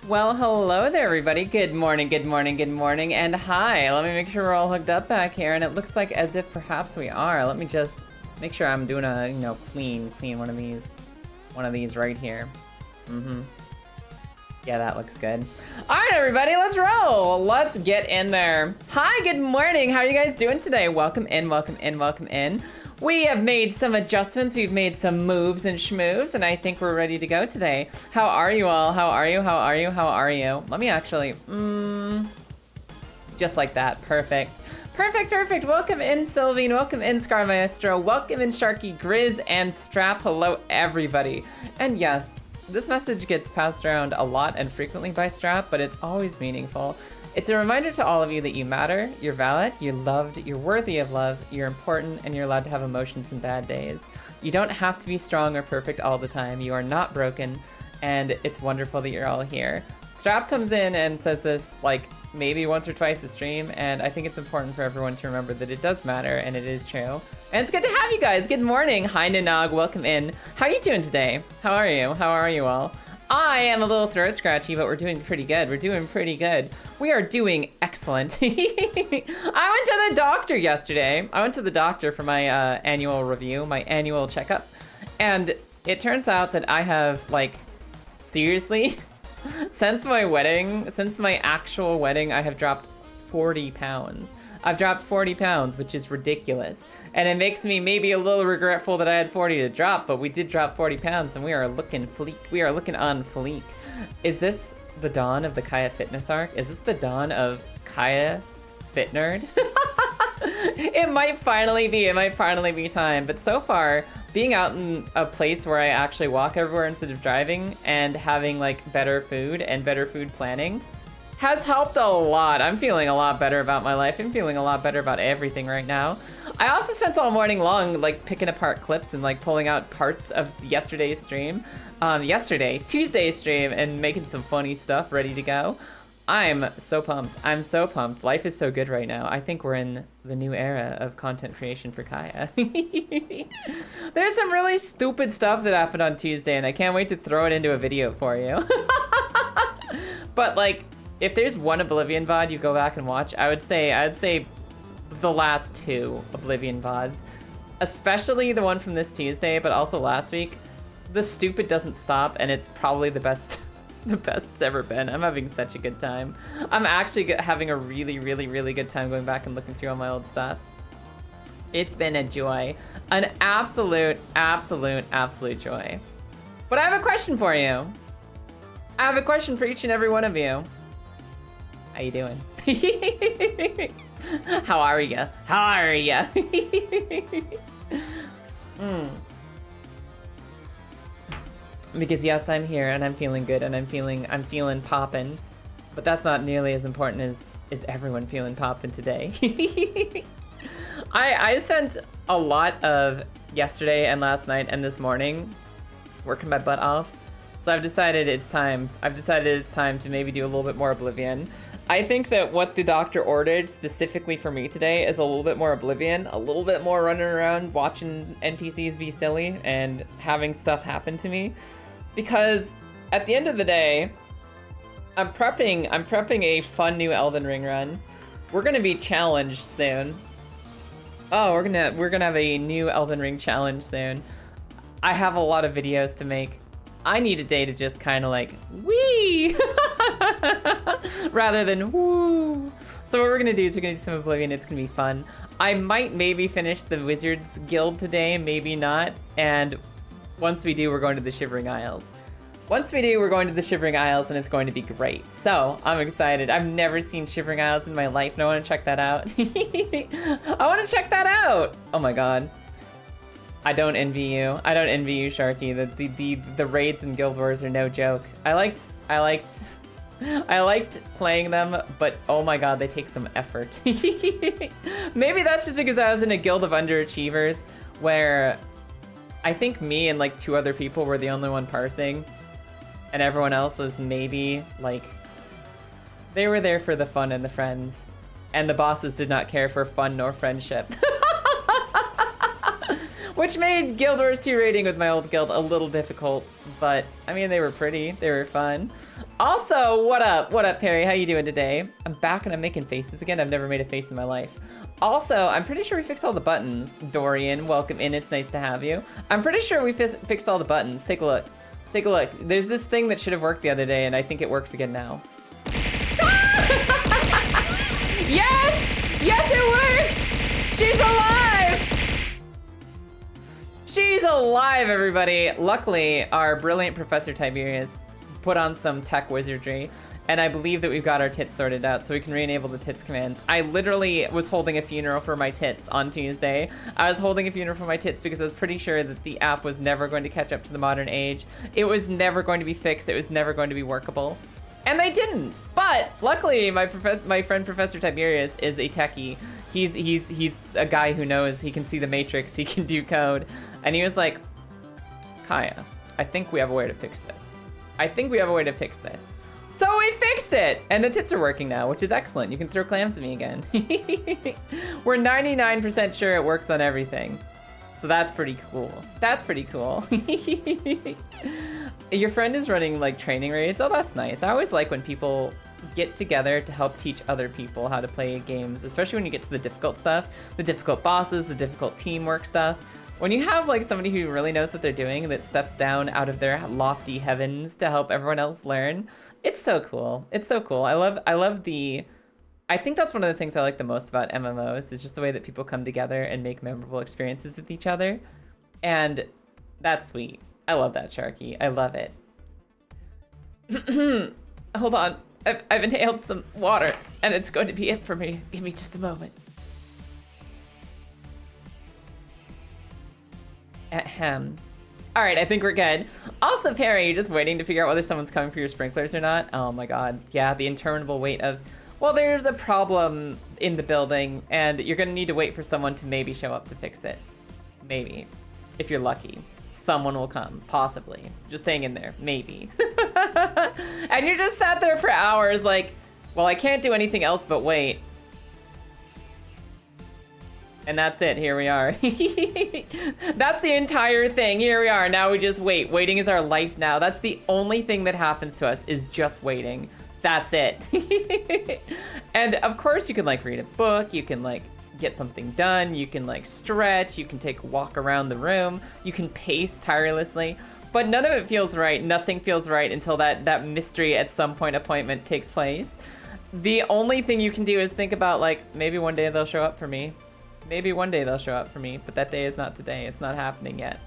Well, hello there, everybody. Good morning, good morning, good morning, and hi. Let me make sure we're all hooked up back here, and it looks like as if perhaps we are. Let me just make sure I'm doing a, clean one of these right here. Yeah, that looks good. All right, everybody, let's roll. Let's get in there. Hi, good morning. How are you guys doing today? Welcome in, welcome in, welcome in. We have made some adjustments. We've made some moves and schmoves, and I think we're ready to go today. How are you all? How are you? How are you? How are you? Let me actually, just like that. Perfect. Perfect, perfect. Welcome in, Sylvine. Welcome in, Scar Maestro. Welcome in, Sharky, Grizz, and Strap. Hello, everybody. And yes, this message gets passed around a lot and frequently by Strap, but it's always meaningful. It's a reminder to all of you that you matter, you're valid, you're loved, you're worthy of love, you're important, and you're allowed to have emotions and bad days. You don't have to be strong or perfect all the time. You are not broken, and it's wonderful that you're all here. Strap comes in and says this like maybe once or twice a stream, and I think it's important for everyone to remember that it does matter and it is true. And it's good to have you guys. Good morning. Hi, Nanog. Welcome in. How are you doing today? How are you? How are you all? I am a little throat scratchy, but we're doing pretty good. We're doing pretty good. We are doing excellent. I went to the doctor yesterday. I went to the doctor for my annual review, my annual checkup. And it turns out that I have, like, seriously, since my actual wedding, I have dropped 40 pounds. I've dropped 40 pounds, which is ridiculous. And it makes me maybe a little regretful that I had 40 to drop, but we did drop 40 pounds and we are looking fleek. We are looking on fleek. Is this the dawn of the Kaya Fitness arc? Is this the dawn of Kaya Fit Nerd? It might finally be time. But so far, being out in a place where I actually walk everywhere instead of driving and having like better food and better food planning has helped a lot. I'm feeling a lot better about my life. I'm feeling a lot better about everything right now. I also spent all morning long like picking apart clips and like pulling out parts of yesterday's stream, Tuesday's stream, and making some funny stuff ready to go. I'm so pumped. I'm so pumped. Life is so good right now. I think we're in the new era of content creation for Kaya. There's some really stupid stuff that happened on Tuesday, and I can't wait to throw it into a video for you. But like, if there's one Oblviion VOD you go back and watch, I'd say the last two Oblviion VODs, especially the one from this Tuesday, but also last week. The stupid doesn't stop, and it's probably the best it's ever been. I'm having such a good time. I'm actually having a really, really, really good time going back and looking through all my old stuff. It's been a joy. An absolute, absolute, absolute joy. But I have a question for you. I have a question for each and every one of you. How you doing? How are ya? How are ya? Because yes, I'm here and I'm feeling good and I'm feeling poppin'. But that's not nearly as important as is everyone feeling poppin' today. I spent a lot of yesterday and last night and this morning working my butt off. So I've decided it's time. To maybe do a little bit more Oblviion. I think that what the doctor ordered specifically for me today is a little bit more Oblviion, a little bit more running around watching NPCs be silly and having stuff happen to me. Because at the end of the day, I'm prepping a fun new Elden Ring run. We're gonna be challenged soon. Oh, we're gonna have a new Elden Ring challenge soon. I have a lot of videos to make. I need a day to just kind of like, wee! Rather than woo. So what we're gonna do is we're gonna do some Oblviion. It's gonna be fun. I might maybe finish the Wizards Guild today, maybe not. And once we do, we're going to the Shivering Isles. Once we do, we're going to the Shivering Isles, and it's going to be great. So I'm excited. I've never seen Shivering Isles in my life, and I want to check that out. I want to check that out. Oh my god. I don't envy you. I don't envy you, Sharky. The raids and Guild Wars are no joke. I liked playing them, but oh my god, they take some effort. Maybe that's just because I was in a guild of underachievers where I think me and like 2 other people were the only one parsing, and everyone else was maybe like, they were there for the fun and the friends, and the bosses did not care for fun nor friendship. Which made Guild Wars 2 raiding with my old guild a little difficult, but I mean, they were pretty, they were fun. Also, what up? What up, Perry? How you doing today? I'm back and I'm making faces again. I've never made a face in my life. Also, I'm pretty sure we fixed all the buttons. Dorian, welcome in. It's nice to have you. I'm pretty sure we fixed all the buttons. Take a look. Take a look. There's this thing that should have worked the other day, and I think it works again now. Yes! Yes, it works! She's alive! She's alive, everybody. Luckily, our brilliant Professor Tiberius put on some tech wizardry, and I believe that we've got our tits sorted out, so we can re-enable the tits command. I literally was holding a funeral for my tits on Tuesday. I was holding a funeral for my tits because I was pretty sure that the app was never going to catch up to the modern age. It was never going to be fixed. It was never going to be workable. And they didn't. But luckily, my friend Professor Tiberius is a techie. He's a guy who knows. He can see the matrix. He can do code. And he was like, Kaya, I think we have a way to fix this. I think we have a way to fix this. So we fixed it! And the tits are working now, which is excellent. You can throw clams at me again. We're 99% sure it works on everything. So that's pretty cool. That's pretty cool. Your friend is running like training raids. Oh, that's nice. I always like when people get together to help teach other people how to play games, especially when you get to the difficult stuff, the difficult bosses, the difficult teamwork stuff. When you have like somebody who really knows what they're doing that steps down out of their lofty heavens to help everyone else learn, it's so cool. It's so cool. I think that's one of the things I like the most about MMOs is just the way that people come together and make memorable experiences with each other. And that's sweet. I love that, Sharky. I love it. Hold on. I've inhaled some water and it's going to be it for me. Give me just a moment. Ahem. All right, I think we're good. Also, Perry, just waiting to figure out whether someone's coming for your sprinklers or not. Oh my God. Yeah, the interminable wait of, well, there's a problem in the building and you're gonna need to wait for someone to maybe show up to fix it. Maybe, if you're lucky. Someone will come, possibly. Just hang in there, maybe. And you just sat there for hours like, well, I can't do anything else but wait. And that's it, here we are. That's the entire thing, here we are. Now we just wait. Waiting is our life now. That's the only thing that happens to us is just waiting. That's it. And of course you can like read a book, you can like get something done, you can like stretch, you can take a walk around the room, you can pace tirelessly, but none of it feels right. Nothing feels right until that mystery at some point appointment takes place. The only thing you can do is think about like, maybe one day they'll show up for me. Maybe one day they'll show up for me, but that day is not today. It's not happening yet.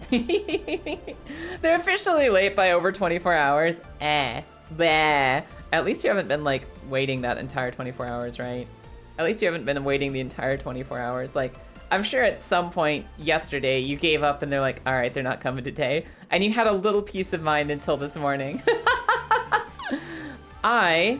They're officially late by over 24 hours. Bleh. At least you haven't been like waiting that entire 24 hours, right? At least you haven't been waiting the entire 24 hours. Like, I'm sure at some point yesterday you gave up and they're like, all right, they're not coming today. And you had a little peace of mind until this morning. I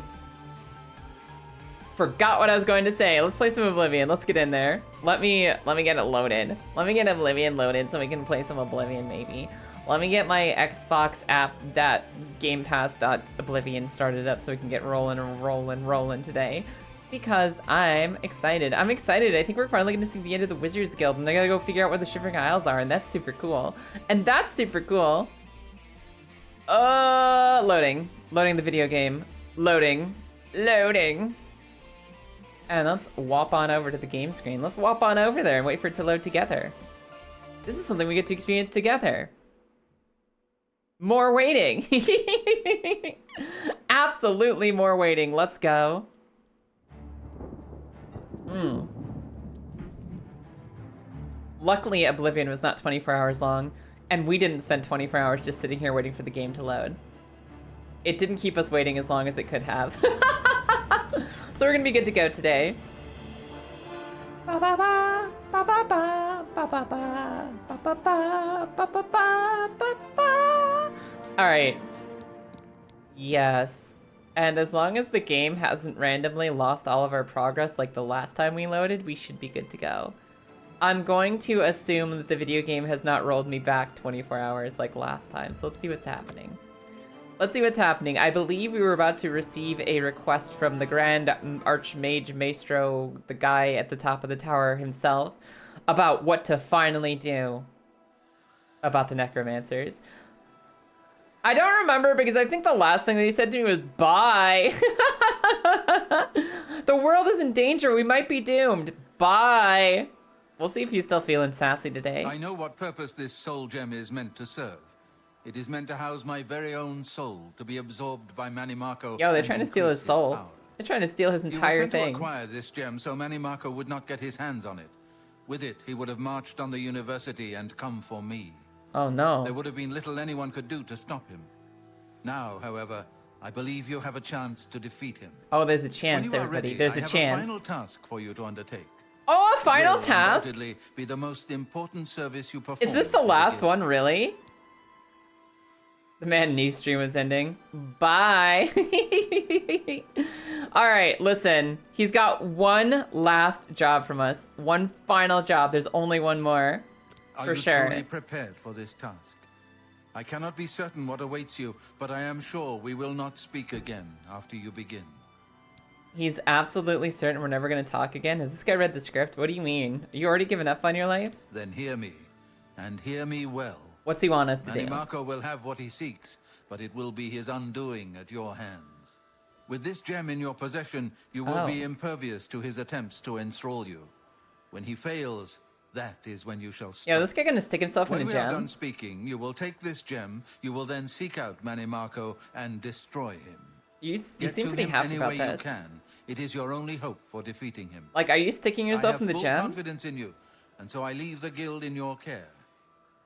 forgot what I was going to say. Let's play some Oblivion. Let's get in there. Let me get it loaded. Let me get Oblivion loaded so we can play some Oblivion maybe. Let me get my Xbox app, that Game Pass.Oblivion started up so we can get rolling today. Because I'm excited. I'm excited. I think we're finally gonna see the end of the Wizards Guild and I gotta go figure out where the Shivering Isles are, and that's super cool. And that's super cool. Loading. Loading the video game. Loading. And let's whop on over to the game screen. Let's whop on over there and wait for it to load together. This is something we get to experience together. More waiting. Absolutely more waiting. Let's go. Luckily, Oblivion was not 24 hours long, and we didn't spend 24 hours just sitting here waiting for the game to load. It didn't keep us waiting as long as it could have. So we're gonna be good to go today. All right. Yes. And as long as the game hasn't randomly lost all of our progress like the last time we loaded, we should be good to go. I'm going to assume that the video game has not rolled me back 24 hours like last time, so let's see what's happening. Let's see what's happening. I believe we were about to receive a request from the Grand Archmage Maestro, the guy at the top of the tower himself, about what to finally do about the Necromancers. I don't remember because I think the last thing that he said to me was bye. The world is in danger. We might be doomed. Bye. We'll see if he's still feeling sassy today. I know what purpose this soul gem is meant to serve. It is meant to house my very own soul, to be absorbed by Manimako. Yo, they're trying to steal his soul. They're trying to steal his entire thing. You were sent to acquire this gem so Manimako would not get his hands on it. With it, he would have marched on the university and come for me. Oh no. There would have been little anyone could do to stop him. Now, however, I believe you have a chance to defeat him. Oh, there's a chance, everybody. There's a chance. I have a final task for you to undertake. Oh, a final task? Undoubtedly be the most important service you perform. Is this the last one, really? The man knew stream was ending. Bye. All right, listen. He's got one last job from us. One final job. There's only one more. For sure. Are you truly prepared for this task? I cannot be certain what awaits you, but I am sure we will not speak again after you begin. He's absolutely certain we're never going to talk again? Has this guy read the script? What do you mean? Are you already given up on your life? Then hear me, and hear me well. What's he want us to do? Manimako will have what he seeks, but it will be his undoing at your hands. With this gem in your possession, you will be impervious to his attempts to enthrall you. When he fails, that is when you shall strike. Yeah, this guy gonna stick himself in a gem? When we are done speaking, you will take this gem, you will then seek out Manimako and destroy him. You seem pretty happy about this. You can. It is your only hope for defeating him. Like, are you sticking yourself in the gem? I have full confidence in you, and so I leave the guild in your care.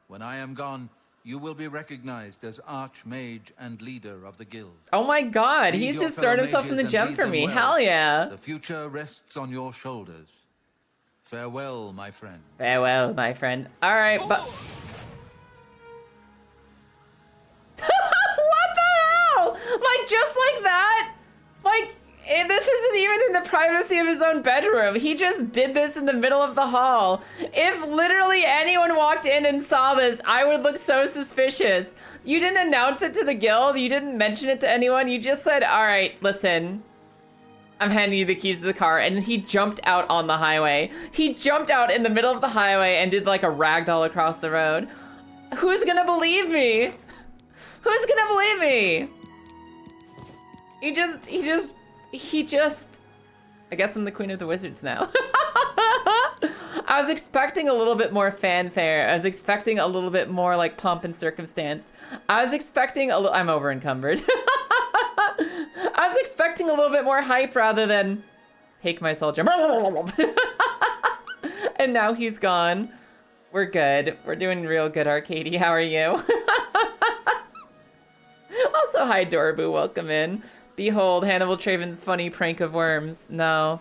When I am gone, you will be recognized as Archmage and leader of the guild. Oh my god, he's just throwing himself in the gem for me. Well. Hell yeah. The future rests on your shoulders. Farewell, my friend. Farewell, my friend. All right, but... What the hell? Like, just like that? Like, this isn't even in the privacy of his own bedroom. He just did this in the middle of the hall. If literally anyone walked in and saw this, I would look so suspicious. You didn't announce it to the guild. You didn't mention it to anyone. You just said, all right, listen, I'm handing you the keys to the car. And he jumped out on the highway. He jumped out in the middle of the highway and did like a ragdoll across the road. Who's gonna believe me? Who's gonna believe me? He just, I guess I'm the queen of the wizards now. I was expecting a little bit more fanfare. I was expecting a little bit more like pomp and circumstance. I was expecting I'm over encumbered. I was expecting a little bit more hype rather than take my soul gem. And now he's gone. We're good. We're doing real good, Arcady. How are you? Also, hi, Dorbu. Welcome in. Behold, Hannibal Traven's funny prank of worms. No,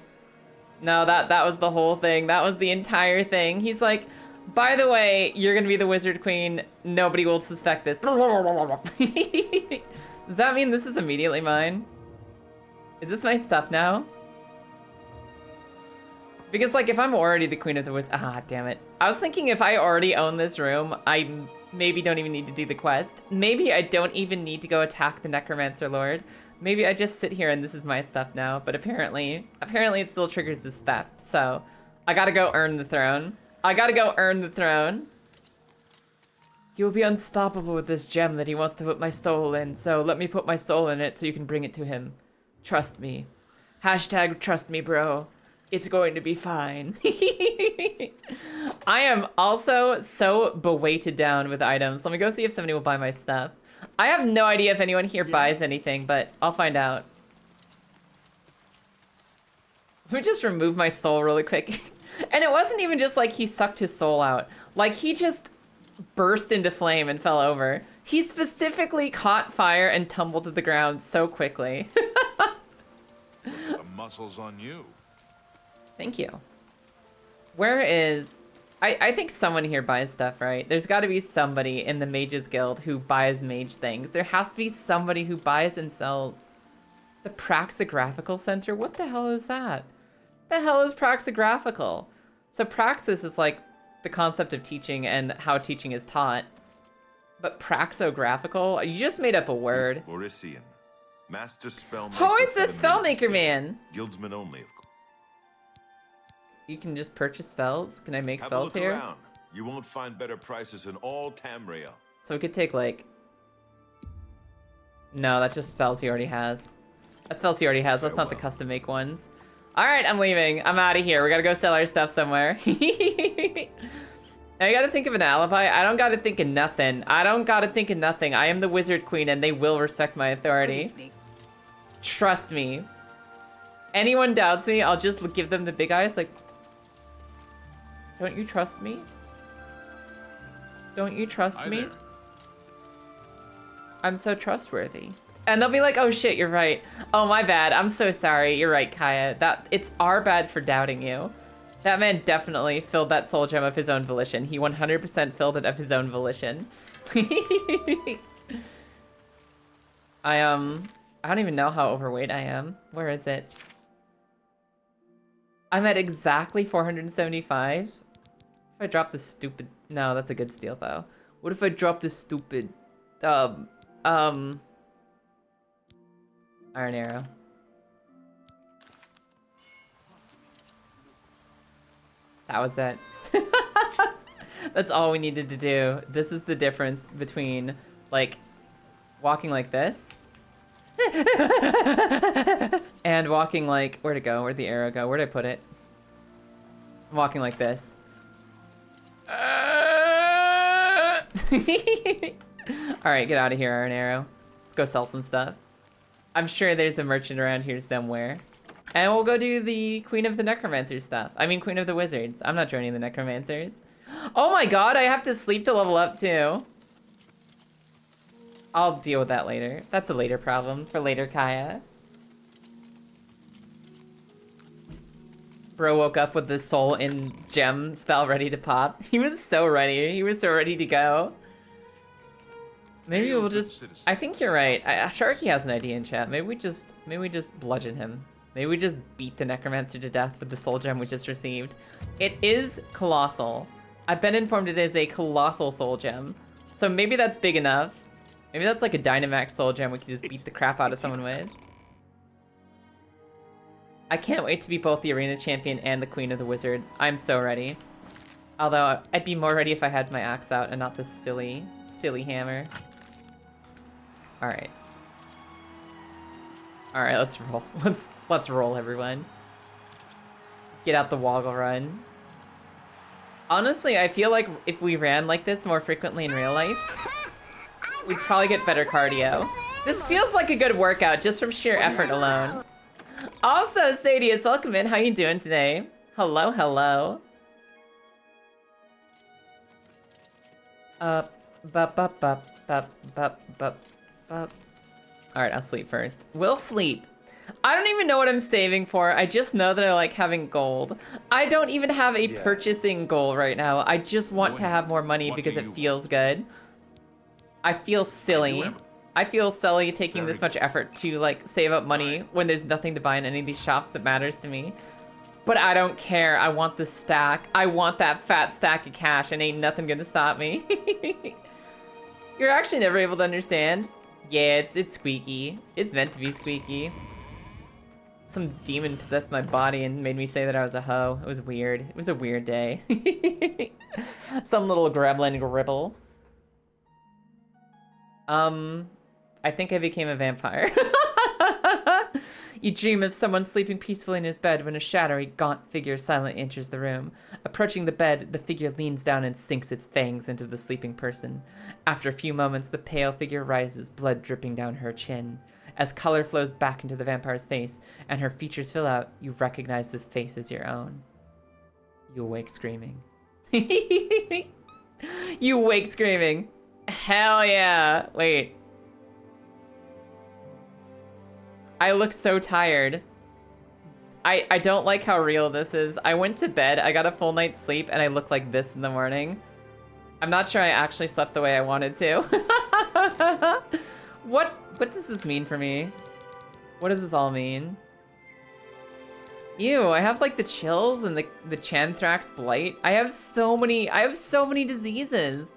that was the whole thing. That was the entire thing. He's like, by the way, you're gonna be the wizard queen. Nobody will suspect this. Does that mean this is immediately mine? Is this my stuff now? Because like, if I'm already the queen of the wizards, damn it. I was thinking if I already own this room, I maybe don't even need to do the quest. Maybe I don't even need to go attack the Necromancer Lord. Maybe I just sit here and this is my stuff now, but apparently it still triggers as theft, so I gotta go earn the throne. You'll be unstoppable with this gem that he wants to put my soul in, so let me put my soul in it so you can bring it to him. Trust me. Hashtag trust me, bro. It's going to be fine. I am also so beweighted down with items. Let me go see if somebody will buy my stuff. I have no idea if anyone here buys anything, but I'll find out. Let me just remove my soul really quick. And it wasn't even just like he sucked his soul out. Like, he just burst into flame and fell over. He specifically caught fire and tumbled to the ground so quickly. The muscle's on you. Thank you. Where is... I think someone here buys stuff, right? There's got to be somebody in the Mages Guild who buys mage things. There has to be somebody who buys and sells. The Praxographical Center? What the hell is that? The hell is Praxographical? So Praxis is like the concept of teaching and how teaching is taught. But Praxographical? You just made up a word. Orisian. Master Spellmaker. Oh, it's a Spellmaker man! Guildsman only, of course. You can just purchase spells? Can I make Have spells a look here? Around. You won't find better prices in all Tamriel. So we could take like No, that's just spells he already has. That's spells he already has. That's not the custom make ones. All right, I'm leaving. I'm out of here. We gotta go sell our stuff somewhere. Now you gotta think of an alibi. I don't gotta think of nothing. I don't gotta think of nothing. I am the wizard queen and they will respect my authority. Trust me. Anyone doubts me, I'll just give them the big eyes like, don't you trust me? Don't you trust me? There. I'm so trustworthy. And they'll be like, oh shit, you're right. Oh, my bad. I'm so sorry. You're right, Kaya. It's our bad for doubting you. That man definitely filled that soul gem of his own volition. He 100% filled it of his own volition. I don't even know how overweight I am. Where is it? I'm at exactly 475. If I drop the stupid... No, that's a good steal, though. What if I drop the stupid... Iron arrow. That was it. That's all we needed to do. This is the difference between, like, walking like this and walking like... Where'd it go? Where'd the arrow go? Where'd I put it? I'm walking like this. Alright, get out of here, Iron Arrow. Let's go sell some stuff. I'm sure there's a merchant around here somewhere. And we'll go do the Queen of the Necromancers stuff. I mean, Queen of the Wizards. I'm not joining the Necromancers. Oh my god, I have to sleep to level up too. I'll deal with that later. That's a later problem for later Kaya. Bro woke up with the soul in gem spell ready to pop. He was so ready. He was so ready to go. Maybe we'll just... I think you're right. Sharky has an idea in chat. Maybe we just bludgeon him. Maybe we just beat the Necromancer to death with the soul gem we just received. It is colossal. I've been informed it is a colossal soul gem. So maybe that's big enough. Maybe that's like a Dynamax soul gem we can just beat the crap out of someone with. I can't wait to be both the arena champion and the Queen of the Wizards. I'm so ready. Although I'd be more ready if I had my axe out and not this silly, silly hammer. Alright. Alright, let's roll. Let's roll, everyone. Get out the woggle run. Honestly, I feel like if we ran like this more frequently in real life, we'd probably get better cardio. This feels like a good workout just from sheer effort alone. Also, Sadius, welcome in. How you doing today? Hello, hello. Alright, I'll sleep first. We'll sleep. I don't even know what I'm saving for. I just know that I like having gold. I don't even have a purchasing goal right now. I just want to have more money because it feels good. I feel silly. I feel silly taking this much effort to like save up money when there's nothing to buy in any of these shops that matters to me. But I don't care. I want the stack. I want that fat stack of cash and ain't nothing gonna stop me. You're actually never able to understand. Yeah, it's squeaky. It's meant to be squeaky. Some demon possessed my body and made me say that I was a hoe. It was weird. It was a weird day. Some little gremlin gribble. I think I became a vampire. You dream of someone sleeping peacefully in his bed when a shadowy, gaunt figure silently enters the room. Approaching the bed, the figure leans down and sinks its fangs into the sleeping person. After a few moments, the pale figure rises, blood dripping down her chin. As color flows back into the vampire's face and her features fill out, you recognize this face as your own. You awake screaming. You awake screaming. Hell yeah. Wait. I look so tired. I don't like how real this is. I went to bed, I got a full night's sleep, and I look like this in the morning. I'm not sure I actually slept the way I wanted to. What does this mean for me? What does this all mean? Ew, I have like the chills and the Chanthrax blight. I have so many diseases.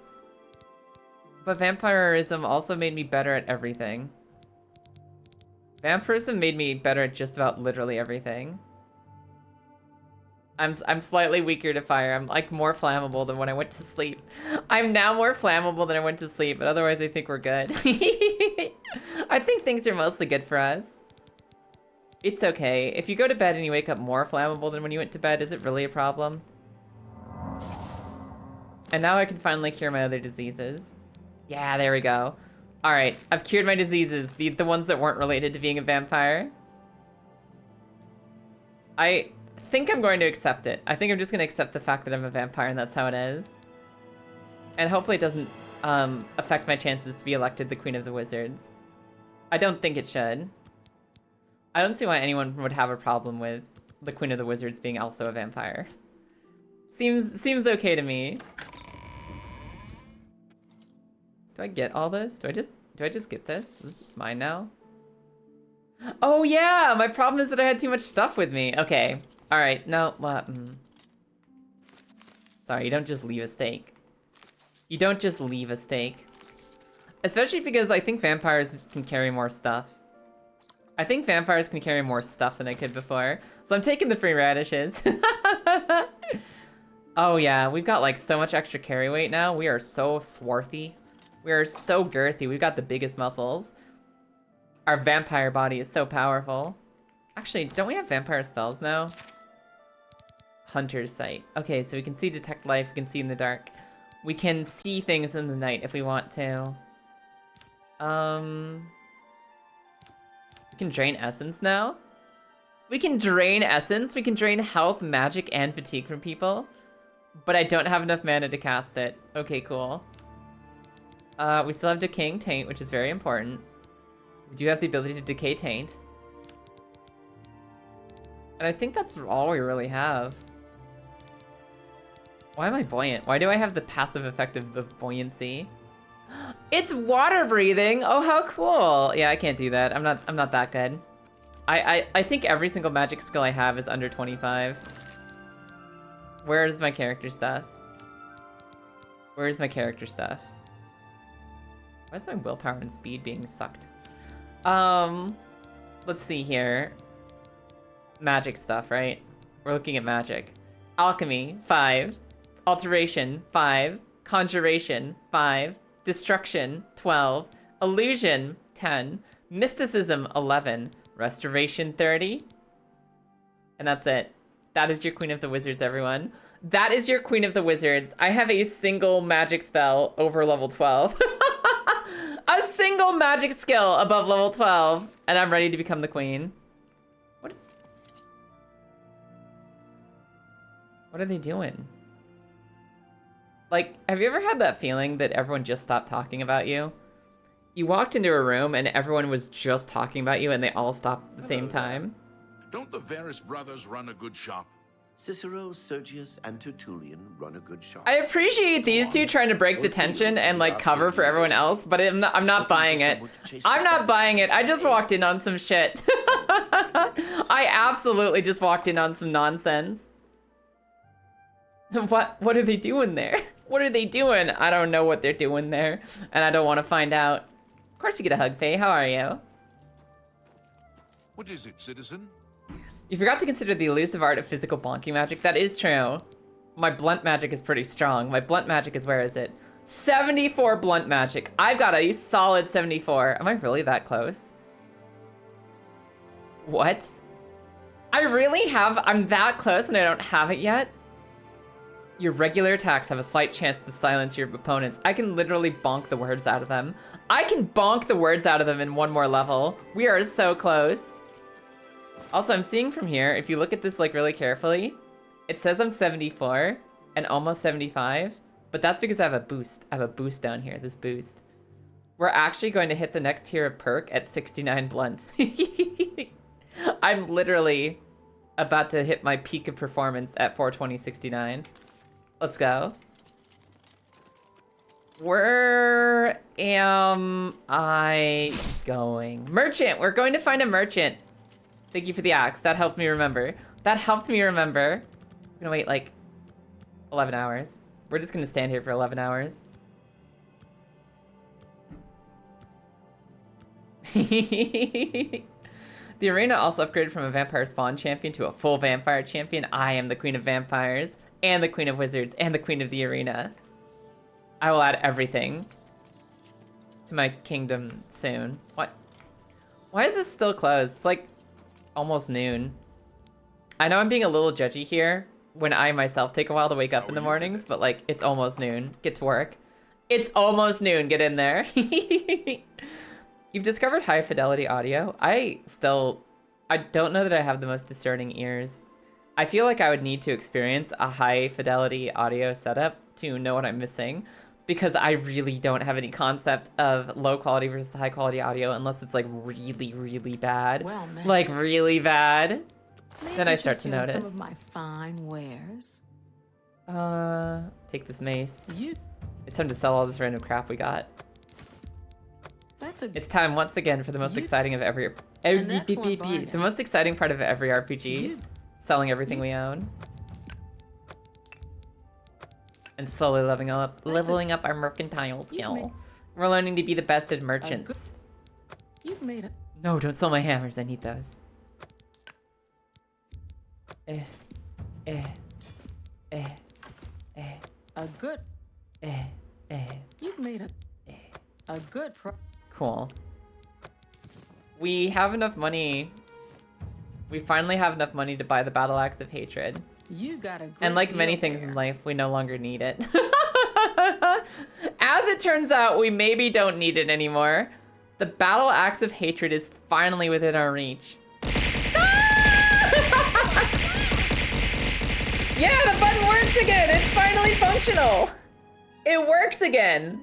But vampirism also made me better at everything. Vampirism made me better at just about literally everything. I'm slightly weaker to fire. I'm like more flammable than when I went to sleep. I'm now more flammable than I went to sleep, but otherwise I think we're good. I think things are mostly good for us. It's okay. If you go to bed and you wake up more flammable than when you went to bed, is it really a problem? And now I can finally cure my other diseases. Yeah, there we go. All right, I've cured my diseases, the ones that weren't related to being a vampire. I think I'm going to accept it. I think I'm just going to accept the fact that I'm a vampire and that's how it is. And hopefully it doesn't affect my chances to be elected the Queen of the Wizards. I don't think it should. I don't see why anyone would have a problem with the Queen of the Wizards being also a vampire. Seems okay to me. Do I get all this? Do I just get this? Is this just mine now? Oh yeah, my problem is that I had too much stuff with me. Okay, all right, no, Sorry, you don't just leave a steak. You don't just leave a steak. Especially because I think vampires can carry more stuff. I think vampires can carry more stuff than I could before. So I'm taking the free radishes. Oh yeah, we've got like so much extra carry weight now. We are so swarthy. We are so girthy. We've got the biggest muscles. Our vampire body is so powerful. Actually, don't we have vampire spells now? Hunter's Sight. Okay, so we can see Detect Life, we can see in the dark. We can see things in the night if we want to. We can drain essence now? We can drain essence? We can drain health, magic, and fatigue from people? But I don't have enough mana to cast it. Okay, cool. We still have Decaying Taint, which is very important. We do have the ability to Decay Taint. And I think that's all we really have. Why am I buoyant? Why do I have the passive effect of buoyancy? It's water breathing! Oh, how cool! Yeah, I can't do that. I'm not that good. I think every single magic skill I have is under 25. Where's my character stuff? Where's my character stuff? Why is my willpower and speed being sucked? Let's see here. Magic stuff, right? We're looking at magic. Alchemy, 5. Alteration, 5. Conjuration, 5. Destruction, 12. Illusion, 10. Mysticism, 11. Restoration, 30. And that's it. That is your Queen of the Wizards, everyone. That is your Queen of the Wizards. I have a single magic spell over level 12. A single magic skill above level 12, and I'm ready to become the queen. What are they doing? Like, have you ever had that feeling that everyone just stopped talking about you? You walked into a room and everyone was just talking about you and they all stopped at the same time? Don't the Varys brothers run a good shop? Cicero, Sergius, and Tertullian run a good shop. I appreciate these two trying to break the tension and like cover for everyone else, but I'm not buying it. I'm not buying it. I just walked in on some shit. I absolutely just walked in on some nonsense. What are they doing there? What are they doing? I don't know what they're doing there, and I don't want to find out. Of course you get a hug, Faye. How are you? What is it, citizen? You forgot to consider the elusive art of physical bonking magic. That is true. My blunt magic is pretty strong. My blunt magic is, where is it? 74 blunt magic. I've got a solid 74. Am I really that close? What? I'm that close and I don't have it yet? Your regular attacks have a slight chance to silence your opponents. I can literally bonk the words out of them. I can bonk the words out of them in one more level. We are so close. Also, I'm seeing from here, if you look at this like really carefully, it says I'm 74 and almost 75, but that's because I have a boost. I have a boost down here, this boost. We're actually going to hit the next tier of perk at 69 blunt. I'm literally about to hit my peak of performance at 420.69. Let's go. Where am I going? Merchant! We're going to find a merchant. Thank you for the axe. That helped me remember. That helped me remember. I'm gonna wait like 11 hours. We're just gonna stand here for 11 hours. The arena also upgraded from a vampire spawn champion to a full vampire champion. I am the queen of vampires, and the queen of wizards, and the queen of the arena. I will add everything to my kingdom soon. What? Why is this still closed? It's like almost noon. I know I'm being a little judgy here when I myself take a while to wake up in the mornings, but like it's almost noon. Get to work. It's almost noon. Get in there. You've discovered high fidelity audio. I don't know that I have the most discerning ears. I feel like I would need to experience a high fidelity audio setup to know what I'm missing, because I really don't have any concept of low quality versus high quality audio unless it's like really, really bad. Well, man. Like really bad. Then I start to notice. Some of my fine wares. Take this mace. You. It's time to sell all this random crap we got. That's a. It's time once again for the most exciting of every the most exciting part of every RPG. Selling everything we own. And slowly leveling up our mercantile skill. We're learning to be the best at merchants. You've made it. No, don't sell my hammers. I need those. A good. You've made it. A good Cool. We have enough money. We finally have enough money to buy the Battle Axe of Hatred. You got a good And like many things in life, we no longer need it. As it turns out, we maybe don't need it anymore. The Battle Axe of Hatred is finally within our reach. Yeah, the button works again. It's finally functional. It works again.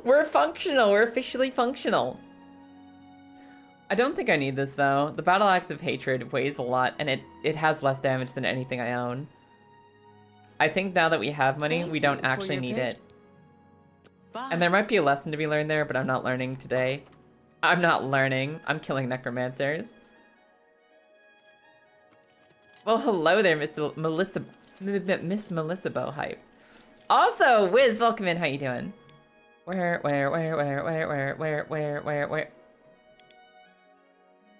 We're functional. We're officially functional. I don't think I need this though. The Battle Axe of Hatred weighs a lot and it has less damage than anything I own. I think now that we have money, we don't actually need it. And there might be a lesson to be learned there, but I'm not learning today. I'm not learning. I'm killing necromancers. Well, hello there, Miss Melissa Bohype. Also, Wiz, welcome in. How you doing? Where?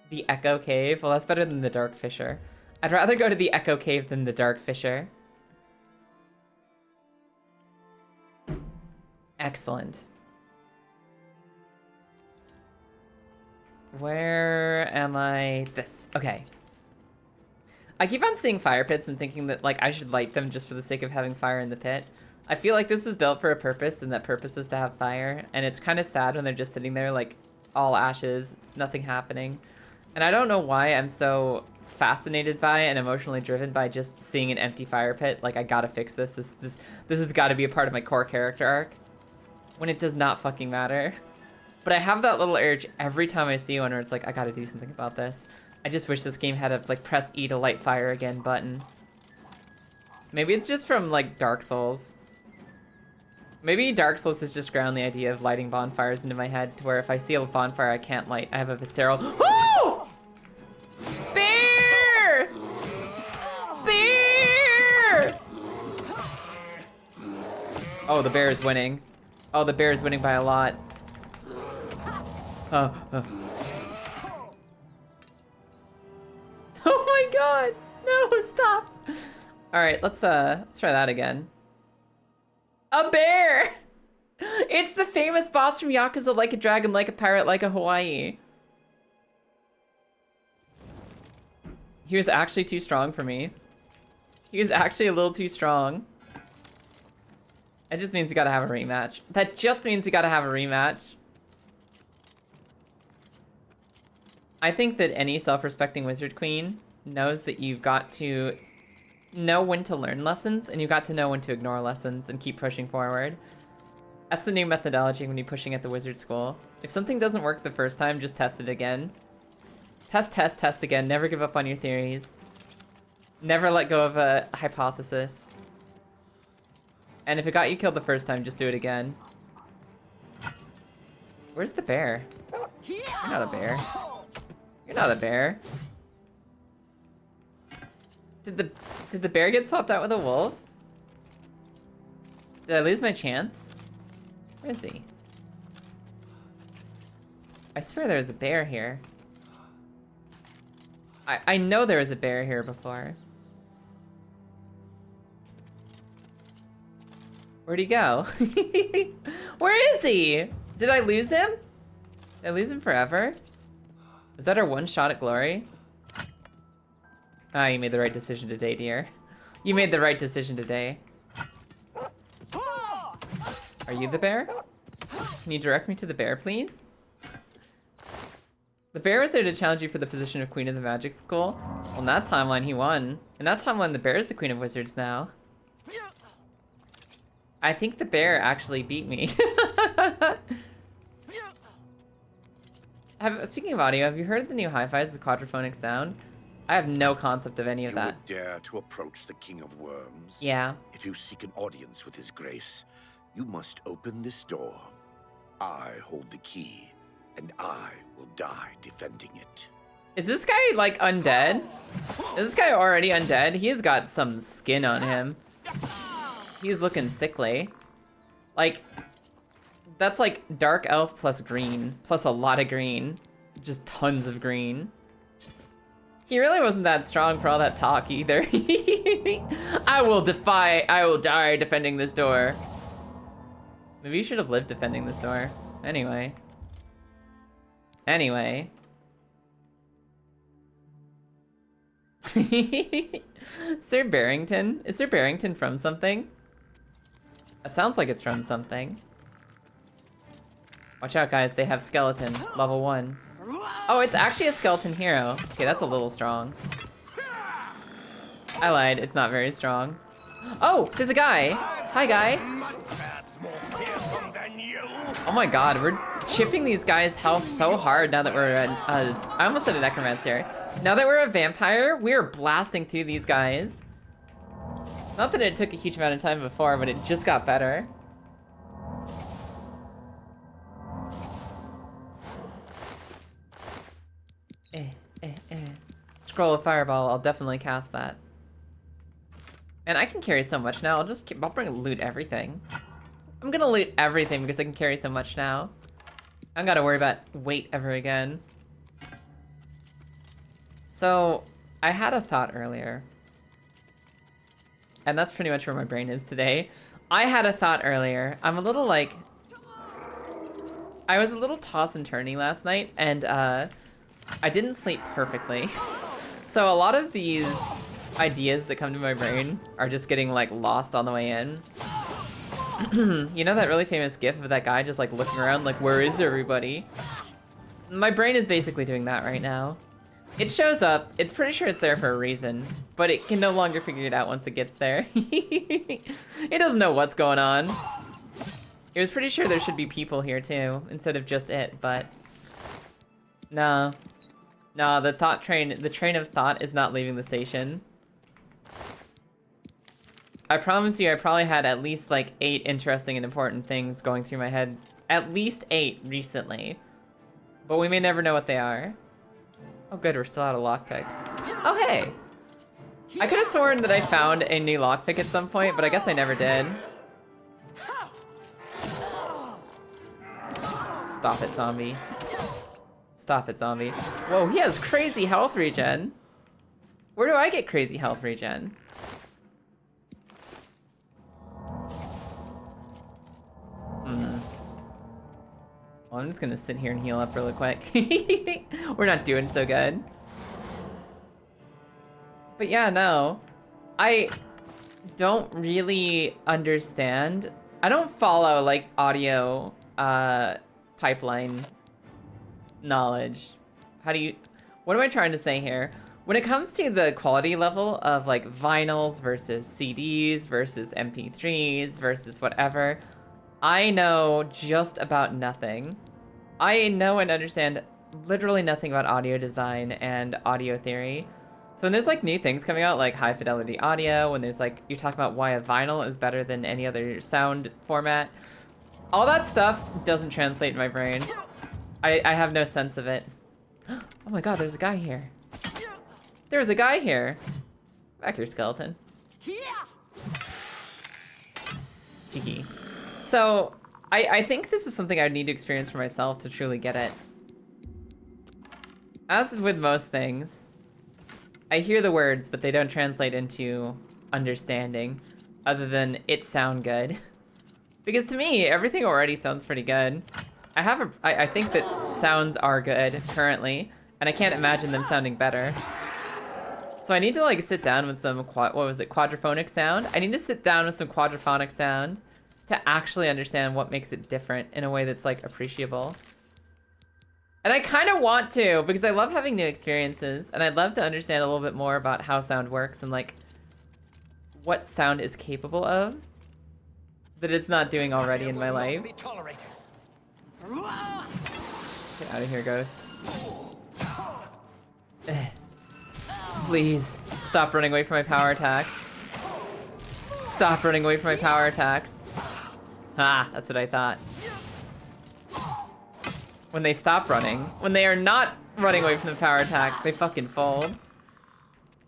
The Echo Cave? Well, that's better than the Dark Fisher. I'd rather go to the Echo Cave than the Dark Fisher. Excellent. Where am I? This. Okay. I keep on seeing fire pits and thinking that like I should light them just for the sake of having fire in the pit. I feel like this is built for a purpose, and that purpose is to have fire. And it's kind of sad when they're just sitting there like all ashes, nothing happening. And I don't know why I'm so fascinated by and emotionally driven by just seeing an empty fire pit. Like I gotta fix this. This has got to be a part of my core character arc. When it does not fucking matter. But I have that little urge every time I see one where it's like I gotta do something about this. I just wish this game had a like press E to light fire again button. Maybe it's just from like Dark Souls. Maybe Dark Souls has just ground the idea of lighting bonfires into my head to where if I see a bonfire I can't light, I have a visceral oh! Bear! Bear! Oh, the bear is winning. Oh, the bear is winning by a lot. Oh my god! No, stop! Alright, let's try that again. A bear! It's the famous boss from Yakuza, like a dragon, like a pirate, like a Hawaii. He was actually too strong for me. He was actually a little too strong. That just means we gotta have a rematch. That just means we gotta have a rematch. I think that any self-respecting wizard queen knows that you've got to know when to learn lessons and you've got to know when to ignore lessons and keep pushing forward. That's the new methodology when you're pushing at the wizard school. If something doesn't work the first time, just test it again. Test again. Never give up on your theories. Never let go of a hypothesis. And if it got you killed the first time, just do it again. Where's the bear? You're not a bear. You're not a bear. Did the bear get swapped out with a wolf? Did I lose my chance? Where is he? I swear there was a bear here. I know there was a bear here before. Where'd he go? Where is he? Did I lose him? Did I lose him forever? Was that our one shot at glory? Ah, you made the right decision today, dear. You made the right decision today. Are you the bear? Can you direct me to the bear, please? The bear was there to challenge you for the position of Queen of the Magic School. Well, in that timeline, he won. In that timeline, the bear is the Queen of Wizards now. I think the bear actually beat me. Speaking of audio, have you heard the new hi-fis with quadraphonic sound? I have no concept of any of that. You would dare to approach the King of Worms? Yeah. If you seek an audience with his grace, you must open this door. I hold the key, and I will die defending it. Is this guy, like, undead? Is this guy already undead? He's got some skin on him. He's looking sickly. Like, that's like dark elf plus green, plus a lot of green. Just tons of green. He really wasn't that strong for all that talk either. I will die defending this door. Maybe you should have lived defending this door. Anyway. Sir Barrington? Is Sir Barrington from something? That sounds like it's from something. Watch out, guys. They have skeleton. Level 1. Oh, it's actually a skeleton hero. Okay, that's a little strong. I lied. It's not very strong. Oh, there's a guy. Hi, guy. Oh my god, we're chipping these guys' health so hard now that we're I almost said a necromancer. Now that we're a vampire, we're blasting through these guys. Not that it took a huge amount of time before, but it just got better. Scroll of Fireball, I'll definitely cast that. And I can carry so much now, I'll bring loot everything. I'm gonna loot everything because I can carry so much now. I don't gotta worry about weight ever again. So, I had a thought earlier. And that's pretty much where my brain is today. I had a thought earlier. I'm a little like... I was a little toss and turny last night, and I didn't sleep perfectly. So a lot of these ideas that come to my brain are just getting like lost on the way in. You know that really famous gif of that guy just like looking around like, where is everybody? My brain is basically doing that right now. It shows up, it's pretty sure it's there for a reason, but it can no longer figure it out once it gets there. It doesn't know what's going on. It was pretty sure there should be people here too, instead of just it, but... No. No, the train of thought is not leaving the station. I promise you I probably had at least like 8 interesting and important things going through my head. At least 8 recently. But we may never know what they are. Oh good, we're still out of lockpicks. Oh hey! I could have sworn that I found a new lockpick at some point, but I guess I never did. Stop it, zombie. Stop it, zombie. Whoa, he has crazy health regen. Where do I get crazy health regen? Well, I'm just gonna sit here and heal up really quick. We're not doing so good. But yeah, no. I don't really understand. I don't follow, like, audio, pipeline knowledge. What am I trying to say here? When it comes to the quality level of, like, vinyls versus CDs versus MP3s versus whatever, I know just about nothing. I know and understand literally nothing about audio design and audio theory. So when there's like new things coming out, like high fidelity audio, when there's like, you talk about why a vinyl is better than any other sound format, all that stuff doesn't translate in my brain. I have no sense of it. Oh my god, there's a guy here. There's a guy here. Back here, skeleton. Tiki. So, I think this is something I'd need to experience for myself to truly get it. As with most things, I hear the words, but they don't translate into understanding, other than it sound good. Because to me, everything already sounds pretty good. I think that sounds are good currently, and I can't imagine them sounding better. So I need to like sit down with some, quadraphonic sound? I need to sit down with some quadraphonic sound to actually understand what makes it different in a way that's like appreciable. And I kind of want to, because I love having new experiences, and I'd love to understand a little bit more about how sound works and like what sound is capable of that it's not doing already in my life. Get out of here, Ghost. Please, stop running away from my power attacks. Stop running away from my power attacks. Ah, that's what I thought. When they stop running, when they are not running away from the power attack, they fucking fold.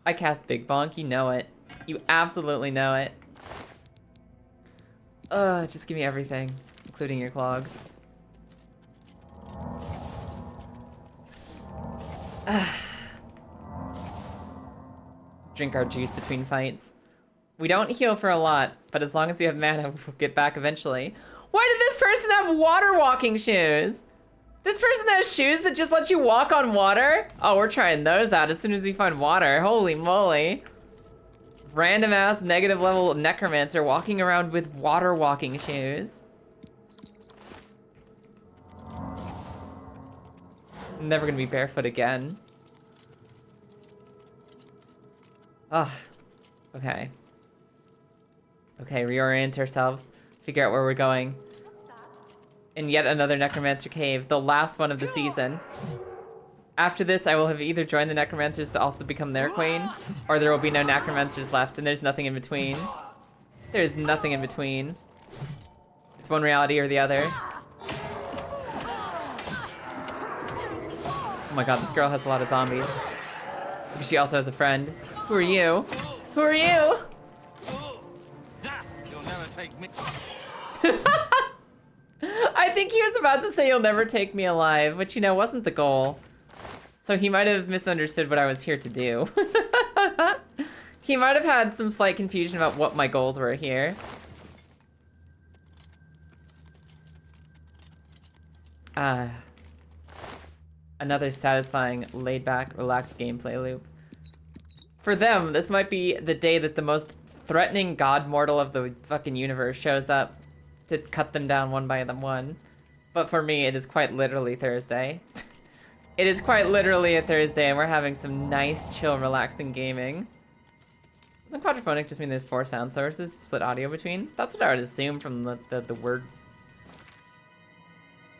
I cast Big Bonk, you know it. You absolutely know it. Just give me everything, including your clogs. Drink our juice between fights. We don't heal for a lot, but as long as we have mana, we'll get back eventually. Why did this person have water walking shoes? This person has shoes that just let you walk on water? Oh, we're trying those out as soon as we find water. Holy moly. Random ass negative level necromancer walking around with water walking shoes. I'm never gonna be barefoot again. Ugh. Okay. Okay, reorient ourselves. Figure out where we're going. In yet another necromancer cave, the last one of the season. After this, I will have either joined the necromancers to also become their queen, or there will be no necromancers left, and there's nothing in between. There's nothing in between. It's one reality or the other. Oh my god, this girl has a lot of zombies. Because she also has a friend. Who are you? Who are you? You'll never take me. I think he was about to say you'll never take me alive, which, you know, wasn't the goal. So he might have misunderstood what I was here to do. He might have had some slight confusion about what my goals were here. Another satisfying, laid-back, relaxed gameplay loop. For them, this might be the day that the most threatening god mortal of the fucking universe shows up to cut them down one by one. But for me, it is quite literally Thursday. It is quite literally a Thursday, and we're having some nice, chill, relaxing gaming. Doesn't quadraphonic just mean there's 4 sound sources to split audio between? That's what I would assume from the word.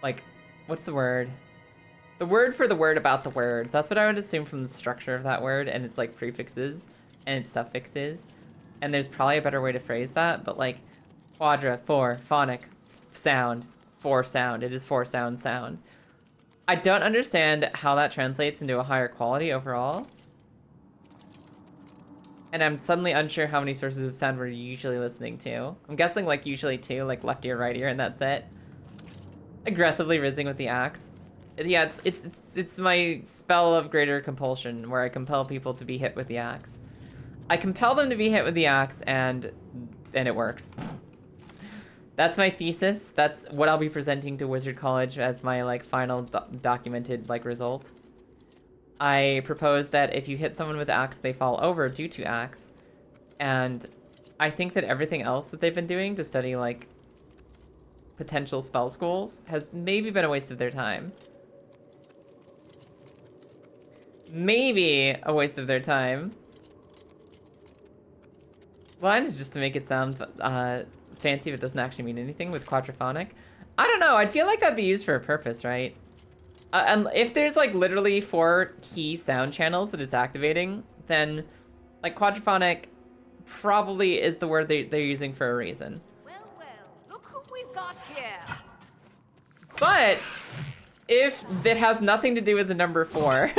Like, what's the word? The word for the word about the words. That's what I would assume from the structure of that word, and it's like prefixes and it's suffixes. And there's probably a better way to phrase that, but like quadra, 4, phonic, sound, 4 sound. It is 4 sound sound. I don't understand how that translates into a higher quality overall. And I'm suddenly unsure how many sources of sound we're usually listening to. I'm guessing like usually 2, like left ear, right ear, and that's it. Aggressively rizzing with the axe. Yeah, it's my spell of greater compulsion, where I compel people to be hit with the axe. I compel them to be hit with the axe, and it works. That's my thesis. That's what I'll be presenting to Wizard College as my like final documented like result. I propose that if you hit someone with axe, they fall over due to axe, and I think that everything else that they've been doing to study like potential spell schools has maybe been a waste of their time. Maybe a waste of their time. Line is just to make it sound fancy, but it doesn't actually mean anything with quadraphonic. I don't know, I'd feel like that'd be used for a purpose, right? And if there's like literally 4 key sound channels that it's activating, then like quadraphonic probably is the word they're using for a reason. Well, look who we've got here. But if it has nothing to do with the number 4,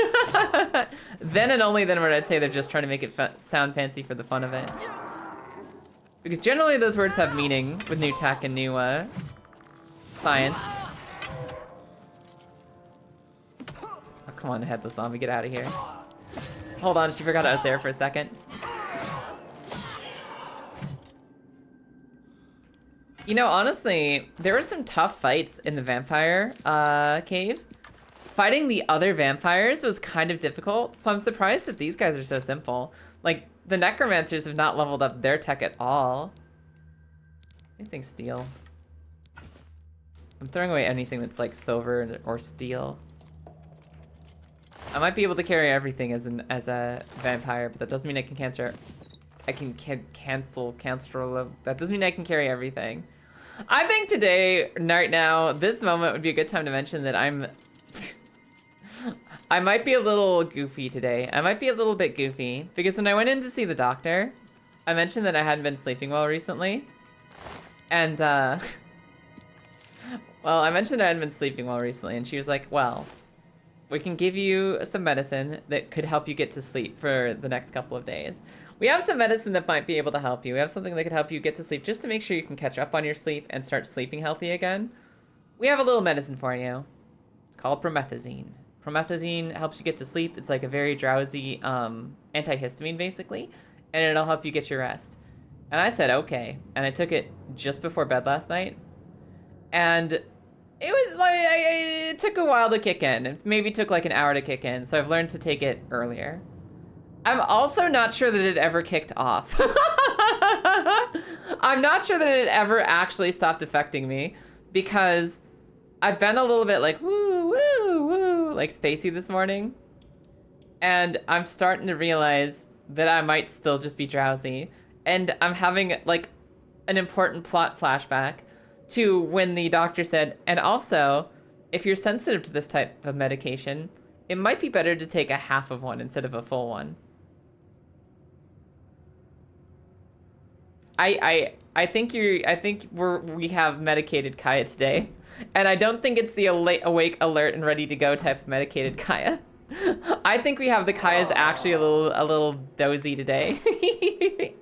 then and only then would I say they're just trying to make it sound fancy for the fun of it. Because generally those words have meaning with new tech and new science. Oh, come on, headless zombie, get out of here. Hold on, she forgot I was there for a second. You know, honestly, there were some tough fights in the vampire cave. Fighting the other vampires was kind of difficult, so I'm surprised that these guys are so simple. Like, the necromancers have not leveled up their tech at all. Anything steel. I'm throwing away anything that's like silver or steel. I might be able to carry everything as a vampire, but that doesn't mean I can cancel. That doesn't mean I can carry everything. I think today, right now, this moment would be a good time to mention that I might be a little goofy today. I might be a little bit goofy because when I went in to see the doctor, I mentioned that I hadn't been sleeping well recently. And, well, I mentioned I hadn't been sleeping well recently, and she was like, well, we can give you some medicine that could help you get to sleep for the next couple of days. We have some medicine that might be able to help you. We have something that could help you get to sleep just to make sure you can catch up on your sleep and start sleeping healthy again. We have a little medicine for you. It's called promethazine. Promethazine helps you get to sleep. It's like a very drowsy antihistamine, basically, and it'll help you get your rest. And I said, okay. And I took it just before bed last night. And it was like, it took a while to kick in. It maybe took like an hour to kick in. So I've learned to take it earlier. I'm also not sure that it ever kicked off. I'm not sure that it ever actually stopped affecting me because I've been a little bit like, woo, woo, woo, like spacey this morning. And I'm starting to realize that I might still just be drowsy. And I'm having like an important plot flashback to when the doctor said, and also, if you're sensitive to this type of medication, it might be better to take a half of one instead of a full one. I think we have medicated Kaya today, and I don't think it's the awake, alert, and ready to go type of medicated Kaya. I think we have the Kaya's actually a little dozy today.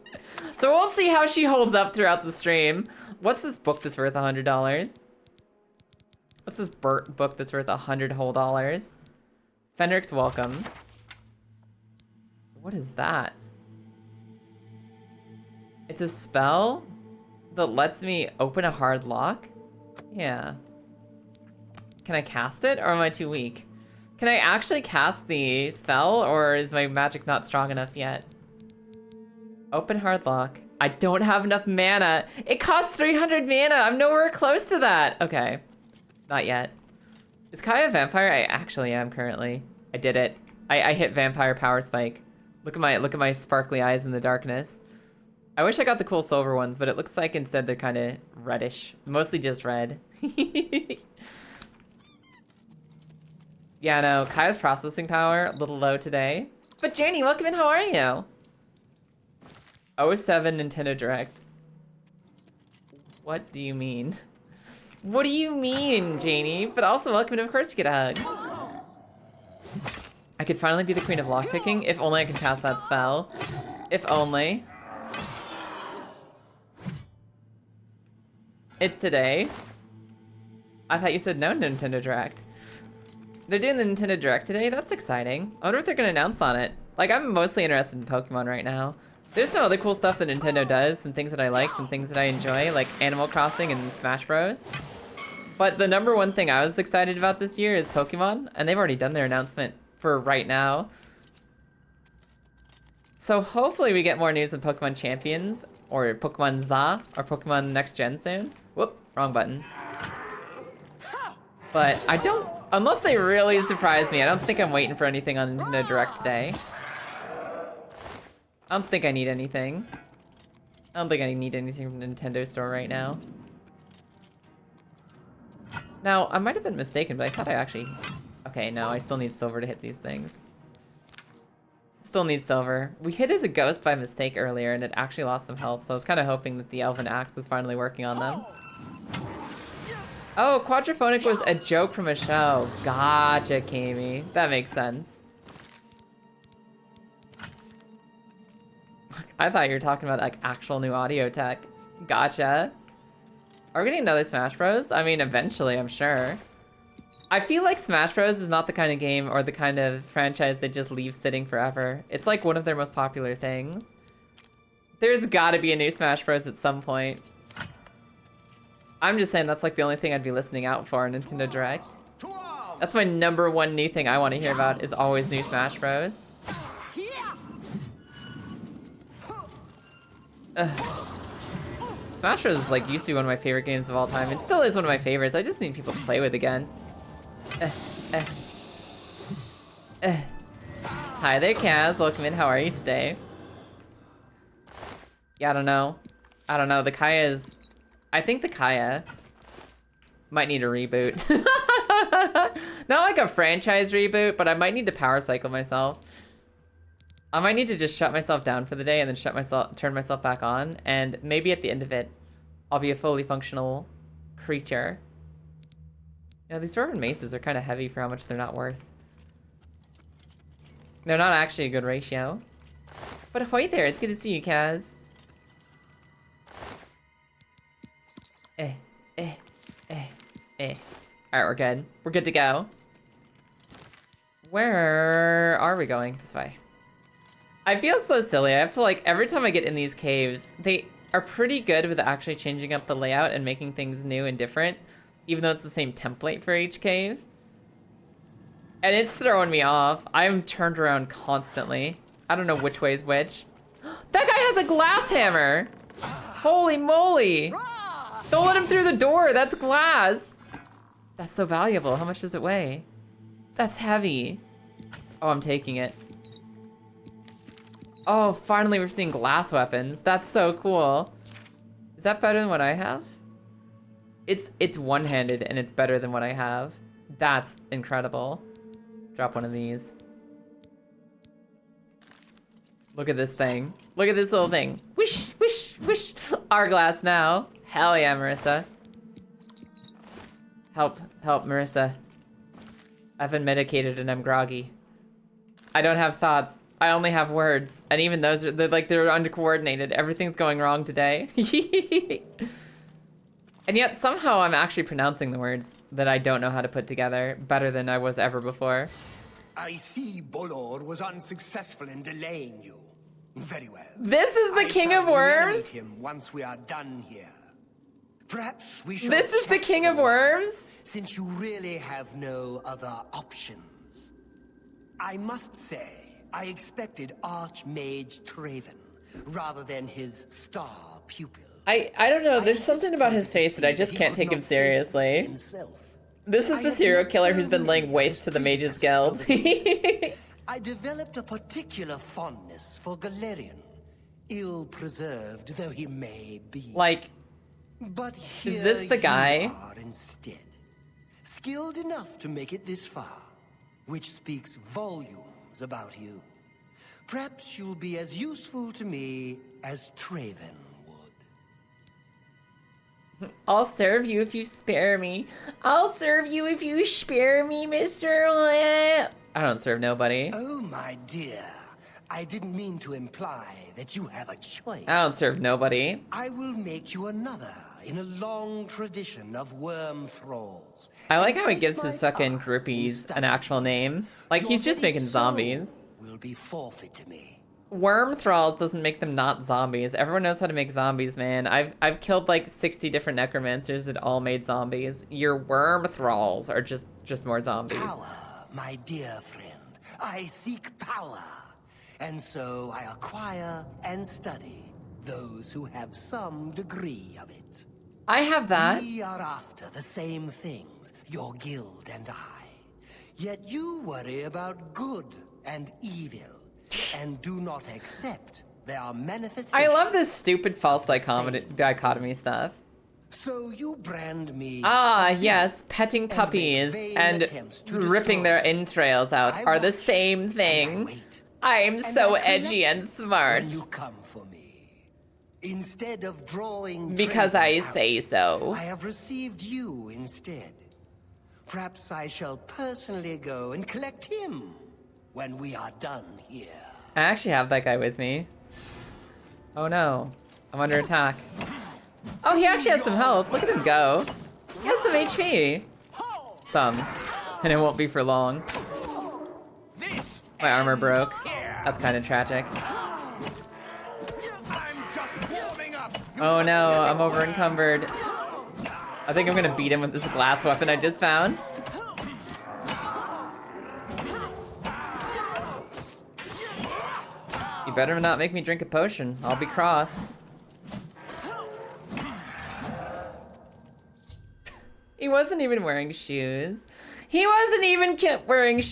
So we'll see how she holds up throughout the stream. What's this book that's worth $100? What's this book that's worth $100 whole dollars? Fenric's welcome. What is that? It's a spell that lets me open a hard lock? Yeah. Can I cast it, or am I too weak? Can I actually cast the spell, or is my magic not strong enough yet? Open hard lock. I don't have enough mana. It costs 300 mana. I'm nowhere close to that. Okay. Not yet. Is Kaya a vampire? I actually am currently. I did it. I hit vampire power spike. Look at my sparkly eyes in the darkness. I wish I got the cool silver ones, but it looks like instead they're kind of reddish. Mostly just red. Yeah, no, Kaya's processing power, a little low today. But Janie, welcome in, how are you? 07 Nintendo Direct. What do you mean? What do you mean, Janie? But also welcome and of course you get a hug. I could finally be the queen of lockpicking, if only I could cast that spell. If only. It's today. I thought you said no Nintendo Direct. They're doing the Nintendo Direct today? That's exciting. I wonder what they're gonna announce on it. Like, I'm mostly interested in Pokemon right now. There's some other cool stuff that Nintendo does, some things that I like, some things that I enjoy, like Animal Crossing and Smash Bros. But the number one thing I was excited about this year is Pokemon, and they've already done their announcement for right now. So hopefully we get more news on Pokemon Champions, or Pokemon Z, or Pokemon Next Gen soon. Whoop, wrong button. But I don't, unless they really surprise me, I don't think I'm waiting for anything on Nintendo Direct today. I don't think I need anything. I don't think I need anything from the Nintendo store right now. Now, I might have been mistaken, but I thought I actually... Okay, no, I still need silver to hit these things. Still need silver. We hit as a ghost by mistake earlier, and it actually lost some health, so I was kind of hoping that the Elven Axe was finally working on them. Oh, Quadraphonic was a joke from a show. Gotcha, Kami. That makes sense. I thought you were talking about like actual new audio tech. Gotcha. Are we getting another Smash Bros? I mean, eventually, I'm sure. I feel like Smash Bros. Is not the kind of game or the kind of franchise they just leave sitting forever. It's like one of their most popular things. There's gotta be a new Smash Bros. At some point. I'm just saying that's like the only thing I'd be listening out for on Nintendo Direct. That's my #1 new thing I want to hear about is always new Smash Bros. Smash Bros. Is like used to be one of my favorite games of all time. It still is one of my favorites. I just need people to play with again. Hi there, Kaz. Welcome in. How are you today? Yeah, I don't know. The Kaya's... I think the Kaya might need a reboot. Not like a franchise reboot, but I might need to power cycle myself. I might need to just shut myself down for the day and then turn myself back on. And maybe at the end of it, I'll be a fully functional creature. You know, these dwarven maces are kind of heavy for how much they're not worth. They're not actually a good ratio. But ahoy there, it's good to see you, Kaz. Alright, we're good. We're good to go. Where are we going? This way. I feel so silly. I have to, like, every time I get in these caves, they are pretty good with actually changing up the layout and making things new and different, even though it's the same template for each cave. And it's throwing me off. I'm turned around constantly. I don't know which way is which. That guy has a glass hammer! Holy moly! Don't let him through the door, that's glass! That's so valuable. How much does it weigh? That's heavy. Oh, I'm taking it. Oh, finally we're seeing glass weapons. That's so cool. Is that better than what I have? It's one-handed and it's better than what I have. That's incredible. Drop one of these. Look at this thing. Look at this little thing. Whoosh, whoosh, whoosh. Hourglass now. Hell yeah, Marissa. Help, Marissa. I've been medicated and I'm groggy. I don't have thoughts. I only have words. And even those are, they're uncoordinated. Everything's going wrong today. And yet somehow I'm actually pronouncing the words that I don't know how to put together better than I was ever before. I see Bolor was unsuccessful in delaying you. Very well. This is the King of Worms? Him once we are done here. Perhaps we should. This is the King of Worms? Since you really have no other options. I must say, I expected Archmage Traven rather than his star pupil. I don't know, there's something about his face that I just can't take him seriously. This is the serial killer who's been laying waste to the Mages Guild. I developed a particular fondness for Galerian, ill-preserved though he may be. Like, but is this the guy? You are instead, skilled enough to make it this far, which speaks volumes about you. Perhaps you'll be as useful to me as Traven. I'll serve you if you spare me. I'll serve you if you spare me, Mr. I don't serve nobody. Oh, my dear. I didn't mean to imply that you have a choice. I don't serve nobody. I will make you another in a long tradition of worm thralls. I like how he gives his fucking groupies an actual name. Like, he's just making zombies. Will be forfeit to me. Worm thralls doesn't make them not zombies. Everyone knows how to make zombies, man. I've killed like 60 different necromancers that all made zombies. Your worm thralls are just more zombies. Power, my dear friend. I seek power. And so I acquire and study those who have some degree of it. I have that. We are after the same things, your guild and I. Yet you worry about good and evil. And do not accept their manifestations. I love this stupid false dichotomy stuff. So you brand me. Ah, yes, petting puppies and ripping their entrails out are the same thing. I'm so edgy and smart. When you come for me. Instead of drawing because I say so. I have received you instead. Perhaps I shall personally go and collect him when we are done here. I actually have that guy with me. Oh no, I'm under attack. Oh, he actually has some health. Look at him go. He has some HP. Some. And it won't be for long. My armor broke. That's kind of tragic. Oh no, I'm over encumbered. I think I'm gonna beat him with this glass weapon I just found. You better not make me drink a potion. I'll be cross. He wasn't even wearing shoes. He wasn't even wearing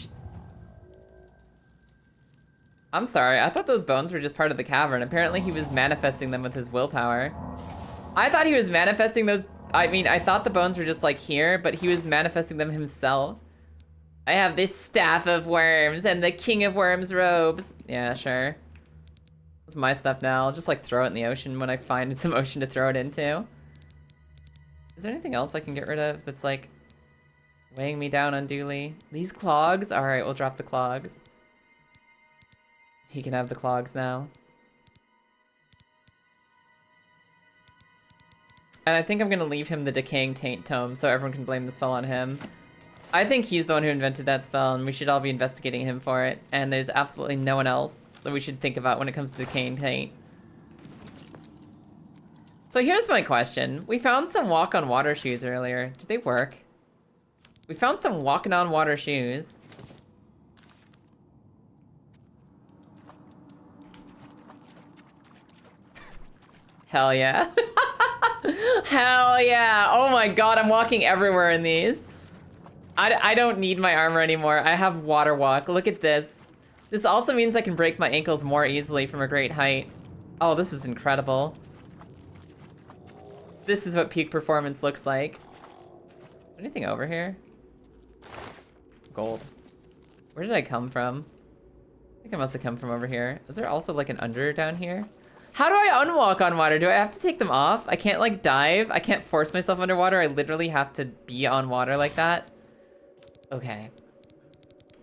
I'm sorry, I thought those bones were just part of the cavern. Apparently he was manifesting them with his willpower. I thought he was manifesting those, I mean, I thought the bones were just like here, but he was manifesting them himself. I have this staff of worms and the king of worms robes. Yeah, sure. That's my stuff now. I'll just like throw it in the ocean when I find some ocean to throw it into. Is there anything else I can get rid of that's like weighing me down unduly? These clogs? All right, we'll drop the clogs. He can have the clogs now. And I think I'm gonna leave him the Decaying Taint Tome so everyone can blame the spell on him. I think he's the one who invented that spell and we should all be investigating him for it. And there's absolutely no one else that we should think about when it comes to Decaying Taint. So here's my question. We found some walk on water shoes earlier. Did they work? We found some walking on water shoes. Hell yeah. Hell yeah. Oh my god, I'm walking everywhere in these. I don't need my armor anymore. I have water walk. Look at this. This also means I can break my ankles more easily from a great height. Oh, this is incredible. This is what peak performance looks like. Anything over here? Gold. Where did I come from? I think I must have come from over here. Is there also like an under down here? How do I unwalk on water? Do I have to take them off? I can't like dive. I can't force myself underwater. I literally have to be on water like that. Okay.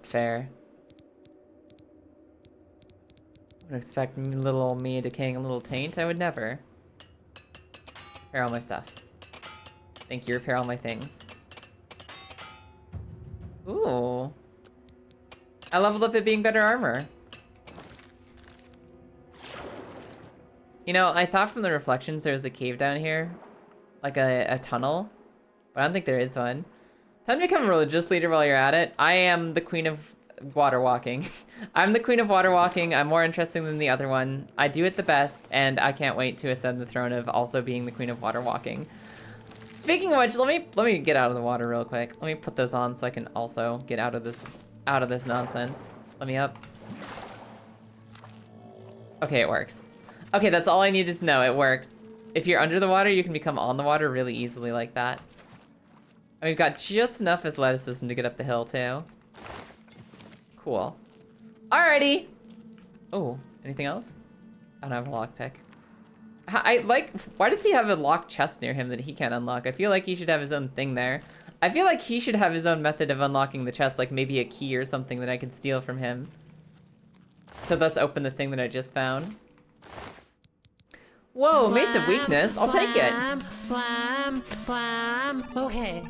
Fair. I would expect little old me decaying a little taint. I would never. Repair all my stuff. Thank you, repair all my things. Ooh. I leveled up it being better armor. You know, I thought from the reflections there was a cave down here. Like a tunnel. But I don't think there is one. Time to become a religious leader while you're at it. I am the queen of water walking. I'm the queen of water walking. I'm more interesting than the other one. I do it the best, and I can't wait to ascend the throne of also being the queen of water walking. Speaking of which, let me get out of the water real quick. Let me put those on so I can also get out of this nonsense. Let me up. Okay, it works. Okay, that's all I needed to know. It works. If you're under the water, you can become on the water really easily like that. And we've got just enough athleticism to get up the hill, too. Cool. Alrighty. Oh, anything else? I don't have a lockpick. Why does he have a locked chest near him that he can't unlock? I feel like he should have his own thing there. I feel like he should have his own method of unlocking the chest, like maybe a key or something that I could steal from him. To thus open the thing that I just found. Whoa, Mace of Weakness. I'll take it. Okay.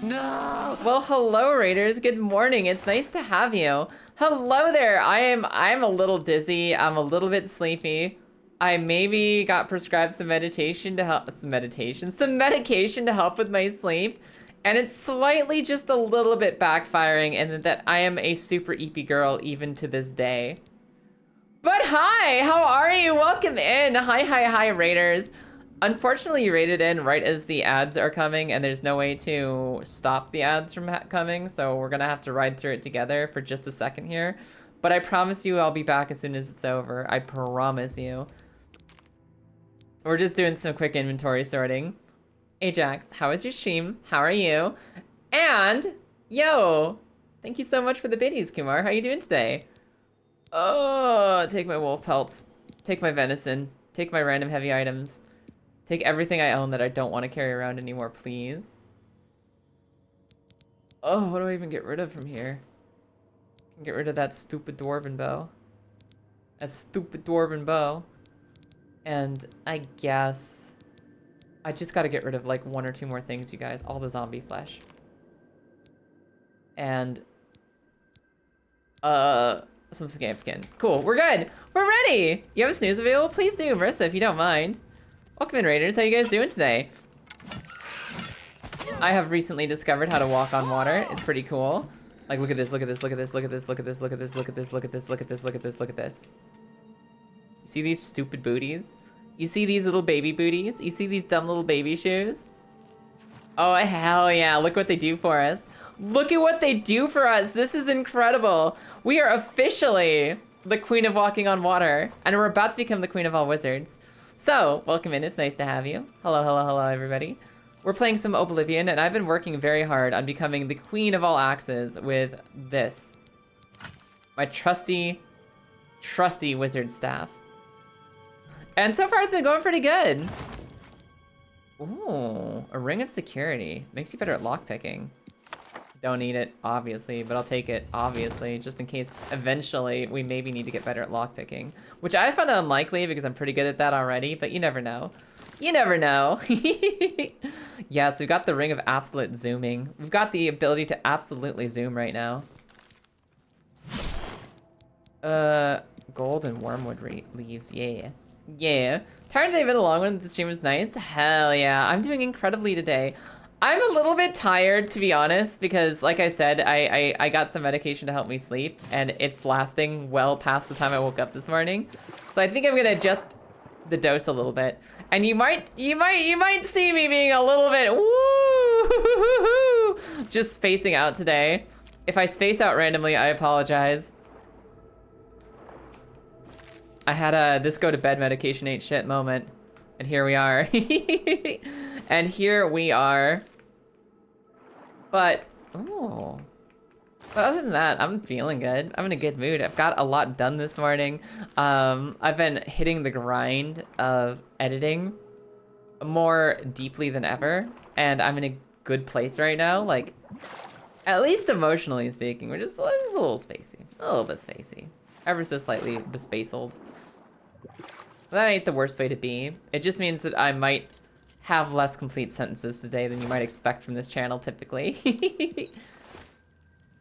No. Well, hello, Raiders. Good morning. It's nice to have you. Hello there. I'm a little dizzy. I'm a little bit sleepy. I maybe got prescribed some medication to help. Some medication to help with my sleep. And it's slightly just a little bit backfiring in that I am a super eepy girl even to this day. But hi, how are you? Welcome in. Hi, Raiders. Unfortunately, you raided in right as the ads are coming, and there's no way to stop the ads from coming, so we're gonna have to ride through it together for just a second here. But I promise you I'll be back as soon as it's over. I promise you. We're just doing some quick inventory sorting. Ajax, how was your stream? How are you? And, yo, thank you so much for the biddies, Kumar. How you doing today? Oh, take my wolf pelts. Take my venison. Take my random heavy items. Take everything I own that I don't want to carry around anymore, please. Oh, what do I even get rid of from here? I can get rid of that stupid dwarven bow. That stupid dwarven bow. And I guess I just gotta get rid of like one or two more things, you guys. All the zombie flesh. and some scamp skin. Cool, we're good. We're ready. You have a snooze available? Please do, Marissa, if you don't mind. Welcome in, Raiders. How you guys doing today? I have recently discovered how to walk on water. It's pretty cool. Like, look at this, look at this, look at this, look at this, look at this, look at this, look at this, look at this, look at this, look at this, look at this. You see these stupid booties? You see these little baby booties? You see these dumb little baby shoes? Oh, hell yeah. Look what they do for us. Look at what they do for us. This is incredible. We are officially the queen of walking on water, and we're about to become the queen of all wizards. So, welcome in. It's nice to have you. Hello, hello, hello, everybody. We're playing some Oblviion, and I've been working very hard on becoming the queen of all axes with this. My trusty, trusty wizard staff. And so far, it's been going pretty good. Ooh, a ring of security. Makes you better at lockpicking. Don't need it, obviously, but I'll take it, obviously, just in case eventually we maybe need to get better at lockpicking. Which I found unlikely because I'm pretty good at that already, but you never know. You never know. Yeah, so we've got the ring of absolute zooming. We've got the ability to absolutely zoom right now. Gold and wormwood leaves, yeah. Yeah. Tired today, been a long one. The stream was nice. Hell yeah. I'm doing incredibly today. I'm a little bit tired, to be honest, because like I said, I got some medication to help me sleep, and it's lasting well past the time I woke up this morning. So I think I'm gonna adjust the dose a little bit. And you might see me being a little bit woo, just spacing out today. If I space out randomly, I apologize. I had a this go to bed medication ain't shit moment, and here we are. And here we are. But, oh. But other than that, I'm feeling good. I'm in a good mood. I've got a lot done this morning. I've been hitting the grind of editing more deeply than ever. And I'm in a good place right now. Like, at least emotionally speaking, we're just a little spacey. A little bit spacey. Ever so slightly bespaceled. That ain't the worst way to be. It just means that I might have less complete sentences today than you might expect from this channel typically.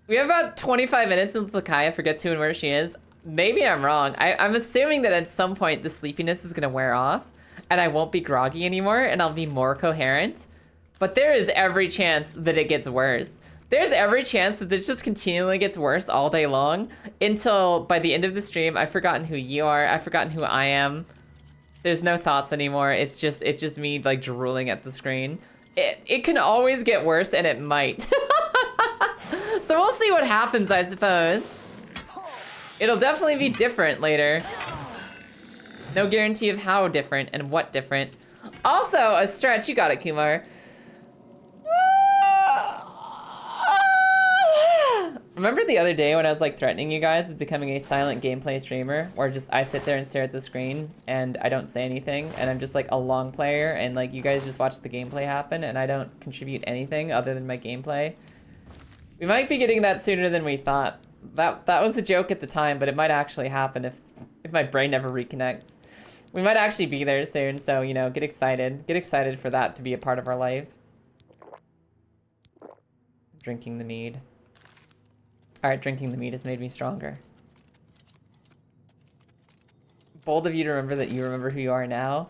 We have about 25 minutes until Kaya forgets who and where she is. Maybe I'm wrong. I'm assuming that at some point the sleepiness is gonna wear off and I won't be groggy anymore and I'll be more coherent. But there is every chance that it gets worse. There's every chance that this just continually gets worse all day long until by the end of the stream, I've forgotten who you are. I've forgotten who I am. There's no thoughts anymore. It's just me like drooling at the screen. It can always get worse, and it might. So we'll see what happens, I suppose. It'll definitely be different later. No guarantee of how different and what different. Also, a stretch. You got it, Kumar. Remember the other day when I was like threatening you guys with becoming a silent gameplay streamer, where just I sit there and stare at the screen and I don't say anything and I'm just like a long player and like you guys just watch the gameplay happen and I don't contribute anything other than my gameplay? We might be getting that sooner than we thought. That was a joke at the time, but it might actually happen if my brain never reconnects. We might actually be there soon, so you know, get excited. Get excited for that to be a part of our life. Drinking the mead. Alright, drinking the mead has made me stronger. Bold of you to remember that you remember who you are now.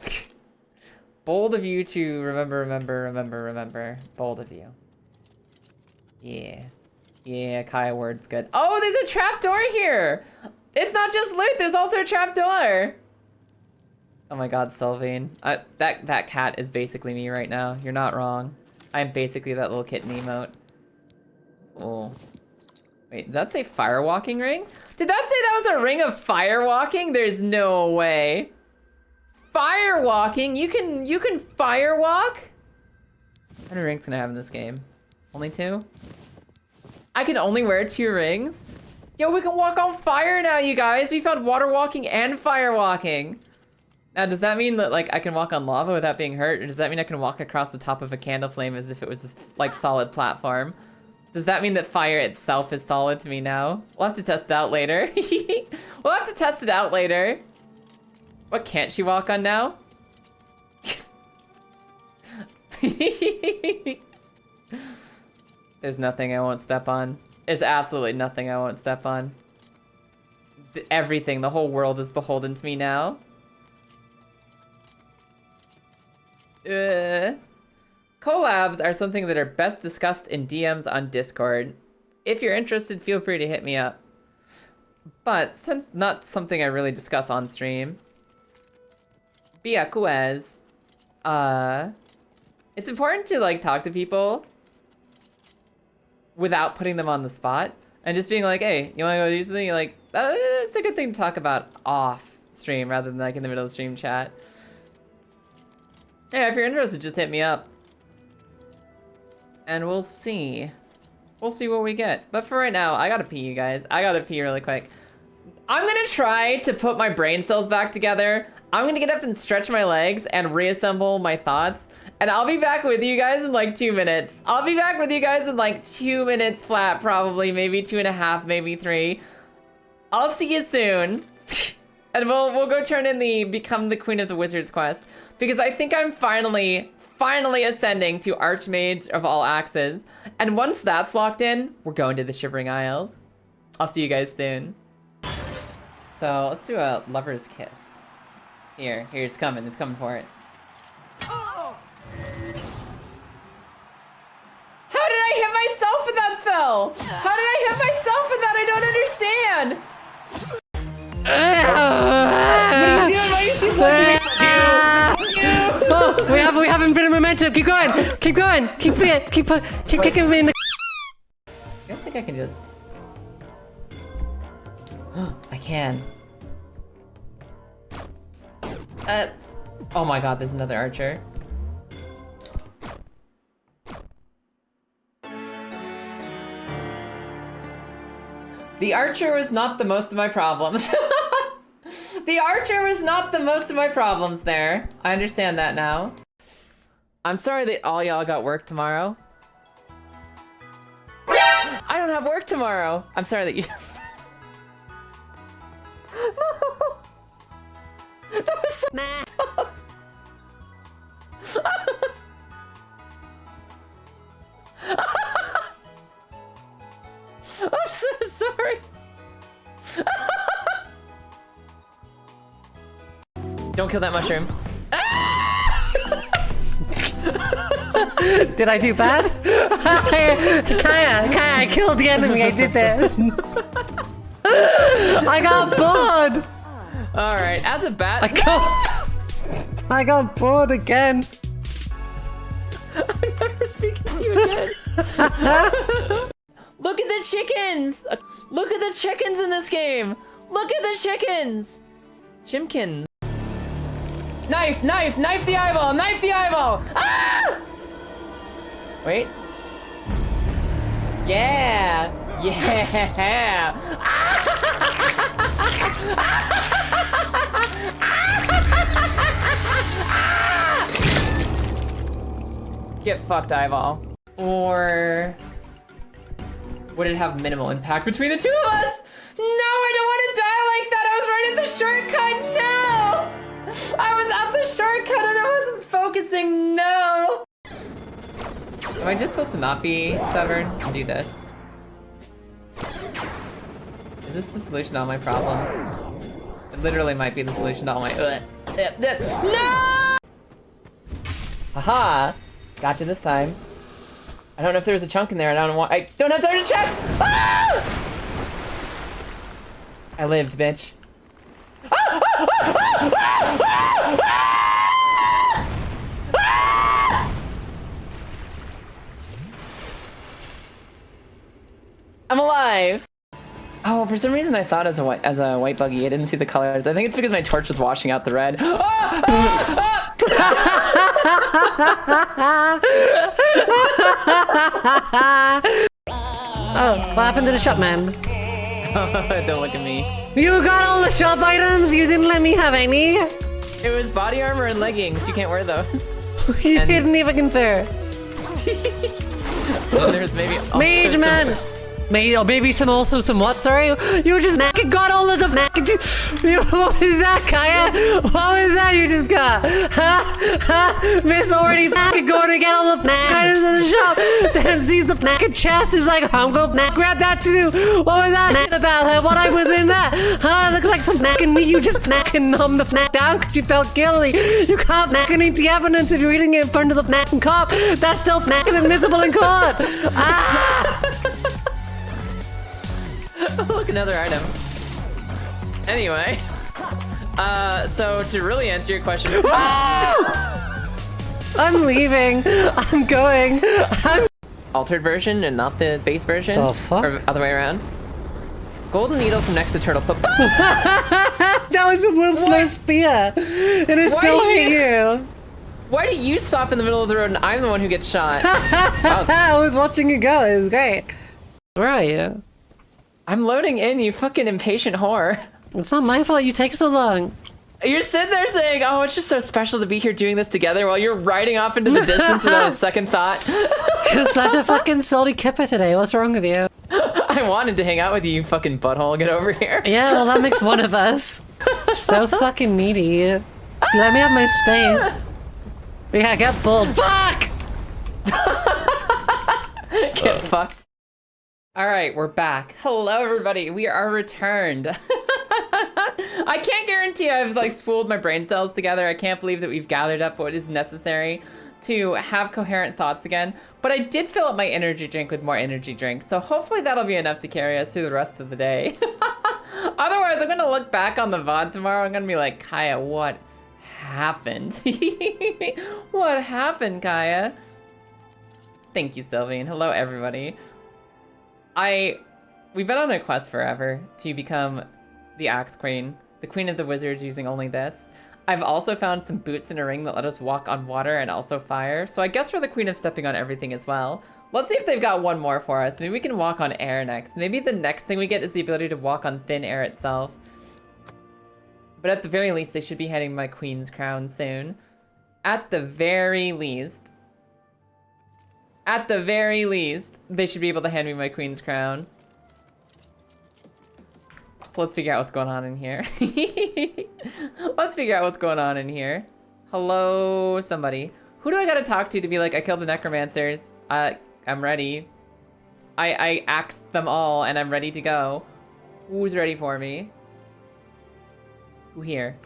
Bold of you to remember. Bold of you. Yeah. Yeah, Kaya word's good. Oh, there's a trapdoor here! It's not just loot, there's also a trapdoor! Oh my god, Sylvain. That cat is basically me right now. You're not wrong. I'm basically that little kitten emote. Oh. Wait, did that say firewalking ring? Did that say that was a ring of firewalking? There's no way. Firewalking? You can firewalk? How many rings can I have in this game? Only 2? I can only wear 2 rings? Yo, we can walk on fire now, you guys. We found water walking and firewalking. Now, does that mean that like I can walk on lava without being hurt? Or does that mean I can walk across the top of a candle flame as if it was this, like solid platform? Does that mean that fire itself is solid to me now? We'll have to test it out later. We'll have to test it out later. What can't she walk on now? There's nothing I won't step on. There's absolutely nothing I won't step on. Everything, the whole world is beholden to me now. Collabs are something that are best discussed in DMs on Discord. If you're interested, feel free to hit me up. But since not something I really discuss on stream, it's important to like talk to people without putting them on the spot and just being like, hey, you wanna go do something? Like, it's a good thing to talk about off stream rather than like in the middle of stream chat. Yeah, if you're interested, just hit me up. And we'll see. We'll see what we get. But for right now, I gotta pee, you guys. I gotta pee really quick. I'm gonna try to put my brain cells back together. I'm gonna get up and stretch my legs and reassemble my thoughts. And I'll be back with you guys in like 2 minutes. I'll be back with you guys in like 2 minutes flat, probably, maybe 2.5, maybe 3. I'll see you soon. And we'll go turn in the Become the Queen of the Wizards quest. Because I think I'm finally ascending to Archmage of all Axes. And once that's locked in, we're going to the Shivering Isles. I'll see you guys soon. So let's do a lover's kiss. Here, it's coming for it. How did I hit myself with that spell? How did I hit myself with that? I don't understand. What are you doing? Why are you too close to me? Oh, we have infinite momentum. Keep going. Keep going. Keep kicking me in the. I think I can just. I can. Oh my god, there's another archer. The archer was not the most of my problems. The archer was not the most of my problems there. I understand that now. I'm sorry that all y'all got work tomorrow. I don't have work tomorrow. I'm sorry that you. That was so tough. I'm so sorry. Don't kill that mushroom. Did I do bad? Kaya, I killed the enemy. I did that. I got bored. All right, as a bat. I got bored again. I'm never speaking to you again. Look at the chickens! Look at the chickens in this game! Look at the chickens! Chimkins. Knife the eyeball! Knife the eyeball! Ah! Wait. Yeah! Yeah! Get fucked, eyeball. Or would it have minimal impact between the two of us? No, I don't want to die like that. I was right at the shortcut. No! I was at the shortcut and I wasn't focusing. No! Am I just supposed to not be stubborn and do this? Is this the solution to all my problems? It literally might be the solution to all my. No! Haha! Gotcha this time. I don't know if there was a chunk in there. I don't have time to check! Ah! I lived, bitch. I'm alive! Oh, for some reason I saw it as a white buggy. I didn't see the colors. I think it's because my torch was washing out the red. Oh, what happened to the shop, man? Don't look at me. You got all the shop items? You didn't let me have any? It was body armor and leggings. You can't wear those. You didn't even compare. So there's maybe Mage man! Maybe some also some what? Sorry, you just got all of the what was that, Kaya? What was that you just got? Huh? Miss already going to get all the items in the shop. Then sees the chest. Is like, I'm gonna grab that too. What was that shit about? What I was in that? Huh? Looks like some me. You just numb the down because you felt guilty. You can't eat the evidence if you're eating it in front of the cop. That's still admissible in court. Look, another item. Anyway, so to really answer your question, I'm leaving. I'm going. Altered version and not the base version. The fuck? Or other way around. Golden needle from next to turtle. That was a Will Smith spear, and it still hit you. Why do you stop in the middle of the road and I'm the one who gets shot? I was watching you go. It was great. Where are you? I'm loading in, you fucking impatient whore. It's not my fault you take so long. You're sitting there saying, oh, it's just so special to be here doing this together while you're riding off into the distance without a second thought. You're such a fucking salty kipper today. What's wrong with you? I wanted to hang out with you, you fucking butthole. Get over here. Yeah, well, that makes one of us. So fucking needy. Let me have my space. Yeah, get bulled. Fuck! Get fucked. All right, we're back. Hello, everybody. We are returned. I can't guarantee I've like spooled my brain cells together. I can't believe that we've gathered up what is necessary to have coherent thoughts again. But I did fill up my energy drink with more energy drink. So hopefully that'll be enough to carry us through the rest of the day. Otherwise, I'm gonna look back on the VOD tomorrow. I'm gonna be like, Kaya, what happened? What happened, Kaya? Thank you, Sylvie, and hello, everybody. We've been on a quest forever to become the Axe Queen, the Queen of the Wizards using only this. I've also found some boots in a ring that let us walk on water and also fire. So I guess we're the Queen of stepping on everything as well. Let's see if they've got one more for us. Maybe we can walk on air next. Maybe the next thing we get is the ability to walk on thin air itself. But at the very least, they should be handing my Queen's crown soon. At the very least. At the very least, they should be able to hand me my Queen's crown. So let's figure out what's going on in here. Let's figure out what's going on in here. Hello, somebody. Who do I gotta talk to be like, I killed the necromancers. I'm ready. I axed them all and I'm ready to go. Who's ready for me? Who here?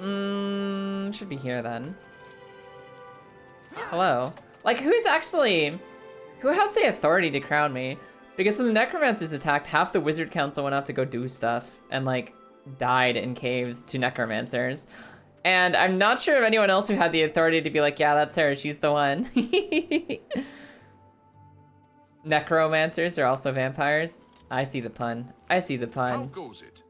Should be here then. Hello. Like, who has the authority to crown me? Because when the necromancers attacked, half the wizard council went out to go do stuff and like died in caves to necromancers. And I'm not sure of anyone else who had the authority to be like, yeah, that's her, she's the one. Necromancers are also vampires. I see the pun. I see the pun. How goes it?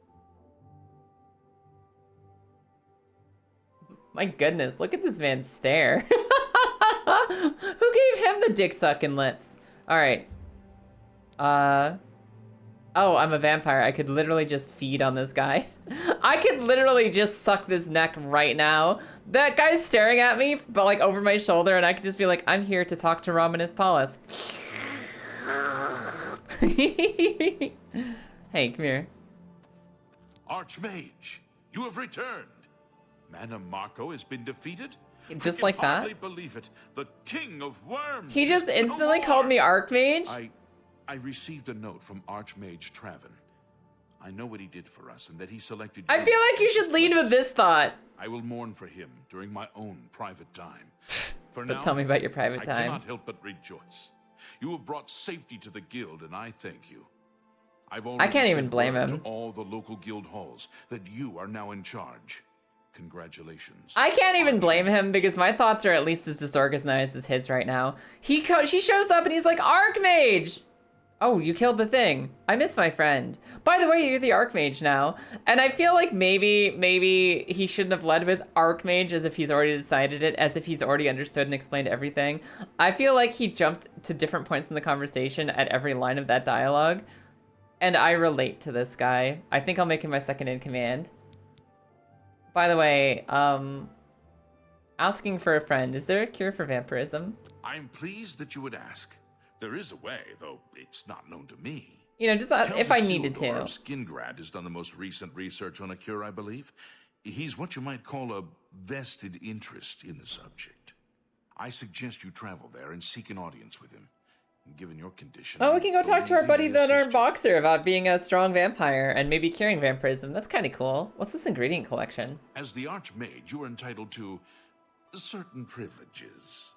My goodness, look at this man stare. Who gave him the dick sucking lips? All right. Oh, I'm a vampire. I could literally just feed on this guy. I could literally just suck this neck right now. That guy's staring at me, but like over my shoulder, and I could just be like, I'm here to talk to Romanus Paulus. Hey, come here. Archmage, you have returned. Mana Marco has been defeated. Just like that? I can hardly believe it. The king of worms. He just instantly called me Archmage? I received a note from Archmage Traven. I know what he did for us and that he selected I feel like you should lead with this thought. I will mourn for him during my own private time. For But now, tell me about your private I time. cannot help but rejoice. You have brought safety to the guild, and I thank you. I've already can't even sent blame word him. to all the local guild halls that you are now in charge. Congratulations. I can't even blame him because my thoughts are at least as disorganized as his right now. She shows up and he's like, Archmage! Oh, you killed the thing. I miss my friend. By the way, you're the Archmage now. And I feel like maybe he shouldn't have led with Archmage as if he's already decided it, as if he's already understood and explained everything. I feel like he jumped to different points in the conversation at every line of that dialogue. And I relate to this guy. I think I'll make him my second in command. By the way, asking for a friend, is there a cure for vampirism? I am pleased that you would ask. There is a way, though it's not known to me. You know, just if I needed to. Skingrad has done the most recent research on a cure, I believe. He's what you might call a vested interest in the subject. I suggest you travel there and seek an audience with him. Given your condition... Oh, we can go talk to our buddy that our boxer about being a strong vampire and maybe curing vampirism. That's kind of cool. What's this ingredient collection? As the Archmage, you are entitled to certain privileges.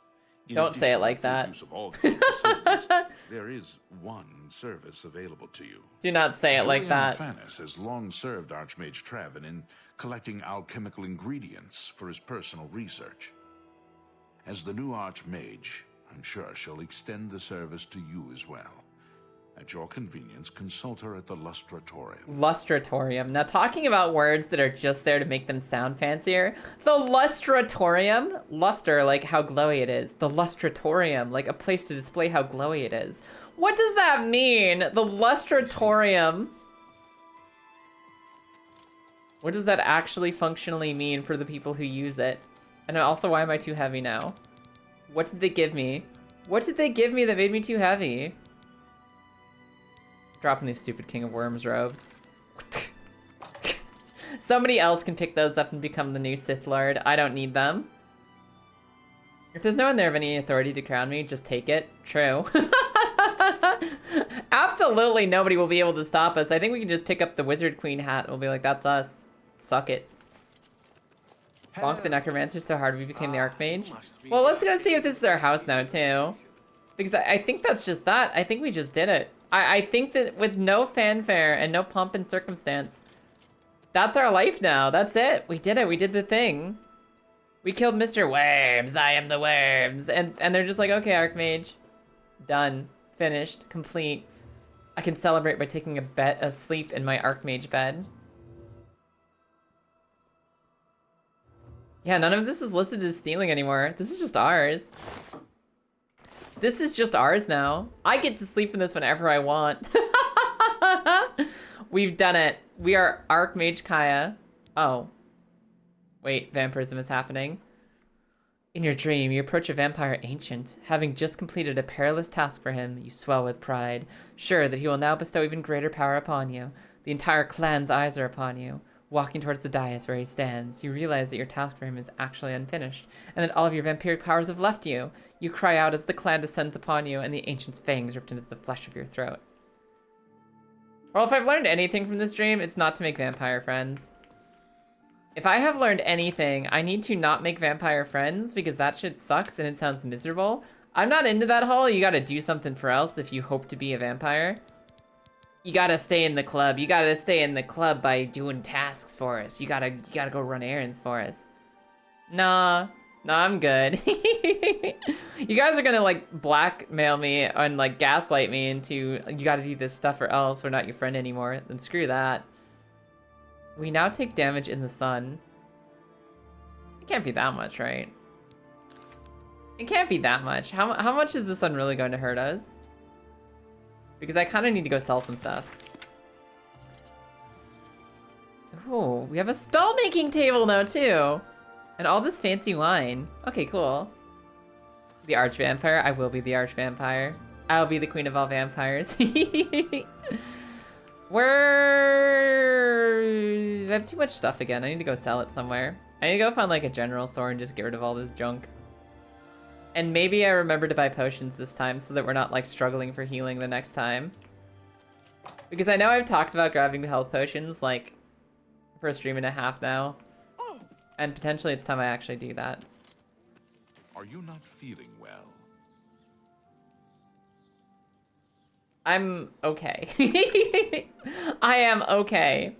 Don't say it like that. Use of all there is one service available to you. Do not say it like that. Fannis has long served Archmage Trevin in collecting alchemical ingredients for his personal research. As the new Archmage, I'm sure she'll extend the service to you as well. At your convenience, consult her at the Lustratorium. Lustratorium. Now, talking about words that are just there to make them sound fancier. The Lustratorium. Luster, like how glowy it is. The Lustratorium, like a place to display how glowy it is. What does that mean? The Lustratorium. What does that actually functionally mean for the people who use it? And also, why am I too heavy now? What did they give me? What did they give me that made me too heavy? Dropping these stupid King of Worms robes. Somebody else can pick those up and become the new Sith Lord. I don't need them. If there's no one there of any authority to crown me, just take it. True. Absolutely nobody will be able to stop us. I think we can just pick up the Wizard Queen hat. We'll be like, that's us. Suck it. Bonk the Necromancer so hard we became the Archmage. Well, let's go see if this is our house now, too. Because I think that's just that. I think we just did it. I think that with no fanfare and no pomp and circumstance, that's our life now. That's it. We did it. We did the thing. We killed Mr. Worms. I am the Worms. And they're just like, okay, Archmage. Done. Finished. Complete. I can celebrate by taking a sleep in my Archmage bed. Yeah, none of this is listed as stealing anymore. This is just ours. This is just ours now. I get to sleep in this whenever I want. We've done it. We are Archmage Kaya. Oh. Wait, vampirism is happening. In your dream, you approach a vampire ancient. Having just completed a perilous task for him, you swell with pride, sure that he will now bestow even greater power upon you. The entire clan's eyes are upon you. Walking towards the dais where he stands, you realize that your task for him is actually unfinished, and that all of your vampiric powers have left you. You cry out as the clan descends upon you, and the ancient's fangs ripped into the flesh of your throat. Well, if I've learned anything from this dream, it's not to make vampire friends. If I have learned anything, I need to not make vampire friends, because that shit sucks and it sounds miserable. I'm not into that whole, you gotta do something for else if you hope to be a vampire. You gotta stay in the club. You gotta stay in the club by doing tasks for us. You gotta go run errands for us. Nah, I'm good. You guys are gonna like blackmail me and like gaslight me into you gotta do this stuff or else we're not your friend anymore. Then screw that. We now take damage in the sun. It can't be that much, right? It can't be that much. How much is the sun really going to hurt us? Because I kind of need to go sell some stuff. Ooh, we have a spell making table now too. And all this fancy wine. Okay, cool. The Archvampire. I will be the Archvampire. I'll be the queen of all vampires. I have too much stuff again. I need to go sell it somewhere. I need to go find like a general store and just get rid of all this junk. And maybe I remember to buy potions this time so that we're not like struggling for healing the next time. Because I know I've talked about grabbing the health potions like for a stream and a half now. And potentially it's time I actually do that. Are you not feeling well? I'm okay. I am okay.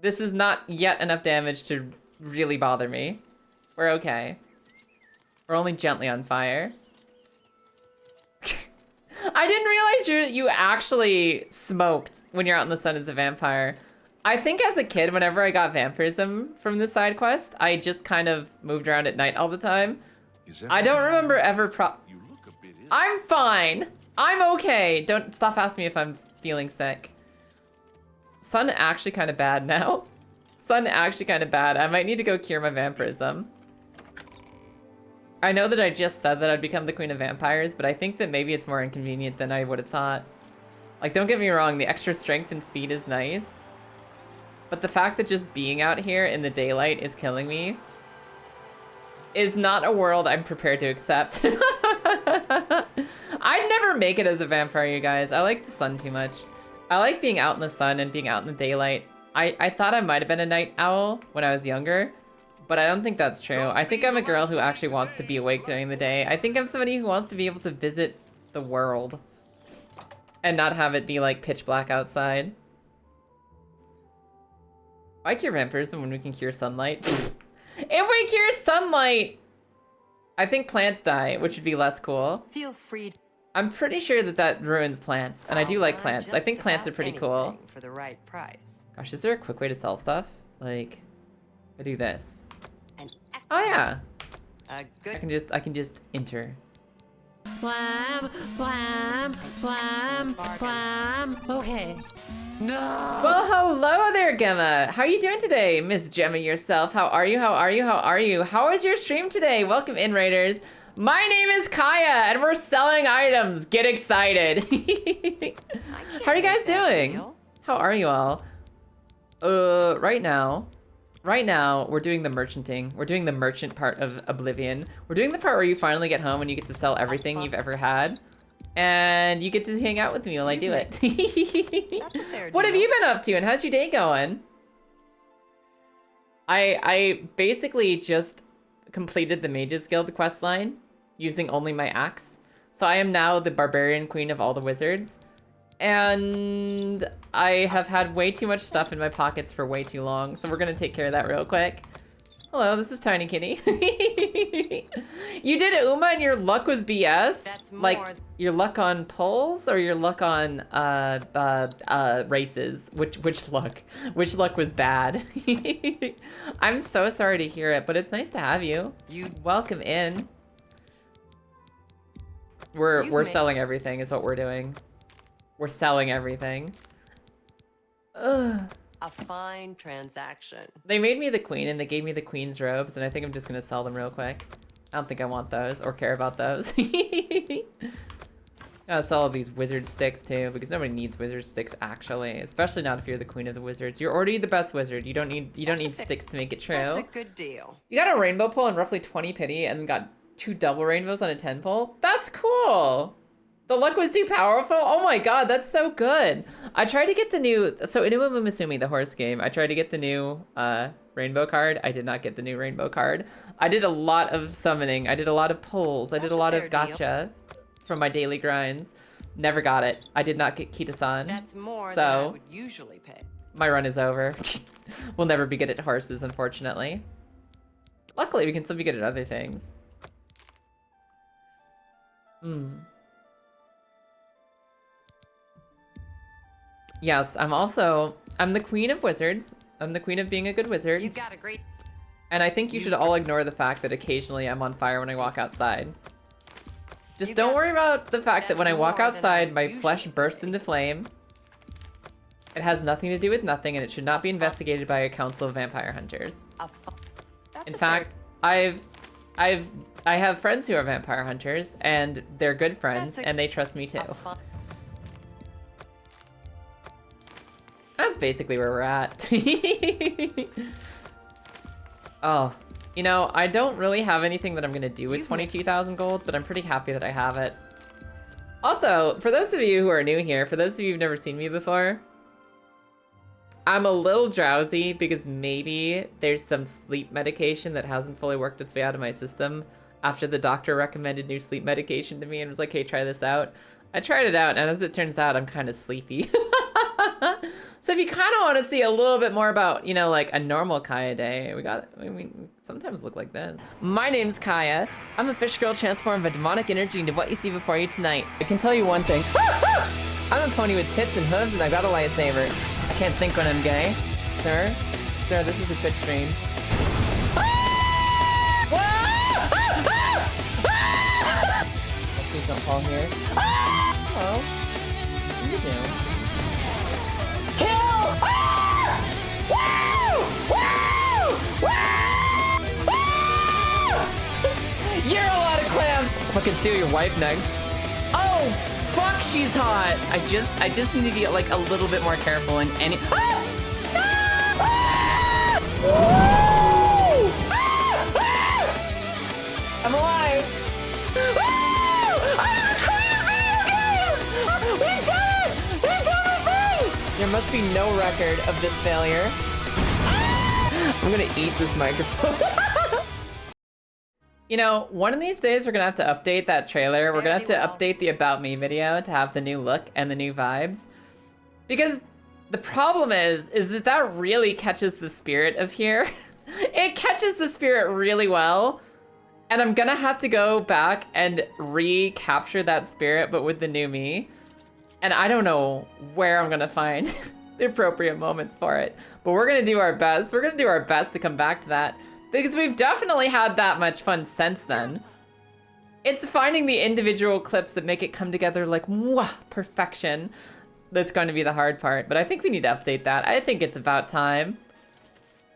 This is not yet enough damage to really bother me. We're okay. We're only gently on fire. I didn't realize you actually smoked when you're out in the sun as a vampire. I think as a kid, whenever I got vampirism from this side quest, I just kind of moved around at night all the time. I don't remember ever You look a bit ill. I'm fine. I'm okay. Don't stop asking me if I'm feeling sick. Sun actually kind of bad now. Sun actually kind of bad. I might need to go cure my vampirism. I know that I just said that I'd become the queen of vampires, but I think that maybe it's more inconvenient than I would have thought. Like, don't get me wrong, the extra strength and speed is nice. But the fact that just being out here in the daylight is killing me is not a world I'm prepared to accept. I'd never make it as a vampire, you guys. I like the sun too much. I like being out in the sun and being out in the daylight. I thought I might have been a night owl when I was younger, but I don't think that's true. I think I'm a girl who actually wants to be awake during the day. I think I'm somebody who wants to be able to visit the world and not have it be like pitch black outside. Why cure vampirism when we can cure sunlight? If we cure sunlight, I think plants die, which would be less cool. Feel free. I'm pretty sure that that ruins plants, and I do like plants. I think plants are pretty cool. For the right price. Gosh, is there a quick way to sell stuff? Like, I do this. Oh yeah. Good. I can just enter. Blam, blam, blam, blam. Okay. No. Well, hello there, Gemma. How are you doing today, Miss Gemma yourself? How are you? How are you? How are you? How was your stream today? Welcome in, Raiders. My name is Kaya, and we're selling items. Get excited. How are you guys doing? How are you all? Right now, we're doing the merchanting. We're doing the merchant part of Oblviion. We're doing the part where you finally get home and you get to sell everything you've ever had. And you get to hang out with me while I do it. What have you been up to and how's your day going? I basically just completed the Mages Guild questline using only my axe. So I am now the barbarian queen of all the wizards. And I have had way too much stuff in my pockets for way too long. So we're gonna take care of that real quick. Hello, this is Tiny Kitty. You did Uma and your luck was BS? That's more. Like, your luck on pulls or your luck on races? Which luck? Which luck was bad? I'm so sorry to hear it, but it's nice to have you. Welcome in. We're selling everything is what we're doing. We're selling everything. Ugh. A fine transaction. They made me the queen and they gave me the queen's robes, and I think I'm just gonna sell them real quick. I don't think I want those or care about those. Gotta sell all these wizard sticks too, because nobody needs wizard sticks actually, especially not if you're the queen of the wizards. You're already the best wizard. You don't need sticks to make it true. That's a good deal. You got a rainbow pull and roughly 20 pity, and then got 2 double rainbows on a 10 pull. That's cool. The luck was too powerful? Oh my god, that's so good. I tried to get the new... So in Umamumasumi, the horse game, I tried to get the new rainbow card. I did not get the new rainbow card. I did a lot of summoning. I did a lot of pulls. I did a lot of gacha from my daily grinds. Never got it. I did not get Kita-san. That's more so than I would usually pay. My run is over. We'll never be good at horses, unfortunately. Luckily, we can still be good at other things. Yes, I'm the queen of wizards. I'm the queen of being a good wizard. You got a great... And I think you should all ignore the fact that occasionally I'm on fire when I walk outside. Just don't worry about the fact that when I walk outside, my flesh bursts into flame. It has nothing to do with nothing, and it should not be investigated by a council of vampire hunters. In fact, I have friends who are vampire hunters, and they're good friends, and they trust me too. That's basically where we're at. Oh, you know, I don't really have anything that I'm gonna do with 22,000 gold, but I'm pretty happy that I have it. Also, for those of you who are new here, for those of you who've never seen me before, I'm a little drowsy because maybe there's some sleep medication that hasn't fully worked its way out of my system after the doctor recommended new sleep medication to me and was like, hey, try this out. I tried it out, and as it turns out, I'm kind of sleepy. So if you kind of want to see a little bit more about, you know, like a normal Kaya day, we sometimes look like this. My name's Kaya. I'm a fish girl transformed by demonic energy into what you see before you tonight. I can tell you one thing. I'm a pony with tits and hooves, and I got a lightsaber. I can't think when I'm gay. Sir, this is a Twitch stream. Let's see some Paul here. Hello. What are you doing? Kill! Woo! Woo! Woo! Woo! You're a lot of clams. Fucking steal your wife next. Oh, fuck, she's hot. I just need to be like a little bit more careful in any. Ah! Ah! Woo! Ah! Ah! I'm alive. We've done it! We've done the thing! There must be no record of this failure. I'm gonna eat this microphone. You know, one of these days we're gonna have to update that trailer. We're gonna have to update the About Me video to have the new look and the new vibes. Because the problem is that really catches the spirit of here. It catches the spirit really well. And I'm gonna have to go back and recapture that spirit, but with the new me. And I don't know where I'm gonna find the appropriate moments for it. But we're gonna do our best. We're gonna do our best to come back to that. Because we've definitely had that much fun since then. It's finding the individual clips that make it come together like, mwah, perfection. That's going to be the hard part. But I think we need to update that. I think it's about time.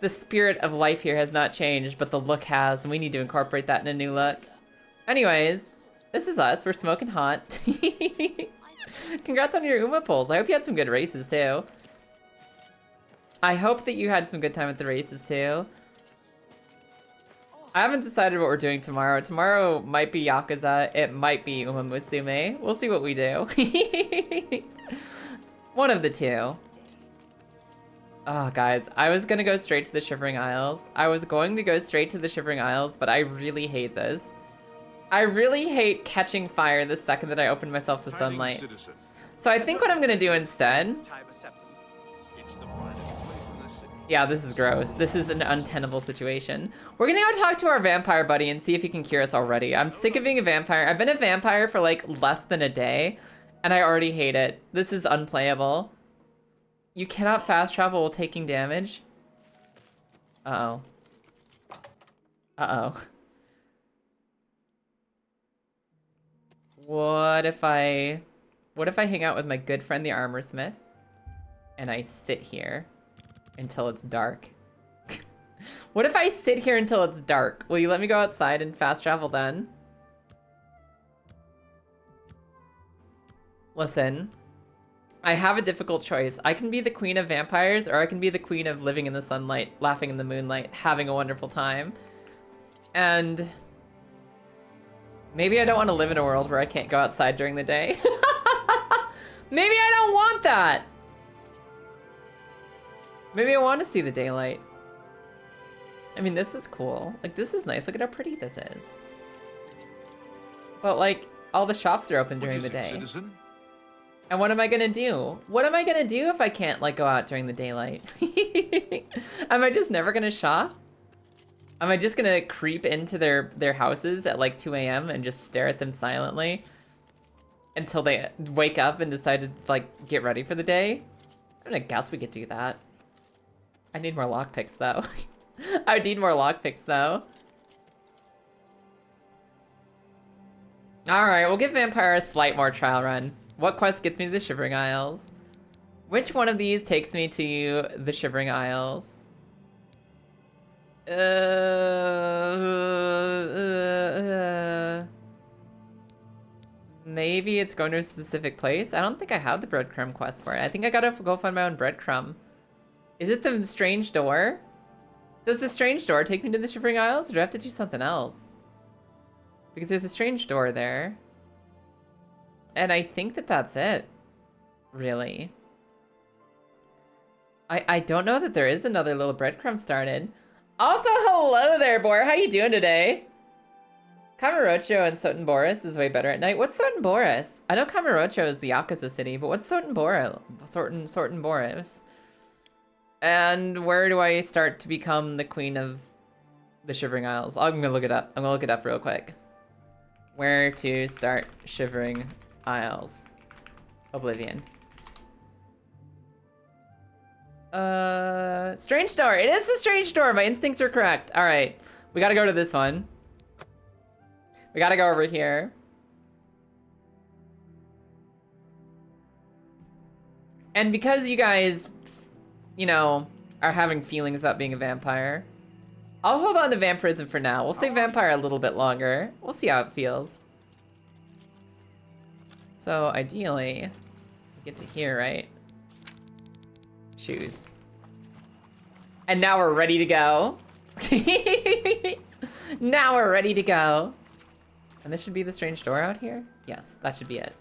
The spirit of life here has not changed, but the look has, and we need to incorporate that in a new look. Anyways, this is us. We're smoking hot. Congrats on your Uma polls. I hope you had some good races, too. I hope that you had some good time at the races, too. I haven't decided what we're doing tomorrow. Tomorrow might be Yakuza. It might be Uma Musume. We'll see what we do. One of the two. Oh, guys, I was gonna go straight to the Shivering Isles. I was going to go straight to the Shivering Isles, but I really hate this. I really hate catching fire the second that I open myself to sunlight. So I think what I'm gonna do instead... Yeah, this is gross. This is an untenable situation. We're gonna go talk to our vampire buddy and see if he can cure us already. I'm sick of being a vampire. I've been a vampire for like less than a day, and I already hate it. This is unplayable. You cannot fast travel while taking damage. Uh-oh. Uh-oh. What if I hang out with my good friend, the armor smith, and I sit here until it's dark? What if I sit here until it's dark? Will you let me go outside and fast travel then? Listen, I have a difficult choice. I can be the queen of vampires, or I can be the queen of living in the sunlight, laughing in the moonlight, having a wonderful time. And maybe I don't want to live in a world where I can't go outside during the day. Maybe I don't want that. Maybe I want to see the daylight. I mean, this is cool. Like, this is nice. Look at how pretty this is. But, like, all the shops are open during the day. Citizen? And what am I gonna do? What am I gonna do if I can't, like, go out during the daylight? Am I just never gonna shop? Am I just gonna creep into their houses at, like, 2 a.m. and just stare at them silently until they wake up and decide to, like, get ready for the day? I'm gonna guess we could do that. I need more lockpicks, though. I need more lockpicks, though. Alright, we'll give Vampire a slight more trial run. What quest gets me to the Shivering Isles? Which one of these takes me to the Shivering Isles? Maybe it's going to a specific place? I don't think I have the breadcrumb quest for it. I think I gotta go find my own breadcrumb. Is it the strange door? Does the strange door take me to the Shivering Isles, or do I have to do something else? Because there's a strange door there. And I think that that's it, really. I don't know that there is another little breadcrumb started. Also, hello there, Bor. How you doing today? Kamurocho and Soten Boris is way better at night. What's Soten Boris? I know Kamurocho is the Yakuza city, but what's Soten Boris? And where do I start to become the queen of the Shivering Isles? I'm gonna look it up. I'm gonna look it up real quick. Where to start Shivering Isles. Oblviion. Strange door. It is the strange door. My instincts are correct. All right. We gotta go to this one. We gotta go over here. And because you guys, you know, are having feelings about being a vampire, I'll hold on to Vampirism for now. We'll say Vampire a little bit longer. We'll see how it feels. So ideally, we get to here, right? Shoes. And now we're ready to go. Now we're ready to go. And this should be the strange door out here? Yes, that should be it.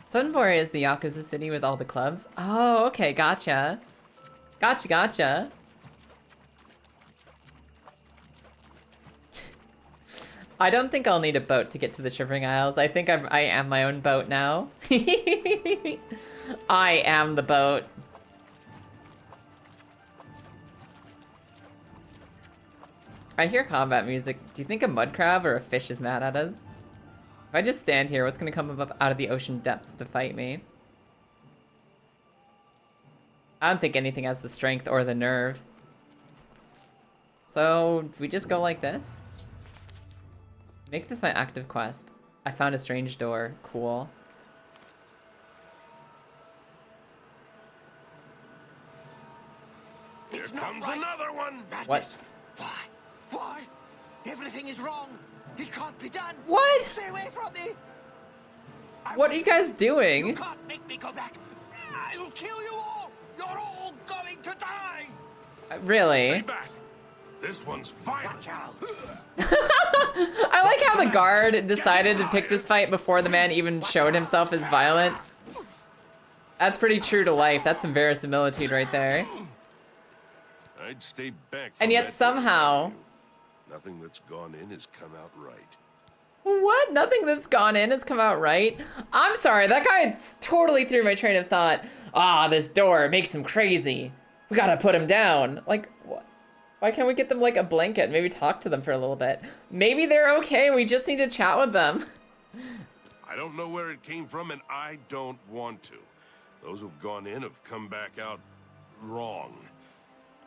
Sunbury is the Yakuza city with all the clubs. Oh, okay, gotcha. Gotcha. I don't think I'll need a boat to get to the Shivering Isles. I think I am my own boat now. I am the boat. I hear combat music. Do you think a mud crab or a fish is mad at us? If I just stand here, what's gonna come up out of the ocean depths to fight me? I don't think anything has the strength or the nerve. So, do we just go like this? Make this my active quest. I found a strange door. Cool. Here comes another one. What? Why? Everything is wrong. It can't be done. What? Stay away from me. What are you guys doing? You can't make me go back. I'll kill you all. You're all going to die. Stay Really? back. This one's violent. Watch out. I like how the guard decided to pick this fight before the man even showed himself as violent. That's pretty true to life. That's some verisimilitude right there. I'd stay back. And yet somehow... Nothing that's gone in has come out right. What? Nothing that's gone in has come out right? I'm sorry, that guy totally threw my train of thought. Ah, this door makes him crazy. We gotta put him down. Like, what? Why can't we get them like a blanket? Maybe talk to them for a little bit. Maybe they're okay, we just need to chat with them. I don't know where it came from, and I don't want to. Those who've gone in have come back out wrong.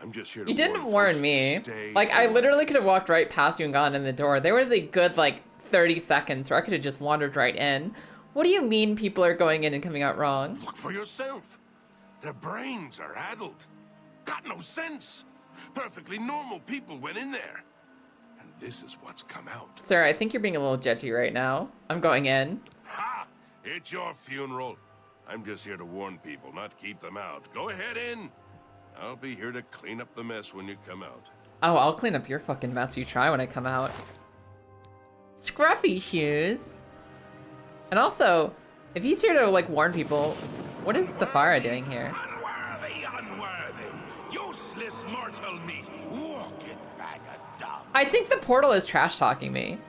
I'm just here to You didn't warn warn folks me. to stay Like, I away. literally could have walked right past you and gone in the door. There was a good, like, 30 seconds where I could have just wandered right in. What do you mean people are going in and coming out wrong? Look for yourself. Their brains are addled. Got no sense. Perfectly normal people went in there. And this is what's come out. Sir, I think you're being a little judgy right now. I'm going in. Ha! It's your funeral. I'm just here to warn people, not keep them out. Go ahead in. I'll be here to clean up the mess when you come out. Oh, I'll clean up your fucking mess you try when I come out. Scruffy shoes. And also, if he's here to, like, warn people, what is Safara doing here? Unworthy, useless mortal meat, walking bag of dung. I think the portal is trash-talking me.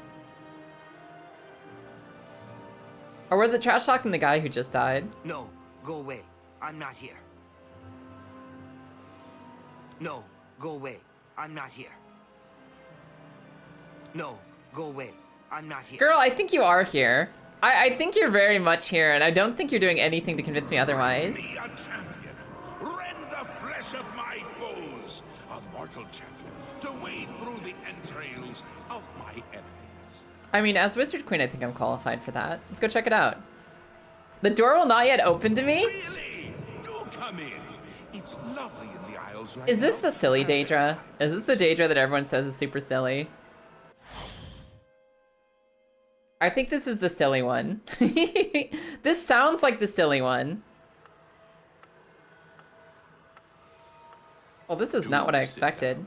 Or was it trash-talking the guy who just died? No, go away. I'm not here. No, go away. I'm not here. No, go away. I'm not here. Girl, I think you are here. I think you're very much here, and I don't think you're doing anything to convince me otherwise. Me a champion, rend the flesh of my foes. A mortal champion to wade through the entrails of my enemies. I mean, as Wizard Queen, I think I'm qualified for that. Let's go check it out. The door will not yet open to me? Really? Do come in. It's lovely in the Isles right Is this now. the silly Daedra? Is this the Daedra that everyone says is super silly? I think this is the silly one. This sounds like the silly one. Well, this is not what I expected.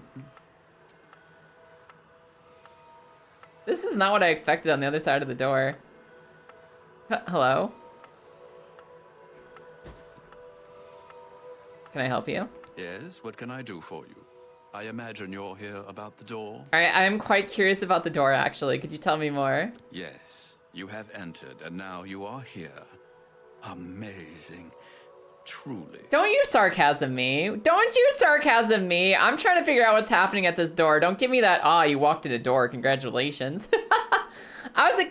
This is not what I expected on the other side of the door. Hello? Can I help you? Yes, what can I do for you? I imagine you're here about the door? I'm quite curious about the door, actually. Could you tell me more? Yes, you have entered, and now you are here. Amazing. Truly. Don't you sarcasm me. Don't you sarcasm me. I'm trying to figure out what's happening at this door. Don't give me that, you walked in a door, congratulations. I was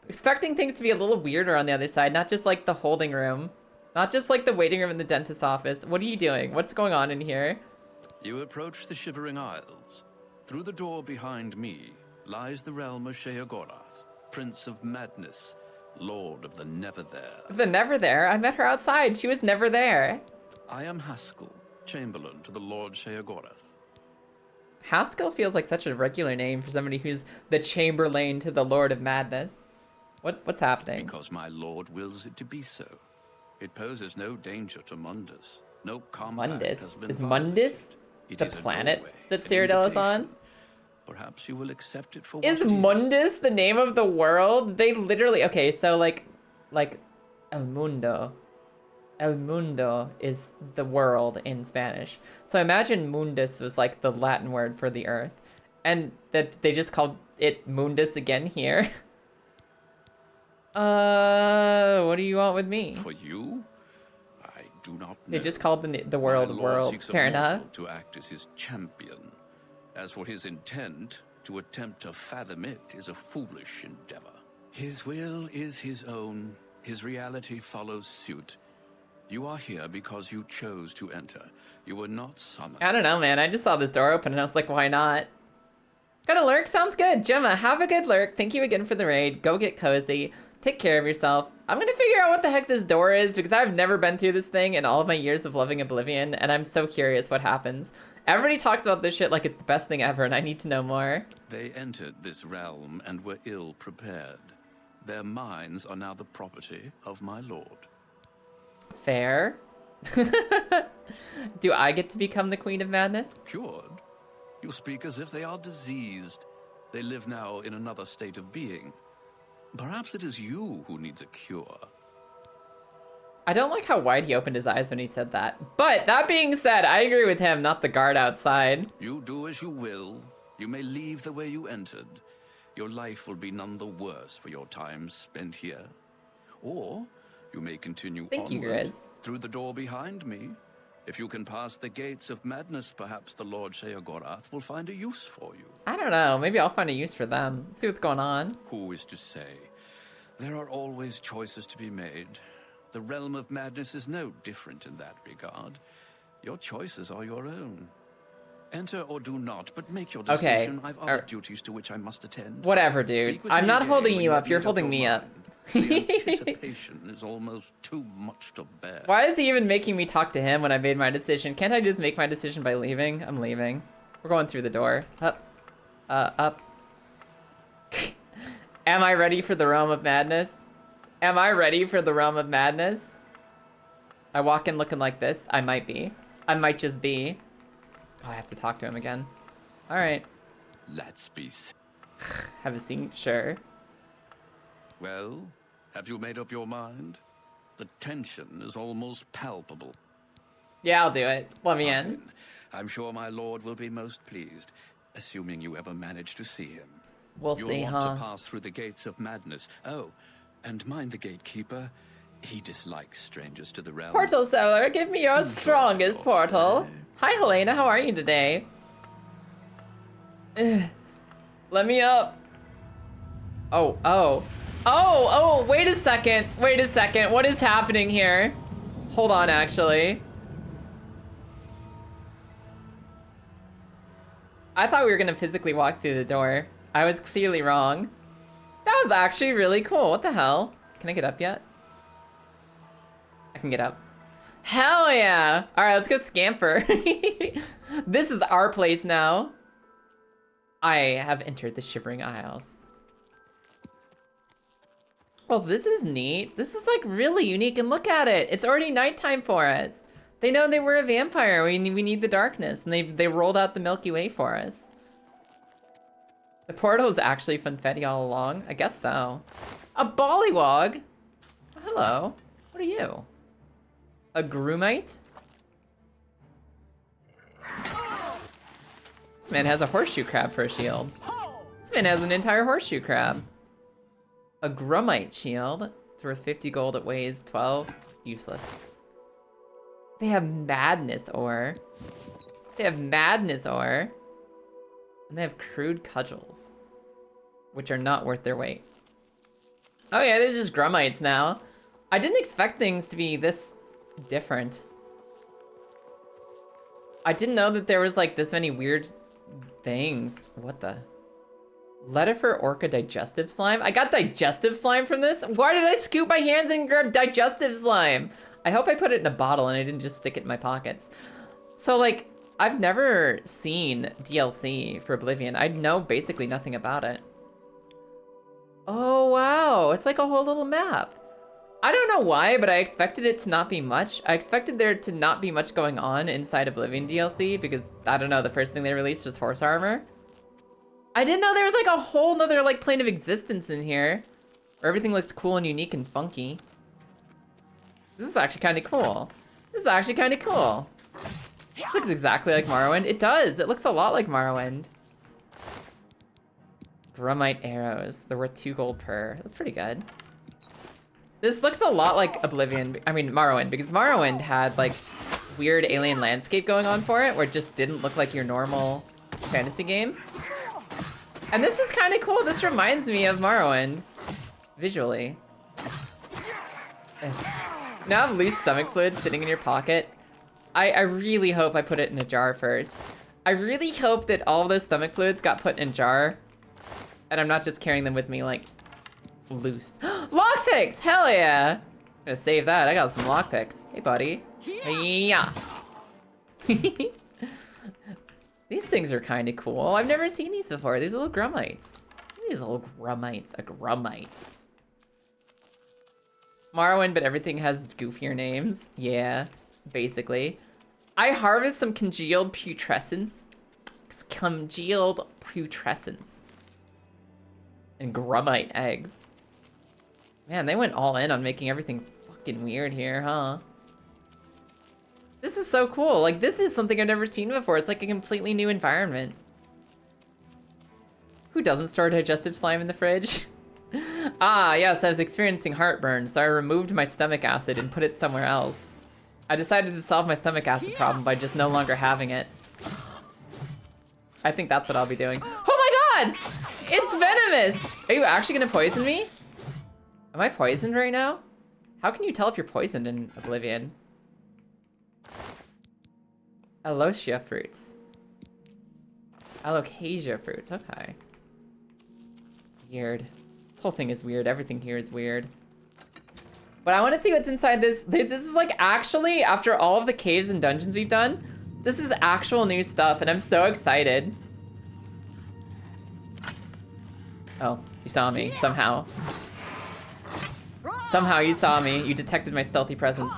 expecting things to be a little weirder on the other side, not just like the holding room. Not just like the waiting room in the dentist's office. What are you doing? What's going on in here? You approach the Shivering Isles. Through the door behind me lies the realm of Sheogorath, Prince of Madness, Lord of the Never There. The Never There? I met her outside. She was never there. I am Haskell, Chamberlain to the Lord Sheogorath. Haskell feels like such a regular name for somebody who's the Chamberlain to the Lord of Madness. What's happening? Because my lord wills it to be so. It poses no danger to Mundus. No combat has been Is violated. Mundus It the is a planet doorway, that an Cyrodiil is on? invitation. Perhaps you will accept it for Is what it Mundus the name of the world? They literally, okay, so like El Mundo. El Mundo is the world in Spanish. So imagine Mundus was like the Latin word for the earth. And that they just called it Mundus again here. What do you want with me? For you? I do not know. They just called the world My lord world. seeks a Fair mortal enough. to act as his champion. As for his intent, to attempt to fathom it is a foolish endeavor. His will is his own. His reality follows suit. You are here because you chose to enter. You were not summoned. I don't know, man. I just saw this door open and I was like, why not? Gonna lurk? Sounds good. Gemma, have a good lurk. Thank you again for the raid. Go get cozy. Take care of yourself. I'm gonna figure out what the heck this door is because I've never been through this thing in all of my years of loving Oblivion, and I'm so curious what happens. Everybody talks about this shit like it's the best thing ever, and I need to know more. They entered this realm and were ill prepared. Their minds are now the property of my lord. Fair. Do I get to become the Queen of Madness? Cured? You speak as if they are diseased. They live now in another state of being. Perhaps it is you who needs a cure. I don't like how wide he opened his eyes when he said that. But that being said, I agree with him, not the guard outside. You do as you will. You may leave the way you entered. Your life will be none the worse for your time spent here. Or you may continue Thank you, onward Grizz. through the door behind me. If you can pass the gates of madness, perhaps the Lord Sheogorath will find a use for you. I don't know. Maybe I'll find a use for them. See what's going on. Who is to say? There are always choices to be made. The realm of madness is no different in that regard. Your choices are your own. Enter or do not, but make your decision. I've other duties to which I must attend. Whatever, dude. Speak with I'm me not again holding when you up. have You're made holding your me up. mind. The anticipation is almost too much to bear. Why is he even making me talk to him when I made my decision? Can't I just make my decision by leaving? I'm leaving. We're going through the door. Up. Up. Am I ready for the realm of madness? Am I ready for the realm of madness? I walk in looking like this. I might be. I might just be. Oh, I have to talk to him again. All right. Let's be. Have a seat? Sure. Well, have you made up your mind? The tension is almost palpable. Yeah, I'll do it. Let me in. Fine. I'm sure my lord will be most pleased, assuming you ever manage to see him. We'll You'll see, want huh? to pass through the gates of madness. Oh, and mind the gatekeeper. He dislikes strangers to the realm. Portal seller, give me your strongest portal. Hi, Helena. How are you today? Let me up. Oh, wait a second. Wait a second. What is happening here? Hold on, actually. I thought we were gonna physically walk through the door. I was clearly wrong. That was actually really cool. What the hell? Can I get up yet? I can get up. Hell yeah! All right, let's go scamper. This is our place now. I have entered the Shivering Isles. Well, this is neat. This is like really unique, and look at it. It's already nighttime for us. They know they were a vampire. We need the darkness, and they rolled out the Milky Way for us. The portal is actually funfetti all along. I guess so. A Bollywog. Oh, hello. What are you? A Groomite? This man has a horseshoe crab for a shield. This man has an entire horseshoe crab. A Grumite shield. It's worth 50 gold. It weighs 12. Useless. They have madness ore. They have madness ore. And they have crude cudgels, which are not worth their weight. Oh yeah, there's just Grumites now. I didn't expect things to be this different. I didn't know that there was like this many weird things. What the? Letifer Orca digestive slime? I got digestive slime from this? Why did I scoop my hands and grab digestive slime? I hope I put it in a bottle and I didn't just stick it in my pockets. So like, I've never seen DLC for Oblivion. I know basically nothing about it. Oh, wow. It's like a whole little map. I don't know why, but I expected it to not be much. I expected there to not be much going on inside Oblivion DLC because, I don't know, the first thing they released was horse armor. I didn't know there was like a whole nother like plane of existence in here where everything looks cool and unique and funky. This is actually kind of cool. This is actually kind of cool. This looks exactly like Morrowind. It does. It looks a lot like Morrowind. Grumite arrows. They're worth 2 gold per. That's pretty good. This looks a lot like Oblivion. I mean, Morrowind, because Morrowind had like weird alien landscape going on for it where it just didn't look like your normal fantasy game. And this is kind of cool. This reminds me of Morrowind visually. Now have loose stomach fluid sitting in your pocket. I really hope I put it in a jar first. I really hope that all of those stomach fluids got put in a jar and I'm not just carrying them with me like loose. Lockpicks! Hell yeah! I'm gonna save that. I got some lockpicks. Hey, buddy. Yeah. These things are kind of cool. I've never seen these before. These little grummites. These little grummites. A grummite. Morrowind, but everything has goofier names. Yeah, basically. I harvest some congealed putrescence. Congealed putrescence. And grummite eggs. Man, they went all in on making everything fucking weird here, huh? This is so cool. Like, this is something I've never seen before. It's like a completely new environment. Who doesn't store digestive slime in the fridge? Ah, yes, I was experiencing heartburn, so I removed my stomach acid and put it somewhere else. I decided to solve my stomach acid problem by just no longer having it. I think that's what I'll be doing. Oh my god! It's venomous! Are you actually gonna poison me? Am I poisoned right now? How can you tell if you're poisoned in Oblivion? Alocasia fruits. Alocasia fruits, okay. Weird. This whole thing is weird. Everything here is weird. But I want to see what's inside this. This is like actually, after all of the caves and dungeons we've done, this is actual new stuff and I'm so excited. Oh, you saw me somehow. Somehow you saw me. You detected my stealthy presence.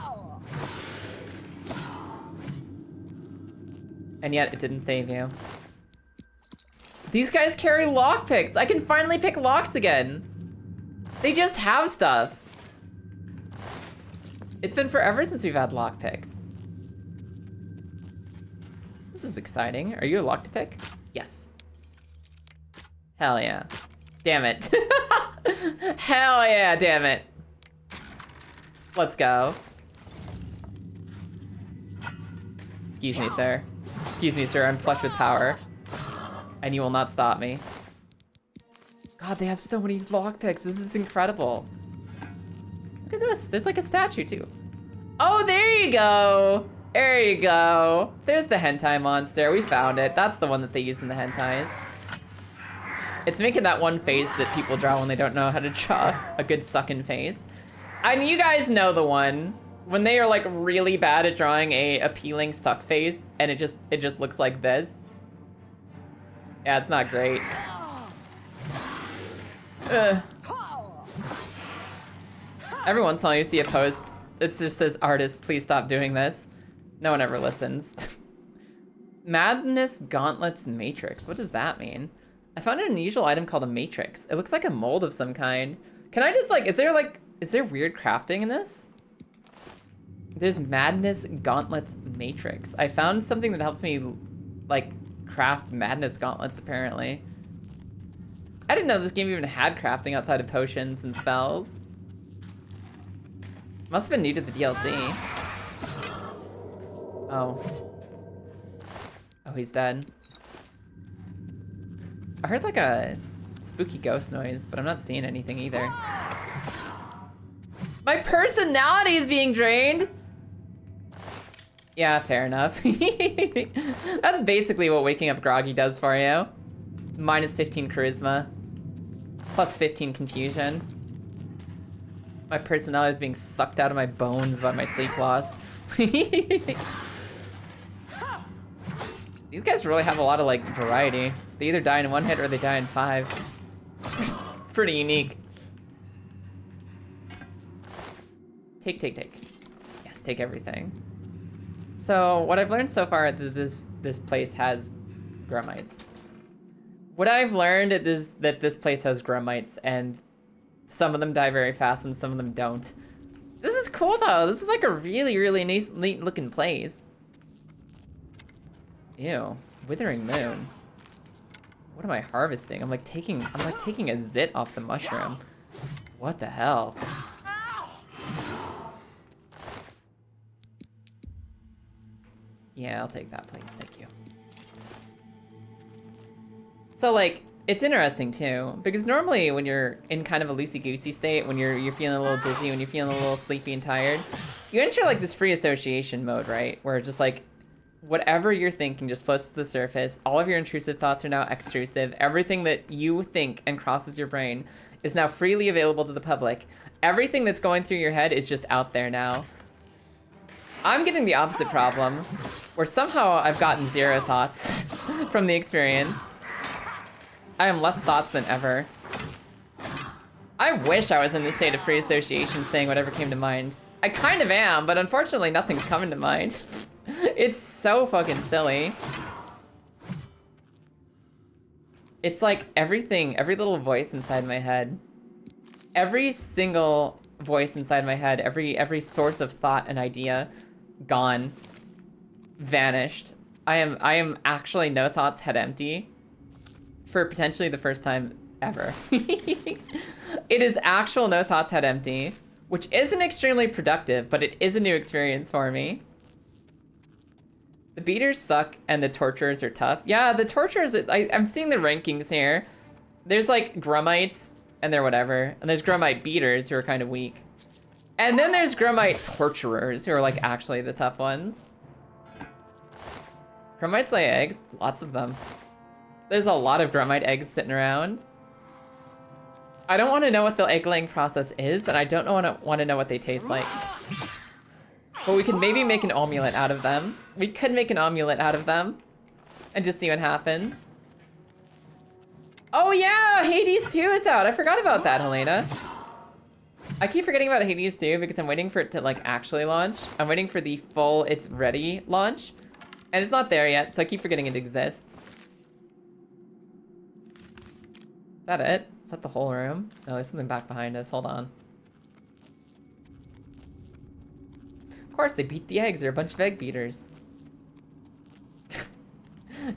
And yet it didn't save you. These guys carry lockpicks. I can finally pick locks again. They just have stuff. It's been forever since we've had lockpicks. This is exciting. Are you a lock to pick? Yes. Hell yeah. Damn it. Hell yeah, damn it. Let's go. Excuse me, sir. Excuse me, sir. I'm flush with power. And you will not stop me. God, they have so many lockpicks. This is incredible. Look at this. There's like a statue, too. Oh, there you go. There you go. There's the hentai monster. We found it. That's the one that they used in the hentais. It's making that one face that people draw when they don't know how to draw a good sucking face. And you guys know the one. When they are like really bad at drawing a appealing suck face and it just looks like this. Yeah, it's not great. Every once in a while you see a post, it just says, "Artist, please stop doing this." No one ever listens. Madness Gauntlets Matrix. What does that mean? I found an unusual item called a matrix. It looks like a mold of some kind. Can I just like, is there weird crafting in this? There's Madness Gauntlets Matrix. I found something that helps me like craft Madness Gauntlets apparently. I didn't know this game even had crafting outside of potions and spells. Must have been new to the DLC. Oh. Oh, he's dead. I heard like a spooky ghost noise, but I'm not seeing anything either. My personality is being drained! Yeah, fair enough. That's basically what waking up groggy does for you. Minus 15 charisma. Plus 15 confusion. My personality is being sucked out of my bones by my sleep loss. These guys really have a lot of like variety. They either die in 1 hit or they die in 5. It's pretty unique. Take. Yes, take everything. So what I've learned so far is this place has grummites. What I've learned is that this place has grummites, and some of them die very fast and some of them don't. This is cool though. This is like a really, really nice, neat looking place. Ew, withering moon. What am I harvesting? I'm like taking a zit off the mushroom. What the hell? Yeah, I'll take that, please. Thank you. So like, it's interesting too, because normally when you're in kind of a loosey-goosey state, when you're feeling a little dizzy, when you're feeling a little sleepy and tired, you enter like this free association mode, right? Where just like, whatever you're thinking just floats to the surface. All of your intrusive thoughts are now extrusive. Everything that you think and crosses your brain is now freely available to the public. Everything that's going through your head is just out there now. I'm getting the opposite problem, where somehow I've gotten 0 thoughts from the experience. I am less thoughts than ever. I wish I was in a state of free association saying whatever came to mind. I kind of am, but unfortunately nothing's coming to mind. It's so fucking silly. It's like everything, every little voice inside my head, every single voice inside my head, every source of thought and idea, gone, vanished. I am actually no thoughts, head empty, for potentially the first time ever. It is actual no thoughts, head empty, which isn't extremely productive, but it is a new experience for me. The beaters suck and the torturers are tough. Yeah, the torturers, I'm seeing the rankings here. There's like grummites and they're whatever. And there's grummite beaters who are kind of weak. And then there's grummite torturers who are like actually the tough ones. Grummites lay eggs, lots of them. There's a lot of grummite eggs sitting around. I don't want to know what the egg laying process is, and I don't want to know what they taste like. But we can maybe make an omelet out of them. We could make an omelet out of them and just see what happens. Oh yeah, Hades 2 is out. I forgot about that, Helena. I keep forgetting about Hades 2 because I'm waiting for it to like actually launch. I'm waiting for the full it's ready launch. And it's not there yet, so I keep forgetting it exists. Is that it? Is that the whole room? No, there's something back behind us. Hold on. Of course, they beat the eggs. They're a bunch of egg beaters.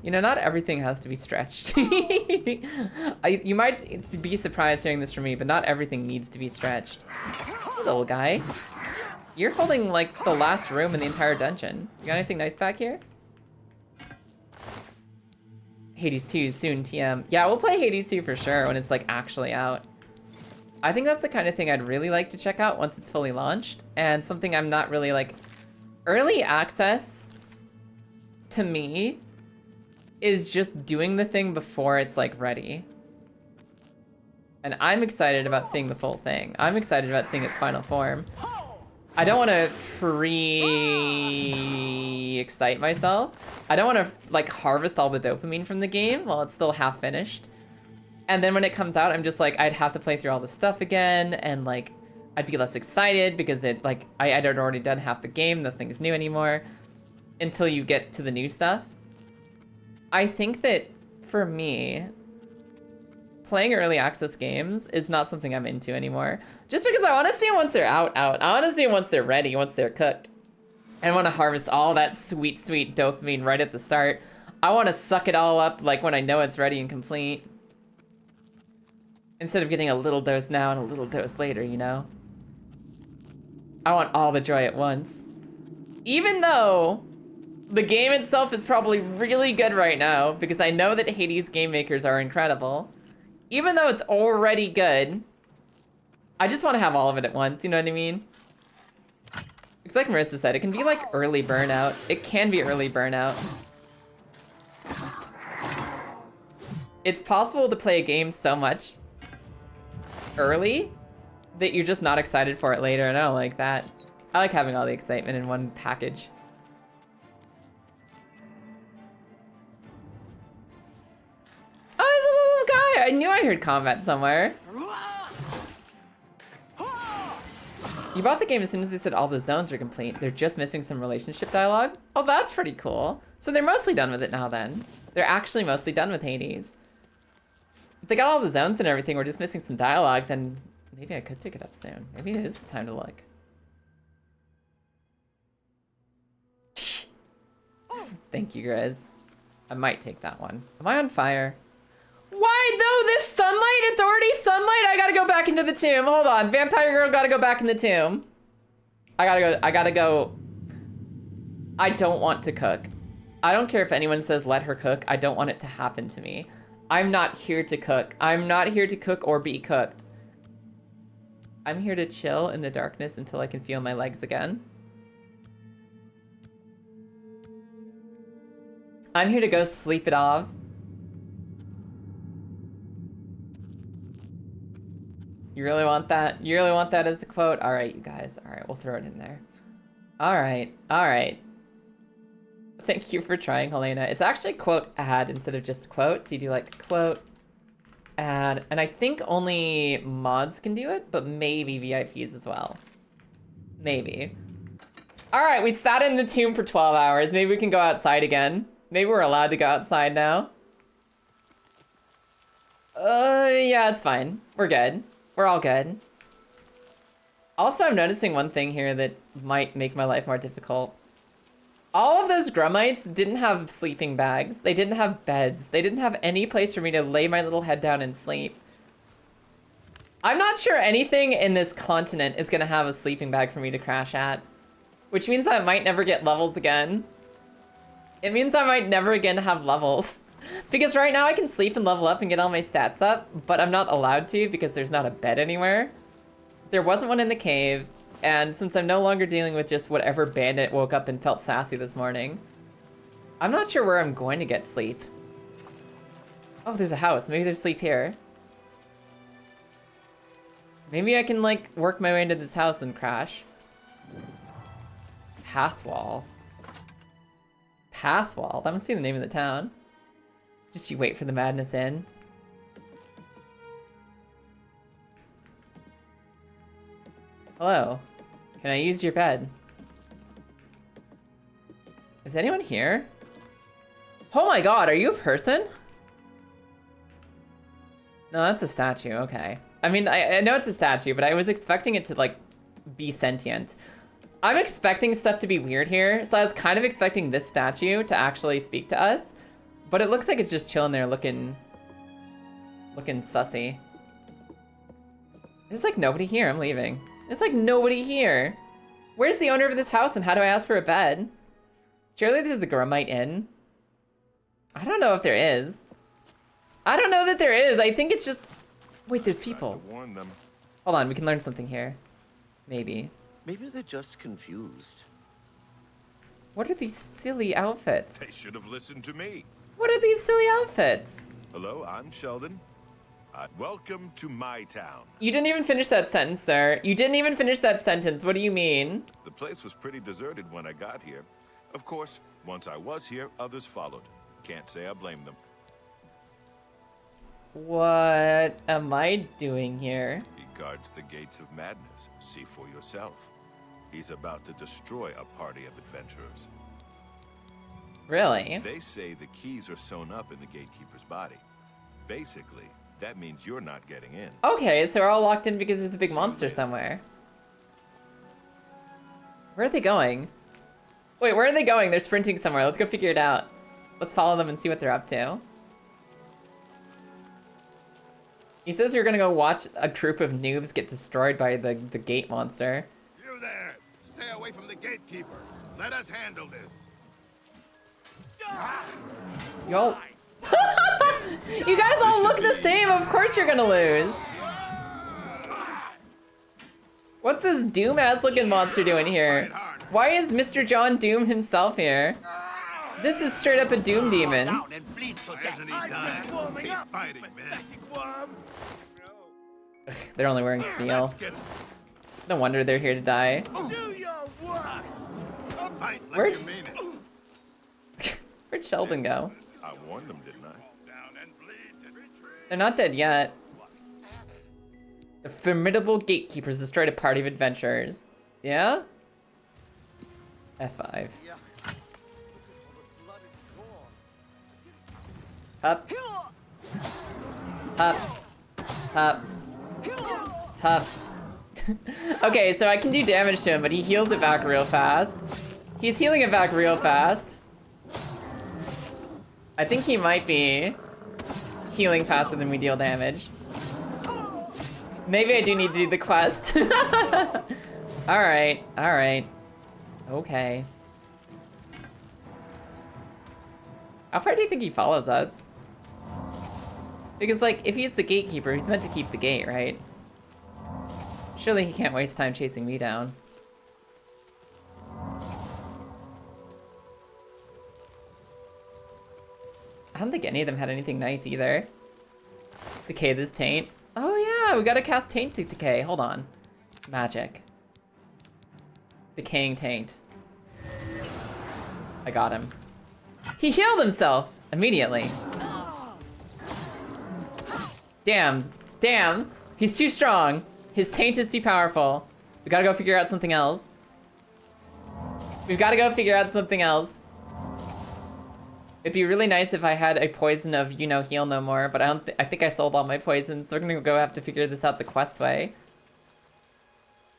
You know, not everything has to be stretched. You might be surprised hearing this from me, but not everything needs to be stretched. Hey, little guy. You're holding, like, the last room in the entire dungeon. You got anything nice back here? Hades 2 soon, TM. Yeah, we'll play Hades 2 for sure when it's, like, actually out. I think that's the kind of thing I'd really like to check out once it's fully launched, and something I'm not really like... Early access, to me, is just doing the thing before it's like ready. And I'm excited about seeing the full thing. I'm excited about seeing its final form. I don't want to excite myself. I don't want to like harvest all the dopamine from the game while it's still half finished. And then when it comes out, I'm just like, I'd have to play through all the stuff again, and like, I'd be less excited because it like, I'd already done half the game, nothing's new anymore, until you get to the new stuff. I think that, for me, playing early access games is not something I'm into anymore. Just because I want to see them once they're out. I want to see them once they're ready, once they're cooked. I want to harvest all that sweet, sweet dopamine right at the start. I want to suck it all up like when I know it's ready and complete. Instead of getting a little dose now and a little dose later, you know? I want all the joy at once. Even though the game itself is probably really good right now, because I know that Hades game makers are incredible. Even though it's already good, I just want to have all of it at once, you know what I mean? It's like Marissa said, it can be like early burnout. It can be early burnout. It's possible to play a game so much early that you're just not excited for it later, and I don't like that. I like having all the excitement in one package. I heard combat somewhere. You bought the game as soon as they said all the zones are complete. They're just missing some relationship dialogue. Oh, that's pretty cool. So they're mostly done with it now then. They're actually mostly done with Hades. If they got all the zones and everything, we're just missing some dialogue, then maybe I could pick it up soon. Maybe it is time to look. Thank you, Grizz. I might take that one. Am I on fire? Why though? This sunlight? It's already sunlight? I gotta go back into the tomb. Hold on. Vampire girl gotta go back in the tomb. I gotta go. I don't want to cook. I don't care if anyone says let her cook. I don't want it to happen to me. I'm not here to cook. I'm not here to cook or be cooked. I'm here to chill in the darkness until I can feel my legs again. I'm here to go sleep it off. You really want that? You really want that as a quote? All right, you guys. All right, we'll throw it in there. All right, all right. Thank you for trying, Helena. It's actually quote add instead of just quote. So you do like quote add. And I think only mods can do it, but maybe VIPs as well. Maybe. All right, we sat in the tomb for 12 hours. Maybe we can go outside again. Maybe we're allowed to go outside now. Yeah, it's fine. We're good. We're all good. Also, I'm noticing one thing here that might make my life more difficult. All of those grummites didn't have sleeping bags. They didn't have beds. They didn't have any place for me to lay my little head down and sleep. I'm not sure anything in this continent is gonna have a sleeping bag for me to crash at, which means I might never get levels again. It means I might never again have levels. Because right now I can sleep and level up and get all my stats up, but I'm not allowed to because there's not a bed anywhere. There wasn't one in the cave, and since I'm no longer dealing with just whatever bandit woke up and felt sassy this morning, I'm not sure where I'm going to get sleep. Oh, there's a house. Maybe there's sleep here. Maybe I can, like, work my way into this house and crash. Pass wall. Pass wall? That must be the name of the town. Just you wait for the madness in. Hello. Can I use your bed? Is anyone here? Oh my god, are you a person? No, that's a statue, okay. I mean, I know it's a statue, but I was expecting it to, like, be sentient. I'm expecting stuff to be weird here, so I was kind of expecting this statue to actually speak to us. But it looks like it's just chilling there looking sussy. There's like nobody here, I'm leaving. There's like nobody here. Where's the owner of this house and how do I ask for a bed? Surely there's the Grummite Inn. I don't know if there is. I don't know that there is. I think it's just, wait, there's people. Warn them. Hold on, we can learn something here. Maybe. Maybe they're just confused. What are these silly outfits? They should have listened to me. What are these silly outfits? Hello, I'm Sheldon. Welcome to my town. You didn't even finish that sentence, sir. You didn't even finish that sentence. What do you mean? The place was pretty deserted when I got here. Of course, once I was here, others followed. Can't say I blame them. What am I doing here? He guards the gates of madness. See for yourself. He's about to destroy a party of adventurers. Really? They say the keys are sewn up in the gatekeeper's body. Basically, that means you're not getting in. Okay, so they're all locked in because there's a big monster somewhere. Where are they going? Wait, where are they going? They're sprinting somewhere. Let's go figure it out. Let's follow them and see what they're up to. He says you're gonna go watch a group of noobs get destroyed by the gate monster. You there! Stay away from the gatekeeper. Let us handle this. Yo. You guys all look the same. Of course you're gonna lose. What's this Doom-ass looking monster doing here? Why is Mr. John Doom himself here? This is straight up a Doom demon. They're only wearing steel. No wonder they're here to die. Where'd Sheldon go? I warned them, didn't I? They're not dead yet. The formidable gatekeepers destroyed a party of adventurers. Yeah? F5. Up. Up. Up. Up. Okay, so I can do damage to him, but he heals it back real fast. He's healing it back real fast. I think he might be healing faster than we deal damage. Maybe I do need to do the quest. Alright, alright. Okay. How far do you think he follows us? Because, like, if he's the gatekeeper, he's meant to keep the gate, right? Surely he can't waste time chasing me down. I don't think any of them had anything nice either. Decay this taint. Oh yeah, we gotta cast taint to decay. Hold on. Magic. Decaying taint. I got him. He healed himself immediately. Damn. Damn. He's too strong. His taint is too powerful. We gotta go figure out something else. We've gotta go figure out something else. It'd be really nice if I had a poison of, you know, heal no more, but I think I sold all my poisons, so we're gonna go have to figure this out the quest way.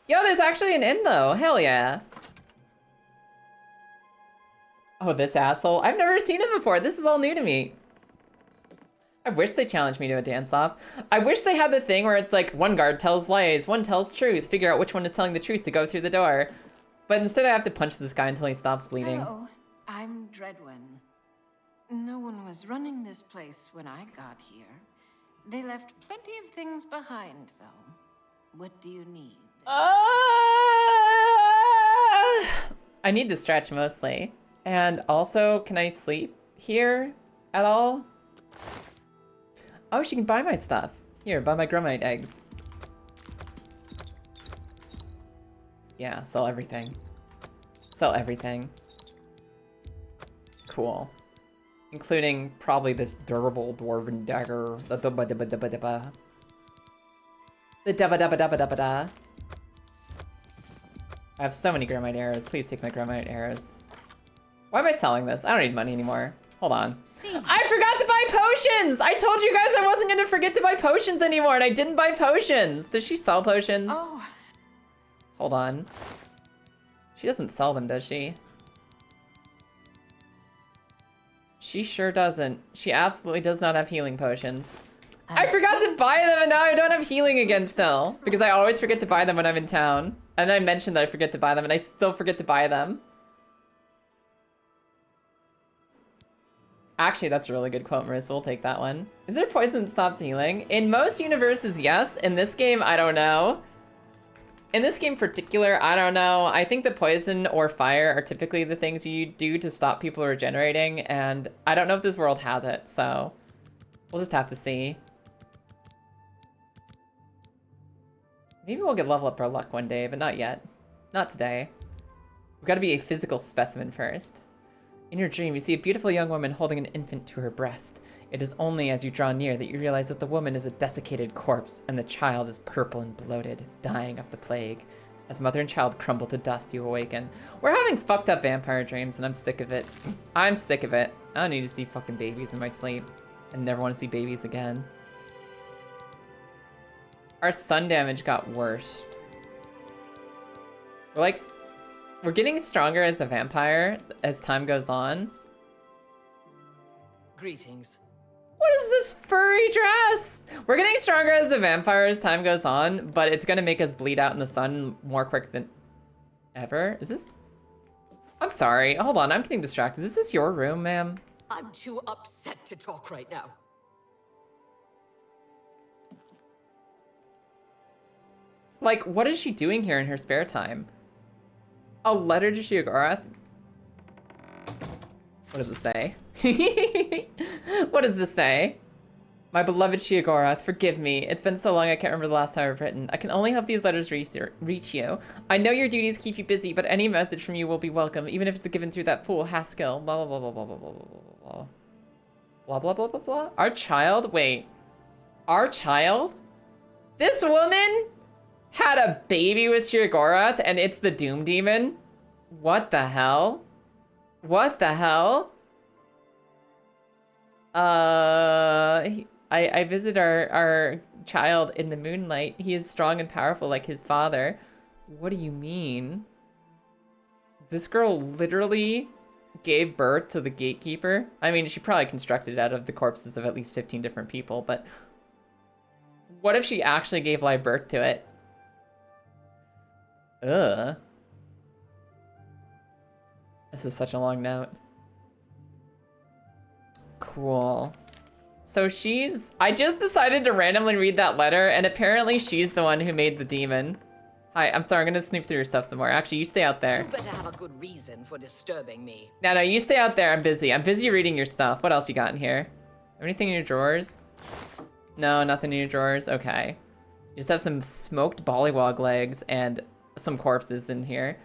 Yo, there's actually an inn though. Hell yeah. Oh, this asshole. I've never seen him before. This is all new to me. I wish they challenged me to a dance-off. I wish they had the thing where it's like, one guard tells lies, one tells truth. Figure out which one is telling the truth to go through the door. But instead I have to punch this guy until he stops bleeding. Hello, I'm Dreadwin. No one was running this place when I got here. They left plenty of things behind, though. What do you need? I need to stretch mostly. And also, can I sleep here at all? Oh, she can buy my stuff. Here, buy my grumite eggs. Yeah, sell everything. Sell everything. Cool. Including probably this durable dwarven dagger. The dubba dubba dubba dubba. The dubba dubba dubba dubba da. I have so many granite arrows. Please take my granite arrows. Why am I selling this? I don't need money anymore. Hold on. I forgot to buy potions! I told you guys I wasn't gonna forget to buy potions anymore, and I didn't buy potions. Does she sell potions? Oh. Hold on. She doesn't sell them, does she? She sure doesn't. She absolutely does not have healing potions. I forgot to buy them, and now I don't have healing again still. Because I always forget to buy them when I'm in town. And I mentioned that I forget to buy them, and I still forget to buy them. Actually, that's a really good quote, Marissa. We'll take that one. Is there poison that stops healing? In most universes, yes. In this game, I don't know. In this game in particular, I don't know. I think the poison or fire are typically the things you do to stop people regenerating, and I don't know if this world has it, so we'll just have to see. Maybe we'll get level up our luck one day, but not yet. Not today. We've got to be a physical specimen first. In your dream, you see a beautiful young woman holding an infant to her breast. It is only as you draw near that you realize that the woman is a desiccated corpse, and the child is purple and bloated, dying of the plague. As mother and child crumble to dust, you awaken. We're having fucked up vampire dreams, and I'm sick of it. I'm sick of it. I don't need to see fucking babies in my sleep. I never want to see babies again. Our sun damage got worse. We're getting stronger as a vampire as time goes on. Greetings. What is this furry dress? We're getting stronger as a vampire as time goes on, but it's gonna make us bleed out in the sun more quick than ever. Is this? I'm sorry. Hold on, I'm getting distracted. Is this your room, ma'am? I'm too upset to talk right now. Like, what is she doing here in her spare time? A letter to Sheogorath? What does it say? What does this say? My beloved Sheogorath, forgive me. It's been so long I can't remember the last time I've written. I can only hope these letters reach you. I know your duties keep you busy, but any message from you will be welcome, even if it's given through that fool Haskell. Blah, blah, blah, blah, blah, blah, blah, blah, blah. Blah, blah, blah, blah, blah. Our child? Wait. Our child? This woman had a baby with Sheogorath and it's the Doom Demon? What the hell? What the hell? I visit our child in the moonlight. He is strong and powerful like his father. What do you mean? This girl literally gave birth to the gatekeeper. I mean, she probably constructed it out of the corpses of at least 15 different people, but what if she actually gave live birth to it? Ugh. This is such a long note. Cool. So I just decided to randomly read that letter, and apparently she's the one who made the demon. Hi, I'm sorry, I'm gonna snoop through your stuff some more. Actually, you stay out there. You better have a good reason for disturbing me. No, you stay out there. I'm busy. I'm busy reading your stuff. What else you got in here? Anything in your drawers? No, nothing in your drawers? Okay. You just have some smoked bollywog legs and some corpses in here.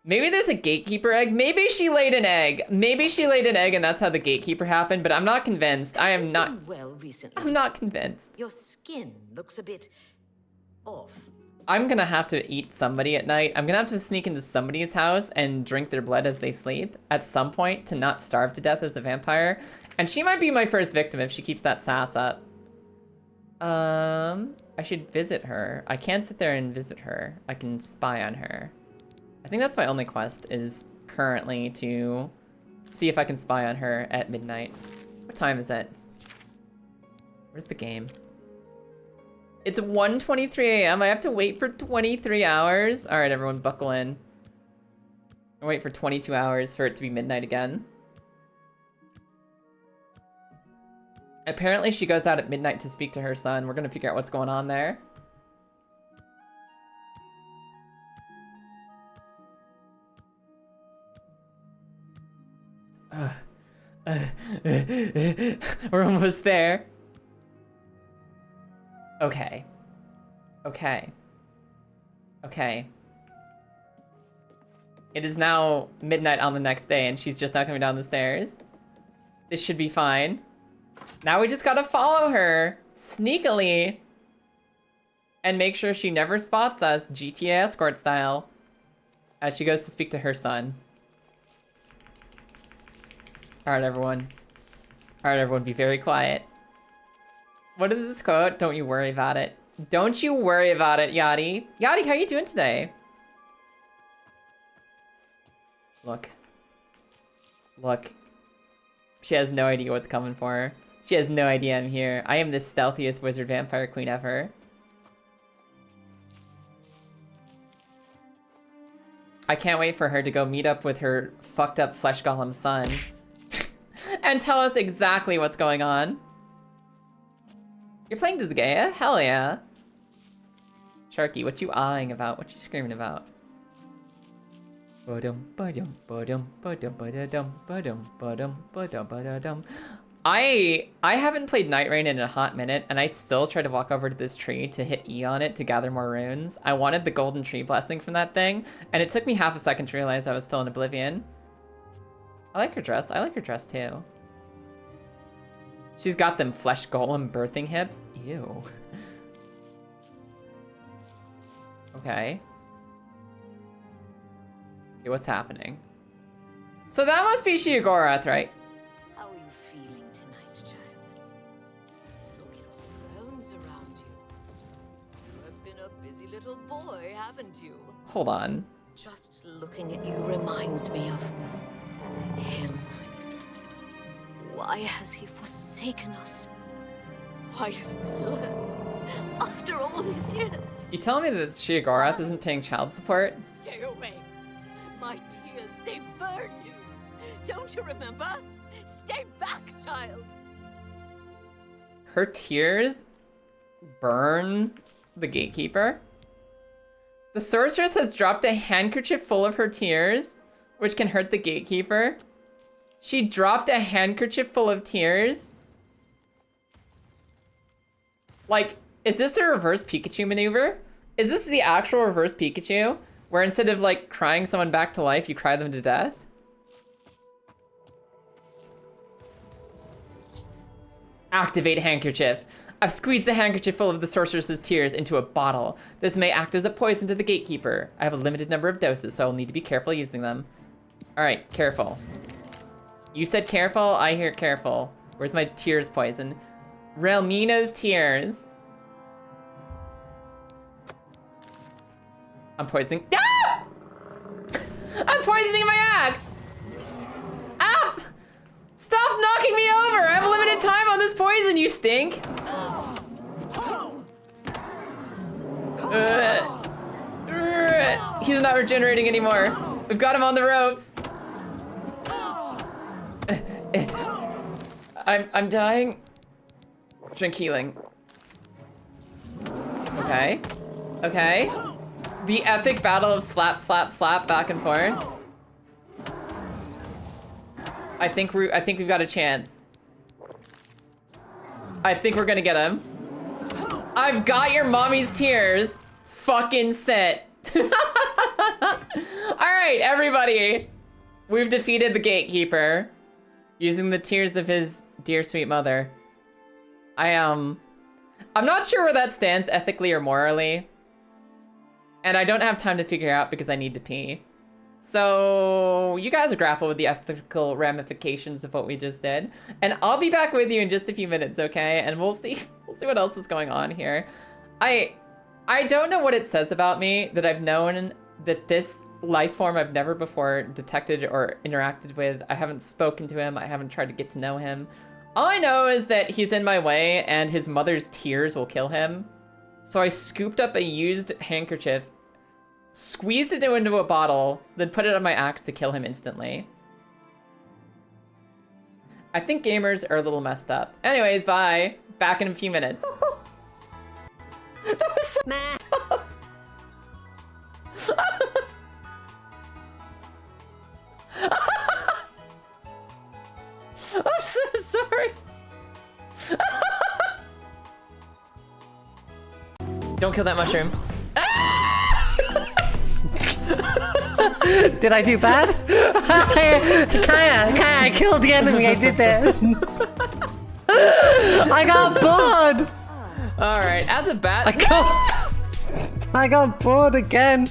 Maybe there's a gatekeeper egg. Maybe she laid an egg. Maybe she laid an egg and that's how the gatekeeper happened, but I'm not convinced. I am not. Well, recently. I'm not convinced. Your skin looks a bit off. I'm gonna have to eat somebody at night. I'm gonna have to sneak into somebody's house and drink their blood as they sleep at some point to not starve to death as a vampire. And she might be my first victim if she keeps that sass up. I should visit her. I can't sit there and visit her. I can spy on her. I think that's my only quest is currently to see if I can spy on her at midnight. What time is it? Where's the game? It's 1:23 a.m. I have to wait for 23 hours. All right, everyone, buckle in. I'll wait for 22 hours for it to be midnight again. Apparently, she goes out at midnight to speak to her son. We're gonna figure out what's going on there. We're almost there. Okay. Okay. Okay. It is now midnight on the next day and she's just not coming down the stairs. This should be fine. Now we just gotta follow her sneakily and make sure she never spots us, GTA escort style, as she goes to speak to her son. All right, everyone. All right, everyone, be very quiet. What is this quote? Don't you worry about it. Don't you worry about it, Yachty. Yachty, how are you doing today? Look. Look. She has no idea what's coming for her. She has no idea I'm here. I am the stealthiest wizard vampire queen ever. I can't wait for her to go meet up with her fucked up flesh golem son and tell us exactly what's going on. You're playing Disgaea? Hell yeah. Sharky, what you eyeing about? What you screaming about? I haven't played Night Rain in a hot minute, and I still try to walk over to this tree to hit E on it to gather more runes. I wanted the golden tree blessing from that thing, and it took me half a second to realize I was still in Oblviion. I like her dress. I like her dress too. She's got them flesh golem birthing hips. Ew. Okay. Okay, what's happening? So that must be Sheogorath, right? How are you feeling tonight, child? Look at all the bones around you. You have been a busy little boy, haven't you? Hold on. Just looking at you reminds me of him. Why has he forsaken us? Why does it still hurt? After all these years. You telling me that Sheogorath isn't paying child support? Stay away. My tears, they burn you. Don't you remember? Stay back, child. Her tears burn the gatekeeper? The sorceress has dropped a handkerchief full of her tears, which can hurt the gatekeeper. She dropped a handkerchief full of tears? Like, is this a reverse Pikachu maneuver? Is this the actual reverse Pikachu? Where instead of, like, crying someone back to life, you cry them to death? Activate handkerchief. I've squeezed the handkerchief full of the sorceress's tears into a bottle. This may act as a poison to the gatekeeper. I have a limited number of doses, so I'll need to be careful using them. All right, careful. You said careful, I hear careful. Where's my tears poison? Relmina's tears. I'm poisoning. Ah! I'm poisoning my axe! Up! Stop knocking me over! I have a limited time on this poison, you stink! He's not regenerating anymore. We've got him on the ropes. I'm dying. Drink healing. Okay. Okay. The epic battle of slap, slap, slap back and forth. I think we've got a chance. I think we're gonna get him. I've got your mommy's tears. Fucking sit. All right, everybody. We've defeated the gatekeeper using the tears of his dear sweet mother. I'm not sure where that stands ethically or morally. And I don't have time to figure out because I need to pee. So you guys grapple with the ethical ramifications of what we just did. And I'll be back with you in just a few minutes, okay? And we'll see what else is going on here. I don't know what it says about me that I've known that this life form I've never before detected or interacted with. I haven't spoken to him. I haven't tried to get to know him. All I know is that he's in my way and his mother's tears will kill him. So I scooped up a used handkerchief, squeezed it into a bottle, then put it on my axe to kill him instantly. I think gamers are a little messed up. Anyways, bye. Back in a few minutes. That was so messed up. I'm so sorry. Don't kill that mushroom. Did I do bad? Kaya, I killed the enemy. I did that. I got bored. All right, as a bat. I got bored again.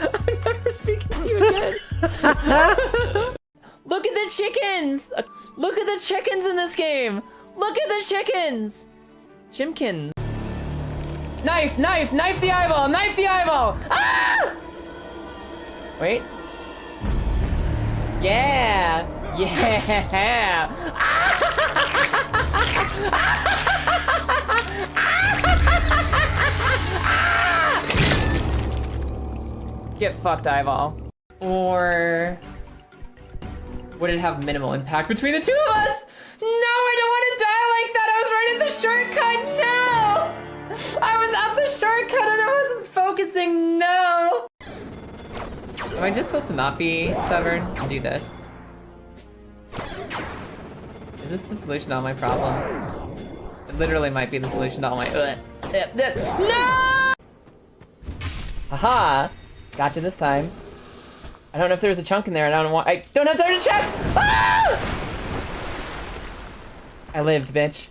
I'm never speaking to you again. Look at the chickens! Look at the chickens in this game! Look at the chickens! Chimkins. Knife, knife, knife the eyeball, knife the eyeball! Ah! Wait. Yeah! Yeah! Get fucked, eyeball. Or would it have minimal impact between the two of us? No, I don't want to die like that. I was right at the shortcut. No! I was at the shortcut and I wasn't focusing. No! Am I just supposed to not be stubborn and do this? Is this the solution to all my problems? It literally might be the solution to all my. No! Haha! Gotcha this time. I don't know if there's a chunk in there. I don't have time to check! Ah! I lived, bitch.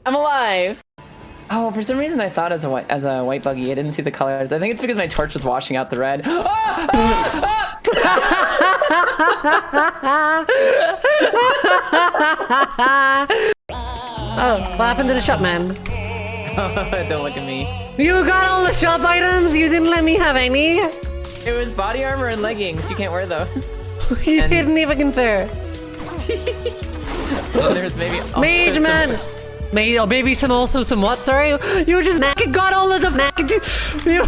I'm alive! Oh, for some reason I saw it as a white buggy. I didn't see the colors. I think it's because my torch was washing out the red. Oh, what happened to the shop, man? Don't look at me. You got all the shop items? You didn't let me have any? It was body armor and leggings. You can't wear those. You didn't even compare. So there's maybe Mage man! Maybe some what, sorry? You just got all of the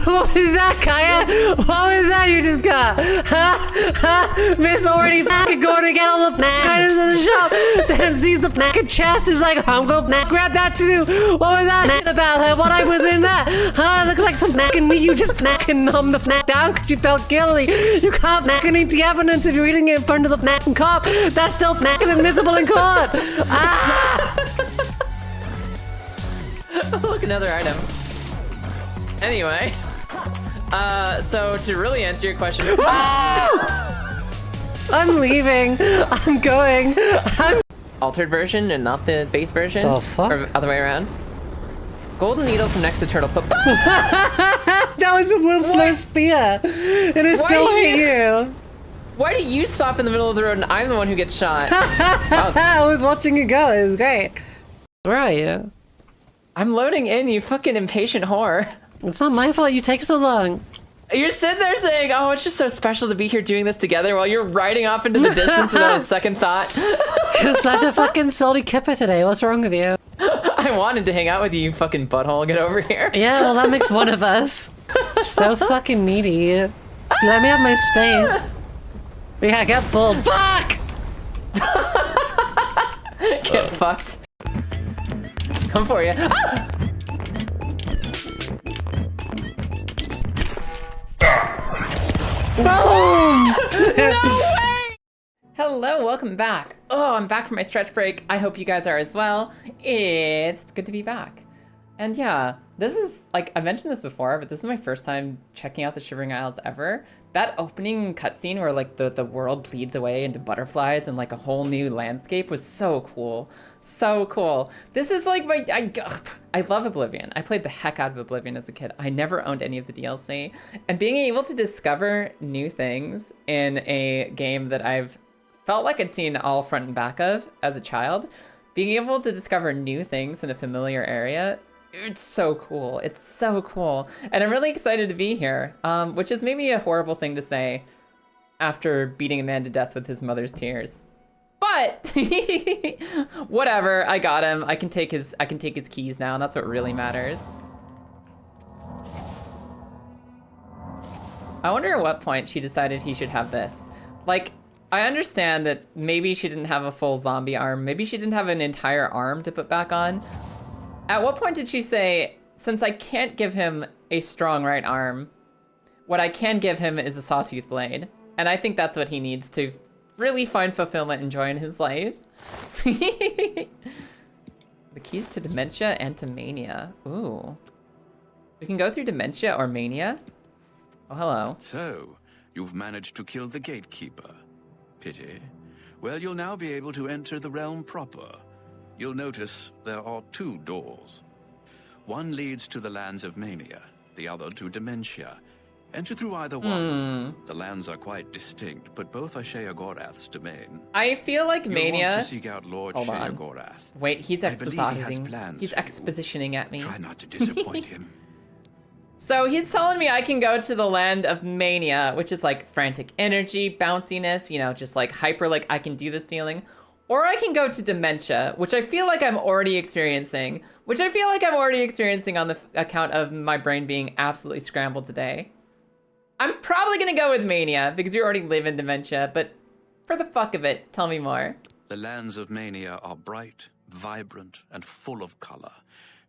what was that, Kaya? What was that you just got? Miss already going to get all the items in the shop. Then sees the chest, is like, I'm gonna grab that too. What was that shit about? What I was in that? It looks like some me. You just numb the down because you felt guilty. You can't eat the evidence if you're eating it in front of the cop. That's still admissible in court. Look, another item. Anyway. So to really answer your question, I'm leaving. I'm going. altered version and not the base version. The fuck? Or other way around. Golden needle from next to turtle. That was a Will Slow spear, and it still hit you. Why do you stop in the middle of the road and I'm the one who gets shot? I was watching you go. It was great. Where are you? I'm loading in, you fucking impatient whore. It's not my fault you take so long. You're sitting there saying, oh, it's just so special to be here doing this together while you're riding off into the distance without a second thought. You're such a fucking salty kipper today. What's wrong with you? I wanted to hang out with you, you fucking butthole. Get over here. Yeah, well, that makes one of us. So fucking needy. Let me have my space. Yeah, get bulled. Fuck! Get fucked. Come for you. Ah! Boom! No way! Hello, welcome back. Oh, I'm back from my stretch break. I hope you guys are as well. It's good to be back. And yeah, this is, like, I mentioned this before, but this is my first time checking out the Shivering Isles ever. That opening cutscene where, like, the world bleeds away into butterflies and, like, a whole new landscape was so cool. So cool. This is, like, I love Oblivion. I played the heck out of Oblivion as a kid. I never owned any of the DLC. And being able to discover new things in a game that I've felt like I'd seen all front and back of as a child, being able to discover new things in a familiar area, it's so cool. It's so cool. And I'm really excited to be here, which is maybe a horrible thing to say after beating a man to death with his mother's tears. But whatever, I got him. I can take his keys now, and that's what really matters. I wonder at what point she decided he should have this. Like, I understand that maybe she didn't have a full zombie arm. Maybe she didn't have an entire arm to put back on. At what point did she say, since I can't give him a strong right arm, what I can give him is a sawtooth blade? And I think that's what he needs to really find fulfillment and joy in his life. The keys to dementia and to mania. Ooh. We can go through dementia or mania. Oh, hello. So, you've managed to kill the gatekeeper. Pity. Well, you'll now be able to enter the realm proper. You'll notice there are two doors. One leads to the lands of mania, the other to dementia. Enter through either one. The lands are quite distinct, but both are Sheogorath's domain. I feel like mania. You'll want to seek out Lord Sheogorath. Wait, he's expositing. He's expositioning at me. Try not to disappoint him. So he's telling me I can go to the land of mania, which is like frantic energy, bounciness, you know, just like hyper, like I can do this feeling. Or I can go to dementia, which I feel like I'm already experiencing, on the account of my brain being absolutely scrambled today. I'm probably gonna go with mania because you already live in dementia, but for the fuck of it, tell me more. The lands of mania are bright, vibrant, and full of color.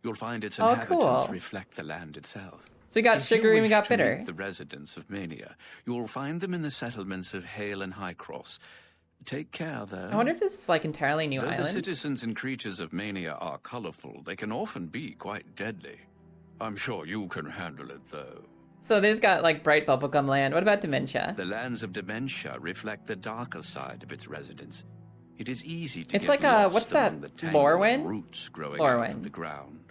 You'll find its Oh, inhabitants cool. reflect the land itself. So we got sugary and we got bitter. The residents of mania, you will find them in the settlements of Hale and Highcross. Take care, though. I wonder if this is like entirely new Though island. the citizens and creatures of mania are colorful, they can often be quite deadly. I'm sure you can handle it, though. So there's got like bright bubblegum land. What about dementia? The lands of dementia reflect the darker side of its residents. It is easy to It's get like lost what's among that? the tangle of Lorwyn? roots growing out Lorwyn. of the ground.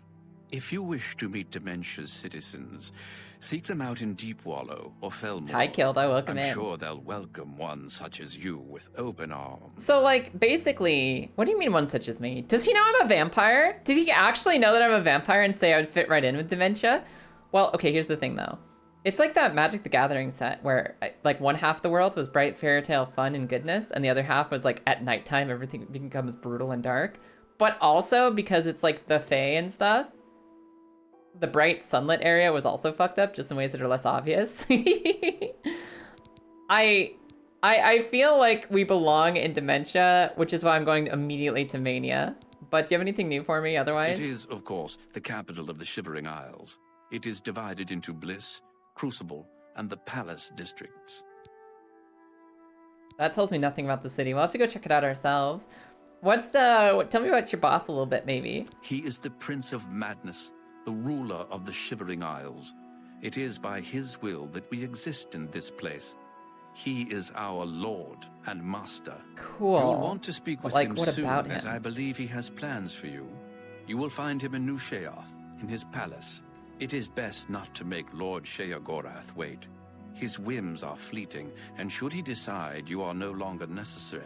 If you wish to meet dementia's citizens, seek them out in Deep Wallow or Felmore. Hi, Killed. I welcome I'm in. sure they'll welcome one such as you with open arms. So, like, basically, what do you mean one such as me? Does he know I'm a vampire? Did he actually know that I'm a vampire and say I would fit right in with dementia? Well, okay, here's the thing, though. It's like that Magic the Gathering set where, like, one half of the world was bright fairy tale fun and goodness, and the other half was, like, at nighttime, everything becomes brutal and dark. But also, because it's, like, the Fae and stuff, the bright sunlit area was also fucked up, just in ways that are less obvious. I feel like we belong in dementia, which is why I'm going immediately to mania. But do you have anything new for me otherwise? It is, of course, the capital of the Shivering Isles. It is divided into Bliss, Crucible, and the Palace districts. That tells me nothing about the city. We'll have to go check it out ourselves. Tell me about your boss a little bit, maybe. He is the Prince of Madness, the ruler of the Shivering Isles. It is by his will that we exist in this place. He is our lord and master. Cool. You'll want to speak with Like, him what soon, about as him? I believe he has plans for you. You will find him in New Sheoth, in his palace. It is best not to make Lord Sheogorath wait. His whims are fleeting, and should he decide you are no longer necessary,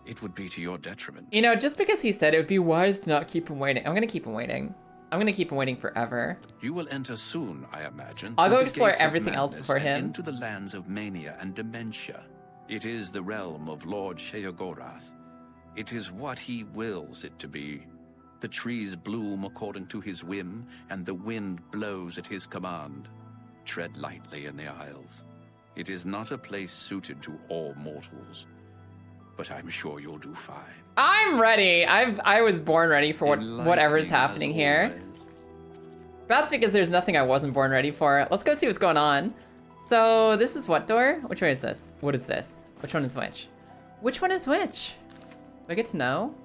it would be to your detriment. You know, just because he said it would be wise to not keep him waiting, I'm gonna keep him waiting. I'm gonna keep him waiting forever. You will enter soon, I imagine. I'll through go the explore gates of everything else madness before and him. into the lands of mania and dementia. It is the realm of Lord Sheogorath. It is what he wills it to be. The trees bloom according to his whim, and the wind blows at his command. Tread lightly in the Isles. It is not a place suited to all mortals, but I'm sure you'll do fine. I'm ready. I was born ready for whatever's happening here. That's because there's nothing I wasn't born ready for. Let's go see what's going on. So this is what door? Which way is this? What is this? Which one is which? Which one is which? Do I get to know?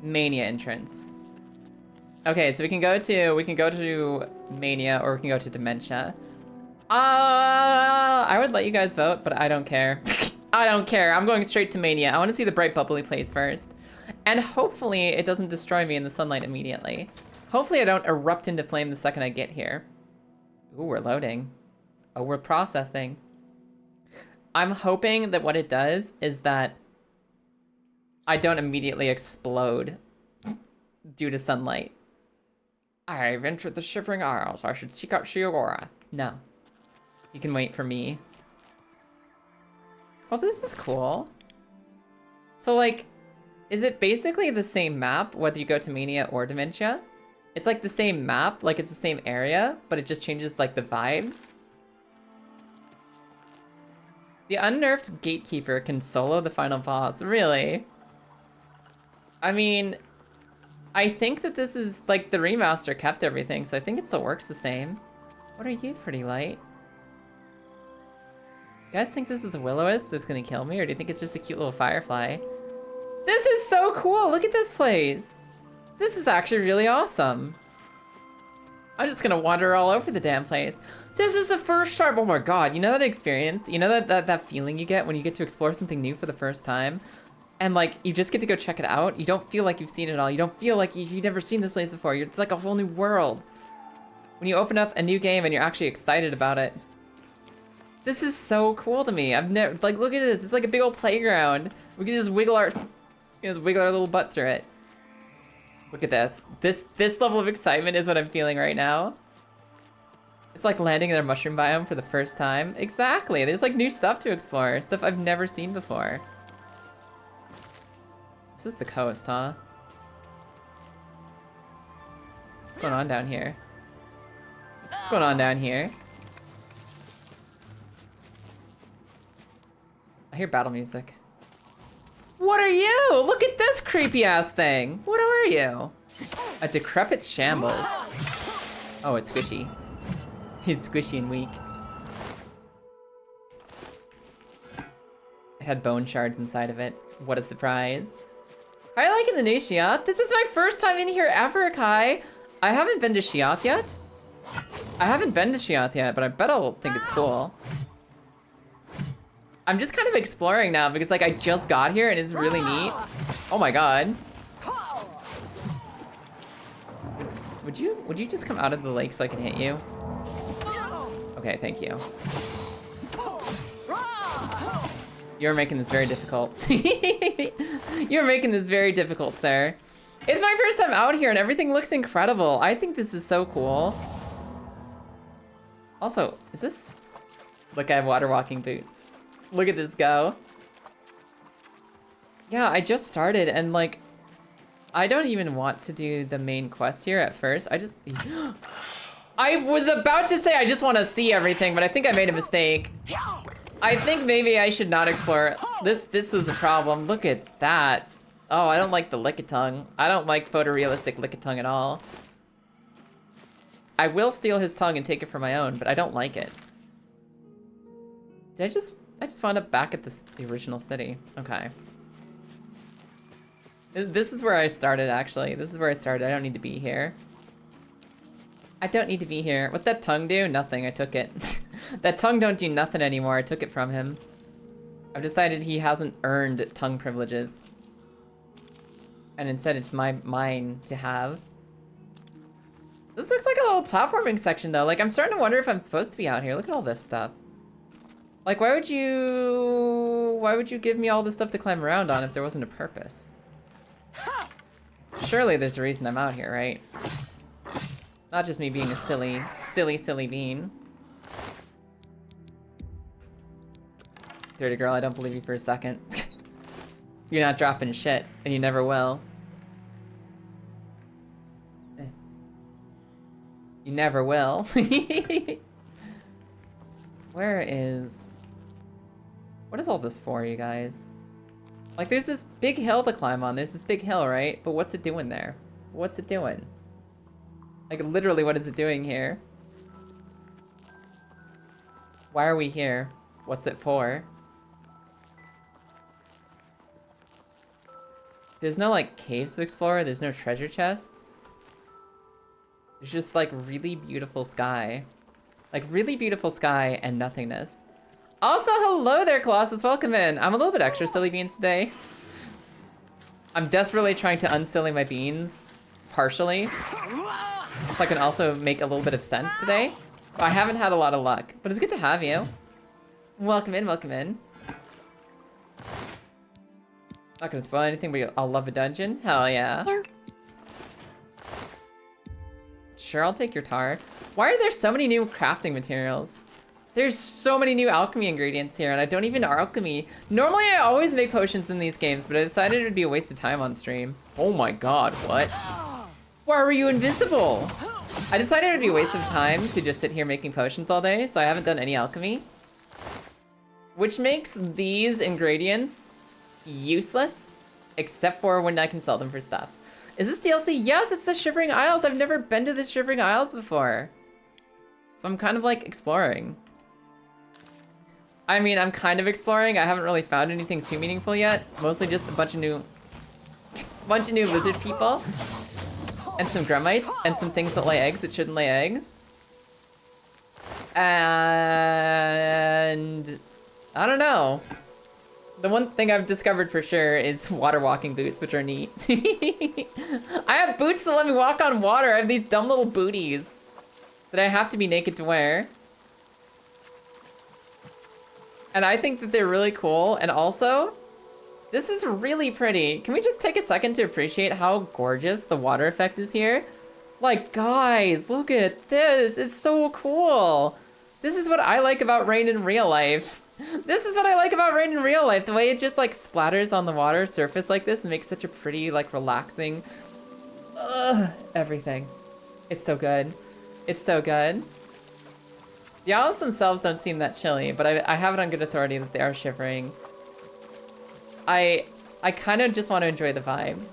Mania entrance. Okay, so we can go to Mania, or we can go to Dementia. I would let you guys vote, but I don't care. I don't care. I'm going straight to Mania. I want to see the bright bubbly place first. And hopefully it doesn't destroy me in the sunlight immediately. Hopefully I don't erupt into flame the second I get here. Ooh, we're loading. Oh, we're processing. I'm hoping that what it does is that I don't immediately explode due to sunlight. I've entered the Shivering Isles. I should seek out Sheogorath. No. You can wait for me. Oh, this is cool. So, like, is it basically the same map, whether you go to Mania or Dementia? It's like the same map, like it's the same area, but it just changes, like, the vibes. The unnerved gatekeeper can solo the final boss. Really? I mean, I think that this is, like, the remaster kept everything, so I think it still works the same. What are you, pretty light? You guys think this is a will-o-wisp that's gonna kill me, or do you think it's just a cute little firefly? This is so cool! Look at this place! This is actually really awesome. I'm just gonna wander all over the damn place. This is the first time, oh my god, you know that experience? You know that feeling you get when you get to explore something new for the first time? And like, you just get to go check it out? You don't feel like you've seen it all. You don't feel like you've never seen this place before. It's like a whole new world. When you open up a new game and you're actually excited about it. This is so cool to me. I've never, like, look at this. It's like a big old playground. We can just wiggle our little butt through it. Look at this. This level of excitement is what I'm feeling right now. It's like landing in a mushroom biome for the first time. Exactly. There's like new stuff to explore. Stuff I've never seen before. This is the coast, huh? What's going on down here? What's going on down here? I hear battle music. What are you? Look at this creepy ass thing. What are you? A decrepit shambles. Oh, it's squishy. He's squishy and weak. It had bone shards inside of it. What a surprise. Are you liking the new Sheoth? This is my first time in here ever, Kai. I haven't been to Sheoth yet. But I bet I'll think it's cool. I'm just kind of exploring now because like I just got here and it's really neat. Oh my god. Would you just come out of the lake so I can hit you? Okay, thank you. You're making this very difficult. You're making this very difficult, sir. It's my first time out here and everything looks incredible. I think this is so cool. Also, is this? Look, I have water walking boots. Look at this go. Yeah, I just started and like, I don't even want to do the main quest here at first. I was about to say I just want to see everything, but I think I made a mistake. I think maybe I should not explore. This is a problem. Look at that. Oh, I don't like the Lickitung. I don't like photorealistic Lickitung at all. I will steal his tongue and take it for my own, but I don't like it. Did I just wound up back at the original city. Okay. This is where I started, actually. This is where I started. I don't need to be here. I don't need to be here. What'd that tongue do? Nothing, I took it. That tongue don't do nothing anymore, I took it from him. I've decided he hasn't earned tongue privileges. And instead it's mine to have. This looks like a little platforming section though. Like, I'm starting to wonder if I'm supposed to be out here. Look at all this stuff. Like, why would you give me all this stuff to climb around on if there wasn't a purpose? Surely there's a reason I'm out here, right? Not just me being a silly bean. Dirty girl, I don't believe you for a second. You're not dropping shit, and you never will. You never will. Where is... What is all this for, you guys? Like, there's this big hill to climb on. There's this big hill, right? But what's it doing there? What's it doing? Like, literally, what is it doing here? Why are we here? What's it for? There's no, like, caves to explore. There's no treasure chests. There's just, like, really beautiful sky. Like, really beautiful sky and nothingness. Also, hello there, Colossus. Welcome in. I'm a little bit extra silly beans today. I'm desperately trying to unsilly my beans. Partially. So I can also make a little bit of sense today. But I haven't had a lot of luck. But it's good to have you. Welcome in, welcome in. Not gonna spoil anything, but I'll love a dungeon. Hell yeah. Sure, I'll take your tar. Why are there so many new crafting materials? There's so many new alchemy ingredients here, and I don't even alchemy. Normally, I always make potions in these games, but I decided it would be a waste of time on stream. Oh my god, what? Why were you invisible? I decided it would be a waste of time to just sit here making potions all day, so I haven't done any alchemy. Which makes these ingredients useless, except for when I can sell them for stuff. Is this DLC? Yes, it's the Shivering Isles. I've never been to the Shivering Isles before. So I'm kind of like exploring. I mean, I'm kind of exploring. I haven't really found anything too meaningful yet. Mostly just a bunch of new lizard people. And some grummites. And some things that lay eggs that shouldn't lay eggs. And... I don't know. The one thing I've discovered for sure is water walking boots, which are neat. I have boots that let me walk on water. I have these dumb little booties that I have to be naked to wear. And I think that they're really cool. And also, this is really pretty. Can we just take a second to appreciate how gorgeous the water effect is here? Like, guys, look at this. It's so cool. This is what I like about rain in real life. This is what I like about rain in real life. The way it just like splatters on the water surface like this and makes such a pretty, like, relaxing, everything. It's so good. It's so good. The isles themselves don't seem that chilly, but I have it on good authority that they are shivering. I kind of just want to enjoy the vibes.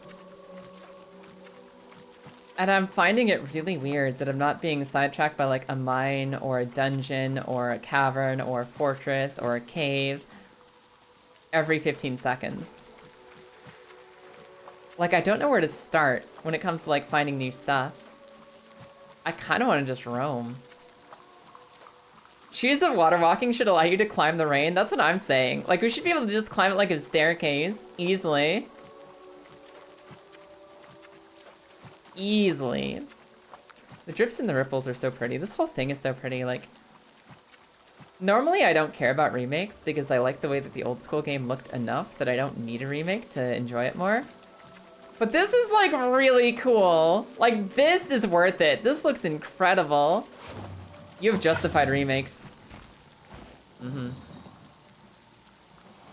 And I'm finding it really weird that I'm not being sidetracked by like a mine or a dungeon or a cavern or a fortress or a cave every 15 seconds. Like, I don't know where to start when it comes to like finding new stuff. I kind of want to just roam. Shoes of water walking should allow you to climb the rain. That's what I'm saying. Like, we should be able to just climb it like a staircase easily. Easily. The drips and the ripples are so pretty. This whole thing is so pretty. Like, normally I don't care about remakes because I like the way that the old school game looked enough that I don't need a remake to enjoy it more. But this is like really cool. Like, this is worth it. This looks incredible. You have justified remakes.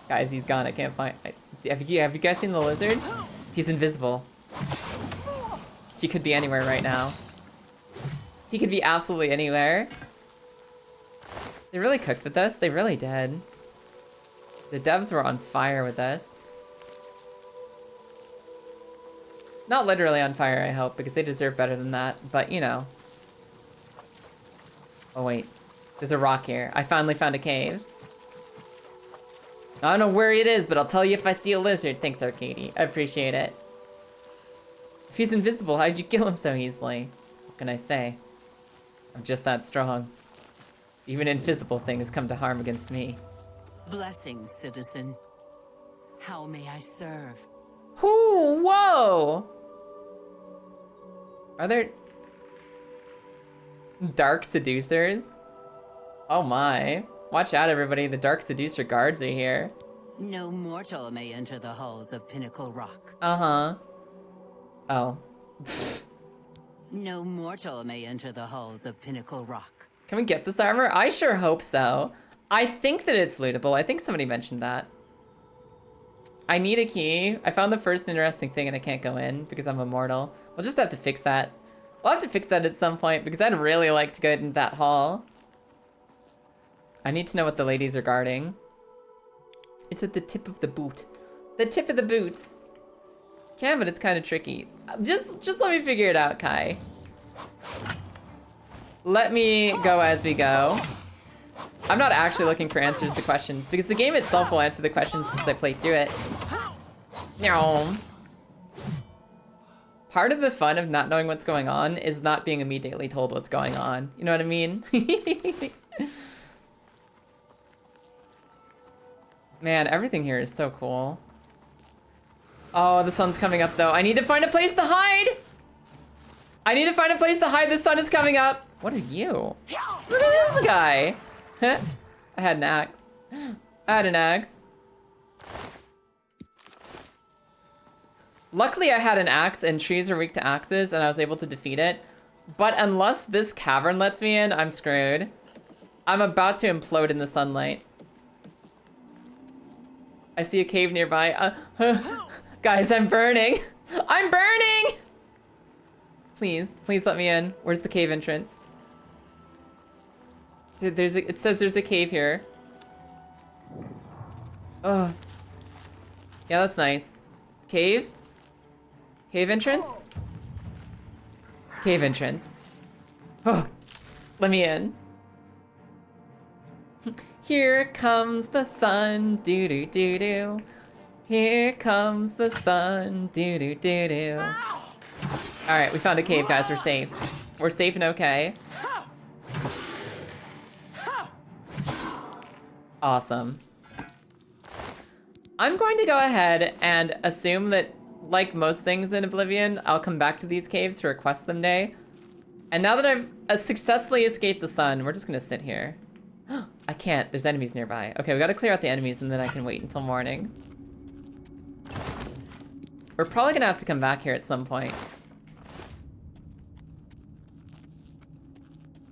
Guys, he's gone. I can't find. Have you guys seen the lizard? He's invisible. He could be anywhere right now. He could be absolutely anywhere. They really cooked with this. They really did. The devs were on fire with this. Not literally on fire, I hope, because they deserve better than that. But, you know. Oh, wait. There's a rock here. I finally found a cave. I don't know where it is, but I'll tell you if I see a lizard. Thanks, Arcady. I appreciate it. If he's invisible, how'd you kill him so easily? What can I say? I'm just that strong. Even invisible things come to harm against me. Blessings, citizen. How may I serve? Ooh, whoa! Are there dark seducers? Oh my. Watch out, everybody. The dark seducer guards are here. No mortal may enter the halls of Pinnacle Rock. Uh-huh. Oh. No mortal may enter the halls of Pinnacle Rock. Can we get this armor? I sure hope so. I think that it's lootable. I think somebody mentioned that. I need a key. I found the first interesting thing and I can't go in because I'm immortal. We'll just have to fix that. We'll have to fix that at some point because I'd really like to go into that hall. I need to know what the ladies are guarding. It's at the tip of the boot. The tip of the boot. Can, but it's kind of tricky. Just let me figure it out, Kai. Let me go as we go. I'm not actually looking for answers to questions because the game itself will answer the questions since I played through it. No. Part of the fun of not knowing what's going on is not being immediately told what's going on. You know what I mean? Man, everything here is so cool. Oh, the sun's coming up though. I need to find a place to hide! I need to find a place to hide. The sun is coming up. What are you? Look at this guy. I had an axe. I had an axe. Luckily, I had an axe and trees are weak to axes and I was able to defeat it. But unless this cavern lets me in, I'm screwed. I'm about to implode in the sunlight. I see a cave nearby. Guys, I'm burning. I'm burning! Please, please let me in. Where's the cave entrance? Dude, it says there's a cave here. Oh. Yeah, that's nice. Cave? Cave entrance? Cave entrance. Oh, let me in. Here comes the sun, doo-doo-doo-doo. Here comes the sun, doo-doo-doo-doo. All right, we found a cave, guys. We're safe. We're safe and okay. Awesome. I'm going to go ahead and assume that, like most things in Oblivion, I'll come back to these caves for a quest someday. And now that I've successfully escaped the sun, we're just gonna sit here. I can't, there's enemies nearby. Okay, we gotta clear out the enemies and then I can wait until morning. We're probably gonna have to come back here at some point.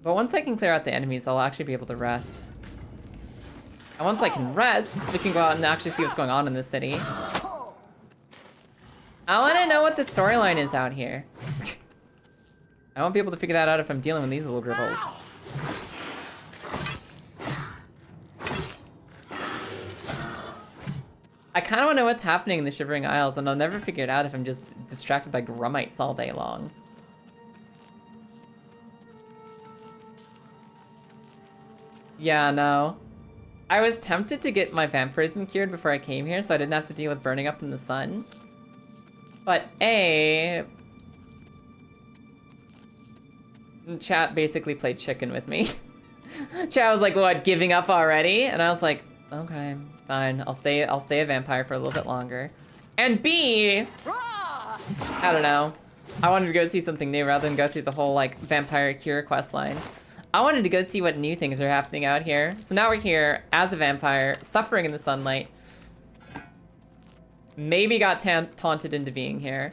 But once I can clear out the enemies, I'll actually be able to rest. And once I can rest, we can go out and actually see what's going on in this city. I wanna know what the storyline is out here. I won't be able to figure that out if I'm dealing with these little gribbles. I kind of want to know what's happening in the Shivering Isles, and I'll never figure it out if I'm just distracted by grummites all day long. Yeah, no. I was tempted to get my vampirism cured before I came here, so I didn't have to deal with burning up in the sun. But chat basically played chicken with me. Chat was like, what, giving up already? And I was like, okay, fine. I'll stay a vampire for a little bit longer. And B, I don't know. I wanted to go see something new rather than go through the whole like vampire cure quest line. I wanted to go see what new things are happening out here. So now we're here as a vampire, suffering in the sunlight. Maybe got taunted into being here.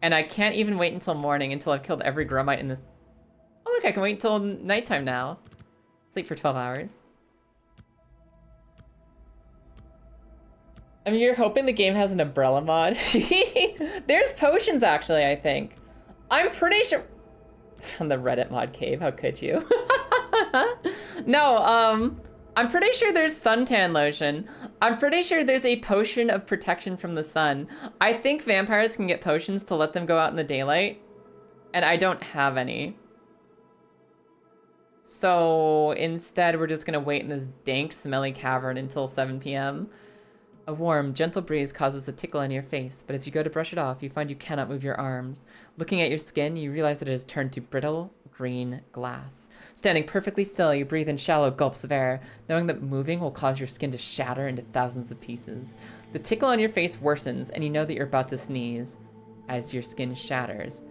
And I can't even wait until morning until I've killed every grummite in this. Oh look, I can wait until nighttime now. Sleep for 12 hours. I mean, you're hoping the game has an umbrella mod? There's potions actually, I think. I'm pretty sure... On the Reddit mod cave, how could you? No, I'm pretty sure there's suntan lotion. I'm pretty sure there's a potion of protection from the sun. I think vampires can get potions to let them go out in the daylight. And I don't have any. So instead, we're just gonna wait in this dank, smelly cavern until 7 p.m. A warm, gentle breeze causes a tickle on your face, but as you go to brush it off, you find you cannot move your arms. Looking at your skin, you realize that it has turned to brittle, green glass. Standing perfectly still, you breathe in shallow gulps of air, knowing that moving will cause your skin to shatter into thousands of pieces. The tickle on your face worsens, and you know that you're about to sneeze. As your skin shatters,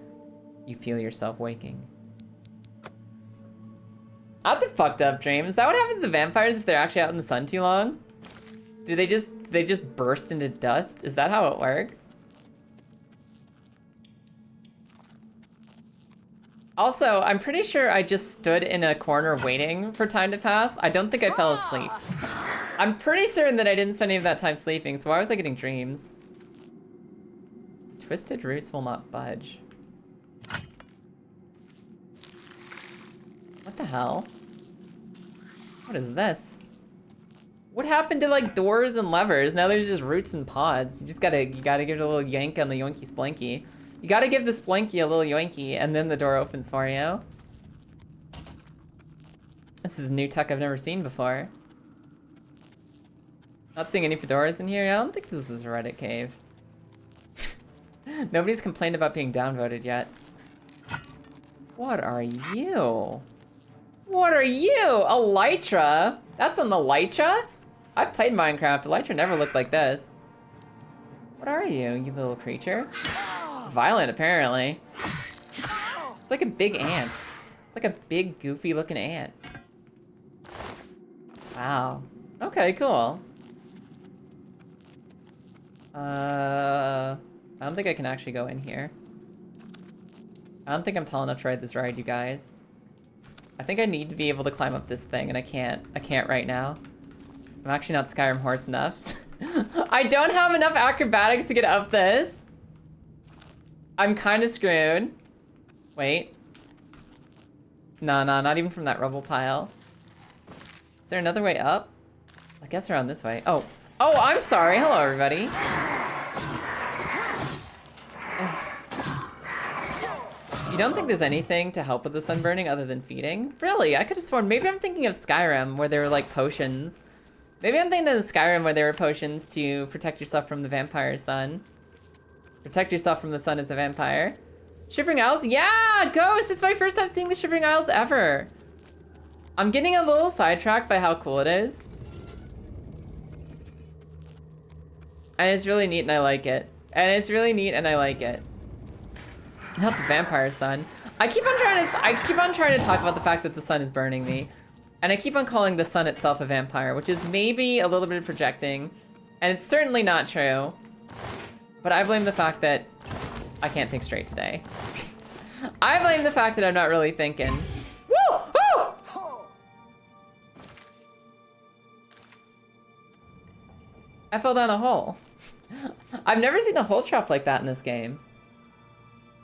you feel yourself waking. That's a fucked up dream. Is that what happens to vampires if they're actually out in the sun too long? Do they just burst into dust? Is that how it works? Also, I'm pretty sure I just stood in a corner waiting for time to pass. I don't think I fell asleep. I'm pretty certain that I didn't spend any of that time sleeping, so why was I getting dreams? Twisted roots will not budge. What the hell? What is this? What happened to like doors and levers? Now there's just roots and pods. You gotta give it a little yank on the yoinky splanky. You gotta give the splanky a little yoinky, and then the door opens for you. This is new tech I've never seen before. Not seeing any fedoras in here. I don't think this is a Reddit cave. Nobody's complained about being downvoted yet. What are you? What are you? Elytra? That's an Elytra? I've played Minecraft. Elytra never looked like this. What are you, you little creature? Violent, apparently. It's like a big ant. It's like a big, goofy looking ant. Wow. Okay, cool. I don't think I can actually go in here. I don't think I'm tall enough to ride this ride, you guys. I think I need to be able to climb up this thing, and I can't. I can't right now. I'm actually not Skyrim horse enough. I don't have enough acrobatics to get up this. I'm kind of screwed. Wait. No, not even from that rubble pile. Is there another way up? I guess around this way. Oh, I'm sorry. Hello, everybody. You don't think there's anything to help with the sunburning other than feeding? Really? I could have sworn, maybe I'm thinking of Skyrim where there were like potions. Maybe I'm thinking of Skyrim where there were potions to protect yourself from the vampire sun. Protect yourself from the sun as a vampire. Shivering Isles? Yeah, Ghost! It's my first time seeing the Shivering Isles ever. I'm getting a little sidetracked by how cool it is. And it's really neat and I like it. And it's really neat and I like it. Not the vampire sun. I keep on trying to talk about the fact that the sun is burning me. And I keep on calling the sun itself a vampire, which is maybe a little bit of projecting. And it's certainly not true. But I blame the fact that I can't think straight today. I blame the fact that I'm not really thinking. Woo! Woo! I fell down a hole. I've never seen a hole trap like that in this game.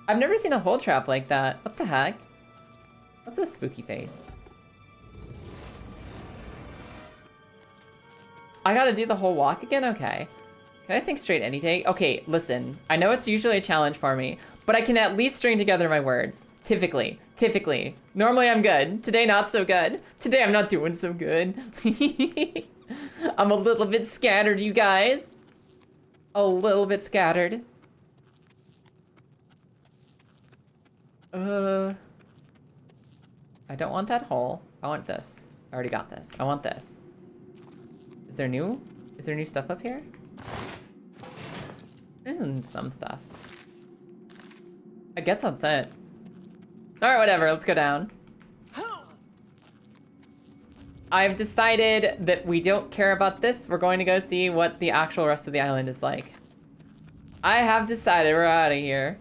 I've never seen a hole trap like that. What the heck? What's this spooky face? I gotta do the whole walk again? Okay. Can I think straight any day? Okay, listen. I know it's usually a challenge for me, but I can at least string together my words. Typically. Normally I'm good. Today not so good. Today I'm not doing so good. I'm a little bit scattered, you guys. A little bit scattered. I don't want that hole. I want this. I already got this. I want this. Is there new stuff up here? Some stuff. I guess that's it. Alright, whatever. Let's go down. I've decided that we don't care about this. We're going to go see what the actual rest of the island is like. I have decided we're out of here.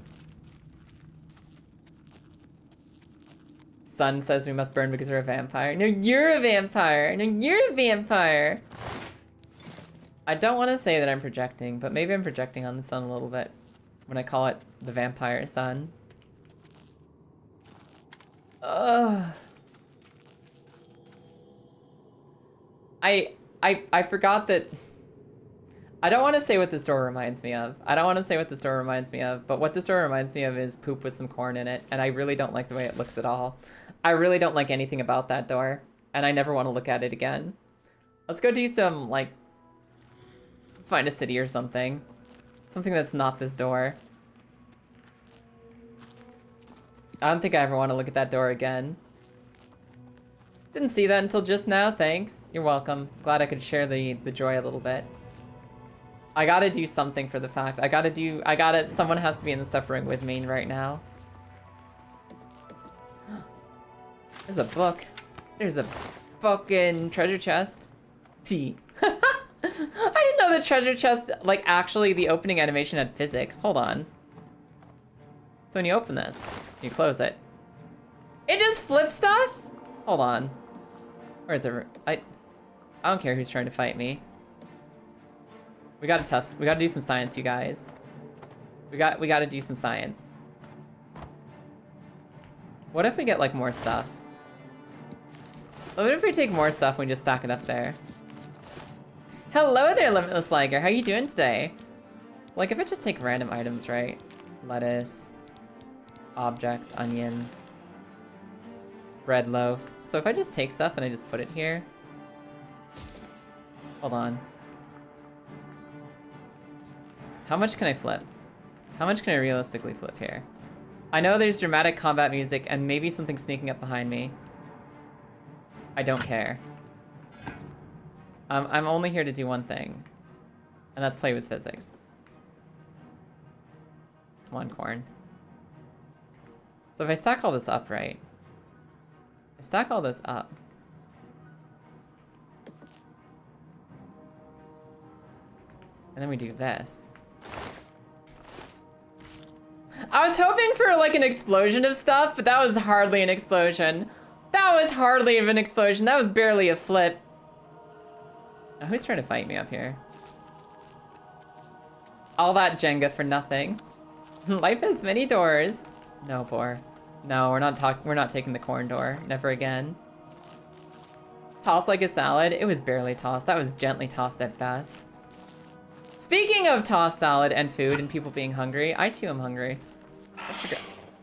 Sun says we must burn because we're a vampire. No, you're a vampire. No, you're a vampire. I don't want to say that I'm projecting, but maybe I'm projecting on the sun a little bit when I call it the vampire sun. I forgot that. I don't want to say what this door reminds me of. But what this door reminds me of is poop with some corn in it, and I really don't like the way it looks at all. I really don't like anything about that door, and I never want to look at it again. Let's go do some, like, find a city or something. Something that's not this door. I don't think I ever want to look at that door again. Didn't see that until just now, thanks. You're welcome. Glad I could share the joy a little bit. I gotta do something for the fact. Someone has to be in the suffering with me right now. There's a book. There's a fucking treasure chest. T. I didn't know the treasure chest, like, actually the opening animation had physics. Hold on. So when you open this, you close it. It just flips stuff? Hold on. Where is it? I don't care who's trying to fight me. We gotta test. We gotta do some science, you guys. We gotta do some science. What if we get, like, more stuff? What if we take more stuff and we just stack it up there? Hello there, Limitless Liger. How you doing today? So, like, if I just take random items, right? Lettuce, objects, onion, bread loaf. So if I just take stuff and I just put it here. Hold on. How much can I flip? How much can I realistically flip here? I know there's dramatic combat music and maybe something sneaking up behind me. I don't care. I'm only here to do one thing. And that's play with physics. Come on, corn. So if I stack all this up, right? I stack all this up. And then we do this. I was hoping for like an explosion of stuff, but that was hardly an explosion. That was hardly even an explosion. That was barely a flip. Now, who's trying to fight me up here? All that Jenga for nothing. Life has many doors. No, Boar. No, we're not taking the corn door. Never again. Tossed like a salad. It was barely tossed. That was gently tossed at best. Speaking of tossed salad and food and people being hungry, I too am hungry.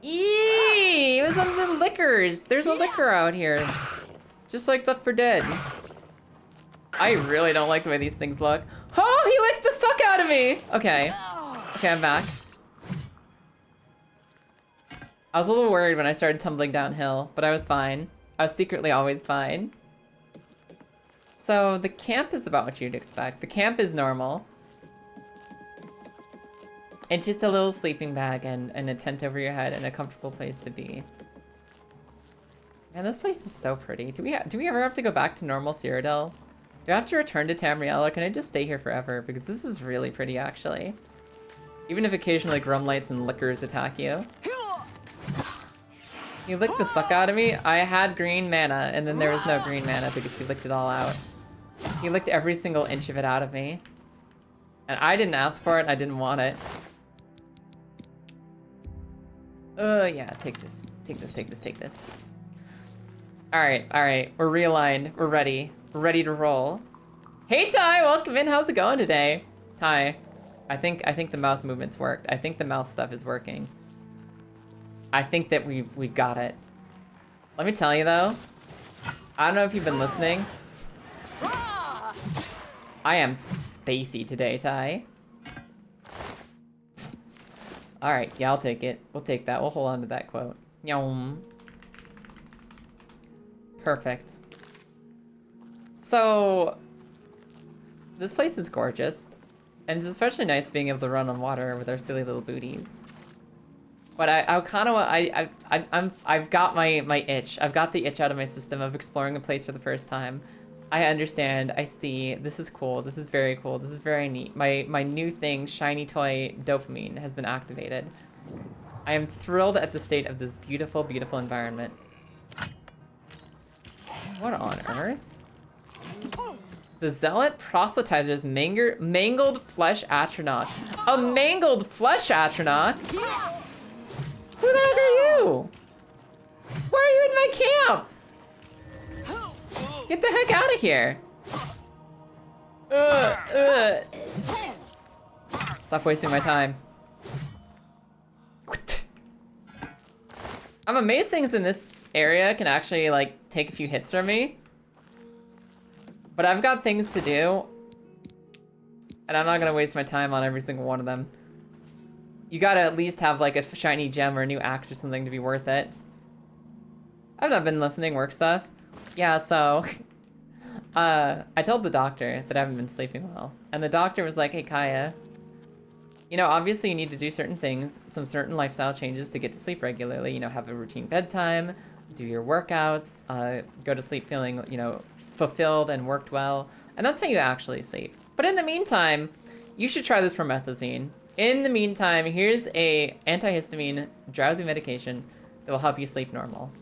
Eee! It was on the liquors. There's a liquor out here. Just like Left 4 Dead. I really don't like the way these things look. Oh, he licked the suck out of me! Okay. Okay, I'm back. I was a little worried when I started tumbling downhill, but I was fine. I was secretly always fine. So, the camp is about what you'd expect. The camp is normal. It's just a little sleeping bag and a tent over your head and a comfortable place to be. Man, this place is so pretty. Do we ever have to go back to normal Cyrodiil? Do I have to return to Tamriel, or can I just stay here forever? Because this is really pretty, actually. Even if occasionally grumlights and lickers attack you. He licked the suck out of me. I had green mana, and then there was no green mana because he licked it all out. He licked every single inch of it out of me. And I didn't ask for it, and I didn't want it. Yeah, take this. Take this, take this, take this. Alright, alright. We're realigned. We're ready. We're ready to roll. Hey, Ty! Welcome in. How's it going today? Ty, I think the mouth movements worked. I think the mouth stuff is working. I think that we've got it. Let me tell you, though. I don't know if you've been listening. I am spacey today, Ty. Alright, yeah, I'll take it. We'll take that. We'll hold on to that quote. Yum. Perfect. So, this place is gorgeous. And it's especially nice being able to run on water with our silly little booties. But I kind of, I've got my itch. I've got the itch out of my system of exploring a place for the first time. I understand, I see, this is cool, this is very cool, this is very neat. My new thing, shiny toy dopamine, has been activated. I am thrilled at the state of this beautiful, beautiful environment. What on earth? The Zealot proselytizers mangled flesh atronach. A mangled flesh atronach? Who the heck are you? Why are you in my camp? Get the heck out of here. Stop wasting my time. I'm amazed things in this area can actually, like, take a few hits from me. But I've got things to do. And I'm not gonna waste my time on every single one of them. You gotta at least have like a shiny gem or a new axe or something to be worth it. I've not been listening, work stuff. Yeah, so I told the doctor that I haven't been sleeping well. And the doctor was like, hey, Kaya, you know, obviously you need to do certain things, some certain lifestyle changes to get to sleep regularly. You know, have a routine bedtime, do your workouts, go to sleep feeling, you know, fulfilled and worked well. And that's how you actually sleep. But in the meantime, you should try this promethazine. In the meantime, here's a antihistamine drowsy medication that will help you sleep normal.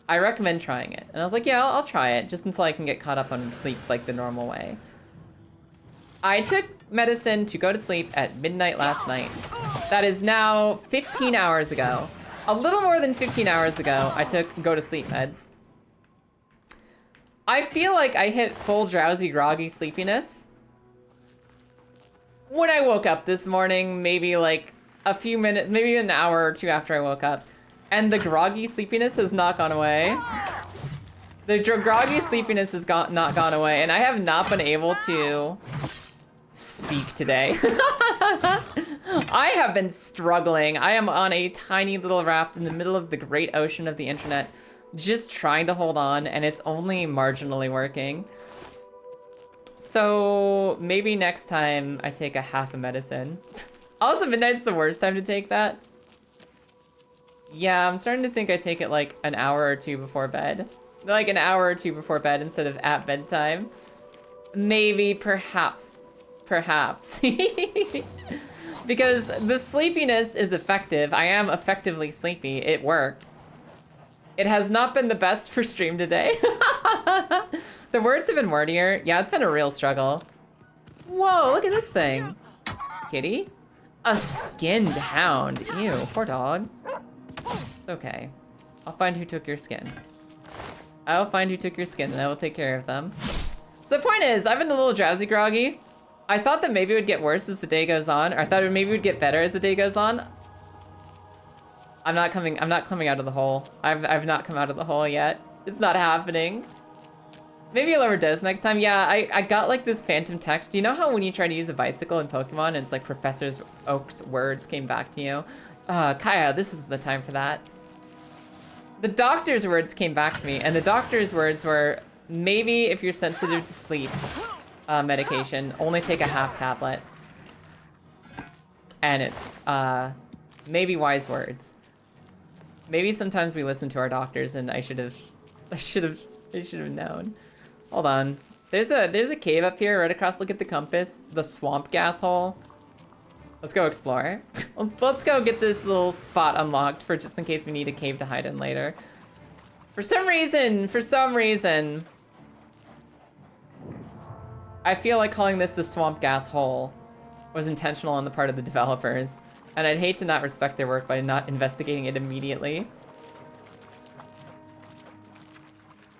I recommend trying it. And I was like, yeah, I'll try it just until I can get caught up on sleep like the normal way. I took medicine to go to sleep at midnight last night. That is now 15 hours ago. A little more than 15 hours ago, I took go to sleep meds. I feel like I hit full drowsy, groggy sleepiness when I woke up this morning, maybe like a few minutes, maybe an hour or two after I woke up. And the groggy sleepiness has not gone away. The groggy sleepiness has not gone away, and I have not been able to speak today. I have been struggling. I am on a tiny little raft in the middle of the great ocean of the internet, just trying to hold on, and it's only marginally working. So maybe next time I take a half a medicine. Also, midnight's the worst time to take that. Yeah, I'm starting to think I take it like an hour or two before bed. Like an hour or two before bed instead of at bedtime. Maybe, perhaps. Because the sleepiness is effective. I am effectively sleepy. It worked. It has not been the best for stream today. The words have been wordier. Yeah, it's been a real struggle. Whoa, look at this thing. Kitty? A skinned hound. Ew, poor dog. It's okay. I'll find who took your skin. I'll find who took your skin and I will take care of them. So the point is, I've been a little drowsy groggy. I thought that maybe it would get worse as the day goes on, or I thought it maybe would get better as the day goes on. I'm not coming out of the hole. I've not come out of the hole yet. It's not happening. Maybe a lower dose next time. Yeah, I got like this phantom text. You know how when you try to use a bicycle in Pokemon and it's like Professor Oak's words came back to you? Kaya, this is the time for that. The doctor's words came back to me, and the doctor's words were, maybe if you're sensitive to sleep medication, only take a half tablet. And it's maybe wise words. Maybe sometimes we listen to our doctors, and I should have known. Hold on. There's a cave up here right across. Look at the compass. The swamp gas hole. Let's go explore. Let's go get this little spot unlocked for just in case we need a cave to hide in later. For some reason, I feel like calling this the swamp gas hole was intentional on the part of the developers, and I'd hate to not respect their work by not investigating it immediately.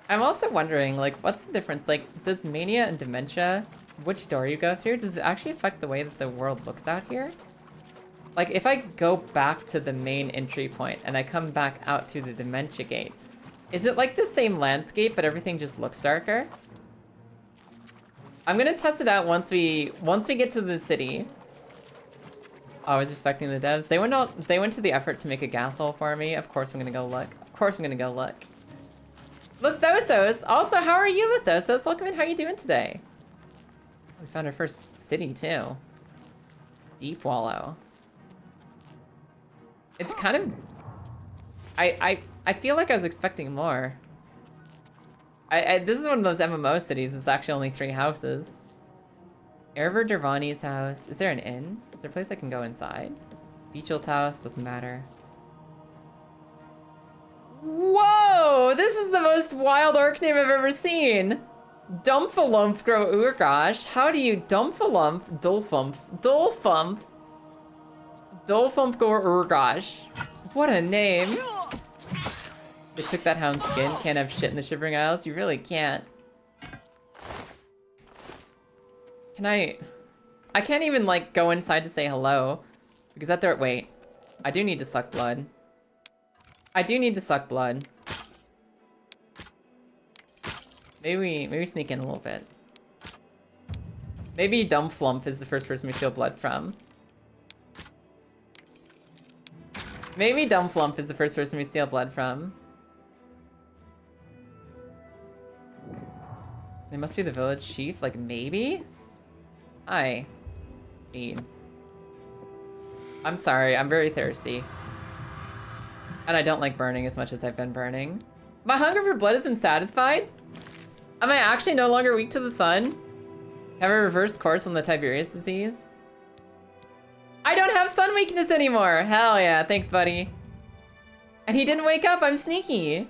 I'm also wondering, like, what's the difference? Like, does mania and dementia, which door you go through, does it actually affect the way that the world looks out here? Like, if I go back to the main entry point and I come back out through the dementia gate, is it like the same landscape, but everything just looks darker? I'm gonna test it out once we get to the city. Oh, I was respecting the devs. They went to the effort to make a gas hole for me. Of course I'm gonna go look. Lithosos! Also, how are you, Lithosos? Welcome in, how are you doing today? We found our first city, too. Deep Wallow. It's kind of... I feel like I was expecting more. This is one of those MMO cities. It's actually only 3 houses. Erver Dervani's house. Is there an inn? Is there a place I can go inside? Beechel's house. Doesn't matter. Whoa! This is the most wild orc name I've ever seen. Dumphalump grow Urgosh. How do you Dumphalump? Dolfump go Urgosh. What a name. They took that hound's skin. Can't have shit in the Shivering Isles. You really can't. Can I can't even like go inside to say hello. Because that there, wait. I do need to suck blood. Maybe we sneak in a little bit. Maybe Dumpflump is the first person we feel blood from. Maybe Dumpflump is the first person we steal blood from. They must be the village chief, like maybe? Hi. Feed. I'm sorry, I'm very thirsty. And I don't like burning as much as I've been burning. My hunger for blood isn't satisfied? Am I actually no longer weak to the sun? Have I reversed course on the Tiberius disease? I don't have sun weakness anymore! Hell yeah, thanks buddy. And he didn't wake up, I'm sneaky.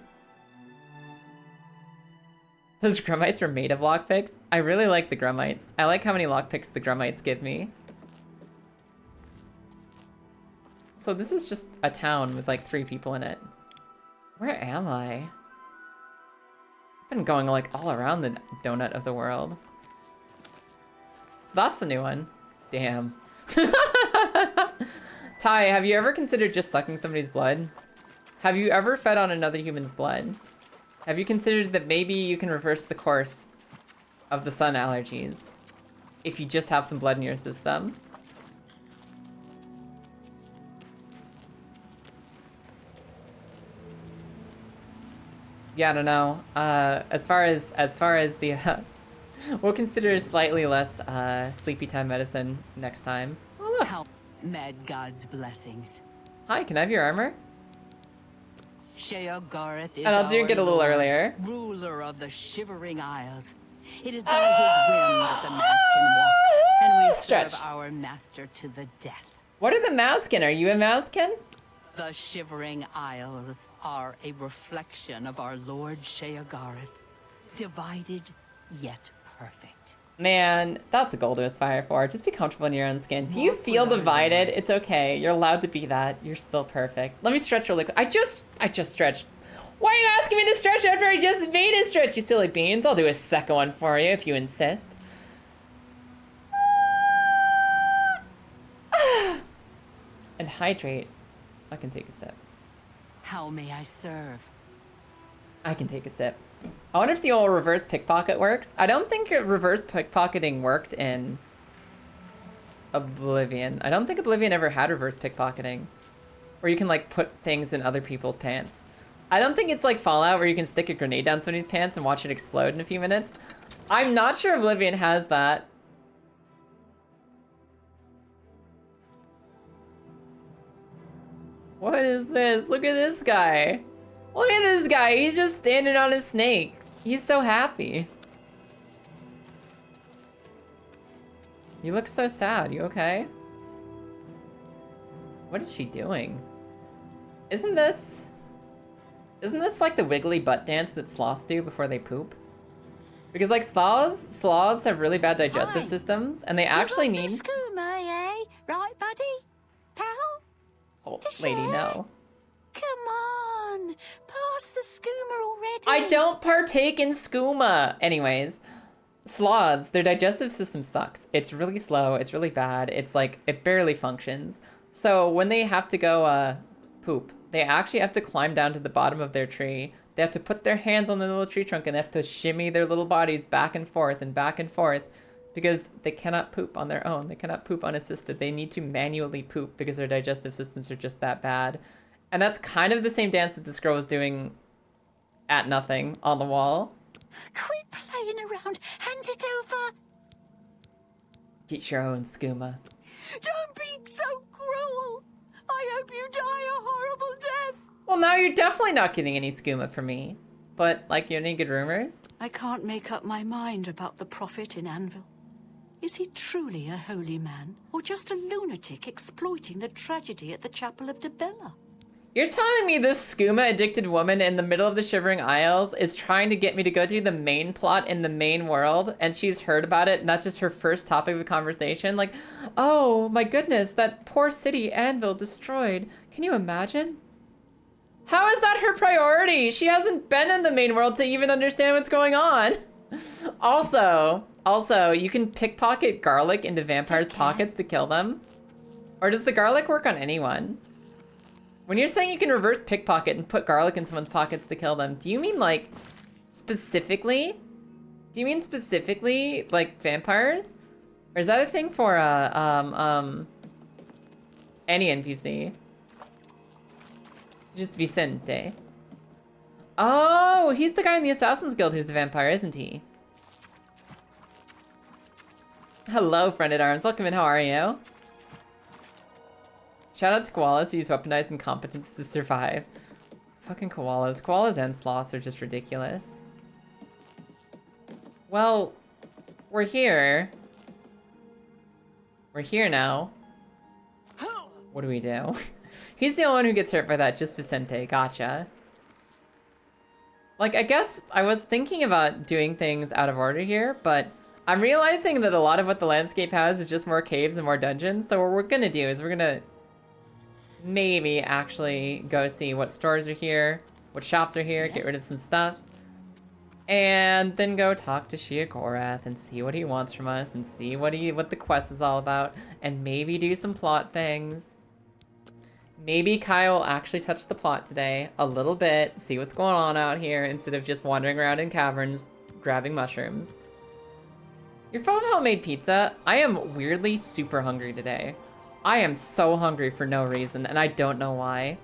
Those grummites were made of lockpicks? I really like the grummites. I like how many lockpicks the grummites give me. So this is just a town with like 3 people in it. Where am I? I've been going like all around the donut of the world. So that's the new one. Damn. Ty, have you ever considered just sucking somebody's blood? Have you ever fed on another human's blood? Have you considered that maybe you can reverse the course of the sun allergies if you just have some blood in your system? Yeah, I don't know. As far as the, we'll consider slightly less sleepy time medicine next time. Oh look. How mad God's blessings. Hi, can I have your armor? Sheogorath is and I'll drink it a little Lord, earlier. Ruler of the Shivering Isles. It is by his whim that the mask can walk, and we Stretch. serve our master to the death. What are the Mouskin? Are you a Mouskin? The Shivering Isles are a reflection of our Lord Sheogorath, divided yet perfect. Man, that's a goal to aspire for. Just be comfortable in your own skin. Do you feel divided? It's okay. You're allowed to be that. You're still perfect. Let me stretch really quick. I just stretched. Why are you asking me to stretch after I just made it stretch, you silly beans? I'll do a second one for you if you insist. And hydrate. I can take a sip. How may I serve? I can take a sip. I wonder if the old reverse pickpocket works. I don't think reverse pickpocketing worked in Oblivion. I don't think Oblivion ever had reverse pickpocketing, where you can like put things in other people's pants. I don't think it's like Fallout where you can stick a grenade down somebody's pants and watch it explode in a few minutes. I'm not sure Oblivion has that. What is this? Look at this guy. Look at this guy. He's just standing on a snake. He's so happy. You look so sad. You okay? What is she doing? Isn't this like the wiggly butt dance that sloths do before they poop? Because like sloths have really bad digestive systems, and they actually need. Skooma, eh? Right, buddy? Pal? Oh, lady, no. Come on, pass the skooma already. I don't partake in skooma. Anyways, sloths, their digestive system sucks. It's really slow. It's really bad. It's like it barely functions. So when they have to go poop, they actually have to climb down to the bottom of their tree. They have to put their hands on the little tree trunk and they have to shimmy their little bodies back and forth because they cannot poop on their own. They cannot poop unassisted. They need to manually poop because their digestive systems are just that bad. And that's kind of the same dance that this girl was doing at nothing on the wall. Quit playing around. Hand it over. Get your own skooma. Don't be so cruel. I hope you die a horrible death. Well, now you're definitely not getting any skooma from me. But, like, you have any good rumors? I can't make up my mind about the prophet in Anvil. Is he truly a holy man, or just a lunatic exploiting the tragedy at the Chapel of Debella? You're telling me this skooma-addicted woman in the middle of the Shivering Isles is trying to get me to go do the main plot in the main world, and she's heard about it, and that's just her first topic of conversation? Like, oh my goodness, that poor city, Anvil, destroyed. Can you imagine? How is that her priority? She hasn't been in the main world to even understand what's going on. Also, you can pickpocket garlic into vampires' pockets to kill them. Or does the garlic work on anyone? When you're saying you can reverse pickpocket and put garlic in someone's pockets to kill them, do you mean like specifically? Do you mean specifically like vampires? Or is that a thing for any NPC? Just Vicente. Oh, he's the guy in the Assassin's Guild who's a vampire, isn't he? Hello, friend at arms. Welcome in. How are you? Shout out to koalas who use weaponized incompetence to survive. Fucking koalas. Koalas and sloths are just ridiculous. Well, we're here. We're here now. What do we do? He's the only one who gets hurt by that, just Vicente. Gotcha. Like, I guess I was thinking about doing things out of order here, but I'm realizing that a lot of what the landscape has is just more caves and more dungeons. So what we're gonna do is we're gonna maybe actually go see what stores are here, what shops are here, get rid of some stuff, and then go talk to Shia Gorath and see what he wants from us and see what the quest is all about, and maybe do some plot things. Maybe Kai will actually touch the plot today a little bit, see what's going on out here instead of just wandering around in caverns grabbing mushrooms. You're full of homemade pizza. I am weirdly super hungry today. I am so hungry for no reason, and I don't know why.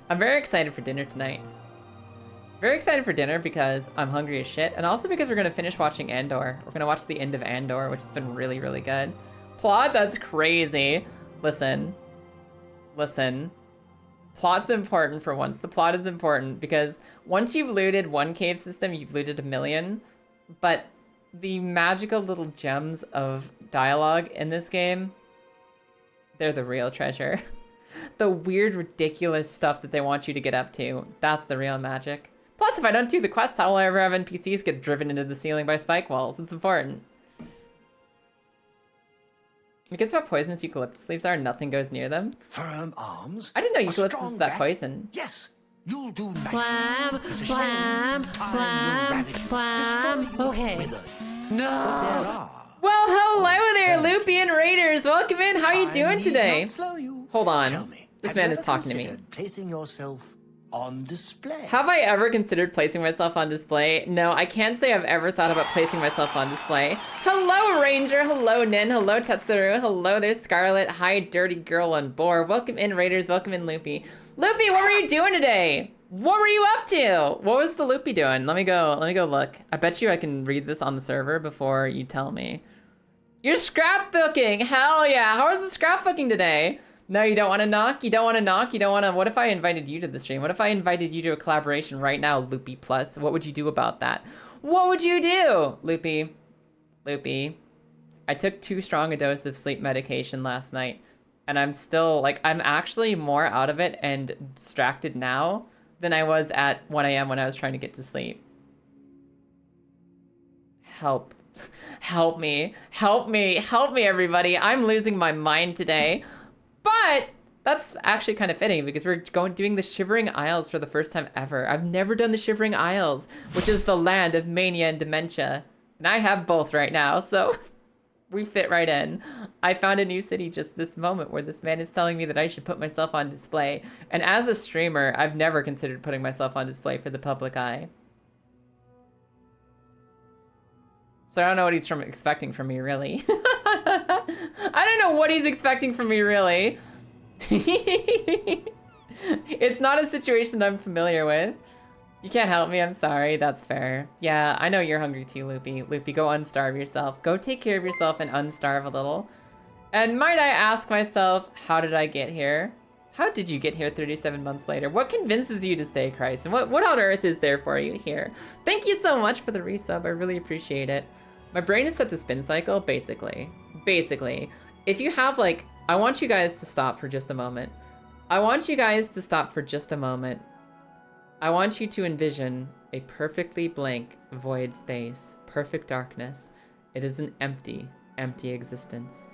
I'm very excited for dinner tonight. Very excited for dinner because I'm hungry as shit, and also because we're gonna finish watching Andor. We're gonna watch the end of Andor, which has been really, really good. Plot? That's crazy. Listen. Plot's important for once. The plot is important because once you've looted one cave system, you've looted a million. But the magical little gems of dialogue in this game, they're the real treasure. The weird, ridiculous stuff that they want you to get up to, that's the real magic. Plus, if I don't do the quest, how will I ever have NPCs get driven into the ceiling by spike walls? It's important. It gets about poisonous eucalyptus leaves are, nothing goes near them. Firm arms. I didn't know eucalyptus is that poison. Yes, you'll do nicely. Blam. Okay. No. Well, hello there, Loopy and Raiders. Welcome in. How are you doing today? Hold on. Tell me, this man is talking to me. Placing yourself on display. Have I ever considered placing myself on display? No, I can't say I've ever thought about placing myself on display. Hello, Ranger. Hello, Nin. Hello, Tetsuru. Hello, there's Scarlet. Hi, Dirty Girl on board. Welcome in, Raiders. Welcome in, Loopy. Loopy, what were you doing today? What were you up to? What was the Loopy doing? Let me go look. I bet you I can read this on the server before you tell me. You're scrapbooking. Hell yeah. How was the scrapbooking today? No, you don't want to knock? You don't want to knock? You don't want to... What if I invited you to the stream? What if I invited you to a collaboration right now, Loopy Plus? What would you do about that? What would you do? Loopy. I took too strong a dose of sleep medication last night. And I'm still, like, I'm actually more out of it and distracted now than I was at 1 a.m. when I was trying to get to sleep. Help. Help me, everybody. I'm losing my mind today. But that's actually kind of fitting because we're doing the Shivering Isles for the first time ever. I've never done the Shivering Isles, which is the land of mania and dementia. And I have both right now, so we fit right in. I found a new city just this moment where this man is telling me that I should put myself on display. And as a streamer, I've never considered putting myself on display for the public eye. So I don't know what he's expecting from me, really. I don't know what he's expecting from me, really. It's not a situation I'm familiar with. You can't help me, I'm sorry, that's fair. Yeah, I know you're hungry too, Loopy. Loopy, go unstarve yourself. Go take care of yourself and unstarve a little. And might I ask myself, how did I get here? How did you get here 37 months later? What convinces you to stay, Christ? And what on earth is there for you here? Thank you so much for the resub, I really appreciate it. My brain is set to spin cycle, basically. If you have, like, I want you guys to stop for just a moment. I want you to envision a perfectly blank void space, perfect darkness. It is an empty existence.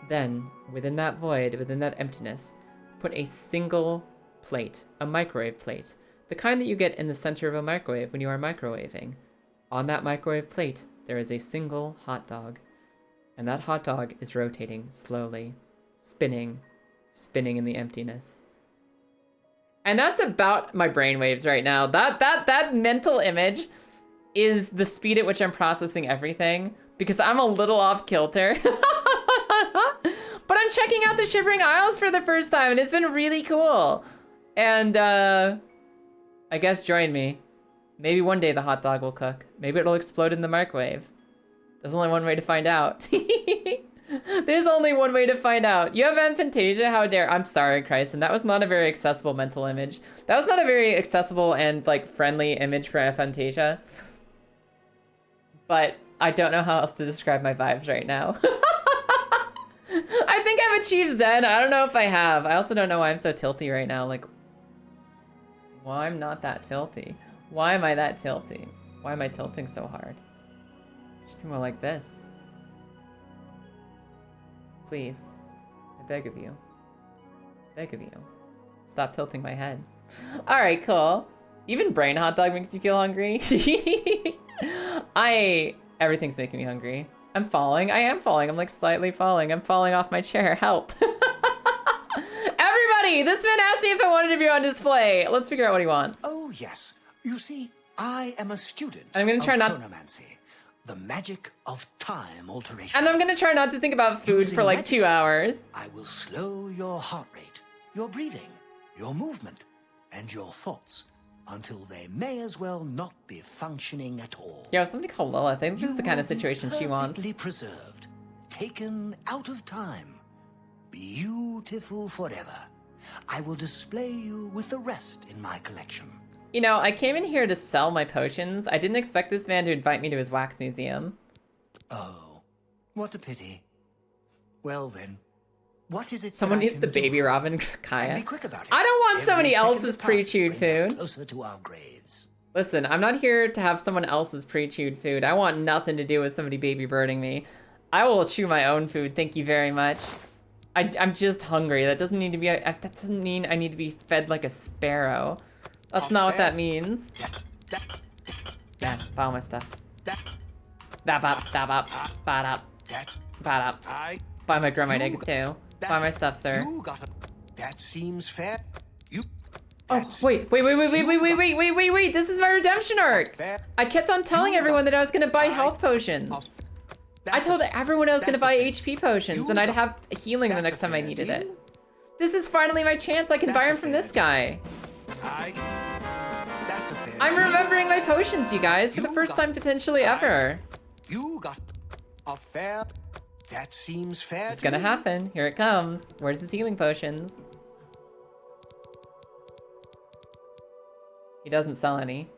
Then, within that void, within that emptiness, put a single plate, a microwave plate, the kind that you get in the center of a microwave when you are microwaving. On that microwave plate, there is a single hot dog. And that hot dog is rotating slowly, spinning in the emptiness. And that's about my brainwaves right now. That mental image is the speed at which I'm processing everything because I'm a little off kilter. But I'm checking out the Shivering Isles for the first time and it's been really cool. And, I guess join me. Maybe one day the hot dog will cook. Maybe it'll explode in the microwave. There's only one way to find out. There's only one way to find out. You have aphantasia? How dare— I'm sorry, Kryson. That was not a very accessible mental image. That was not a very accessible and, like, friendly image for aphantasia. But I don't know how else to describe my vibes right now. I think I've achieved Zen. I don't know if I have. I also don't know why I'm so tilty right now. Like, well, I'm not that tilty. Why am I that tilty? Why am I tilting so hard? Should be more like this. Please. I beg of you. Beg of you. Stop tilting my head. Alright, cool. Even brain hot dog makes you feel hungry. Everything's making me hungry. I'm falling. I am falling. I'm like slightly falling. I'm falling off my chair. Help. Everybody, this man asked me if I wanted to be on display. Let's figure out what he wants. Oh, yes. You see, I am a student I'm gonna try of not— chronomancy, the magic of time alteration. And I'm gonna try not to think about food Using for like magic, 2 hours. I will slow your heart rate, your breathing, your movement, and your thoughts until they may as well not be functioning at all. Yo, somebody call Lilith. I think this is the kind of situation she wants. Perfectly preserved, taken out of time, beautiful forever. I will display you with the rest in my collection. You know, I came in here to sell my potions. I didn't expect this man to invite me to his wax museum. Oh, what a pity. Well then, what is it? Someone that I needs to can do baby for you? Robin Kaya. And be quick about it. I don't want Every somebody second else's that passes pre-chewed brings us food. closer to our graves. Listen, I'm not here to have someone else's pre-chewed food. I want nothing to do with somebody baby birding me. I will chew my own food, thank you very much. I'm just hungry. That doesn't need to be— that doesn't mean I need to be fed like a sparrow. That's not what that means. Yeah, buy all my stuff. Buy my gromite eggs too. Buy my stuff, sir. That seems fair. Oh, wait. This is my redemption arc. I kept on telling everyone that I was gonna buy health potions. I told everyone I was gonna buy HP potions and I'd have healing the next time I needed it. This is finally my chance. I can buy them from this guy. I'm remembering my potions, you guys, for the first time potentially ever. You got a fair. That seems fair. It's gonna happen. Here it comes. Where's his healing potions? He doesn't sell any.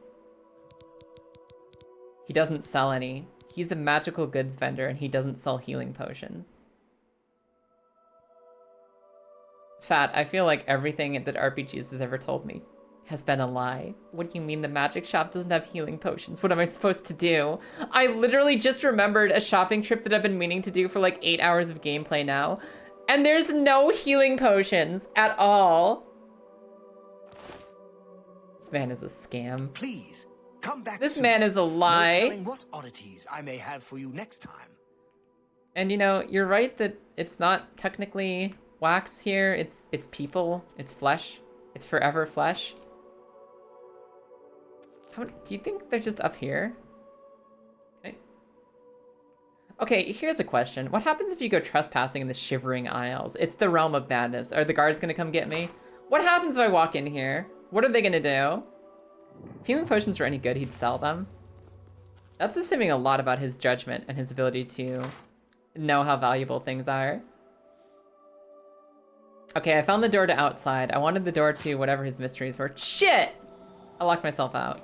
He doesn't sell any. He's a magical goods vendor and he doesn't sell healing potions. Fat, I feel like everything that RPGs has ever told me has been a lie. What do you mean the magic shop doesn't have healing potions? What am I supposed to do? I literally just remembered a shopping trip that I've been meaning to do for like 8 hours of gameplay now. And there's no healing potions at all. This man is a scam. Please, come back This soon. man is a lie. No telling what oddities I may have for you next time. And you know, you're right that it's not technically wax here. It's people. It's flesh. It's forever flesh. Do you think they're just up here? Okay, here's a question. What happens if you go trespassing in the Shivering Isles? It's the realm of madness. Are the guards gonna come get me? What happens if I walk in here? What are they gonna do? If healing potions were any good, he'd sell them. That's assuming a lot about his judgment and his ability to know how valuable things are. Okay, I found the door to outside. I wanted the door to whatever his mysteries were. Shit! I locked myself out.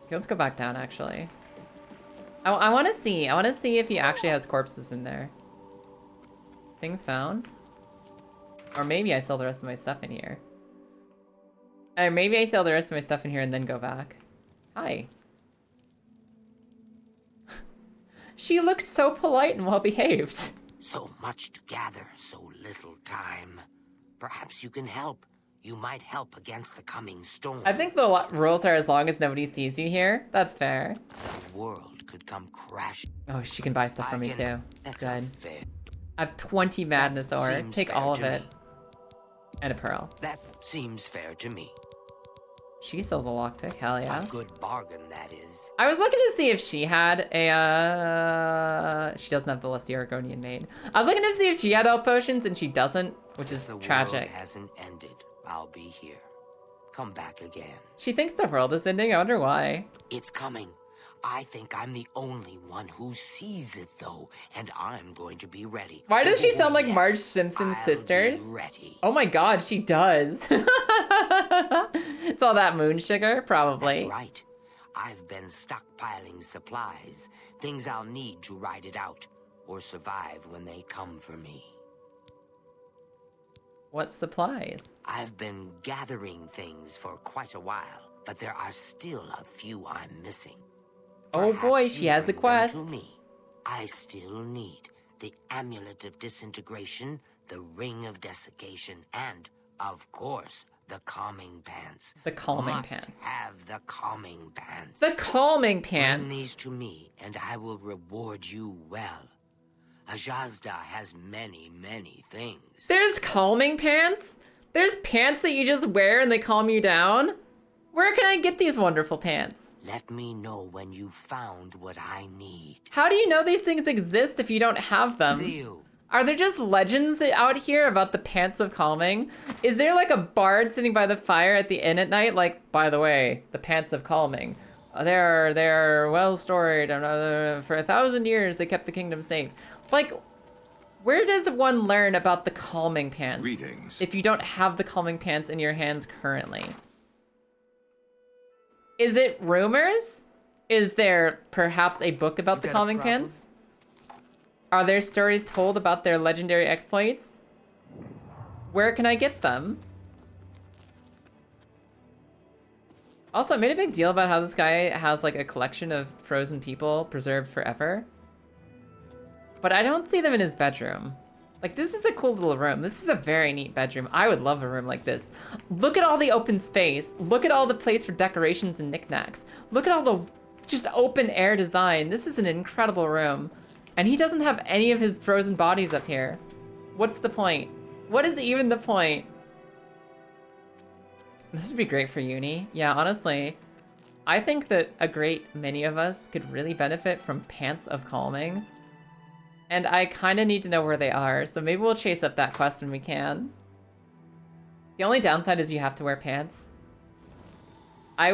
Okay, let's go back down, actually. I want to see. I want to see if he actually has corpses in there. Things found? Or maybe I sell the rest of my stuff in here. Or maybe I sell the rest of my stuff in here and then go back. Hi. She looks so polite and well-behaved. So much to gather, so little time. Perhaps you can help. You might help against the coming storm. I think the rules are as long as nobody sees you here. That's fair. The world could come crashing. Oh, she can buy stuff from me too. That's Good. fair. I have 20 madness ore. seems Take fair all of to it. me. And a pearl. That seems fair to me. She sells a lockpick. Hell yeah. A good bargain, that is. I was looking to see if she had a, she doesn't have the lusty Argonian maid. I was looking to see if she had health potions and she doesn't. which is The tragic. world hasn't ended. I'll be here. Come back again. She thinks the world is ending. I wonder why. It's coming. I think I'm the only one who sees it, though, and I'm going to be ready. Why does she sound like Yes, Marge Simpson's I'll sisters? be ready. Oh my god, she does. It's all that moon sugar, probably. That's right. I've been stockpiling supplies, things I'll need to ride it out, or survive when they come for me. What supplies? I've been gathering things for quite a while, but there are still a few I'm missing. Oh boy, she has a quest. To me. I still need the Amulet of Disintegration, the Ring of Desiccation, and, of course, the Calming Pants. The Calming Must Pants. have the Calming Pants. The Calming Bring Pants. these to me, and I will reward you well. Ajazda has many, many things. There's calming pants? There's pants that you just wear and they calm you down? Where can I get these wonderful pants? Let me know when you found what I need. How do you know these things exist if you don't have them? Zeal. Are there just legends out here about the pants of calming? Is there like a bard sitting by the fire at the inn at night? Like, by the way, the pants of calming. They're well stored. For 1,000 years, they kept the kingdom safe. Like, where does one learn about the calming pants? Greetings. If you don't have the calming pants in your hands currently. Is it rumors? Is there perhaps a book about the calming pants? Are there stories told about their legendary exploits? Where can I get them? Also, I made a big deal about how this guy has like a collection of frozen people preserved forever. But I don't see them in his bedroom. Like, this is a cool little room. This is a very neat bedroom. I would love a room like this. Look at all the open space. Look at all the place for decorations and knickknacks. Look at all the just open air design. This is an incredible room. And he doesn't have any of his frozen bodies up here. What's the point? What is even the point? This would be great for uni. Yeah, honestly, I think that a great many of us could really benefit from pants of calming. And I kind of need to know where they are, so maybe we'll chase up that quest when we can. The only downside is you have to wear pants. I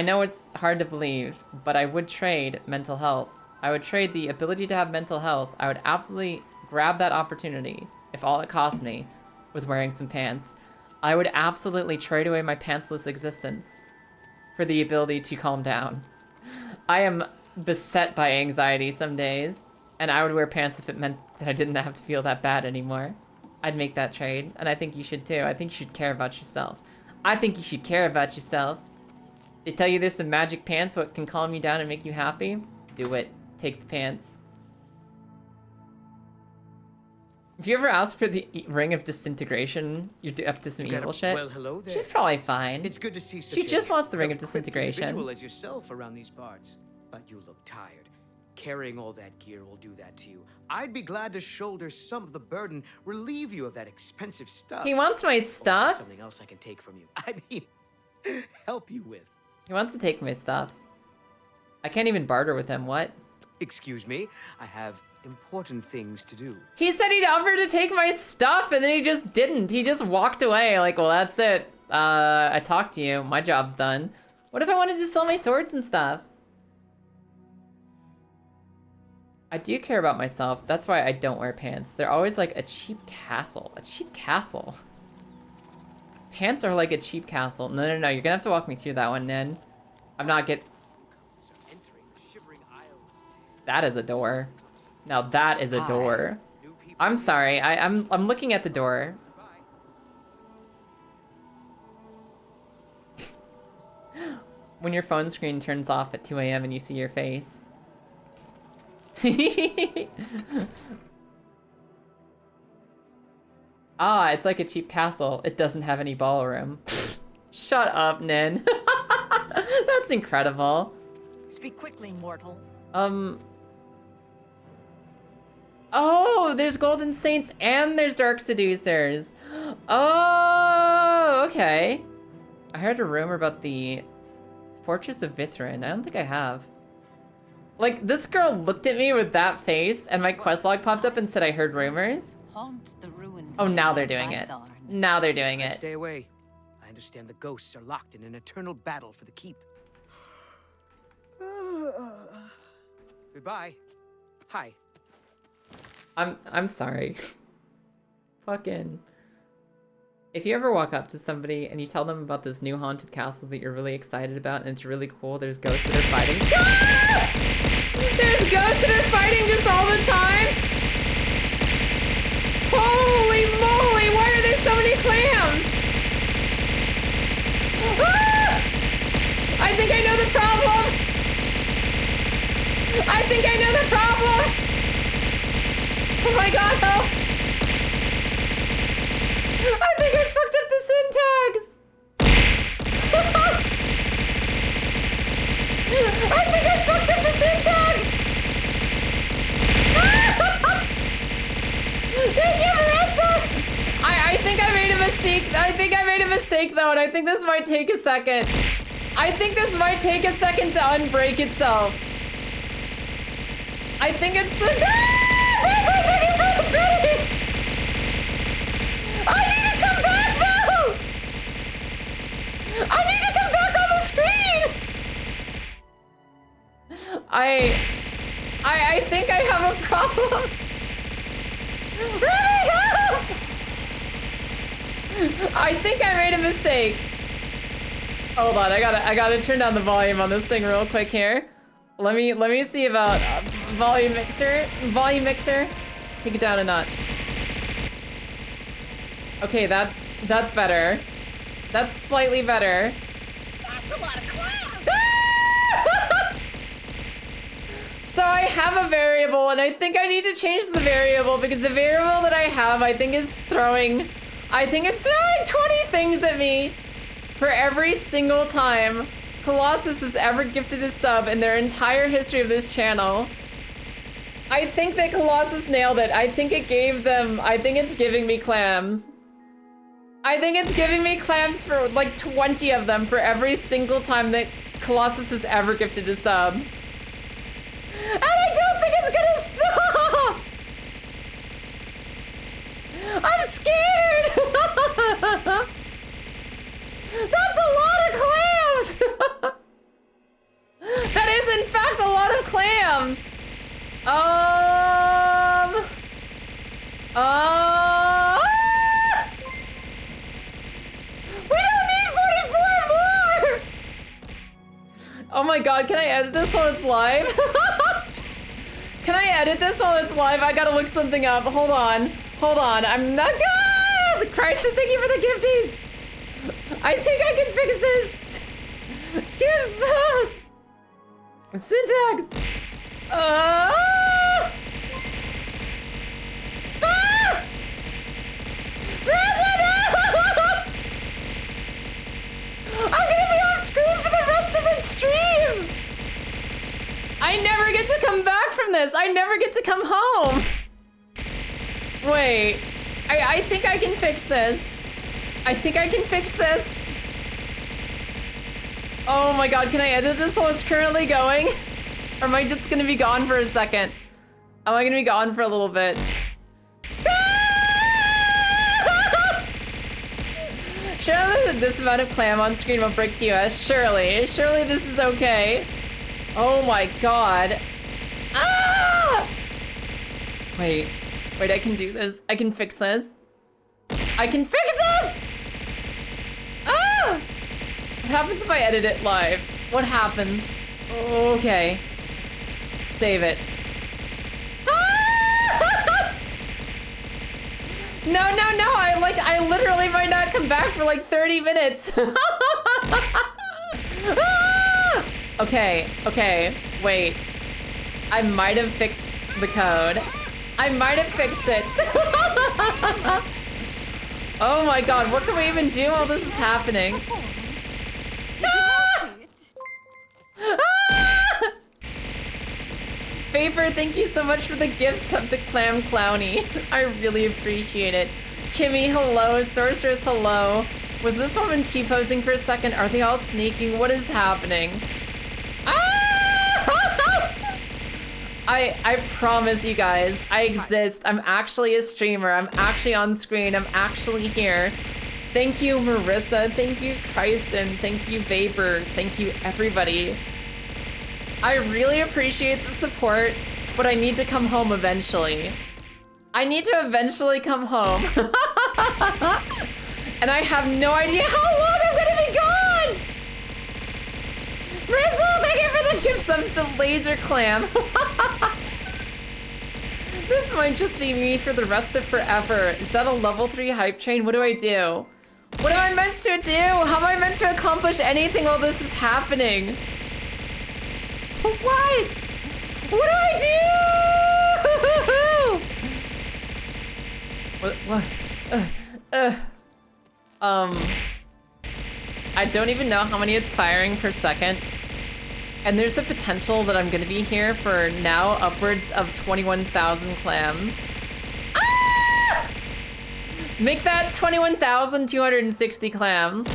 know it's hard to believe, but I would trade mental health. I would trade the ability to have mental health. I would absolutely grab that opportunity if all it cost me was wearing some pants. I would absolutely trade away my pantsless existence for the ability to calm down. I am beset by anxiety some days. And I would wear pants if it meant that I didn't have to feel that bad anymore. I'd make that trade, and I think you should too. I think you should care about yourself. I think you should care about yourself. They tell you there's some magic pants what can calm you down and make you happy. Do it. Take the pants. If you ever ask for the Ring of Disintegration, you're up to some evil shit. Well, hello there. She's probably fine. It's good to see such She just wants the Ring of Disintegration. individual as yourself around these parts. But you look tired. Carrying all that gear will do that to you. I'd be glad to shoulder some of the burden, relieve you of that expensive stuff. He wants my Or is there stuff? something else I can take from you. I mean, help you with. He wants to take my stuff. I can't even barter with him, what? Excuse me, I have important things to do. He said he'd offer to take my stuff, and then he just didn't. He just walked away, like, well, that's it. I talked to you. My job's done. What if I wanted to sell my swords and stuff? I do care about myself. That's why I don't wear pants. They're always like a cheap castle. A cheap castle? Pants are like a cheap castle. No, no, no. You're gonna have to walk me through that one, Nen. I'm not get... That is a door. Now that is a door. I'm sorry. I'm looking at the door. When your phone screen turns off at 2 a.m. and you see your face. Ah, it's like a cheap castle. It doesn't have any ballroom. Shut up, Nin. That's incredible. Speak quickly, mortal. Oh, there's Golden Saints and there's Dark Seducers. Oh, okay. I heard a rumor about the Fortress of Vithrin. I don't think I have. Like, this girl looked at me with that face, and my quest log popped up and said I heard rumors. Haunt the ruined Oh, now they're doing it. Now they're doing it. Stay away. I understand the ghosts are locked in an eternal battle for the keep. Goodbye. Hi. I'm sorry. Fucking. If you ever walk up to somebody and you tell them about this new haunted castle that you're really excited about and it's really cool, there's ghosts that are fighting. Ah! There's ghosts that are fighting just all the time? Holy moly, why are there so many clams? Ah! I think I know the problem. I think I know the problem. Oh my god, help. I think I fucked up the syntax. I think I fucked up the syntax. Thank you, Marissa. I think I made a mistake. I think I made a mistake though, and I think this might take a second. I think this might take a second to unbreak itself. I think it's the. Thank you for the biddies. I need to come back now! I need to come back on the screen! I think I have a problem. Remy, help! I think I made a mistake. Hold on, I gotta turn down the volume on this thing real quick here. Let me see about volume mixer. Volume mixer. Take it down a notch. Okay, that's better. That's slightly better. That's a lot of clams! So I have a variable, and I think I need to change the variable because the variable that I have, I think it's throwing 20 things at me for every single time Colossus has ever gifted a sub in their entire history of this channel. I think that Colossus nailed it. I think it gave them, I think it's giving me clams. I think it's giving me clams for like 20 of them for every single time that Colossus has ever gifted a sub. And I don't think it's gonna stop! I'm scared! That's a lot of clams! That is in fact a lot of clams! We don't need 44 more! Oh my god, can I edit this while it's live? Can I edit this while it's live? I gotta look something up. Hold on. I'm not good! Christ, thank you for the gifties! I think I can fix this! Excuse us! Syntax! Ah! I'm gonna be off screen for the rest of the stream! I never get to come back from this! I never get to come home! Wait. I think I can fix this. I think I can fix this. Oh my god, can I edit this while it's currently going? Or am I just gonna be gone for a second? Am I gonna be gone for a little bit? Surely this amount of clam on screen won't break TOS. Surely this is okay. Oh my god. Ah! Wait, I can do this. I can fix this. I can fix this! Ah! What happens if I edit it live? What happens? Okay. Save it. Ah! No. I literally might not come back for like 30 minutes. Ah! Okay, wait. I might have fixed the code. I might have fixed it. Oh my god, what can we even do while this is happening? Ah! Ah! Vapor, thank you so much for the gifts of the Clam Clowny. I really appreciate it. Kimmy, hello. Sorceress, hello. Was this woman T-posing for a second? Are they all sneaking? What is happening? Ah! I promise you guys, I exist. I'm actually a streamer. I'm actually on screen. I'm actually here. Thank you, Marissa. Thank you, Kristen. Thank you, Vapor. Thank you, everybody. I really appreciate the support, but I need to come home eventually. I need to eventually come home. And I have no idea how long I'm gonna be gone! Marissa, thank you for the gift subs to Laser Clam. This might just be me for the rest of forever. Is that a level 3 hype train? What do I do? What am I meant to do? How am I meant to accomplish anything while this is happening? What? What do I do? What? I don't even know how many it's firing per second. And there's a potential that I'm gonna be here for now upwards of 21,000 clams. Ah! Make that 21,260 clams.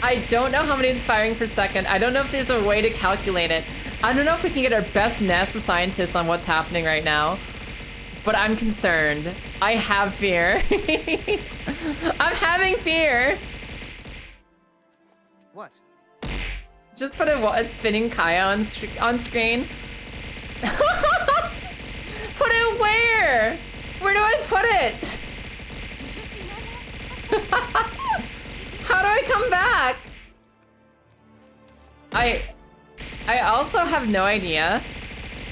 I don't know how many it's firing per second. I don't know if there's a way to calculate it. I don't know if we can get our best NASA scientists on what's happening right now. But I'm concerned. I have fear. I'm having fear. What? Just put a spinning Kaya on screen. Put it where? Where do I put it? Did you see my How do I come back? I also have no idea.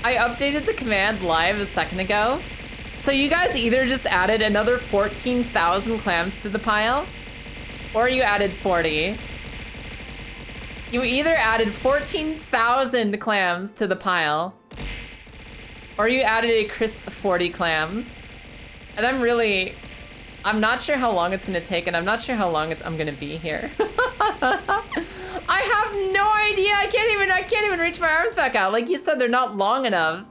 I updated the command live a second ago. So you guys either just added another 14,000 clams to the pile, or you added 40. You either added 14,000 clams to the pile, or you added a crisp 40 clams. And I'm not sure how long it's gonna take, and I'm not sure how long I'm gonna be here. I have no idea. I can't even reach my arms back out. Like you said, they're not long enough.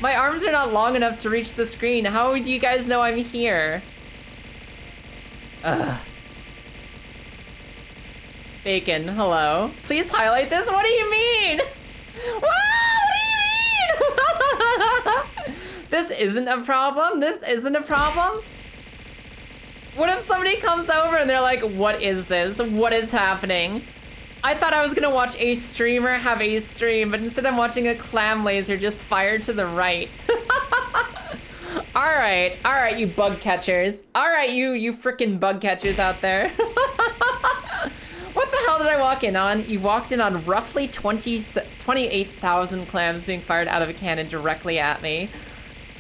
My arms are not long enough to reach the screen. How do you guys know I'm here? Ugh. Bacon, hello. Please highlight this. What do you mean? What do you mean? This isn't a problem? This isn't a problem? What if somebody comes over and they're like, what is this? What is happening? I thought I was gonna watch a streamer have a stream, but instead I'm watching a clam laser just fire to the right. All right, you bug catchers. All right, you freaking bug catchers out there. What the hell did I walk in on? You walked in on roughly 28,000 clams being fired out of a cannon directly at me.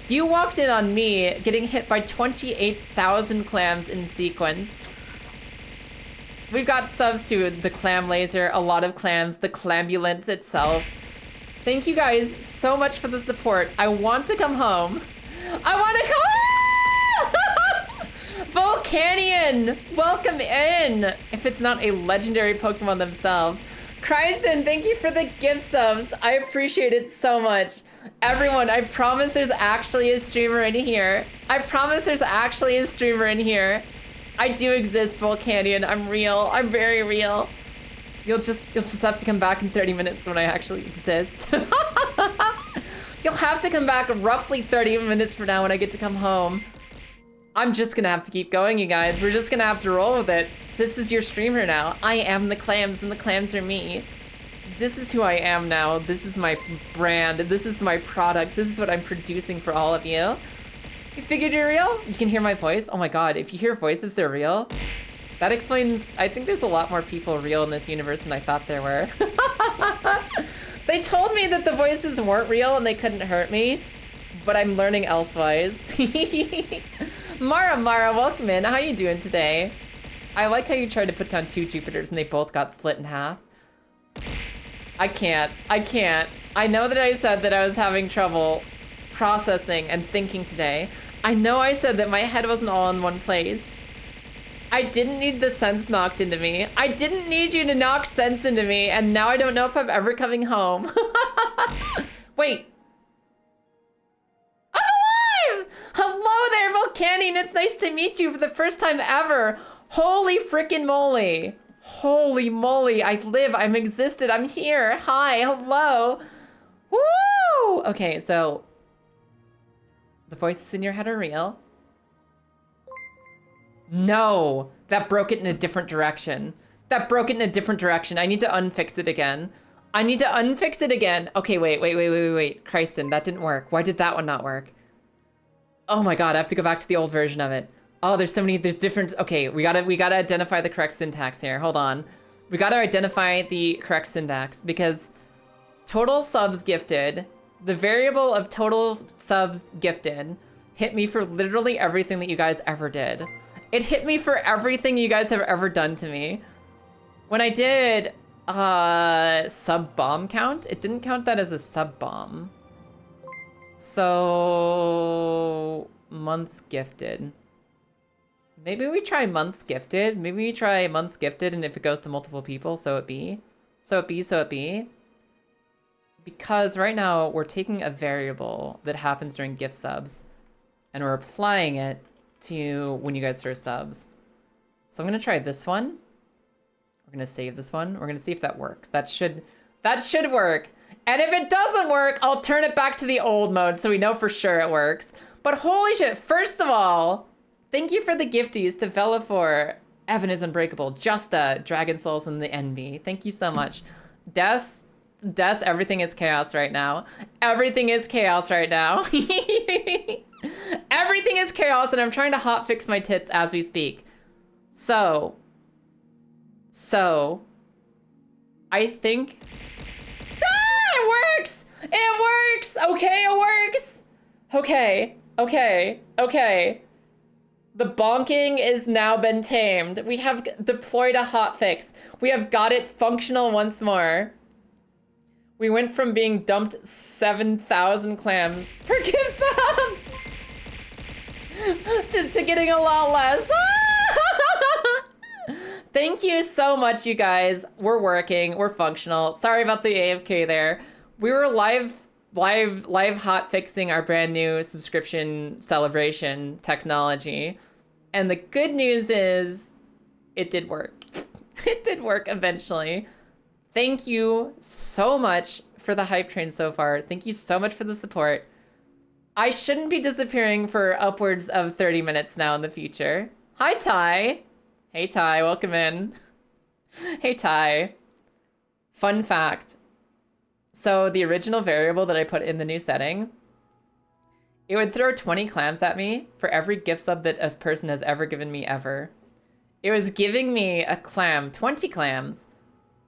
You walked in on me getting hit by 28,000 clams in sequence. We've got subs to the clam laser, a lot of clams, the clambulance itself. Thank you guys so much for the support. I want to come home. I want to come Volcanion, welcome in. If it's not a legendary Pokemon themselves. Kristen, thank you for the gift subs. I appreciate it so much. Everyone, I promise there's actually a streamer in here. I promise there's actually a streamer in here. I do exist, Volcanion. I'm real. I'm very real. You'll just have to come back in 30 minutes when I actually exist. You'll have to come back roughly 30 minutes from now when I get to come home. I'm just gonna have to keep going, you guys. We're just gonna have to roll with it. This is your streamer now. I am the clams and the clams are me. This is who I am now. This is my brand. This is my product. This is what I'm producing for all of you. You figured you're real? You can hear my voice? Oh my god, if you hear voices, they're real. That explains, I think there's a lot more people real in this universe than I thought there were. They told me that the voices weren't real and they couldn't hurt me, but I'm learning elsewise. Mara, welcome in. How you doing today? I like how you tried to put down 2 Jupiters and they both got split in half. I can't. I know that I said that I was having trouble processing and thinking today. I know I said that my head wasn't all in one place. I didn't need the sense knocked into me. I didn't need you to knock sense into me, and now I don't know if I'm ever coming home. Wait. I'm alive! Hello there, Volcanion. It's nice to meet you for the first time ever. Holy frickin' moly. Holy moly, I live, I'm existed, I'm here. Hi, hello. Woo! Woo! Okay, so the voices in your head are real. No, that broke it in a different direction. That broke it in a different direction. I need to unfix it again. I need to unfix it again. Okay, wait. Christen, that didn't work. Why did that one not work? Oh my God, I have to go back to the old version of it. Oh, there's different, okay, we gotta identify the correct syntax here. Hold on. We gotta identify the correct syntax because total subs gifted, the variable of total subs gifted hit me for literally everything that you guys ever did. It hit me for everything you guys have ever done to me. When I did sub bomb count, it didn't count that as a sub bomb. So months gifted. Maybe we try months gifted. Maybe we try months gifted, and if it goes to multiple people, so it be. So it be. Because right now we're taking a variable that happens during gift subs and we're applying it to when you guys start subs. So I'm gonna try this one. We're gonna save this one. We're gonna see if that works. That should work. And if it doesn't work, I'll turn it back to the old mode so we know for sure it works. But holy shit, first of all, thank you for the gifties to Velafor, Evan is Unbreakable, Justa, Dragon Souls, and the Envy. Thank you so much. Des, everything is chaos right now. Everything is chaos right now. Everything is chaos, and I'm trying to hotfix my tits as we speak. So, I think... it works! It works! Okay, it works! Okay. The bonking is now been tamed. We have deployed a hotfix. We have got it functional once more. We went from being dumped 7,000 clams per gift sub just to getting a lot less. Thank you so much, you guys. We're working, we're functional. Sorry about the AFK there. We were live hot fixing our brand new subscription celebration technology. And the good news is it did work. It did work eventually. Thank you so much for the hype train so far. Thank you so much for the support. I shouldn't be disappearing for upwards of 30 minutes now in the future. Hi, Ty. Hey, Ty, welcome in. Hey, Ty. Fun fact. So the original variable that I put in the new setting, it would throw 20 clams at me for every gift sub that a person has ever given me ever. It was giving me a clam, 20 clams,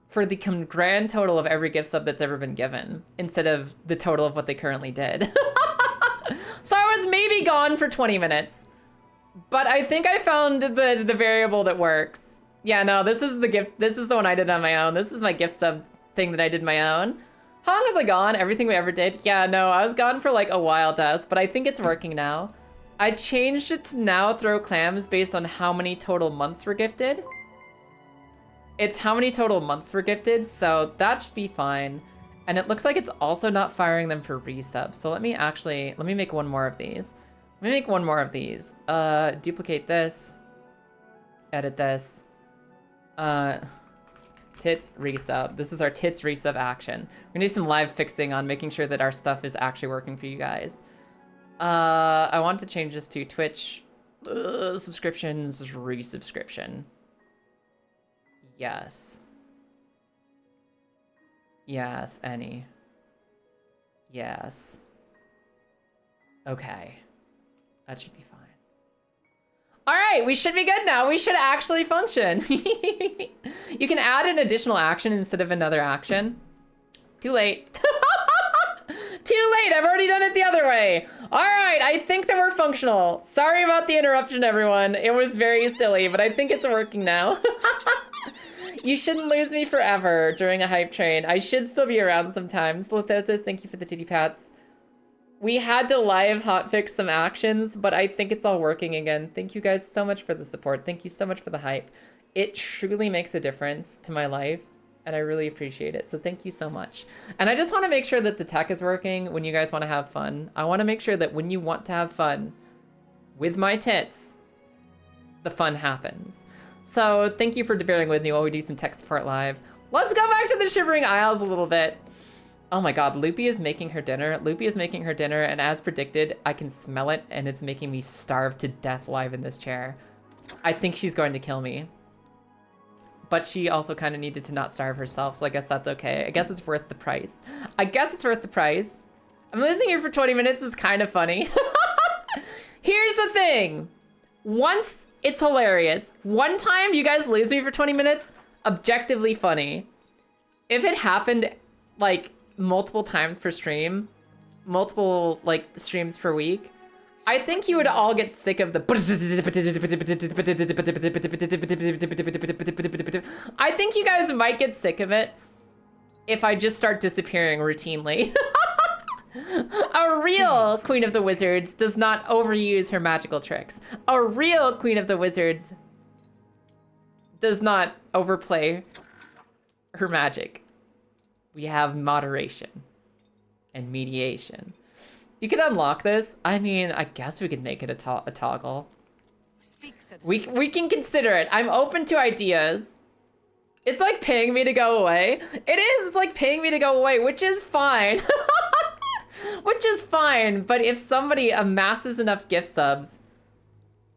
for the grand total of every gift sub that's ever been given, instead of the total of what they currently did. So I was maybe gone for 20 minutes. But I think I found the variable that works. Yeah, no, this is the one I did on my own. This is my gift sub thing that I did my own. How long was I gone? Everything we ever did? Yeah, no, I was gone for like a while, Des, but I think it's working now. I changed it to now throw clams based on how many total months were gifted. It's how many total months were gifted, so that should be fine. And it looks like it's also not firing them for resubs. So let me make one more of these. Duplicate this. Edit this. Tits resub. This is our tits resub action. We're gonna do some live fixing on making sure that our stuff is actually working for you guys. I want to change this to Twitch subscriptions resubscription. Yes. Yes, any. Yes. Okay. That should be fine. All right, we should be good now. We should actually function. You can add an additional action instead of another action. Too late. Too late, I've already done it the other way. All right, I think that we're functional. Sorry about the interruption, everyone. It was very silly, but I think it's working now. You shouldn't lose me forever during a hype train. I should still be around sometimes. Lithosis, thank you for the titty pats. We had to live hotfix some actions, but I think it's all working again. Thank you guys so much for the support. Thank you so much for the hype. It truly makes a difference to my life, and I really appreciate it. So thank you so much. And I just want to make sure that the tech is working when you guys want to have fun. I want to make sure that when you want to have fun with my tits, the fun happens. So thank you for bearing with me while we do some tech support live. Let's go back to the Shivering Isles a little bit. Oh my god, Loopy is making her dinner. Loopy is making her dinner, and as predicted, I can smell it, and it's making me starve to death live in this chair. I think she's going to kill me. But she also kind of needed to not starve herself, so I guess that's okay. I guess it's worth the price. I guess it's worth the price. I'm losing here for 20 minutes is kind of funny. Here's the thing. Once, it's hilarious. One time you guys lose me for 20 minutes, objectively funny. If it happened, like, multiple times per stream, multiple, like, streams per week, I think you would all get sick of the... I think you guys might get sick of it if I just start disappearing routinely. A real Queen of the Wizards does not overuse her magical tricks. A real Queen of the Wizards does not overplay her magic. We have moderation and mediation. You could unlock this. I mean, I guess we could make it a toggle. We can consider it. I'm open to ideas. It's like paying me to go away. It is like paying me to go away, which is fine. Which is fine, but if somebody amasses enough gift subs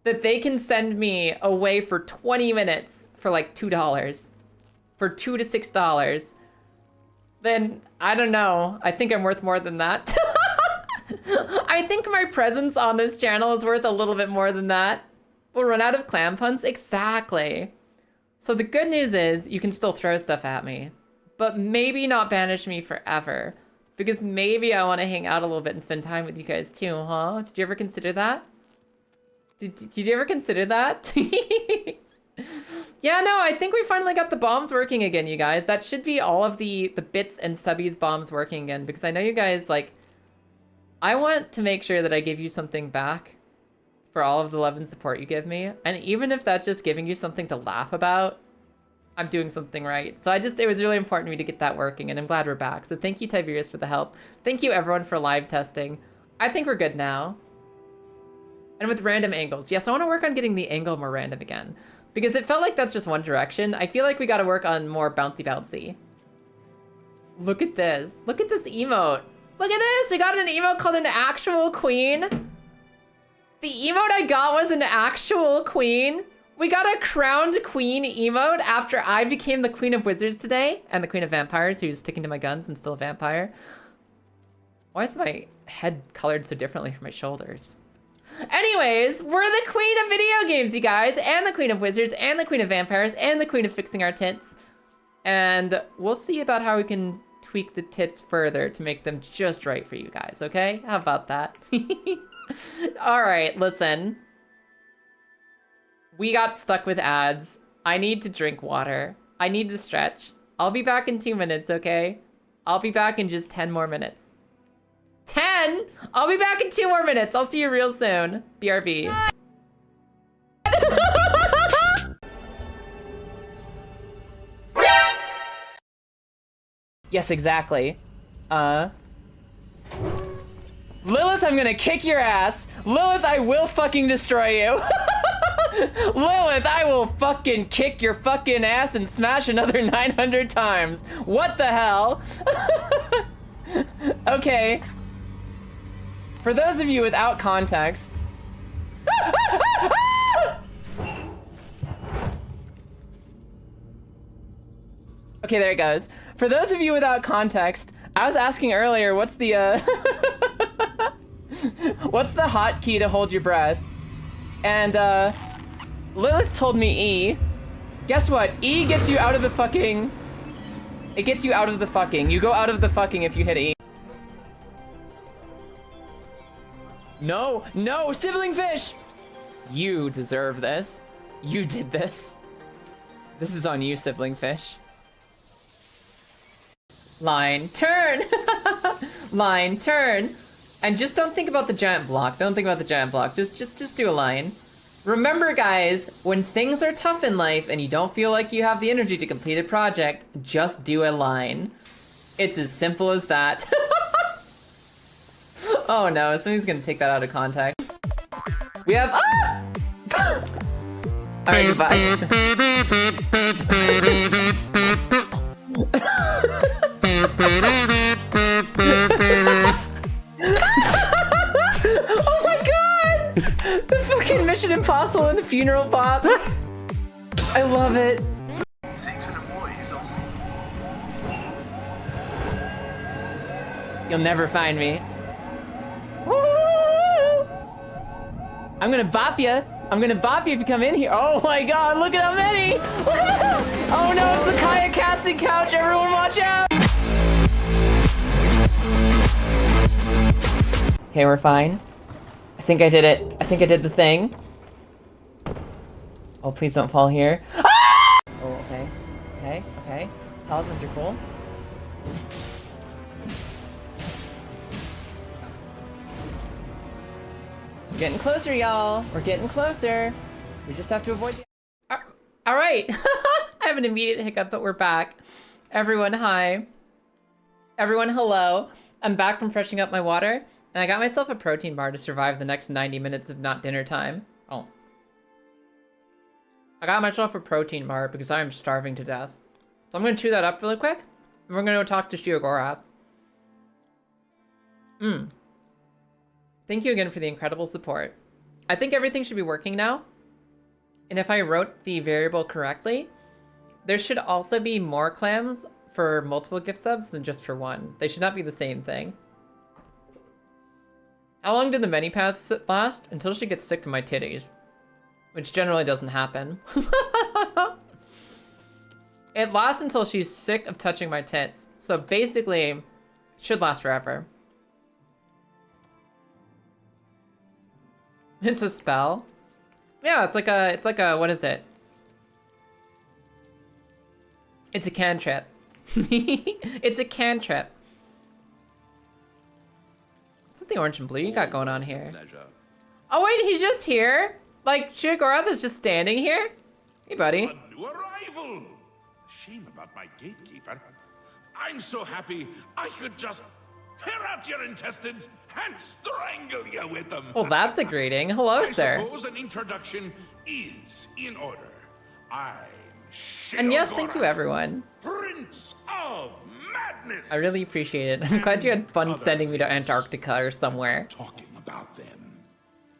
that they can send me away for 20 minutes for like $2, for $2 to $6, then I don't know. I think I'm worth more than that. I think my presence on this channel is worth a little bit more than that. We'll run out of clam puns? Exactly. So the good news is you can still throw stuff at me, but maybe not banish me forever. Because maybe I want to hang out a little bit and spend time with you guys too, huh? Did you ever consider that? Did you ever consider that? Yeah, no, I think we finally got the bombs working again, you guys. That should be all of the bits and subbies bombs working again, because I know you guys, like... I want to make sure that I give you something back for all of the love and support you give me. And even if that's just giving you something to laugh about, I'm doing something right. So it was really important to me to get that working, and I'm glad we're back. So thank you, Tiberius, for the help. Thank you, everyone, for live testing. I think we're good now. And with random angles. Yes, I want to work on getting the angle more random again, because it felt like that's just one direction. I feel like we got to work on more bouncy. Look at this. Look at this emote. Look at this. We got an emote called an actual queen. The emote I got was an actual queen. We got a crowned queen emote after I became the Queen of Wizards today, and the Queen of Vampires, who's sticking to my guns and still a vampire. Why is my head colored so differently from my shoulders? Anyways, we're the Queen of video games, you guys, and the Queen of Wizards, and the Queen of Vampires, and the Queen of fixing our tits. And we'll see about how we can tweak the tits further to make them just right for you guys, okay? How about that? All right, listen. We got stuck with ads. I need to drink water. I need to stretch. I'll be back in 2 minutes, okay? I'll be back in just 10 more minutes. 10? I'll be back in 2 more minutes. I'll see you real soon. BRB. Yes, exactly. Lilith, I'm gonna kick your ass. Lilith, I will fucking destroy you. Lilith, I will fucking kick your fucking ass and smash another 900 times. What the hell? Okay. For those of you without context. Okay, there it goes. For those of you without context, I was asking earlier, what's the what's the hotkey to hold your breath? And Lilith told me E. Guess what? E gets you out of the fucking... It gets you out of the fucking. You go out of the fucking if you hit E. No, no, sibling fish! You deserve this. You did this. This is on you, sibling fish. Line, turn! Line, turn! And just don't think about the giant block. Don't think about the giant block. Just do a line. Remember, guys, when things are tough in life and you don't feel like you have the energy to complete a project, just do a line. It's as simple as that. Oh no, somebody's gonna take that out of context. We have... Ah! Alright, goodbye. fucking Mission Impossible and Funeral Pop. I love it. You'll never find me. Woo! I'm gonna bop ya. I'm gonna bop you if you come in here. Oh my god, look at how many! Oh no, it's the Kaya casting couch. Everyone watch out! Okay, we're fine. I think I did it. I think I did the thing. Oh, please don't fall here. Ah! Oh, okay. Okay, okay. Talismans are cool. We're getting closer, y'all. We're getting closer. We just have to avoid the... All right. I have an immediate hiccup, but we're back. Everyone, hi. Everyone, hello. I'm back from freshening up my water, and I got myself a protein bar to survive the next 90 minutes of not dinner time. Oh. I got myself a protein bar because I am starving to death. So I'm going to chew that up really quick, and we're going to go talk to Shiogorath. Thank you again for the incredible support. I think everything should be working now. And if I wrote the variable correctly, there should also be more clams for multiple gift subs than just for one. They should not be the same thing. How long did the many paths last? Until she gets sick of my titties. Which generally doesn't happen. It lasts until she's sick of touching my tits. So basically, it should last forever. It's a spell. Yeah, it's like a, what is it? It's a cantrip. It's a cantrip. What's with the orange and blue you got going on here? Oh wait, he's just here? Like, Shiogorath is just standing here? Hey, buddy. A new arrival! Shame about my gatekeeper. I'm so happy I could just tear out your intestines and strangle you with them. Well, that's a greeting. Hello, sir. I suppose an introduction is in order. I'm And yes, thank you, everyone. Prince of Madness. I really appreciate it. I'm glad you had fun sending me to Antarctica or somewhere. Talking about them.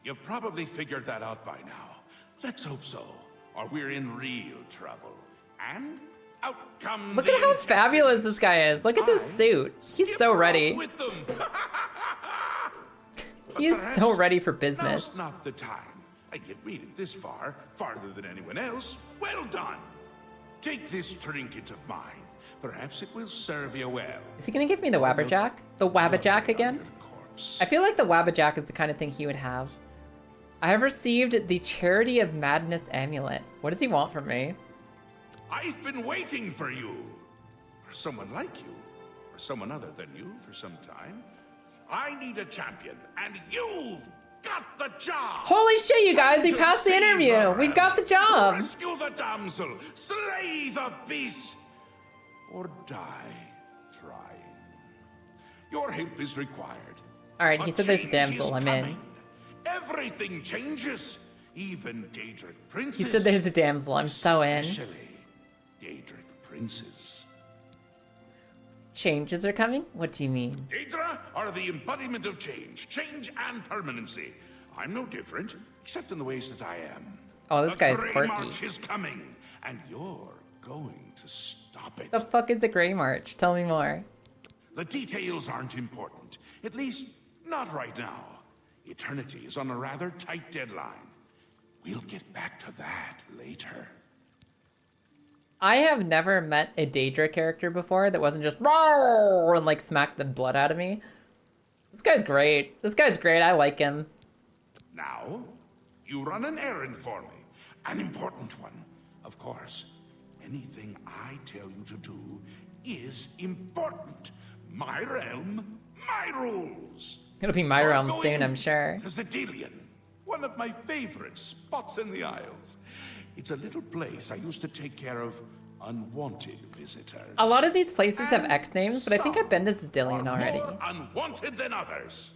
You've probably figured that out by now. Let's hope so, or we're in real trouble. And out comes Look at how fabulous this guy is. Look at this suit. He's so ready. with them. He's so ready for business. Now's not the time. You've made it this far, farther than anyone else. Well done. Take this trinket of mine. Perhaps it will serve you well. Is he gonna give me the Wabberjack? The Wabberjack again? I feel like the Wabberjack is the kind of thing he would have. I have received the Charity of Madness amulet. What does he want from me? I've been waiting for you. For someone like you. Or someone other than you for some time. I need a champion, and you've got the job! Holy shit, you guys, we passed the interview! We've got the job! Rescue the damsel, slay the beast, or die trying. Your help is required. Alright, he said there's a damsel, I'm in. Everything changes, even Daedric princes. He said there's a damsel, I'm so in. Especially Daedric princes. Changes are coming? What do you mean? Daedra are the embodiment of change and permanency. I'm no different, except in the ways that I am. Oh, this guy's Grey quirky. March is coming, and you're going to stop it. The fuck is the Grey March? Tell me more. The details aren't important, at least not right now. Eternity is on a rather tight deadline. We'll get back to that later. I have never met a Daedra character before that wasn't just roar and like smack the blood out of me. This guy's great. This guy's great. I like him. Now, you run an errand for me. An important one. Of course, anything I tell you to do is important. My realm, my rules. It'll be my realm soon, I'm sure. To Zedilian, one of my favorite spots in the Isles. It's a little place I used to take care of unwanted visitors. A lot of these places have X names, but I think I've been to Zedilian already. More unwanted than others.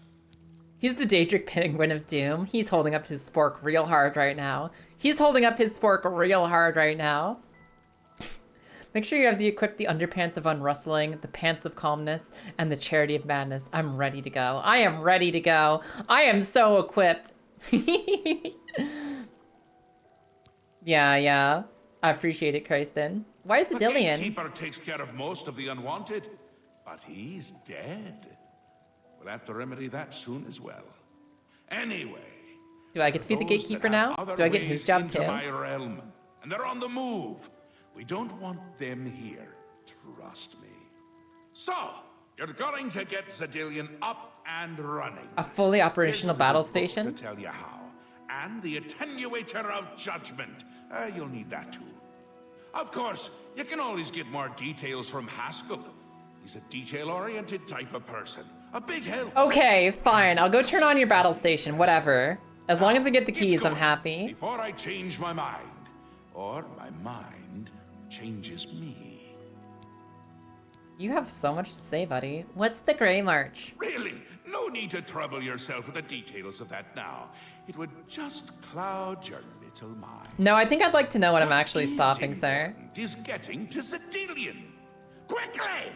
He's the Daedric Penguin of Doom. He's holding up his spork real hard right now. He's holding up his spork real hard right now. Make sure you have equipped the underpants of unrustling, the pants of calmness, and the charity of madness. I'm ready to go. I am ready to go. I am so equipped. Yeah. I appreciate it, Kristen. Why is it The Dillian? gatekeeper takes care of most of the unwanted, but he's dead. We'll have to remedy that soon as well. Anyway. Do I get to be the gatekeeper now? Do I get his job too? My realm, and they're on the move. We don't want them here. Trust me. So, you're going to get Zedillion up and running. A fully operational battle To station? tell you how. And the attenuator of judgment. You'll need that too. Of course, you can always get more details from Haskell. He's a detail-oriented type of person. A big help. Okay, fine. I'll go turn on your battle station, whatever. As long as I get the keys, I'm happy. Before I change my mind. Or my mind changes me. You have so much to say, buddy. What's the Grey March? Really? No need to trouble yourself with the details of that now. It would just cloud your little mind. No, I think I'd like to know what I'm actually stopping, sir. It is getting to Zedillion. Quickly!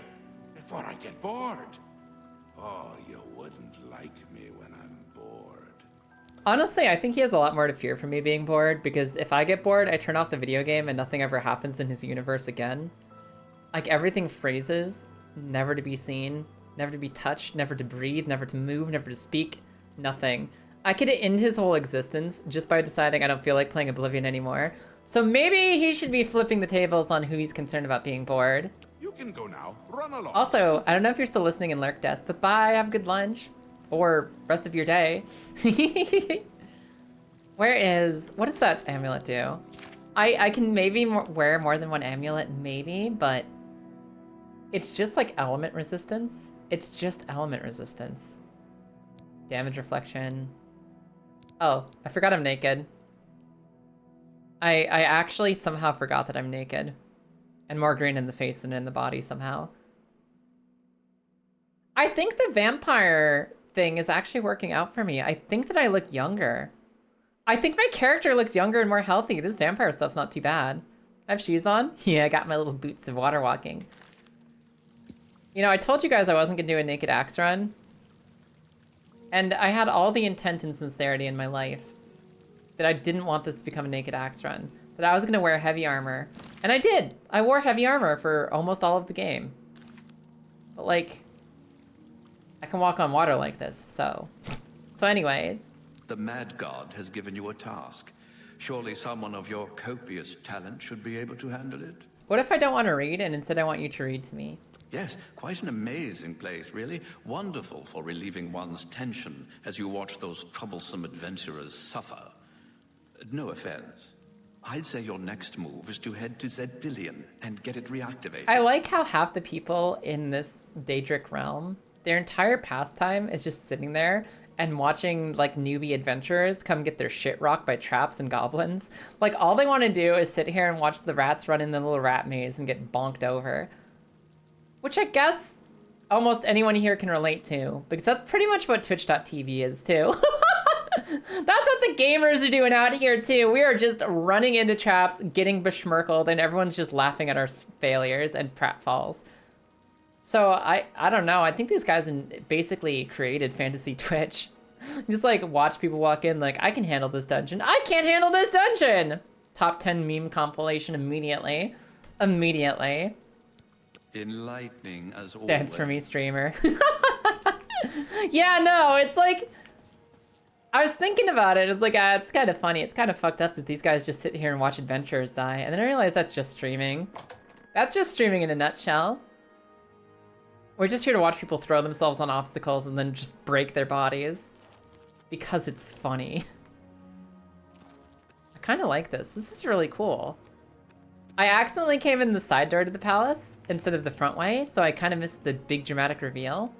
Before I get bored. Oh, you wouldn't like me when I'm bored. Honestly, I think he has a lot more to fear from me being bored, because if I get bored, I turn off the video game and nothing ever happens in his universe again. Like, everything freezes, never to be seen, never to be touched, never to breathe, never to move, never to speak, nothing. I could end his whole existence just by deciding I don't feel like playing Oblivion anymore. So maybe he should be flipping the tables on who he's concerned about being bored. You can go now. Run along. Also, I don't know if you're still listening in Lurk Death, but bye, have a good lunch. Or rest of your day. What does that amulet do? I can maybe wear more than one amulet, maybe, but it's just like element resistance. It's just element resistance. Damage reflection. Oh, I forgot I'm naked. I actually somehow forgot that I'm naked. And more green in the face than in the body somehow. I think the vampire thing is actually working out for me. I think that I look younger. I think my character looks younger and more healthy. This vampire stuff's not too bad. I have shoes on. Yeah, I got my little boots of water walking. You know, I told you guys I wasn't gonna do a naked axe run. And I had all the intent and sincerity in my life that I didn't want this to become a naked axe run. That I was gonna wear heavy armor. And I did. I wore heavy armor for almost all of the game. But like, I can walk on water like this, so. So anyways. The Mad God has given you a task. Surely someone of your copious talent should be able to handle it. What if I don't want to read and instead I want you to read to me? Yes, quite an amazing place, really. Wonderful for relieving one's tension as you watch those troublesome adventurers suffer. No offense. I'd say your next move is to head to Zedillion and get it reactivated. I like how half the people in this Daedric realm, their entire pastime is just sitting there and watching like newbie adventurers come get their shit rocked by traps and goblins. Like all they want to do is sit here and watch the rats run in the little rat maze and get bonked over. Which I guess almost anyone here can relate to, because that's pretty much what Twitch.tv is too. That's what the gamers are doing out here too. We are just running into traps, getting besmirkled, and everyone's just laughing at our failures and pratfalls. So I don't know. I think these guys basically created fantasy Twitch. Just like watch people walk in like, I can handle this dungeon. I can't handle this dungeon. Top 10 meme compilation immediately. Immediately. Enlightening as always. Dance for me, streamer. Yeah, no, it's like, I was thinking about it. It's like, it's kind of funny. It's kind of fucked up that these guys just sit here and watch adventurers die. And then I realized that's just streaming. That's just streaming in a nutshell. We're just here to watch people throw themselves on obstacles and then just break their bodies. Because it's funny. I kind of like this. This is really cool. I accidentally came in the side door to the palace instead of the front way, so I kind of missed the big dramatic reveal.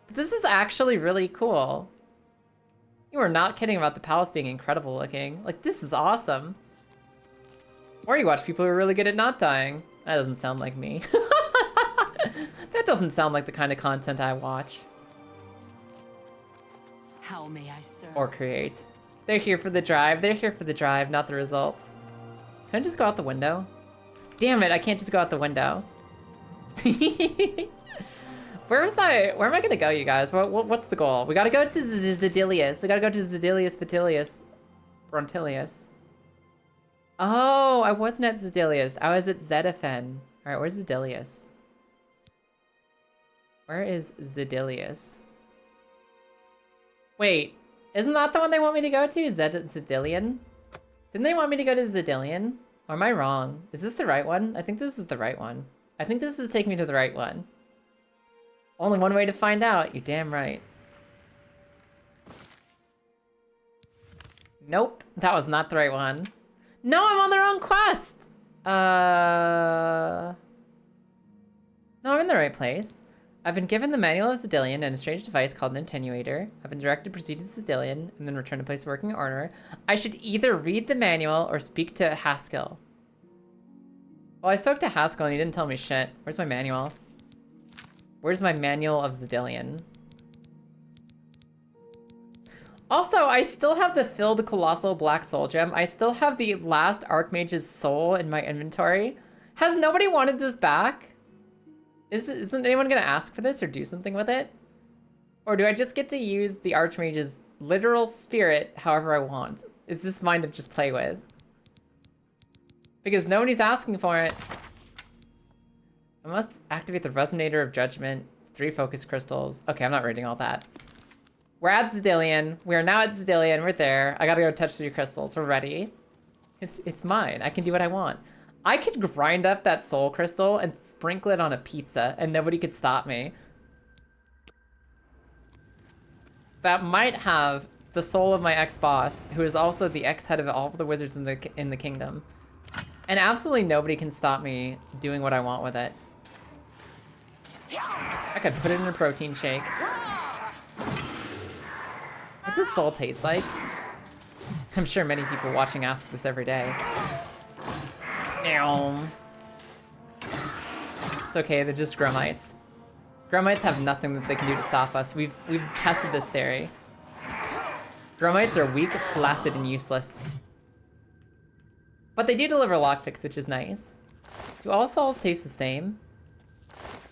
But this is actually really cool. You are not kidding about the palace being incredible looking. Like, this is awesome. Or you watch people who are really good at not dying. That doesn't sound like me. That doesn't sound like the kind of content I watch. How may I serve? Or create. They're here for the drive. They're here for the drive, not the results. Can I just go out the window? Damn it, I can't just go out the window. Where am I gonna go, you guys? What's the goal? We gotta go to Zedilius. We gotta go to Zedilius Vitilius Brontilius. Oh, I wasn't at Zedilius. I was at Zediphen. All right, where's Zedilius? Where is Zedilius? Wait, isn't that the one they want me to go to? Zedilian? Didn't they want me to go to Zedilian? Or am I wrong? Is this the right one? I think this is the right one. I think this is taking me to the right one. Only one way to find out. You're damn right. Nope, that was not the right one. No, I'm on the wrong quest! No, I'm in the right place. I've been given the manual of Zedilian and a strange device called an attenuator. I've been directed to proceed to Zedilian and then return to place of working order. I should either read the manual or speak to Haskell. Well, I spoke to Haskell and he didn't tell me shit. Where's my manual? Where's my manual of Zedilian? Also, I still have the filled colossal black soul gem. I still have the last Archmage's soul in my inventory. Has nobody wanted this back? Isn't anyone gonna ask for this or do something with it? Or do I just get to use the Archmage's literal spirit however I want? Is this mine to just play with? Because nobody's asking for it. I must activate the Resonator of Judgment. 3 focus crystals. Okay, I'm not reading all that. We're at Zedilian. We are now at Zedilian. We're there. I gotta go touch 3 crystals. We're ready. It's mine. I can do what I want. I could grind up that soul crystal and sprinkle it on a pizza and nobody could stop me. That might have the soul of my ex-boss, who is also the ex-head of all of the wizards in the kingdom. And absolutely nobody can stop me doing what I want with it. I could put it in a protein shake. What's this soul taste like? I'm sure many people watching ask this every day. It's okay, they're just Grumites. Grumites have nothing that they can do to stop us. We've tested this theory. Grumites are weak, flaccid, and useless. But they do deliver lockpicks, which is nice. Do all souls taste the same?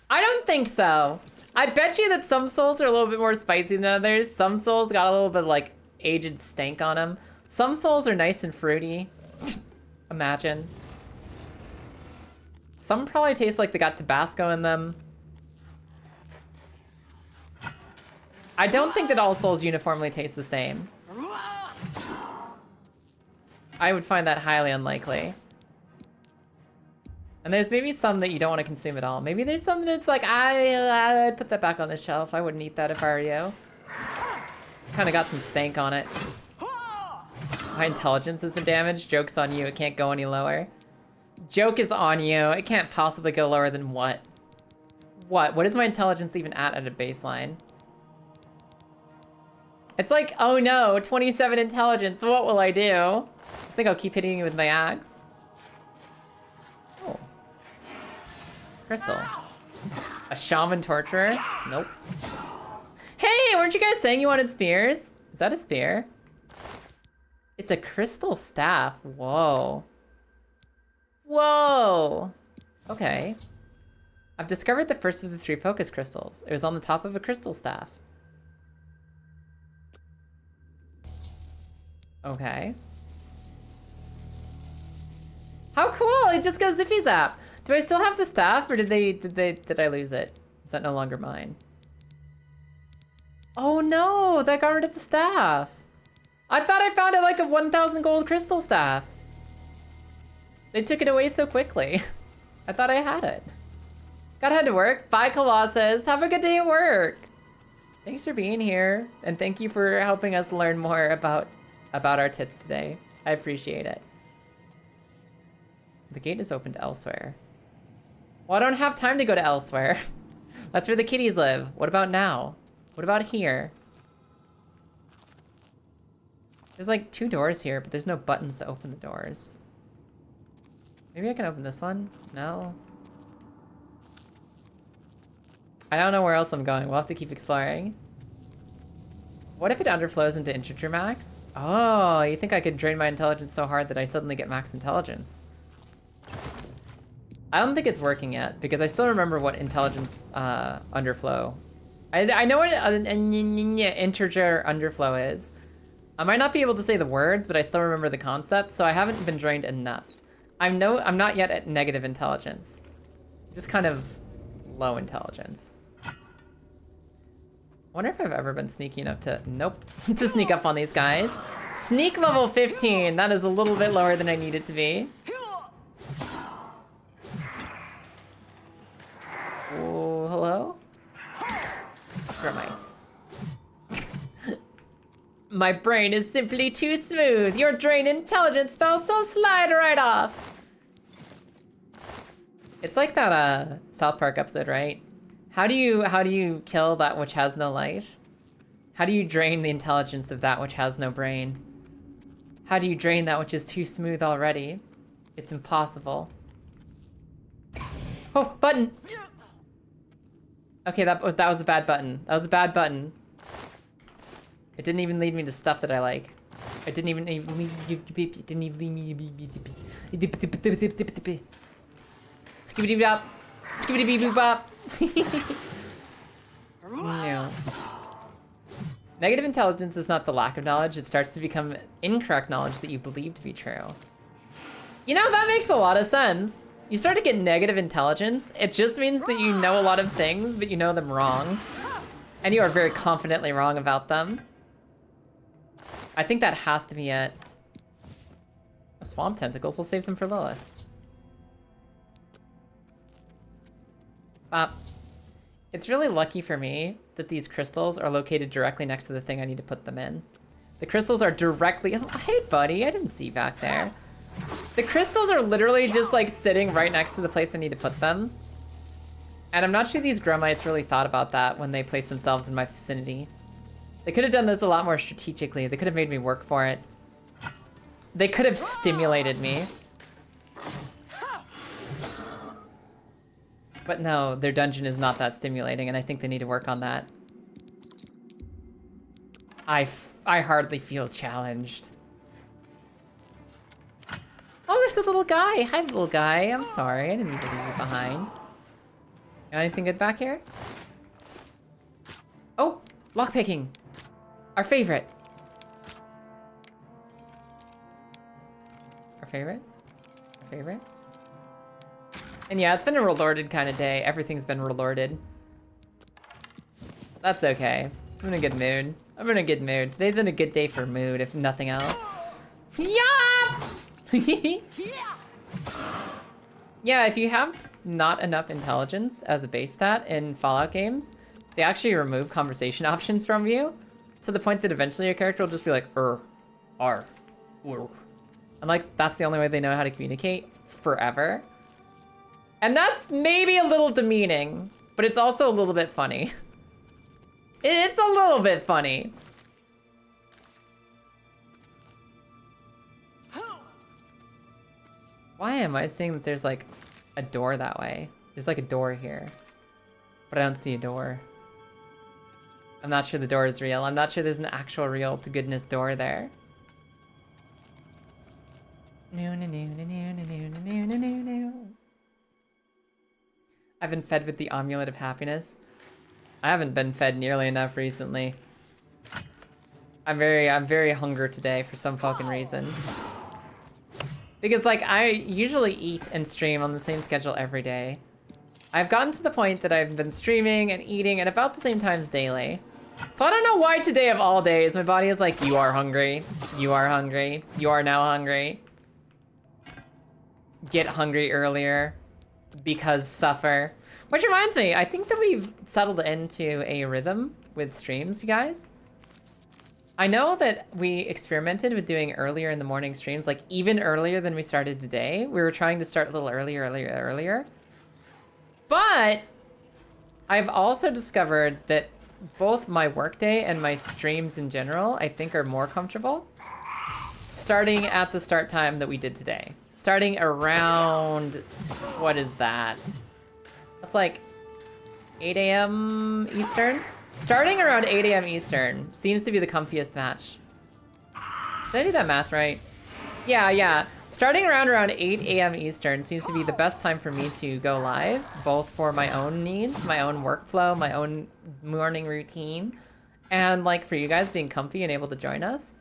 I don't think so. I bet you that some souls are a little bit more spicy than others. Some souls got a little bit like aged stank on them. Some souls are nice and fruity. Imagine. Some probably taste like they got Tabasco in them. I don't think that all souls uniformly taste the same. I would find that highly unlikely. And there's maybe some that you don't want to consume at all. Maybe there's some that's like, I'd put that back on the shelf. I wouldn't eat that if I were you. Kind of got some stank on it. My intelligence has been damaged. Joke's on you. It can't go any lower. Joke is on you. It can't possibly go lower than what? What is my intelligence even at a baseline? It's like, oh no, 27 intelligence. What will I do? I think I'll keep hitting you with my axe. Oh. Crystal. A shaman torturer? Nope. Hey, weren't you guys saying you wanted spears? Is that a spear? It's a crystal staff. Whoa. Whoa. Okay. I've discovered the first of the 3 focus crystals. It was on the top of a crystal staff. Okay. How cool! It just goes zippy zap. Do I still have the staff, or did I lose it? Is that no longer mine? Oh no, that got rid of the staff. I thought I found it like a 1,000 gold crystal staff. They took it away so quickly. I thought I had it. Gotta head to work. Bye, Colossus. Have a good day at work. Thanks for being here, and thank you for helping us learn more about our tits today. I appreciate it. The gate is opened elsewhere. Well, I don't have time to go to elsewhere. That's where the kitties live. What about now? What about here? There's like 2 doors here, but there's no buttons to open the doors. Maybe I can open this one? No. I don't know where else I'm going. We'll have to keep exploring. What if it underflows into integer max? Oh, you think I could drain my intelligence so hard that I suddenly get max intelligence? I don't think it's working yet, because I still remember what intelligence underflow. I know what an integer underflow is, I might not be able to say the words, but I still remember the concept, so I haven't been drained enough. I'm not yet at negative intelligence. Just kind of low intelligence. I wonder if I've ever been sneaky enough to, nope, to sneak up on these guys. Sneak level 15, that is a little bit lower than I need it to be. Oh, hello? Grimite. My brain is simply too smooth. Your drained intelligence spell, so slide right off. It's like that South Park episode, right? How do you kill that which has no life? How do you drain the intelligence of that which has no brain? How do you drain that which is too smooth already? It's impossible. Oh, button! Okay, that was a bad button. That was a bad button. It didn't even lead me to stuff that I like. It didn't even lead me. Skibbity bop. Skibbity beep boop bop. No. Negative intelligence is not the lack of knowledge. It starts to become incorrect knowledge that you believe to be true. You know, that makes a lot of sense. You start to get negative intelligence. It just means that you know a lot of things, but you know them wrong. And you are very confidently wrong about them. I think that has to be it. Oh, swamp tentacles. We'll save some for Lilith. It's really lucky for me that these crystals are located directly next to the thing I need to put them in. The crystals are directly... Oh, hey, buddy. I didn't see you back there. The crystals are literally just like sitting right next to the place I need to put them. And I'm not sure these Grumites really thought about that when they placed themselves in my vicinity. They could have done this a lot more strategically. They could have made me work for it. They could have stimulated me. But no, their dungeon is not that stimulating, and I think they need to work on that. I hardly feel challenged. Oh, there's a little guy. Hi, little guy. I'm sorry. I didn't mean to leave you behind. Got anything good back here? Oh, lockpicking. Our favorite. Our favorite? Our favorite? And yeah, it's been a relorded kind of day. Everything's been relorded. That's okay. I'm in a good mood. I'm in a good mood. Today's been a good day for mood, if nothing else. Yeah! Yeah, if you have not enough intelligence as a base stat in Fallout games, they actually remove conversation options from you to the point that eventually your character will just be like, R. And like, that's the only way they know how to communicate forever. And that's maybe a little demeaning, but it's also a little bit funny. It's a little bit funny. Why am I seeing that there's like a door that way? There's like a door here, but I don't see a door. I'm not sure the door is real. I'm not sure there's an actual real to goodness door there. I've been fed with the amulet of happiness. I haven't been fed nearly enough recently. I'm very hungry today for some fucking reason. Because like I usually eat and stream on the same schedule every day. I've gotten to the point that I've been streaming and eating at about the same times daily. So I don't know why today of all days, my body is like, you are hungry. You are hungry. You are now hungry. Get hungry earlier. Because suffer. Which reminds me, I think that we've settled into a rhythm with streams, you guys. I know that we experimented with doing earlier in the morning streams, like even earlier than we started today. We were trying to start a little earlier. But I've also discovered that both my workday and my streams in general, I think are more comfortable starting at the start time that we did today. Starting around, what is that? That's like 8 a.m. Eastern? Starting around 8 a.m. Eastern seems to be the comfiest match. Did I do that math right? Yeah. Starting around 8 a.m. Eastern seems to be the best time for me to go live, both for my own needs, my own workflow, my own morning routine, and like for you guys being comfy and able to join us.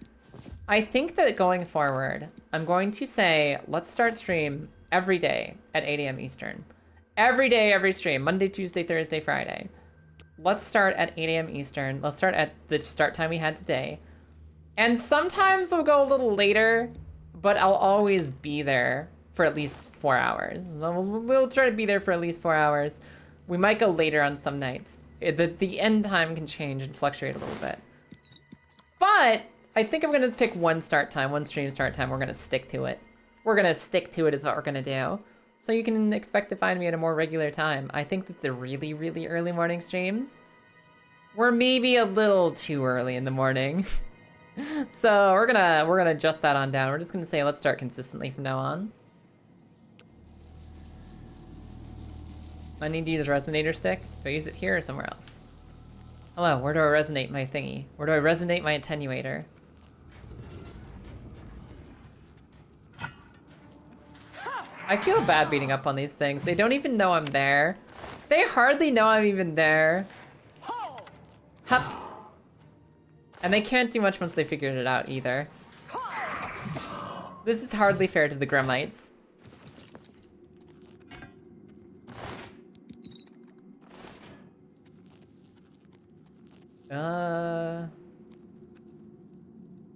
I think that going forward, I'm going to say, let's start stream every day at 8 a.m. Eastern. Every day, every stream, Monday, Tuesday, Thursday, Friday. Let's start at 8 a.m. Eastern. Let's start at the start time we had today. And sometimes we'll go a little later, but I'll always be there for at least 4 hours. We'll try to be there for at least 4 hours. We might go later on some nights. The end time can change and fluctuate a little bit. But I think I'm gonna pick one start time, one stream start time. We're gonna stick to it. We're gonna stick to it is what we're gonna do. So you can expect to find me at a more regular time. I think that the really, really early morning streams were maybe a little too early in the morning. So we're gonna adjust that on down. We're just gonna say let's start consistently from now on. I need to use a resonator stick. Do I use it here or somewhere else? Hello, where do I resonate my thingy? Where do I resonate my attenuator? I feel bad beating up on these things. They don't even know I'm there. They hardly know I'm even there. Hup. And they can't do much once they figured it out either. This is hardly fair to the Gremlites.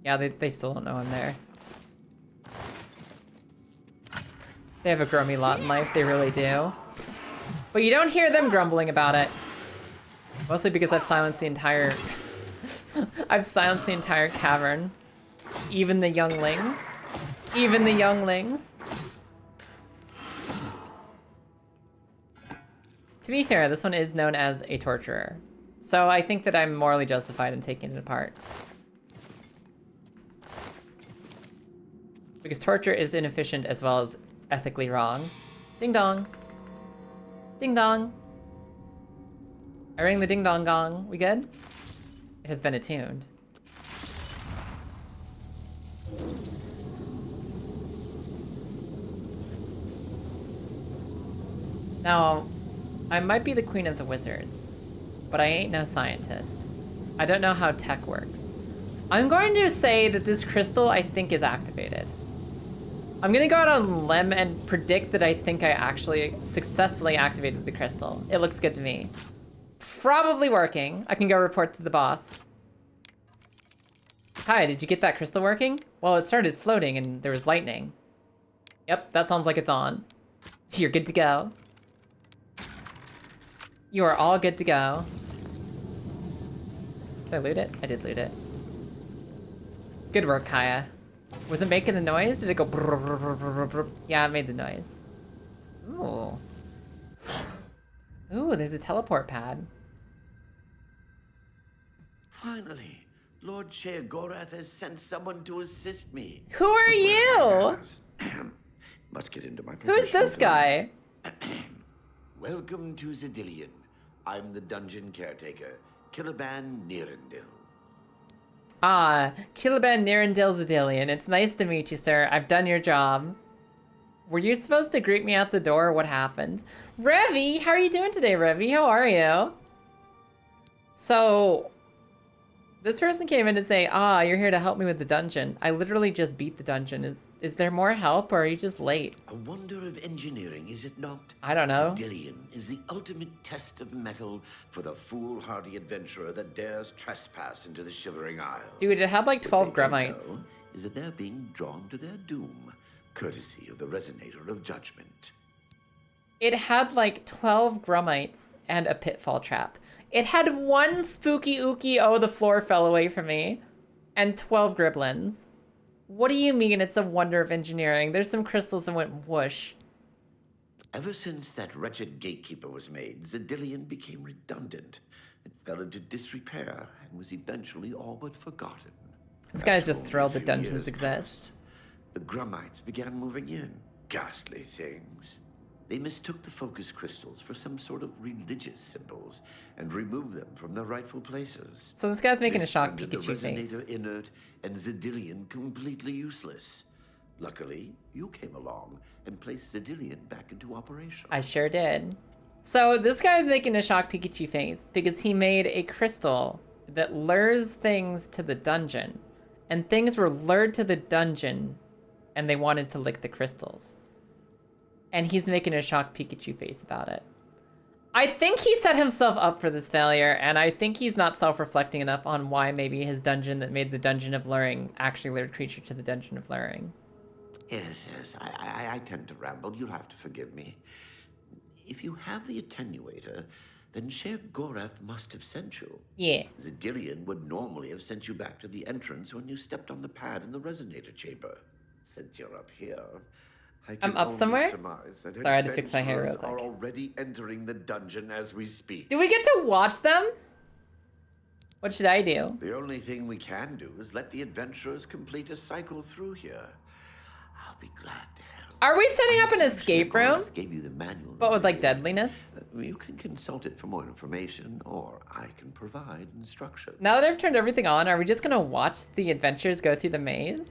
Yeah, they still don't know I'm there. They have a grummy lot in life, they really do. But you don't hear them grumbling about it. Mostly because I've silenced the entire... I've silenced the entire cavern. Even the younglings. Even the younglings. To be fair, this one is known as a torturer. So I think that I'm morally justified in taking it apart. Because torture is inefficient as well as ethically wrong. Ding dong. Ding dong. I rang the ding dong gong. We good? It has been attuned. Now, I might be the queen of the wizards, but I ain't no scientist. I don't know how tech works. I'm going to say that this crystal, I think, is activated. I'm gonna go out on a limb and predict that I think I actually successfully activated the crystal. It looks good to me. Probably working. I can go report to the boss. Hi, did you get that crystal working? Well, it started floating and there was lightning. Yep, that sounds like it's on. You're good to go. You are all good to go. Did I loot it? I did loot it. Good work, Kaya. Was it making the noise? Did it go brr, brr, brr, brr, brr? Yeah, it made the noise. Ooh. Ooh, there's a teleport pad. Finally, Lord Sheogorath has sent someone to assist me. Who are you? Must get into my Who's this guy? Welcome to Zedillion. I'm the dungeon caretaker, Killaban Nirendil. Ah, Killaban Nirendil Zedillion. It's nice to meet you, sir. I've done your job. Were you supposed to greet me out the door? What happened? Revi, how are you doing today, Revi? How are you? So, this person came in to say, ah, you're here to help me with the dungeon. I literally just beat the dungeon. Is there more help, or are you just late? A wonder of engineering, is it not? I don't know. Zedillion is the ultimate test of metal for the foolhardy adventurer that dares trespass into the Shivering Isles. Dude, it had like 12 Gremites. Is that they're being drawn to their doom, courtesy of the Resonator of Judgment. It had like 12 Gremites and a pitfall trap. It had one spooky ookie, oh, the floor fell away from me, and 12 Griblins. What do you mean it's a wonder of engineering? There's some crystals that went whoosh. Ever since that wretched gatekeeper was made, Zedillion became redundant. It fell into disrepair and was eventually all but forgotten. This guy's just thrilled that dungeons exist. The Grummites began moving in. Ghastly things. They mistook the focus crystals for some sort of religious symbols and removed them from their rightful places. So this guy's making a shock Pikachu Pikachu face. Resonator inert and Zedillion completely useless. Luckily, you came along and placed Zedillion back into operation. I sure did. So this guy's making a shock Pikachu face because he made a crystal that lures things to the dungeon and things were lured to the dungeon, and they wanted to lick the crystals. And he's making a shocked Pikachu face about it. I think he set himself up for this failure, and I think he's not self-reflecting enough on why maybe his dungeon that made the Dungeon of Luring actually lured creature to the Dungeon of Luring. Yes, I tend to ramble. You'll have to forgive me. If you have the attenuator, then Sher Gorath must have sent you. Yeah. Zedillion would normally have sent you back to the entrance when you stepped on the pad in the resonator chamber. Since you're up here, I'm up somewhere? Sorry, I had to fix my hair real quick. Are already entering the dungeon as we speak. Do we get to watch them? What should I do? The only thing we can do is let the adventurers complete a cycle through here. I'll be glad to help. Are we setting up an escape room? Gave you the manual. But with like deadliness? You can consult it for more information, or I can provide instruction. Now that I've turned everything on, are we just gonna watch the adventurers go through the maze?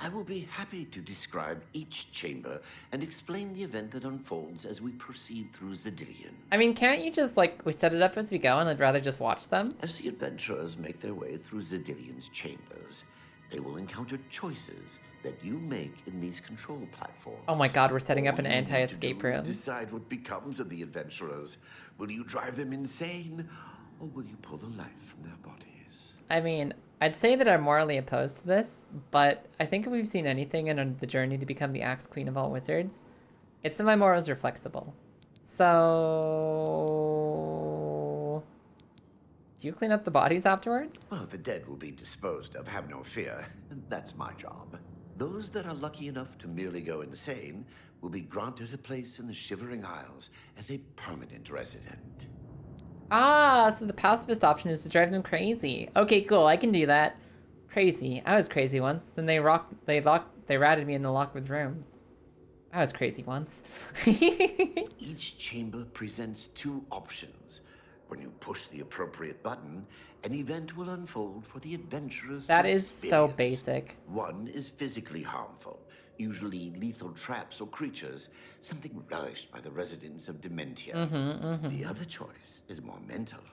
I will be happy to describe each chamber and explain the event that unfolds as we proceed through Zedillion. I mean, can't you just, like, we set it up as we go and I'd rather just watch them? As the adventurers make their way through Zedillion's chambers, they will encounter choices that you make in these control platforms. Oh my god, we're setting up All an you need to anti-escape do is room. Decide what becomes of the adventurers. Will you drive them insane, or will you pull the life from their bodies? I mean, I'd say that I'm morally opposed to this, but I think if we've seen anything in the journey to become the Axe Queen of all wizards, it's that my morals are flexible. So... do you clean up the bodies afterwards? Well, the dead will be disposed of, have no fear. That's my job. Those that are lucky enough to merely go insane will be granted a place in the Shivering Isles as a permanent resident. Ah, so the pacifist option is to drive them crazy. Okay, cool, I can do that. Crazy. I was crazy once. Then they ratted me in the Lockwood rooms. I was crazy once. Each chamber presents two options. When you push the appropriate button, an event will unfold for the adventurers That to is so experience. basic. One is physically harmful, usually lethal traps or creatures, something relished by the residents of Dementia. The other choice is more mental.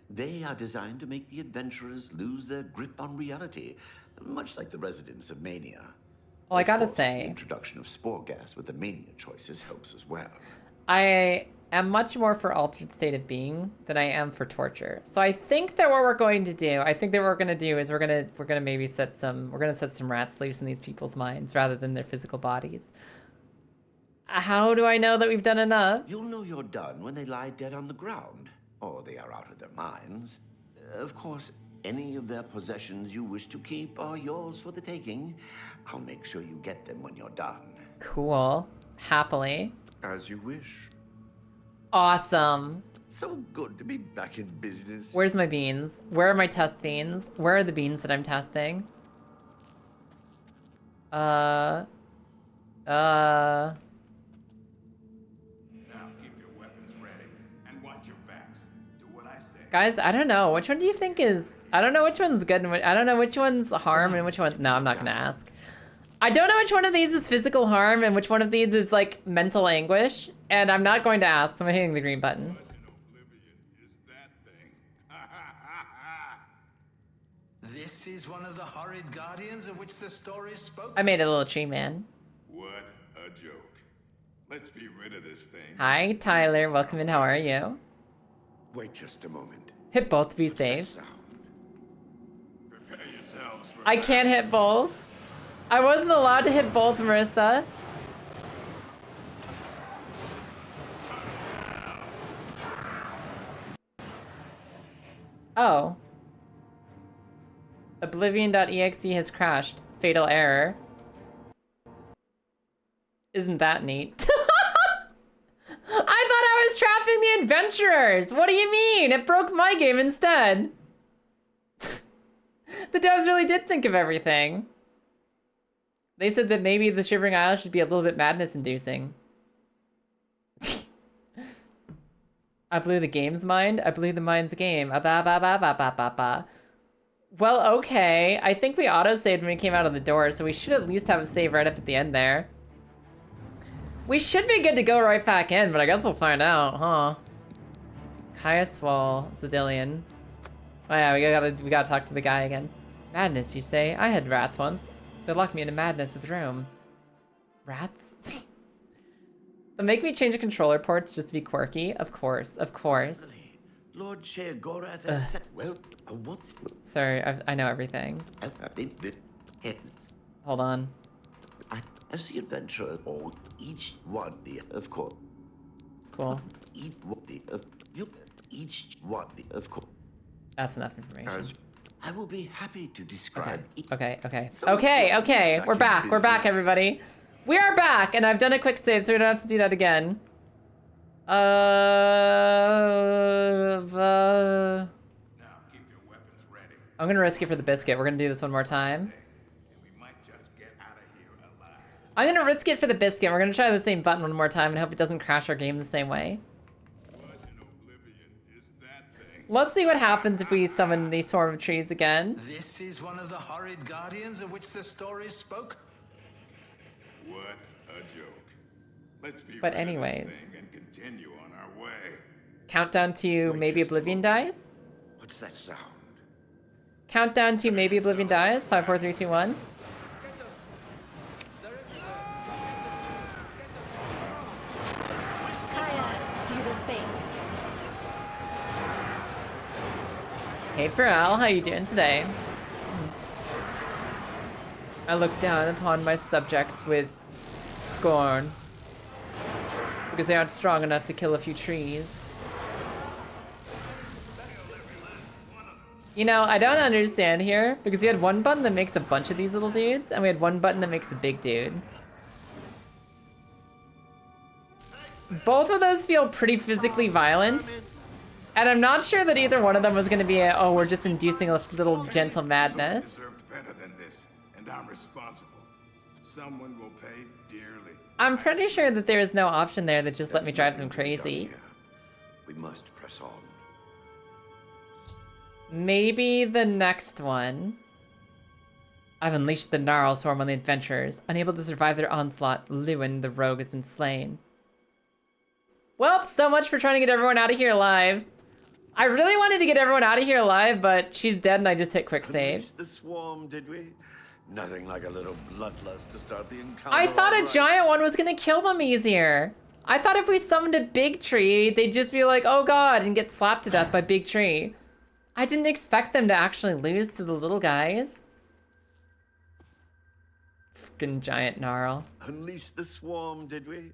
They are designed to make the adventurers lose their grip on reality, much like the residents of Mania. Well, I gotta The say, introduction of spore gas with the Mania choices helps as well. I am much more for altered state of being than I am for torture. So I think that what we're going to do, is we're gonna maybe set some rats loose in these people's minds rather than their physical bodies. How do I know that we've done enough? You'll know you're done when they lie dead on the ground, or they are out of their minds. Of course, any of their possessions you wish to keep are yours for the taking. I'll make sure you get them when you're done. Cool. Happily. As you wish. Awesome. So good to be back in business. Where's my beans? Where are my test beans? Where are the beans that I'm testing? Now keep your weapons ready and watch your backs. Do what I say. Guys, I don't know. Which one do you think is... I don't know which one's good and I don't know which one's harm and which one... No, I'm not gonna ask. I don't know which one of these is physical harm and which one of these is, like, mental anguish. And I'm not going to ask, so I'm hitting the green button. This is one of the horrid guardians of which the story spoke. I made a little tree man. What a joke. Let's be rid of this thing. Hi, Tyler. Welcome in. How are you? Wait just a moment. Hit both to be safe. Prepare yourselves for I can't hit both. I wasn't allowed to hit both, Marissa. Oh. Oblviion.exe has crashed. Fatal error. Isn't that neat? I thought I was trapping the adventurers! What do you mean? It broke my game instead. The devs really did think of everything. They said that maybe the Shivering Isles should be a little bit madness-inducing. I blew the game's mind? I blew the mind's game. Well, okay. I think we auto-saved when we came out of the door, so we should at least have a save right up at the end there. We should be good to go right back in, but I guess we'll find out, huh? Kaya Swall, Zedillion. Oh yeah, we gotta talk to the guy again. Madness, you say? I had rats once. They locked me into madness with Rome. Rats? They'll make me change controller ports just to be quirky? Of course, of course. Lord Sheogorath has said, well, what's... Sorry, I know everything. Hold on. As the adventurer, or each one, of course. Cool. Each one, of course. That's enough information. I will be happy to describe. Okay. We're back. We're back, everybody. We are back, and I've done a quick save, so we don't have to do that again. Now keep your weapons ready. I'm gonna risk it for the biscuit. We're gonna do this one more time. I'm gonna risk it for the biscuit. We're gonna try the same button one more time and hope it doesn't crash our game the same way. Let's see what happens if we summon the swarm of trees again. This is one of the horrid guardians of which the stories spoke? What a joke. Let's be But rid of this anyways. thing and continue on our way. Countdown to maybe Oblivion dies? What's that sound? Countdown to maybe Oblivion dies? 5, 4, 3, 2, 1. Hey Pharrell, how you doing today? I look down upon my subjects with scorn because they aren't strong enough to kill a few trees. You know, I don't understand here because we had one button that makes a bunch of these little dudes and we had one button that makes a big dude. Both of those feel pretty physically violent. And I'm not sure that either one of them was going to be a, oh, we're just inducing a little gentle madness. Deserved better than this, and I'm responsible. Someone will pay dearly. I'm pretty sure that there is no option there that just let me drive them crazy. We must press on. Maybe the next one. I've unleashed the Gnarl Swarm on the adventurers. Unable to survive their onslaught, Lewin, the rogue, has been slain. Well, so much for trying to get everyone out of here alive. I really wanted to get everyone out of here alive, but she's dead and I just hit quick save. The swarm, did we? Nothing like a little bloodlust to start the encounter. I thought a giant one was gonna kill them easier. I thought if we summoned a big tree, they'd just be like, oh god, and get slapped to death by big tree. I didn't expect them to actually lose to the little guys. Freaking giant gnarl. Unleash the swarm, did we?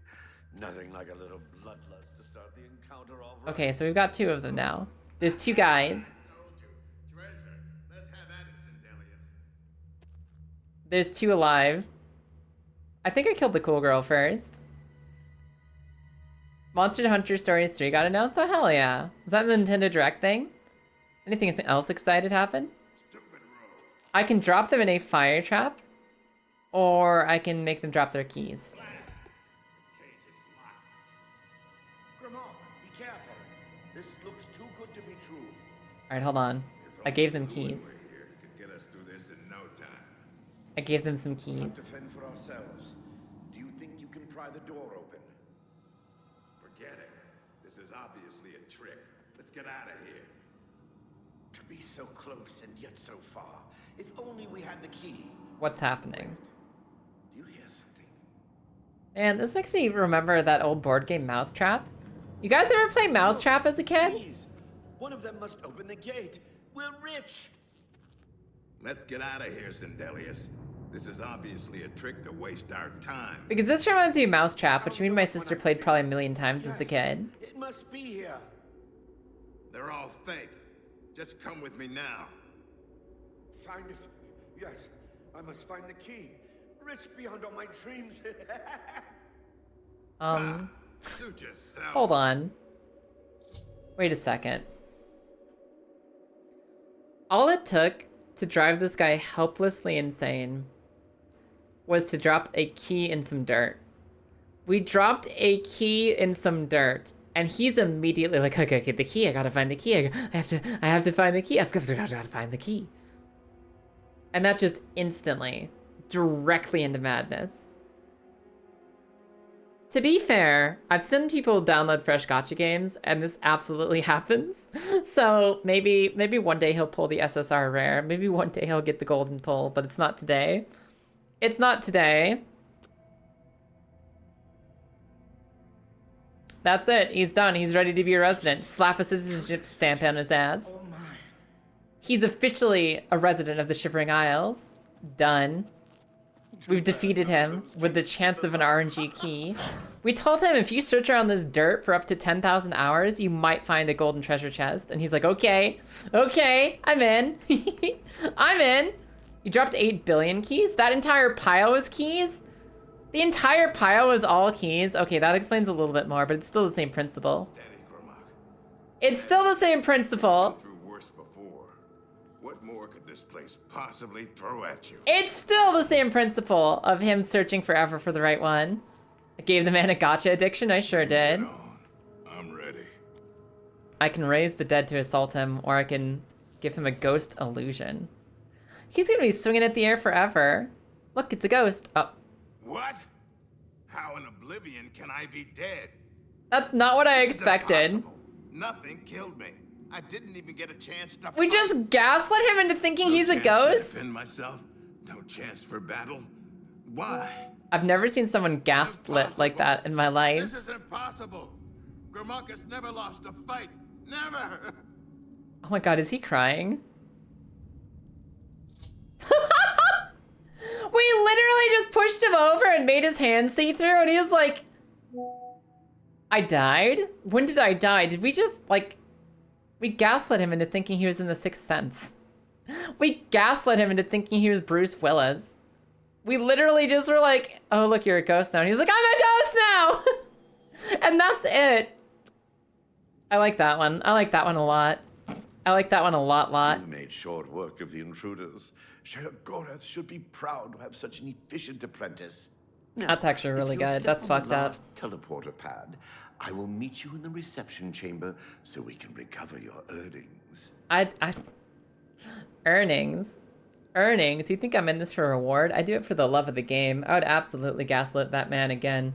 Nothing like a little bloodlust to start the encounter of. Okay, so we've got 2 of them now. There's 2 guys. There's 2 alive. I think I killed the cool girl first. Monster Hunter Stories 3 got announced? Oh, hell yeah. Was that the Nintendo Direct thing? Anything else excited happen? I can drop them in a fire trap, or I can make them drop their keys. Alright, hold on. I gave them keys. I gave them some keys. To fend for ourselves. Do you think you can pry the door open? Forget it. This is obviously a trick. Let's get out of here. To be so close and yet so far. If only we had the key. What's happening? Do you hear something? Man, this makes me remember that old board game Mousetrap. You guys ever play Mousetrap as a kid? Please. One of them must open the gate. We're rich. Let's get out of here, Sindelius. This is obviously a trick to waste our time. Because this reminds me of Mousetrap, which me and my sister played probably a million times as a kid. It must be here. They're all fake. Just come with me now. Find it. Yes, I must find the key. Rich beyond all my dreams. Suit yourself. Hold on. Wait a second. All it took to drive this guy helplessly insane was to drop a key in some dirt. We dropped a key in some dirt, and he's immediately like, okay, the key, I gotta find the key. I have to find the key. I've gotta find the key. And that's just instantly, directly into madness. To be fair, I've seen people download fresh gacha games, and this absolutely happens. So maybe one day he'll pull the SSR rare. Maybe one day he'll get the golden pull, but it's not today. It's not today. That's it. He's done. He's ready to be a resident. Slap a citizenship stamp on his ass. He's officially a resident of the Shivering Isles. Done. We've defeated him with the chance of an RNG key. We told him if you search around this dirt for up to 10,000 hours, you might find a golden treasure chest. And he's like, okay, I'm in. I'm in. You dropped 8 billion keys? That entire pile was keys? The entire pile was all keys? Okay, that explains a little bit more, but it's still the same principle. It's still the same principle. What more could this place possibly throw at you? It's still the same principle of him searching forever for the right one. I gave the man a gacha addiction, I sure did. I'm ready. I can raise the dead to assault him, or I can give him a ghost illusion. He's gonna be swinging at the air forever. Look, it's a ghost. Oh. What? How in Oblviion can I be dead? That's not what I expected. Nothing killed me. I didn't even get a chance to We just gaslit him into thinking he's a ghost? To defend myself. No chance for battle. Why? I've never seen someone gaslit like that in my life. This is impossible. Grimok has never lost a fight. Never. Oh my god, is he crying? We literally just pushed him over and made his hand see through, and he was like, I died? When did I die? Did we just, like, we gaslit him into thinking he was in the Sixth Sense. We gaslit him into thinking he was Bruce Willis. We literally just were like, oh, look, you're a ghost now. And he's like, I'm a ghost now! And that's it. I like that one. I like that one a lot. I like that one a lot. You made short work of the intruders. Sheriff Gorath should be proud to have such an efficient apprentice. Now, that's actually really good. That's fucked up. Teleporter pad. I will meet you in the reception chamber so we can recover your earnings. Earnings? You think I'm in this for a reward? I do it for the love of the game. I would absolutely gaslit that man again.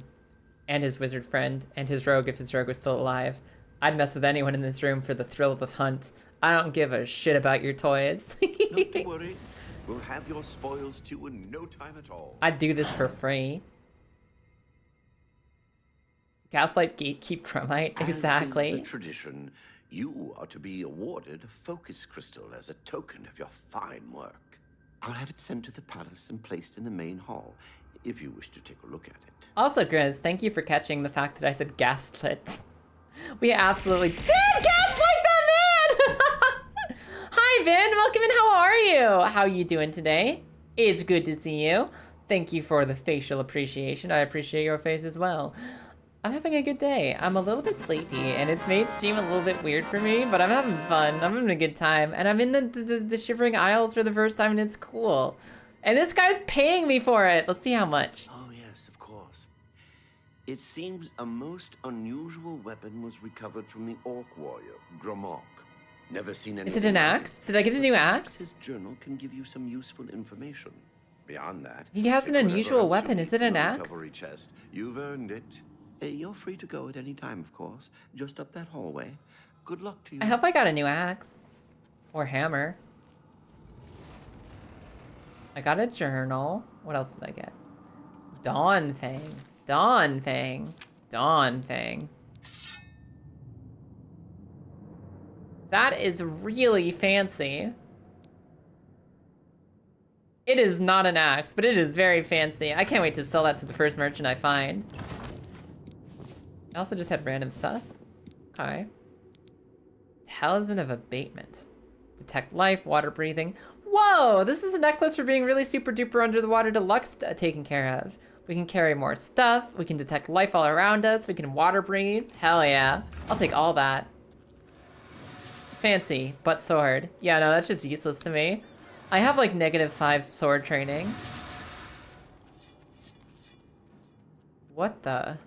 And his wizard friend. And his rogue if his rogue was still alive. I'd mess with anyone in this room for the thrill of the hunt. I don't give a shit about your toys. Not to worry. We'll have your spoils too in no time at all. I'd do this for free. Gaslight, gatekeep, Chromite. Exactly. As is the tradition, you are to be awarded a focus crystal as a token of your fine work. I'll have it sent to the palace and placed in the main hall, if you wish to take a look at it. Also, Grizz, thank you for catching the fact that I said gaslit. We absolutely did gaslight that man! Hi, Vin. Welcome in. How are you? How you doing today? It's good to see you. Thank you for the facial appreciation. I appreciate your face as well. I'm having a good day. I'm a little bit sleepy, and it's made stream a little bit weird for me, but I'm having fun. I'm having a good time, and I'm in the Shivering Isles for the first time, and it's cool. And this guy's paying me for it. Let's see how much. Oh, yes, of course. It seems a most unusual weapon was recovered from the orc warrior, Grimok. Never seen anything. Is it an axe? Did I get a new axe? His journal can give you some useful information. Beyond that, he has an unusual weapon. Is it an axe? Recovery chest. You've earned it. You're free to go at any time, of course. Just up that hallway. Good luck to you. I hope I got a new axe. Or hammer. I got a journal. What else did I get? Dawn Fang. Dawn Fang. Dawn Fang. That is really fancy. It is not an axe, but it is very fancy. I can't wait to sell that to the first merchant I find. I also just had random stuff. Okay. Talisman of Abatement. Detect life, water breathing. Whoa! This is a necklace for being really super duper under the water deluxe taken care of. We can carry more stuff. We can detect life all around us. We can water breathe. Hell yeah. I'll take all that. Fancy, but sword. Yeah, no, that's just useless to me. I have like -5 sword training. What the?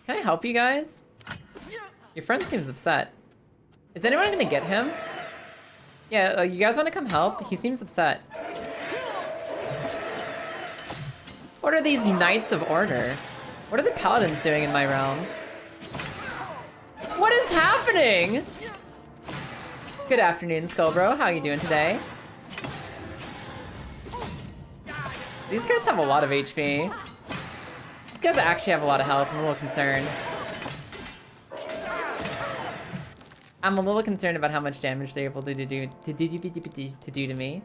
Can I help you guys? Your friend seems upset. Is anyone gonna get him? Yeah, you guys wanna come help? He seems upset. What are these Knights of Order? What are the Paladins doing in my realm? What is happening? Good afternoon, Skullbro. How you doing today? These guys have a lot of HP. These guys actually have a lot of health. I'm a little concerned. I'm a little concerned about how much damage they're able to do to me.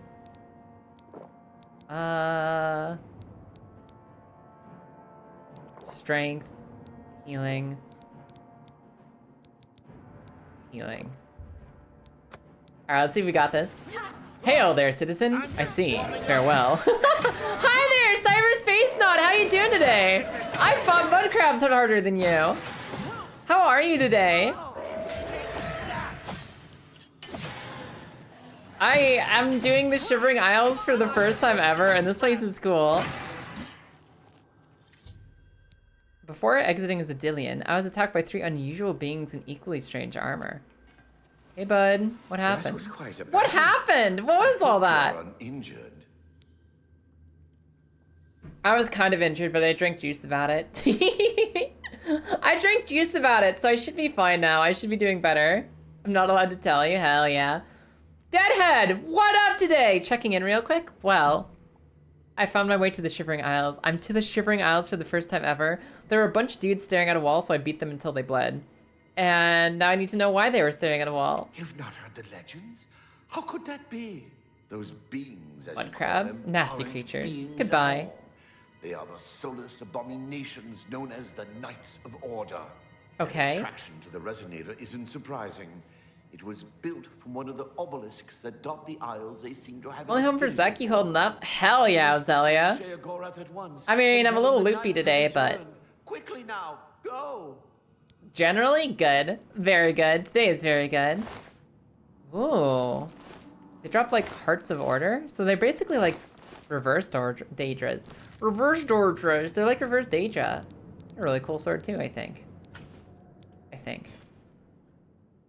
Strength, healing, healing. All right, let's see if we got this. Hail there, citizen. I see. Farewell. Hi there, Cyberspace Knot. How you doing today? I fought mud crabs harder than you. How are you today? I am doing the Shivering Isles for the first time ever, and this place is cool. Before exiting Zadillion, I was attacked by 3 unusual beings in equally strange armor. Hey, bud. What happened? That was quite a What happened? What was all that? Uninjured. I was kind of injured, but I drank juice about it. I drank juice about it, so I should be fine now. I should be doing better. I'm not allowed to tell you. Hell yeah. Deadhead, what up today? Checking in real quick. Well, I found my way to the Shivering Isles. I'm to the Shivering Isles for the first time ever. There were a bunch of dudes staring at a wall, so I beat them until they bled. And now I need to know why they were staring at a wall. You've not heard the legends? How could that be? Those beings, as Mud you call crabs, them, nasty aren't creatures. beings at Goodbye. all. They are the soulless abominations known as the Knights of Order. Okay. Their attraction to the resonator isn't surprising. It was built from one of the obelisks that dot the isles they seem to have. Only home for Zek, you holding up? Hell yeah, Zelia. I mean, I'm a little loopy today, but Quickly now, go! generally good. Very good. Today is very good. Ooh. They dropped like Hearts of Order. So they're basically like reversed Daedras. Reverse Daedras. They're like reverse Daedra. A really cool sword too, I think.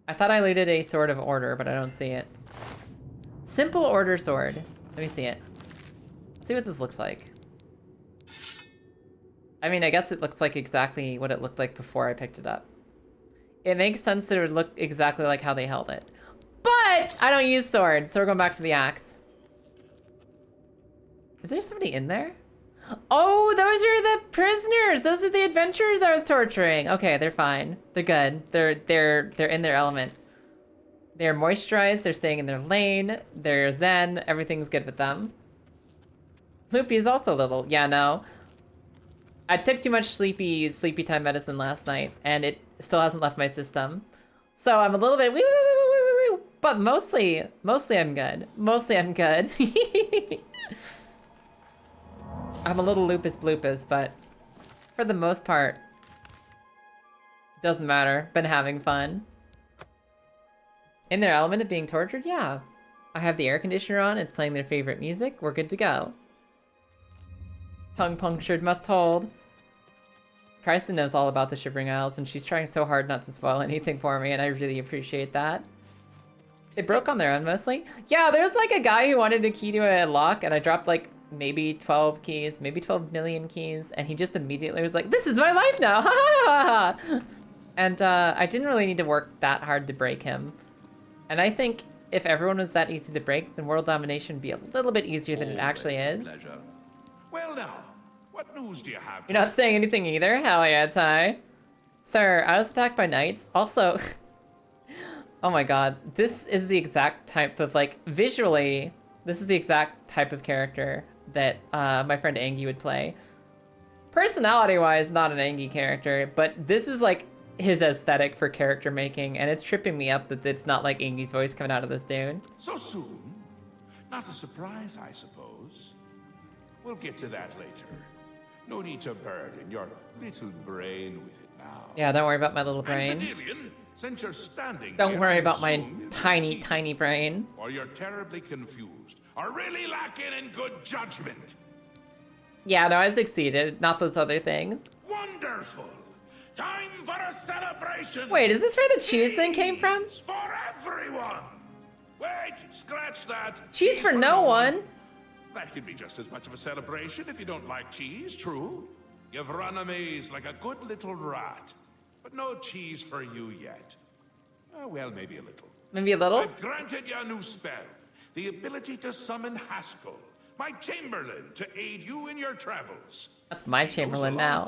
I thought I looted a Sword of Order, but I don't see it. Simple Order Sword. Let me see it. Let's see what this looks like. I mean, I guess it looks like exactly what it looked like before I picked it up. It makes sense that it would look exactly like how they held it. But I don't use swords, so we're going back to the axe. Is there somebody in there? Oh, those are the prisoners. Those are the adventurers I was torturing. Okay, they're fine. They're good. They're in their element. They're moisturized. They're staying in their lane. They're zen. Everything's good with them. Loopy is also a little. Yeah, no. I took too much sleepy time medicine last night, and it still hasn't left my system. So I'm a little bit wee, but mostly I'm good. Mostly I'm good. I'm a little lupus bloopus, but for the most part, doesn't matter. Been having fun. In their element of being tortured, yeah. I have the air conditioner on, it's playing their favorite music, we're good to go. Tongue punctured, must hold. Kristen knows all about the Shivering Isles, and she's trying so hard not to spoil anything for me, and I really appreciate that. They broke on their own, mostly. Yeah, there's like a guy who wanted a key to a lock, and I dropped like maybe 12 keys, maybe 12 million keys, and he just immediately was like, this is my life now, ha ha ha ha! And I didn't really need to work that hard to break him. And I think if everyone was that easy to break, then world domination would be a little bit easier than it actually is. Well now, what news do you have? You're not saying anything either? Hell yeah, Ty. Sir, I was attacked by knights. Also, oh my god, this is the exact type of, like, visually, this is the exact type of character that my friend Angie would play. Personality-wise, not an Angie character, but this is, like, his aesthetic for character making, and it's tripping me up that it's not like Angie's voice coming out of this dude. So soon? Not a surprise, I suppose. We'll get to that later. No need to burden your little brain with it now. Yeah, don't worry about my little brain. Zadillion, since you're standing Don't here, worry I about my assume you've tiny, succeeded. tiny brain. Or you're terribly confused, or really lacking in good judgment. Yeah, no, I succeeded. Not those other things. Wonderful! Time for a celebration! Wait, is this where the cheese thing came from? For everyone! Wait, scratch that. Cheese for no one. That could be just as much of a celebration if you don't like cheese, true? You've run a maze like a good little rat. But no cheese for you yet. Well, maybe a little. Maybe a little? I've granted you a new spell. The ability to summon Haskell, my Chamberlain, to aid you in your travels. That's my Chamberlain now.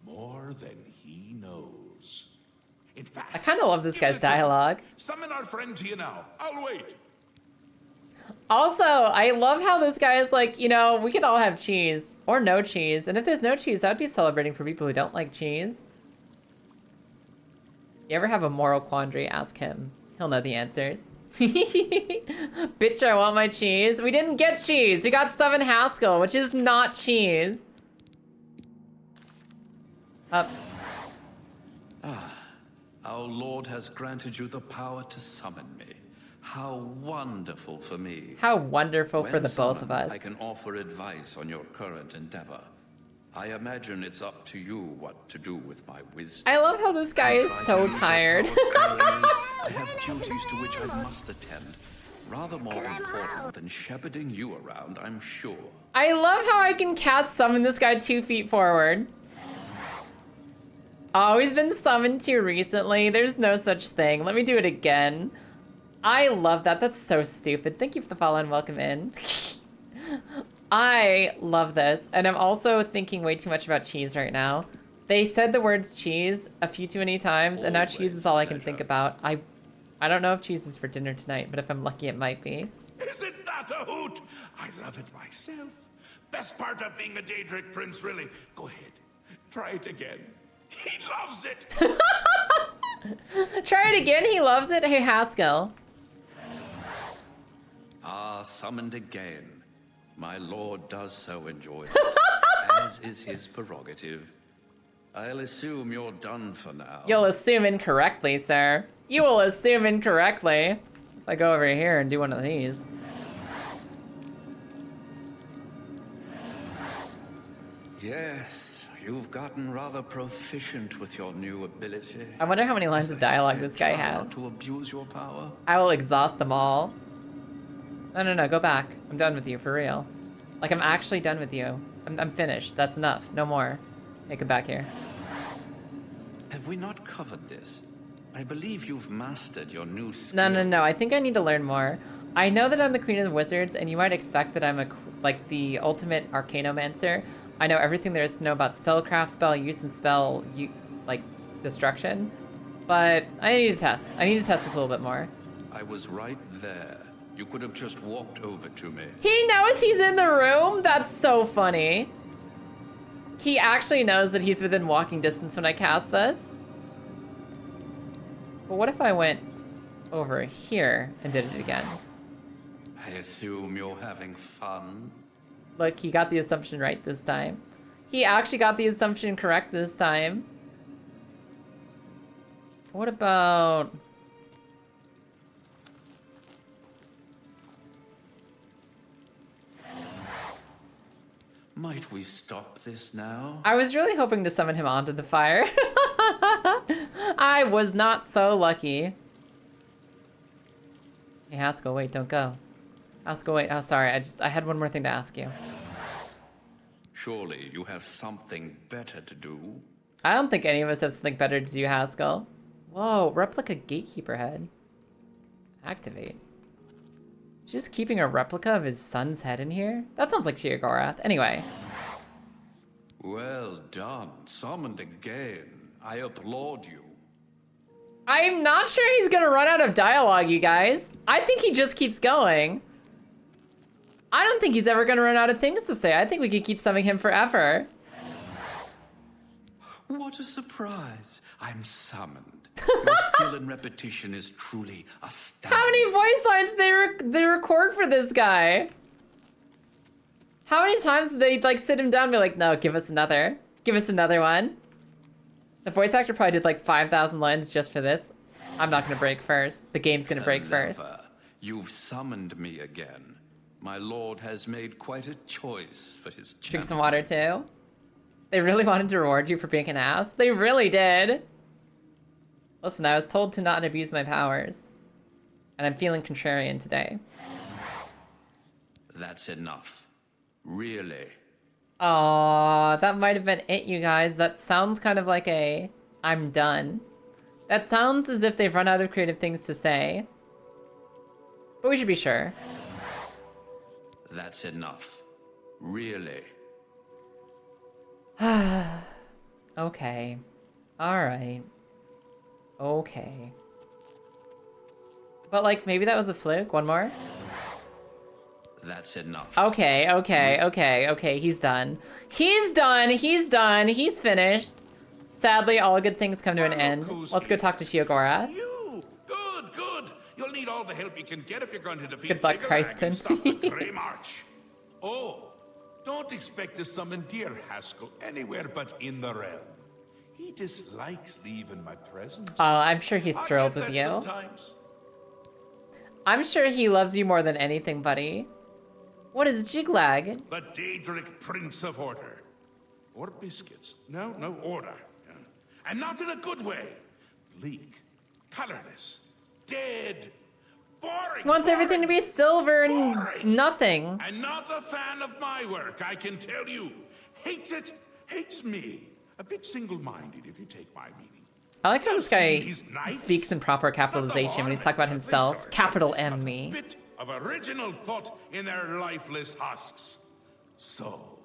More than he knows. In fact, I kind of love this guy's dialogue. Summon our friend to you now. I'll wait. Also, I love how this guy is like, you know, we could all have cheese or no cheese. And if there's no cheese, that'd be celebrating for people who don't like cheese. You ever have a moral quandary? Ask him. He'll know the answers. Bitch, I want my cheese. We didn't get cheese. We got 7 Haskell, which is not cheese. Up. Our Lord has granted you the power to summon me. How wonderful for me. How wonderful for When the both of summoned, us. I can offer advice on your current endeavor. I imagine it's up to you what to do with my wisdom. I love how this guy is so tired. I have duties to which I must attend. Rather more important than shepherding you around, I'm sure. I love how I can cast summon this guy 2 feet forward. Oh, he's been summoned too recently. There's no such thing. Let me do it again. I love that. That's so stupid. Thank you for the follow and welcome in. I love this. And I'm also thinking way too much about cheese right now. They said the words cheese a few too many times, and now cheese is all I can think about. I don't know if cheese is for dinner tonight, but if I'm lucky, it might be. Isn't that a hoot? I love it myself. Best part of being a Daedric prince, really. Go ahead. Try it again. He loves it. Try it again. He loves it. Hey, Haskell. Summoned again. My lord does so enjoy it, as is his prerogative. I'll assume you're done for now. You'll assume incorrectly, sir. You will assume incorrectly. If I go over here and do one of these. Yes, you've gotten rather proficient with your new ability. I wonder how many lines of dialogue this guy Try has. not to abuse your power. I will exhaust them all. No, go back. I'm done with you, for real. Like, I'm actually done with you. I'm finished. That's enough. No more. Hey, come back here. Have we not covered this? I believe you've mastered your new skill. No. I think I need to learn more. I know that I'm the Queen of the Wizards, and you might expect that I'm like the ultimate Arcanomancer. I know everything there is to know about spellcraft, spell use, and spell destruction. But I need to test. I need to test this a little bit more. I was right there. You could have just walked over to me. He knows he's in the room? That's so funny. He actually knows that he's within walking distance when I cast this. But what if I went over here and did it again? I assume you're having fun. Look, he got the assumption right this time. He actually got the assumption correct this time. What about... Might we stop this now? I was really hoping to summon him onto the fire. I was not so lucky. Hey, Haskell, wait, don't go. Haskell, wait. Oh, sorry. I had one more thing to ask you. Surely you have something better to do. I don't think any of us have something better to do, Haskell. Whoa, replica gatekeeper head. Activate. Just keeping a replica of his son's head in here? That sounds like Sheogorath. Anyway. Well done. Summoned again. I applaud you. I'm not sure he's gonna run out of dialogue, you guys. I think he just keeps going. I don't think he's ever gonna run out of things to say. I think we could keep summoning him forever. What a surprise. I'm summoned. Your skill and repetition is truly astounding. How many voice lines did they record for this guy? How many times did they like sit him down and be like, no, give us another. Give us another one. The voice actor probably did like 5,000 lines just for this. I'm not gonna break first. The game's gonna break first. You've summoned me again. My lord has made quite a choice for his Drink some water too. They really wanted to reward you for being an ass. They really did. Listen, I was told to not abuse my powers. And I'm feeling contrarian today. That's enough. Really. Aw, that might have been it, you guys. That sounds kind of like a I'm done. That sounds as if they've run out of creative things to say. But we should be sure. That's enough. Really. Okay. Alright. Okay. But like, maybe that was a fluke. One more? That's enough. Okay. He's done. He's done. He's finished. Sadly, all good things come to an end. Let's go talk to Shiogora. Good. You'll need all the help you can get if you're going to defeat Good luck, Jigalag and stop the Christen. Grey March. Oh, don't expect to summon dear Haskell anywhere but in the realm. He dislikes leaving my presence. Oh, I'm sure he's I thrilled get with that you. sometimes. I'm sure he loves you more than anything, buddy. What is Jiglag? The Daedric Prince of Order. Or biscuits. No, order. Yeah. And not in a good way. Bleak, colorless, dead, boring. He wants everything to be silver and nothing. And not a fan of my work, I can tell you. Hates it, hates me. A bit single-minded, if you take my meaning. I like how this guy He's nice, speaks in proper capitalization when he's talking about himself. Capital M me. bit of original thought in their lifeless husks. So,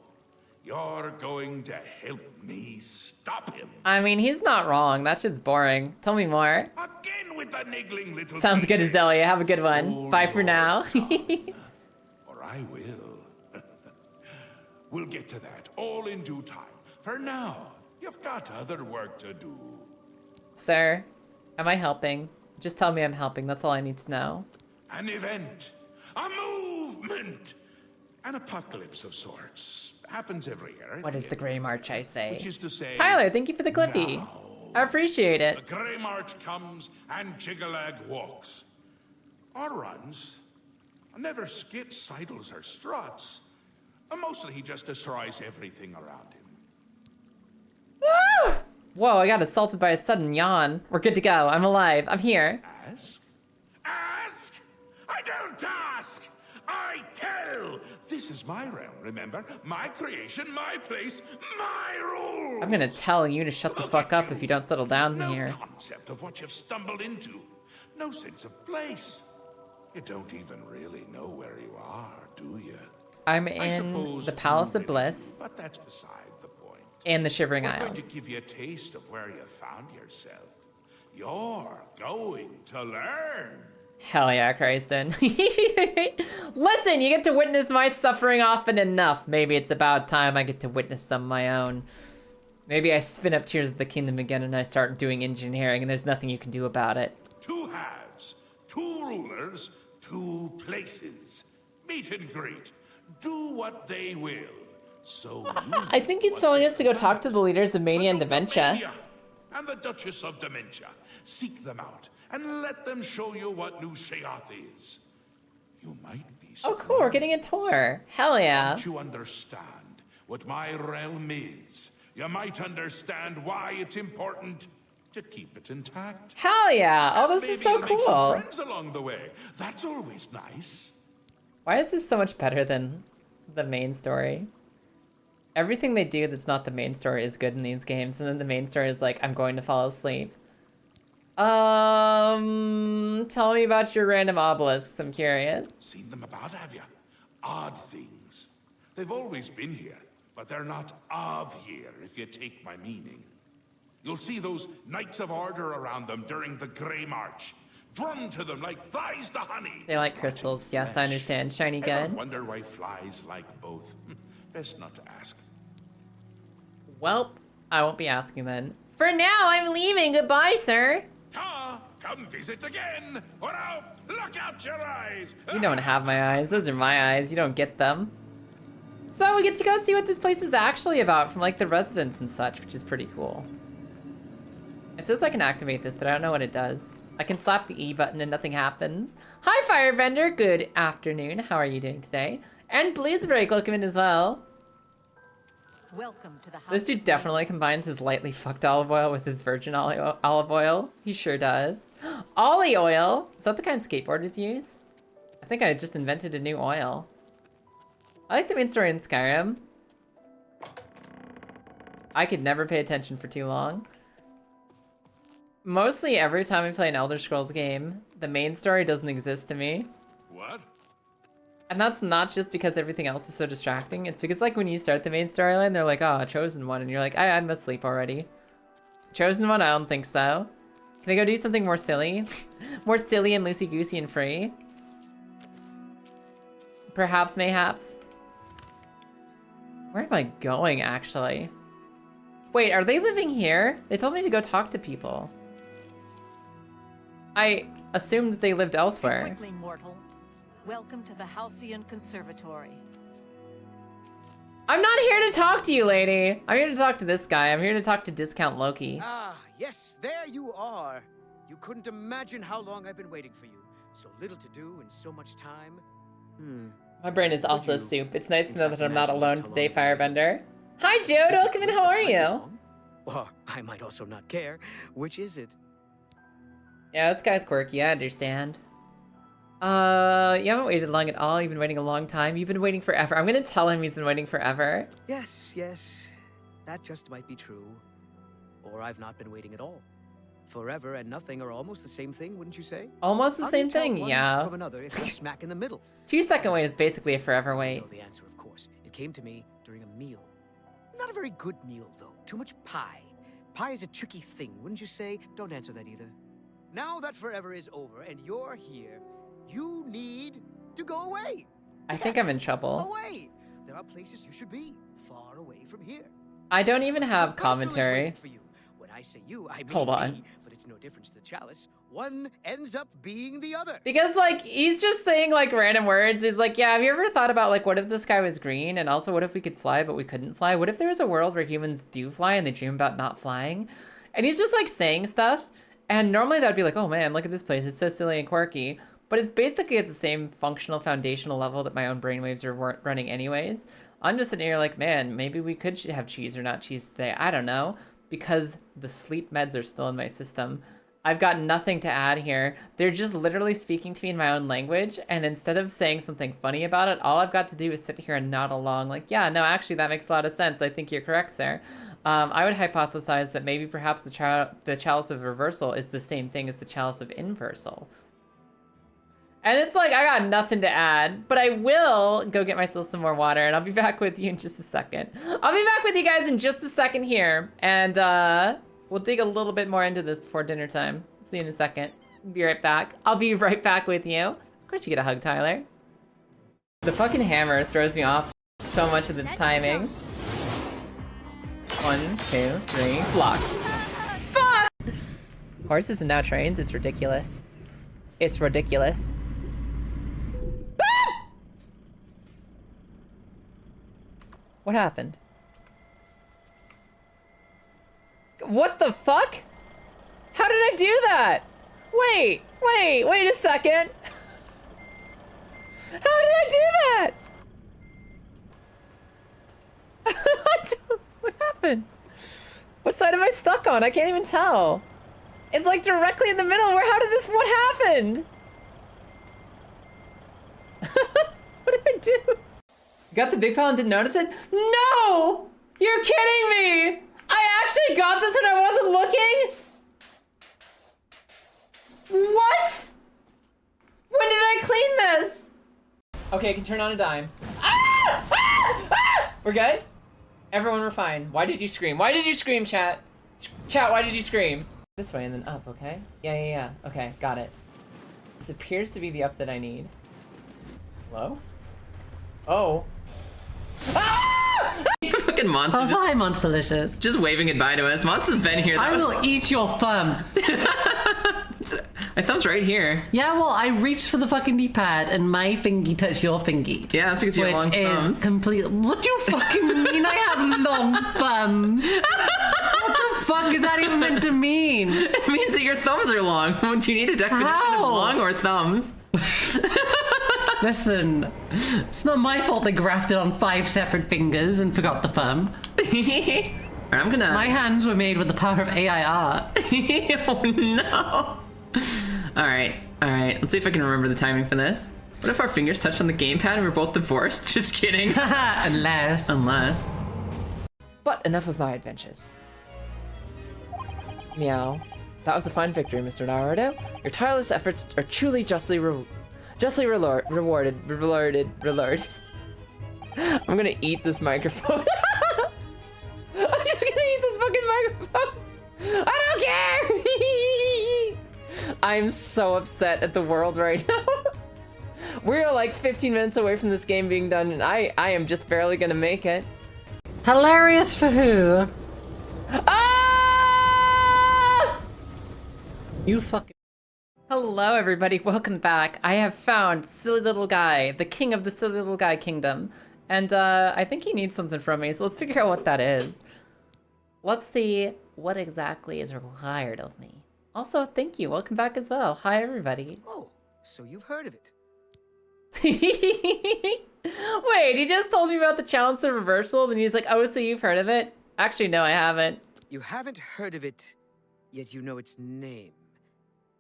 you're going to help me stop him. I mean, he's not wrong. That shit's boring. Tell me more. Again with the niggling little Sounds good, details. Azalea. Have a good one. Bye for now. Or I will. We'll get to that all in due time. For now, you've got other work to do. Sir, am I helping? Just tell me I'm helping. That's all I need to know. An event, a movement, an apocalypse of sorts. Happens every year. What is the Grey March, I say? Which is to say, Tyler, thank you for the Cliffy. I appreciate the it. Grey March comes and Jigalag walks. Or runs. Never skits, sidles, or struts. Mostly he just destroys everything around him. Whoa, I got assaulted by a sudden yawn. We're good to go. I'm alive. I'm here. Ask? I don't ask! I tell! This is my realm, remember? My creation, my place, my rules! I'm gonna tell you to shut the fuck up if you don't settle down here. Concept of what you've stumbled into. No sense of place. You don't even really know where you are, do you? I'm in the Palace of Bliss But that's beside the point. and the Shivering We're going Isles. to give you a taste of where you found yourself. You're going to learn. Hell yeah, Kristen. Listen, you get to witness my suffering often enough. Maybe it's about time I get to witness some of my own. Maybe I spin up Tears of the Kingdom again and I start doing engineering and there's nothing you can do about it. Two halves, two rulers, two places. Meet and greet. Do what they will. So I think he's telling us to go talk to the leaders of Mania and Dementia. Mania and the Duchess of Dementia. Seek them out and let them show you what New Sheoth is. You might be Oh, cool. We're getting a tour. Hell yeah. Once you understand what my realm is, you might understand why it's important to keep it intact. Hell yeah. Oh, this Maybe is so you'll make some cool. friends along the way. That's always nice. Why is this so much better than the main story? Everything they do that's not the main story is good in these games, and then the main story is like, I'm going to fall asleep. Tell me about your random obelisks, I'm curious. Seen them about, have you? Odd things. They've always been here, but they're not of here, if you take my meaning. You'll see those Knights of Order around them during the Grey March. Drum to them like flies to honey. They like crystals, yes, I understand. Shiny Ever good. wonder why flies like both? Best not to ask. Well, I won't be asking then. For now, I'm leaving. Goodbye, sir. Ta! Come visit again, or I'll pluck out your eyes. You don't have my eyes. Those are my eyes. You don't get them. So we get to go see what this place is actually about from like the residents and such, which is pretty cool. It says I can activate this, but I don't know what it does. I can slap the E button and nothing happens. Hi, Firebender. Good afternoon. How are you doing today? And Blizzbreak, welcome in as well. Welcome to the house. This dude definitely combines his lightly fucked olive oil with his virgin olive oil. He sure does. Ollie oil. Is that the kind skateboarders use? I think I just invented a new oil. I like the main story in Skyrim. I could never pay attention for too long. Mostly every time I play an Elder Scrolls game, the main story doesn't exist to me. What? And that's not just because everything else is so distracting. It's because like when you start the main storyline, they're like, oh, Chosen One. And you're like, I'm asleep already. Chosen One? I don't think so. Can I go do something more silly? More silly and loosey-goosey and free? Perhaps, mayhaps. Where am I going, actually? Wait, are they living here? They told me to go talk to people. I assumed that they lived elsewhere. Quickly, mortal. Welcome to the Halcyon Conservatory. I'm not here to talk to you, lady. I'm here to talk to this guy. I'm here to talk to Discount Loki. Ah, yes, there you are. You couldn't imagine how long I've been waiting for you. So little to do and so much time. My brain is also soup. It's nice to know that I'm not alone today, Firebender. Hi, Jude. Welcome and how are you? Or I might also not care. Which is it? Yeah, this guy's quirky. I understand. You haven't waited long at all. You've been waiting a long time. You've been waiting forever. I'm gonna tell him he's been waiting forever. Yes, yes. That just might be true. Or I've not been waiting at all. Forever and nothing are almost the same thing, wouldn't you say? Almost the same thing, yeah. From another if you're smack in the middle. 2-second wait is basically a forever wait. I know the answer, of course. It came to me during a meal. Not a very good meal, though. Too much pie. Pie is a tricky thing, wouldn't you say? Don't answer that either. Now that forever is over and you're here, you need to go away. I think I'm in trouble. Away. There are places you should be, far away from here. I don't even have commentary. When I say you, I mean Hold on. me, but it's no difference to Chalice. One ends up being the other. Because, like, he's just saying, like, random words. He's like, yeah, have you ever thought about, like, what if the sky was green? And also, what if we could fly, but we couldn't fly? What if there was a world where humans do fly and they dream about not flying? And he's just, like, saying stuff. And normally that would be like, oh, man, look at this place. It's so silly and quirky. But it's basically at the same functional, foundational level that my own brainwaves are running anyways. I'm just sitting here like, man, maybe we could have cheese or not cheese today. I don't know. Because the sleep meds are still in my system. I've got nothing to add here. They're just literally speaking to me in my own language, and instead of saying something funny about it, all I've got to do is sit here and nod along like, yeah, no, actually that makes a lot of sense. I think you're correct, sir. I would hypothesize that maybe perhaps the chalice of reversal is the same thing as the chalice of inversal. And it's like, I got nothing to add, but I will go get myself some more water, and I'll be back with you in just a second. I'll be back with you guys in just a second here, and we'll dig a little bit more into this before dinner time. See you in a second. Be right back. I'll be right back with you. Of course you get a hug, Tyler. The fucking hammer throws me off so much of its timing. 1, 2, 3, block. Fuck! Horses and now trains, it's ridiculous. It's ridiculous. What happened? What the fuck? How did I do that? Wait a second. How did I do that? What happened? What side am I stuck on? I can't even tell. It's like directly in the middle. What happened? What did I do? You got the big file and didn't notice it? No! You're kidding me! I actually got this when I wasn't looking? What? When did I clean this? Okay, I can turn on a dime. Ah! Ah! Ah! We're good? Everyone, we're fine. Why did you scream? Why did you scream, chat? Chat, why did you scream? This way and then up, okay? Yeah. Okay, got it. This appears to be the up that I need. Hello? Oh. Ah! Fucking monster. Also, hi, Monsterlicious. Just waving goodbye to us. Monster's been here. I will eat your thumb. My thumb's right here. Yeah, well, I reached for the fucking D-pad and my fingy touched your fingy. Yeah, that's because you have long thumbs. Which is complete. What do you fucking mean I have long thumbs? What the fuck is that even meant to mean? It means that your thumbs are long. Do you need a definition of long or thumbs? Listen, it's not my fault they grafted on 5 separate fingers and forgot the thumb. I'm gonna... My hands were made with the power of AIR. Oh no. Alright. Let's see if I can remember the timing for this. What if our fingers touched on the gamepad and we're both divorced? Just kidding. Unless. But enough of my adventures. Meow. That was a fine victory, Mr. Naruto. Your tireless efforts are truly justly rewarded. I'm gonna eat this microphone. I'm just gonna eat this fucking microphone. I don't care. I'm so upset at the world right now. We're like 15 minutes away from this game being done, and I am just barely gonna make it. Hilarious for who? Ah! You fucking. Hello, everybody. Welcome back. I have found Silly Little Guy, the king of the Silly Little Guy kingdom. And I think he needs something from me, so let's figure out what that is. Let's see what exactly is required of me. Also, thank you. Welcome back as well. Hi, everybody. Oh, so you've heard of it. Wait, he just told me about the challenge of reversal, and he's like, oh, so you've heard of it? Actually, no, I haven't. You haven't heard of it, yet you know its name.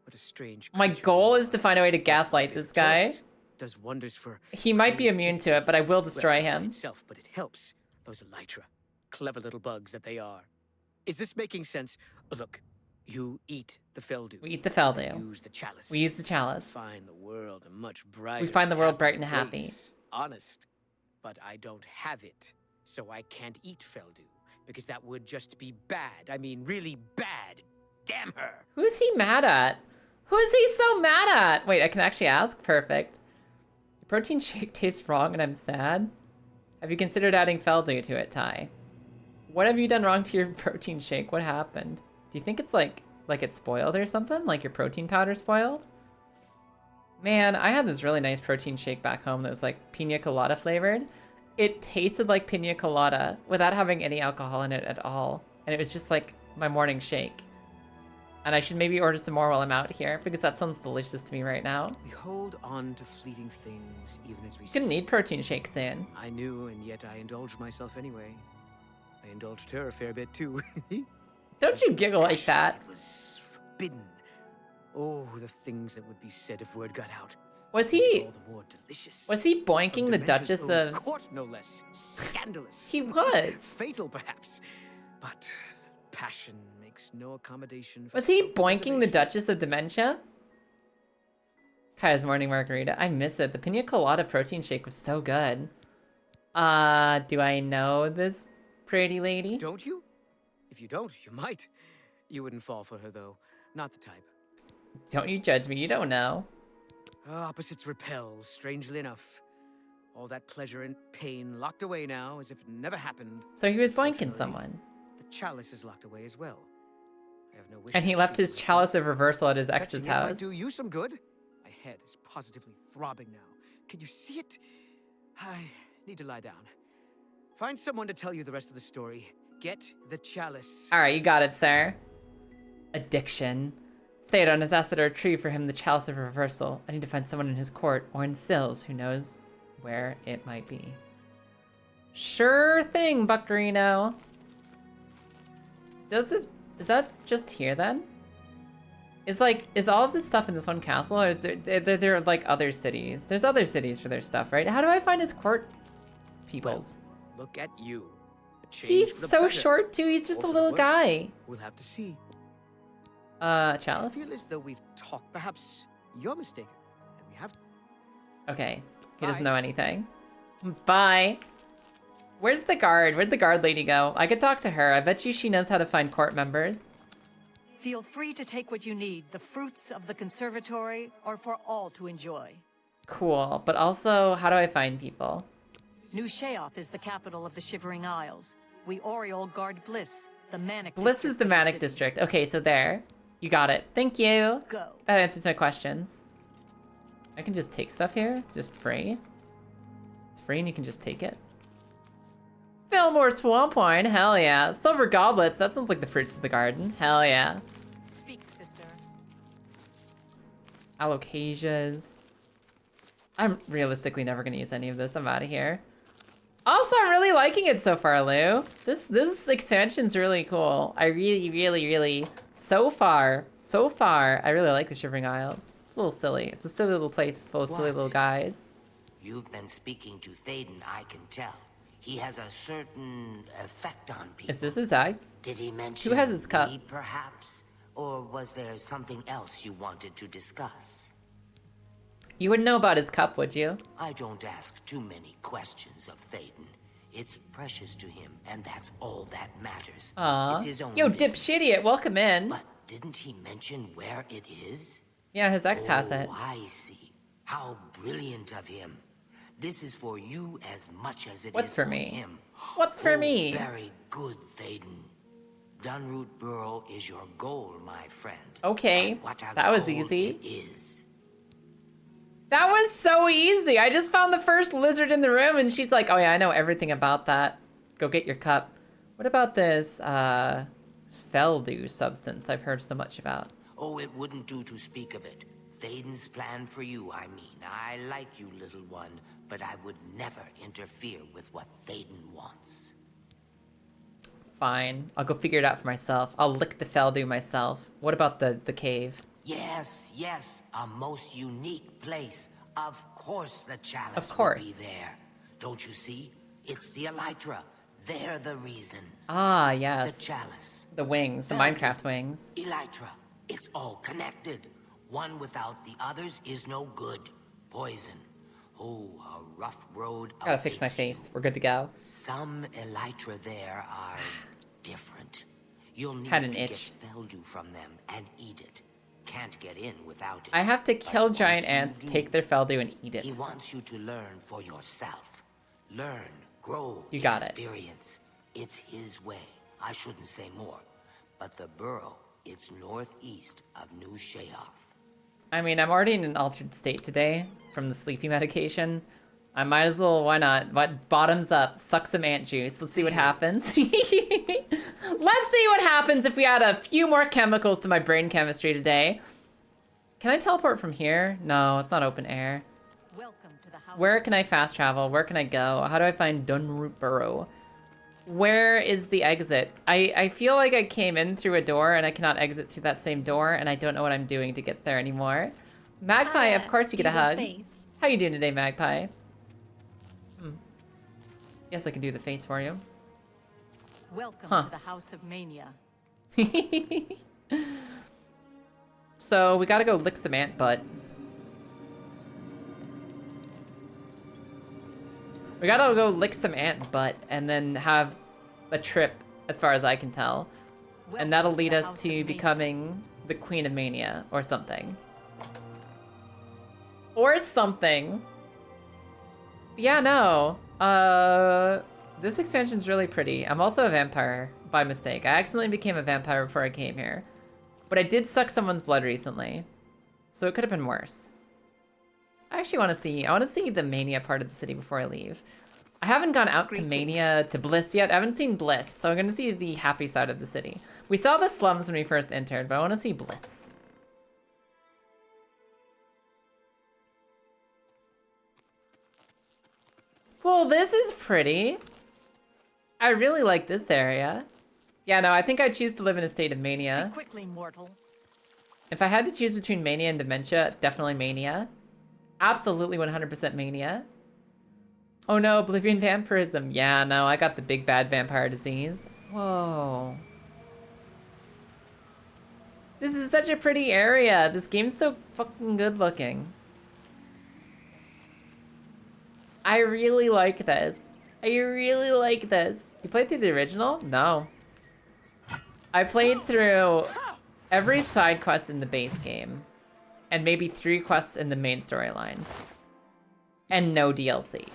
What a strange. My goal is to find a way to gaslight this guy. Does wonders for. He might be immune to it, but I will destroy him. Itself, but it helps those elytra, clever little bugs that they are. Is this making sense? Look, you eat the Feldu. We eat the Feldu. Use the chalice. We use the chalice. Find the world a much brighter. We find the world bright and happy. Place. Honest, but I don't have it, so I can't eat Feldu because that would just be bad. I mean, really bad. Damn her. Who's he mad at? Who is he so mad at? Wait, I can actually ask? Perfect. Your protein shake tastes wrong and I'm sad. Have you considered adding Feldu to it, Ty? What have you done wrong to your protein shake? What happened? Do you think it's like it's spoiled or something? Like your protein powder spoiled? Man, I had this really nice protein shake back home that was like pina colada flavored. It tasted like pina colada without having any alcohol in it at all. And it was just like my morning shake. And I should maybe order some more while I'm out here, because that sounds delicious to me right now. We hold on to fleeting things, even as we. Gonna need protein shake soon. I knew, and yet I indulged myself anyway. I indulged her a fair bit too. Don't you giggle like that. It was forbidden. Oh, the things that would be said if word got out. Was he? All the more delicious. Was he boinking the Duchess of? Court, no less. Scandalous. He was. Fatal, perhaps, but passion makes no accommodation for. Was he boinking the Duchess of Dementia? Kaya's morning margarita. I miss it. The pina colada protein shake was so good. Do I know this pretty lady? Don't you? If you don't, you might. You wouldn't fall for her, though. Not the type. Don't you judge me. You don't know. Opposites repel, strangely enough. All that pleasure and pain locked away now, as if it never happened. So he was boinking someone. The chalice is locked away as well. I have no wish. And he left his chalice of reversal at his ex's house. Might do you some good. My head is positively throbbing now. Can you see it? I need to lie down. Find someone to tell you the rest of the story. Get the chalice. All right, you got it, sir. Addiction. Theodon has asked that I retrieve for him the chalice of reversal. I need to find someone in his court or in Sills who knows where it might be. Sure thing, Buccarino. Is that just here then? Is all of this stuff in this one castle, or is there are like other cities? There's other cities for their stuff, right? How do I find his court peoples? Well, look at you. He's so short too. He's just a little guy. We'll have to see. Chalice? I feel as though we've talked. Perhaps you're mistaken, and we have. Okay, he doesn't know anything. Bye. Where's the guard? Where'd the guard lady go? I could talk to her. I bet you she knows how to find court members. Feel free to take what you need. The fruits of the conservatory are for all to enjoy. Cool, but also, how do I find people? New Sheoth is the capital of the Shivering Isles. We Oriole guard Bliss, the Manic Bliss district is the Manic district. Okay, so there. You got it. Thank you. Go. That answers my questions. I can just take stuff here. It's just free. It's free and you can just take it. Fillmore Swamp Wine. Hell yeah. Silver Goblets. That sounds like the fruits of the garden. Hell yeah. Speak, sister. Alocasias. I'm realistically never going to use any of this. I'm out of here. Also, I'm really liking it so far, Lou. This expansion's really cool. I really, so far, I really like the Shivering Isles. It's a little silly. It's a silly little place full of silly little guys. You've been speaking to Thaden, I can tell. He has a certain effect on people. Is this his eye? Did he mention Who has his cup? me, perhaps? Or was there something else you wanted to discuss? You wouldn't know about his cup, would you? I don't ask too many questions of Thaden. It's precious to him, and that's all that matters. Aw. It's his own Yo, business. dipshitiot, welcome in. But didn't he mention where it is? Yeah, his ex has it. Oh, I see. How brilliant of him. This is for you as much as it What's is for for me? him. What's for me? Very good, Thaden. Dunroot Burrow is your goal, my friend. Okay, And what a that was goal easy. it is. That was so easy. I just found the first lizard in the room and she's like, oh yeah, I know everything about that. Go get your cup. What about this, Feldew substance I've heard so much about? Oh, it wouldn't do to speak of it. Thaden's plan for you, I mean. I like you, little one, but I would never interfere with what Thaden wants. Fine, I'll go figure it out for myself. I'll lick the Feldew myself. What about the cave? Yes, yes, a most unique place. Of course the chalice Of course. will be there. Don't you see? It's the Elytra. They're the reason. Ah, yes. The chalice. The wings, the Minecraft wings. Elytra. It's all connected. One without the others is no good. Poison. Oh, a rough road. Gotta fix my face. We're good to go. Some Elytra there are different. You'll need Had an to itch. get Feldew from them and eat it. Can't get in without it. I have to kill But giant once you ants, do, take their Feldew, and eat it. He wants you to learn for yourself. Learn, grow, You got it. experience. It's his way. I shouldn't say more. But the burrow, it's northeast of New Sheoth. I mean, I'm already in an altered state today from the sleepy medication. I might as well, why not? What bottoms up, suck some ant juice. Let's see what happens. Let's see what happens if we add a few more chemicals to my brain chemistry today. Can I teleport from here? No, it's not open air. Welcome to the house. Where can I fast travel? Where can I go? How do I find Dunroot Burrow? Where is the exit? I feel like I came in through a door and I cannot exit through that same door and I don't know what I'm doing to get there anymore. Magpie, of course you get a hug. How you doing today, Magpie? Yes, I can do the face for you. Welcome Huh. to the House of Mania. So we gotta go lick some ant butt. We gotta go lick some ant butt and then have a trip, as far as I can tell. And that'll lead us to becoming the Queen of Mania, or something. Or something. Yeah, no. This expansion's really pretty. I'm also a vampire, by mistake. I accidentally became a vampire before I came here. But I did suck someone's blood recently. So it could have been worse. I actually want to see the Mania part of the city before I leave. I haven't gone out to Mania, to Bliss yet. I haven't seen Bliss, so I'm going to see the happy side of the city. We saw the slums when we first entered, but I want to see Bliss. Well, this is pretty. I really like this area. Yeah, no, I think I'd choose to live in a state of mania. Speak quickly, mortal. If I had to choose between mania and dementia, definitely mania. Absolutely 100% mania. Oh no, Oblivion Vampirism. Yeah, no, I got the big bad vampire disease. Whoa. This is such a pretty area. This game's so fucking good looking. I really like this. I really like this. You played through the original? No. I played through every side quest in the base game. And maybe 3 quests in the main storyline. And no DLC.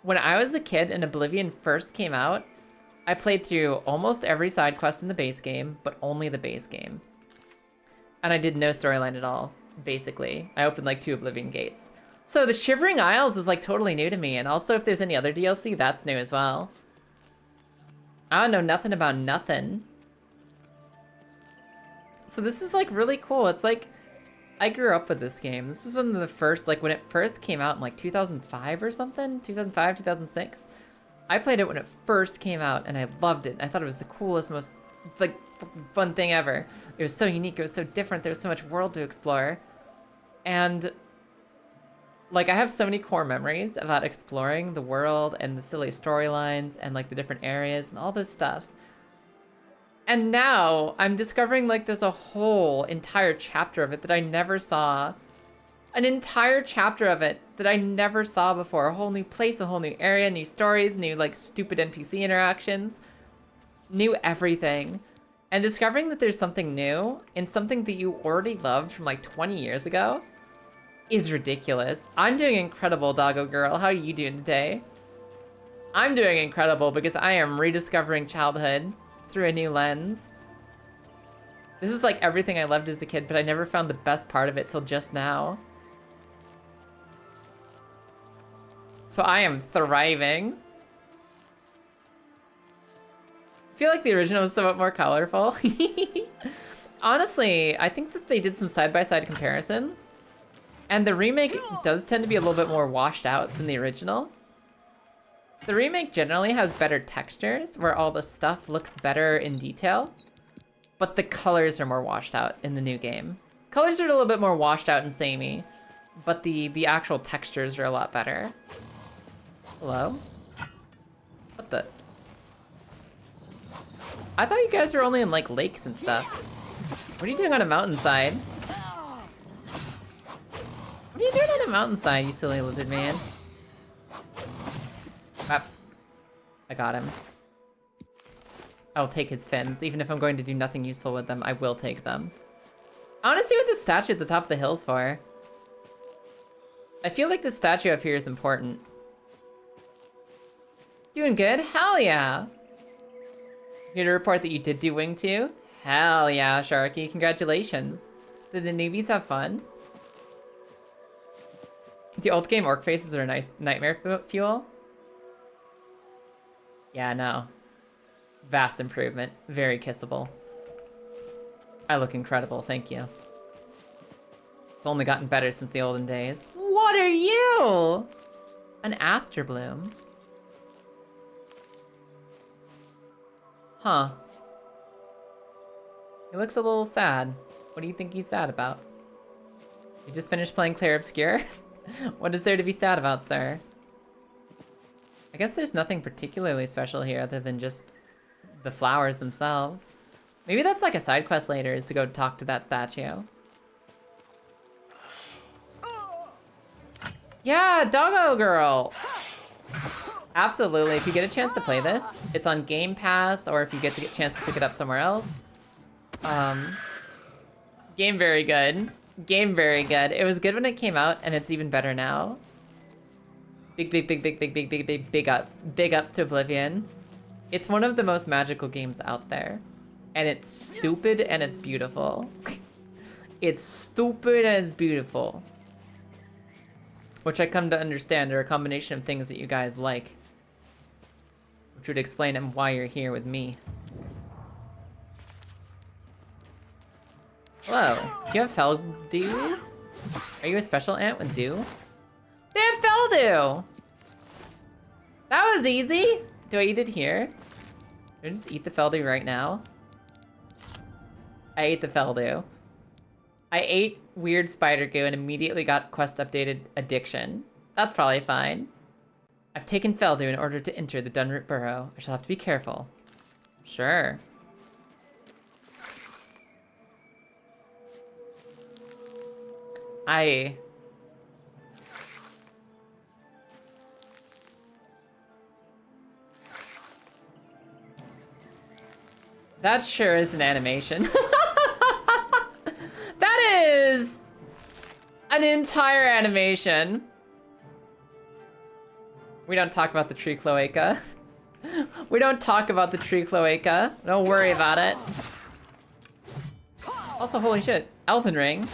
When I was a kid and Oblivion first came out, I played through almost every side quest in the base game, but only the base game. And I did no storyline at all, basically. I opened like 2 Oblivion gates. So the Shivering Isles is like totally new to me, and also if there's any other DLC, that's new as well. I don't know nothing about nothing. So this is like really cool. It's like, I grew up with this game. This is one of the first, like when it first came out in like 2005 or something, 2005, 2006. I played it when it first came out and I loved it. I thought it was the coolest, most like fun thing ever. It was so unique, it was so different, there was so much world to explore. And like, I have so many core memories about exploring the world and the silly storylines and like the different areas and all this stuff. And now I'm discovering like there's a whole entire chapter of it that I never saw. An entire chapter of it that I never saw before. A whole new place, a whole new area, new stories, new like stupid NPC interactions, new everything. And discovering that there's something new and something that you already loved from like 20 years ago is ridiculous. I'm doing incredible, Doggo Girl. How are you doing today? I'm doing incredible because I am rediscovering childhood through a new lens. This is like everything I loved as a kid, but I never found the best part of it till just now. So I am thriving. I feel like the original was somewhat more colorful. Honestly, I think that they did some side-by-side comparisons. And the remake does tend to be a little bit more washed out than the original. The remake generally has better textures, where all the stuff looks better in detail. But the colors are more washed out in the new game. Colors are a little bit more washed out and samey, but the actual textures are a lot better. Hello? What the? I thought you guys were only in like lakes and stuff. What are you doing on a mountainside? What are you doing on a mountainside, you silly lizard man? Ah, I got him. I'll take his fins. Even if I'm going to do nothing useful with them, I will take them. I want to see what this statue at the top of the hill's for. I feel like the statue up here is important. Doing good? Hell yeah! Here to report that you did do Wing 2? Hell yeah, Sharky. Congratulations. Did the newbies have fun? The old game orc faces are a nice nightmare fuel. Yeah, no. Vast improvement. Very kissable. I look incredible, thank you. It's only gotten better since the olden days. What are you? An aster bloom. Huh. He looks a little sad. What do you think he's sad about? You just finished playing Clair Obscure? What is there to be sad about, sir? I guess there's nothing particularly special here other than just the flowers themselves. Maybe that's like a side quest later, is to go talk to that statue. Yeah, Doggo Girl! Absolutely, if you get a chance to play this, it's on Game Pass, or if you get the chance to pick it up somewhere else. Game very good. Game very good. It was good when it came out, and it's even better now. Big ups. Big ups to Oblviion. It's one of the most magical games out there. And it's stupid and it's beautiful. It's stupid and it's beautiful. Which I come to understand are a combination of things that you guys like. Which would explain why you're here with me. Hello. Do you have Feldew? Are you a special ant with dew? They have Feldew! That was easy! Do I eat it here? Do I just eat the Feldew right now? I ate the Feldew. I ate weird spider goo and immediately got quest updated addiction. That's probably fine. I've taken Feldew in order to enter the Dunroot Burrow. I shall have to be careful. Sure. That sure is an animation. That is an entire animation. We don't talk about the tree cloaca. We don't talk about the tree cloaca. Don't worry about it. Also, holy shit, Elden Ring.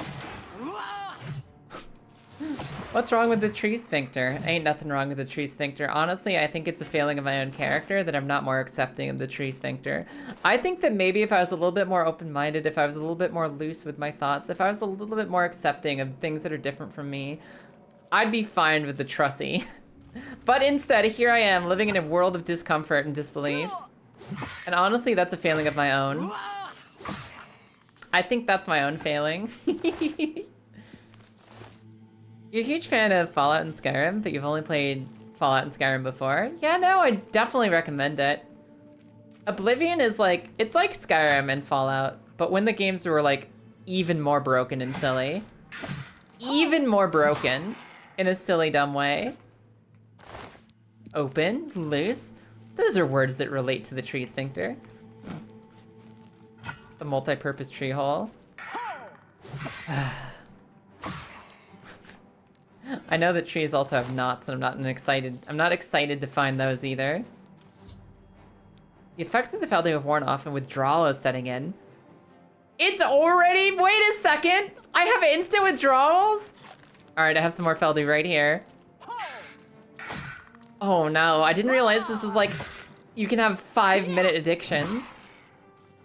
What's wrong with the tree sphincter? Ain't nothing wrong with the tree sphincter. Honestly, I think it's a failing of my own character that I'm not more accepting of the tree sphincter. I think that maybe if I was a little bit more open-minded, if I was a little bit more loose with my thoughts, if I was a little bit more accepting of things that are different from me, I'd be fine with the trussy. But instead, here I am, living in a world of discomfort and disbelief. And honestly, that's a failing of my own. I think that's my own failing. You're a huge fan of Fallout and Skyrim, but you've only played Fallout and Skyrim before? Yeah, no, I definitely recommend it. Oblivion is like, it's like Skyrim and Fallout, but when the games were like even more broken and silly. Even more broken in a silly, dumb way. Open, loose. Those are words that relate to the tree sphincter. The multi-purpose tree hole. I know that trees also have knots, and I'm not excited to find those either. The effects of the Feldy have worn off and withdrawal is setting in. It's already, wait a second! I have instant withdrawals? All right, I have some more Feldy right here. Oh no, I didn't realize this was like, you can have 5-minute addictions.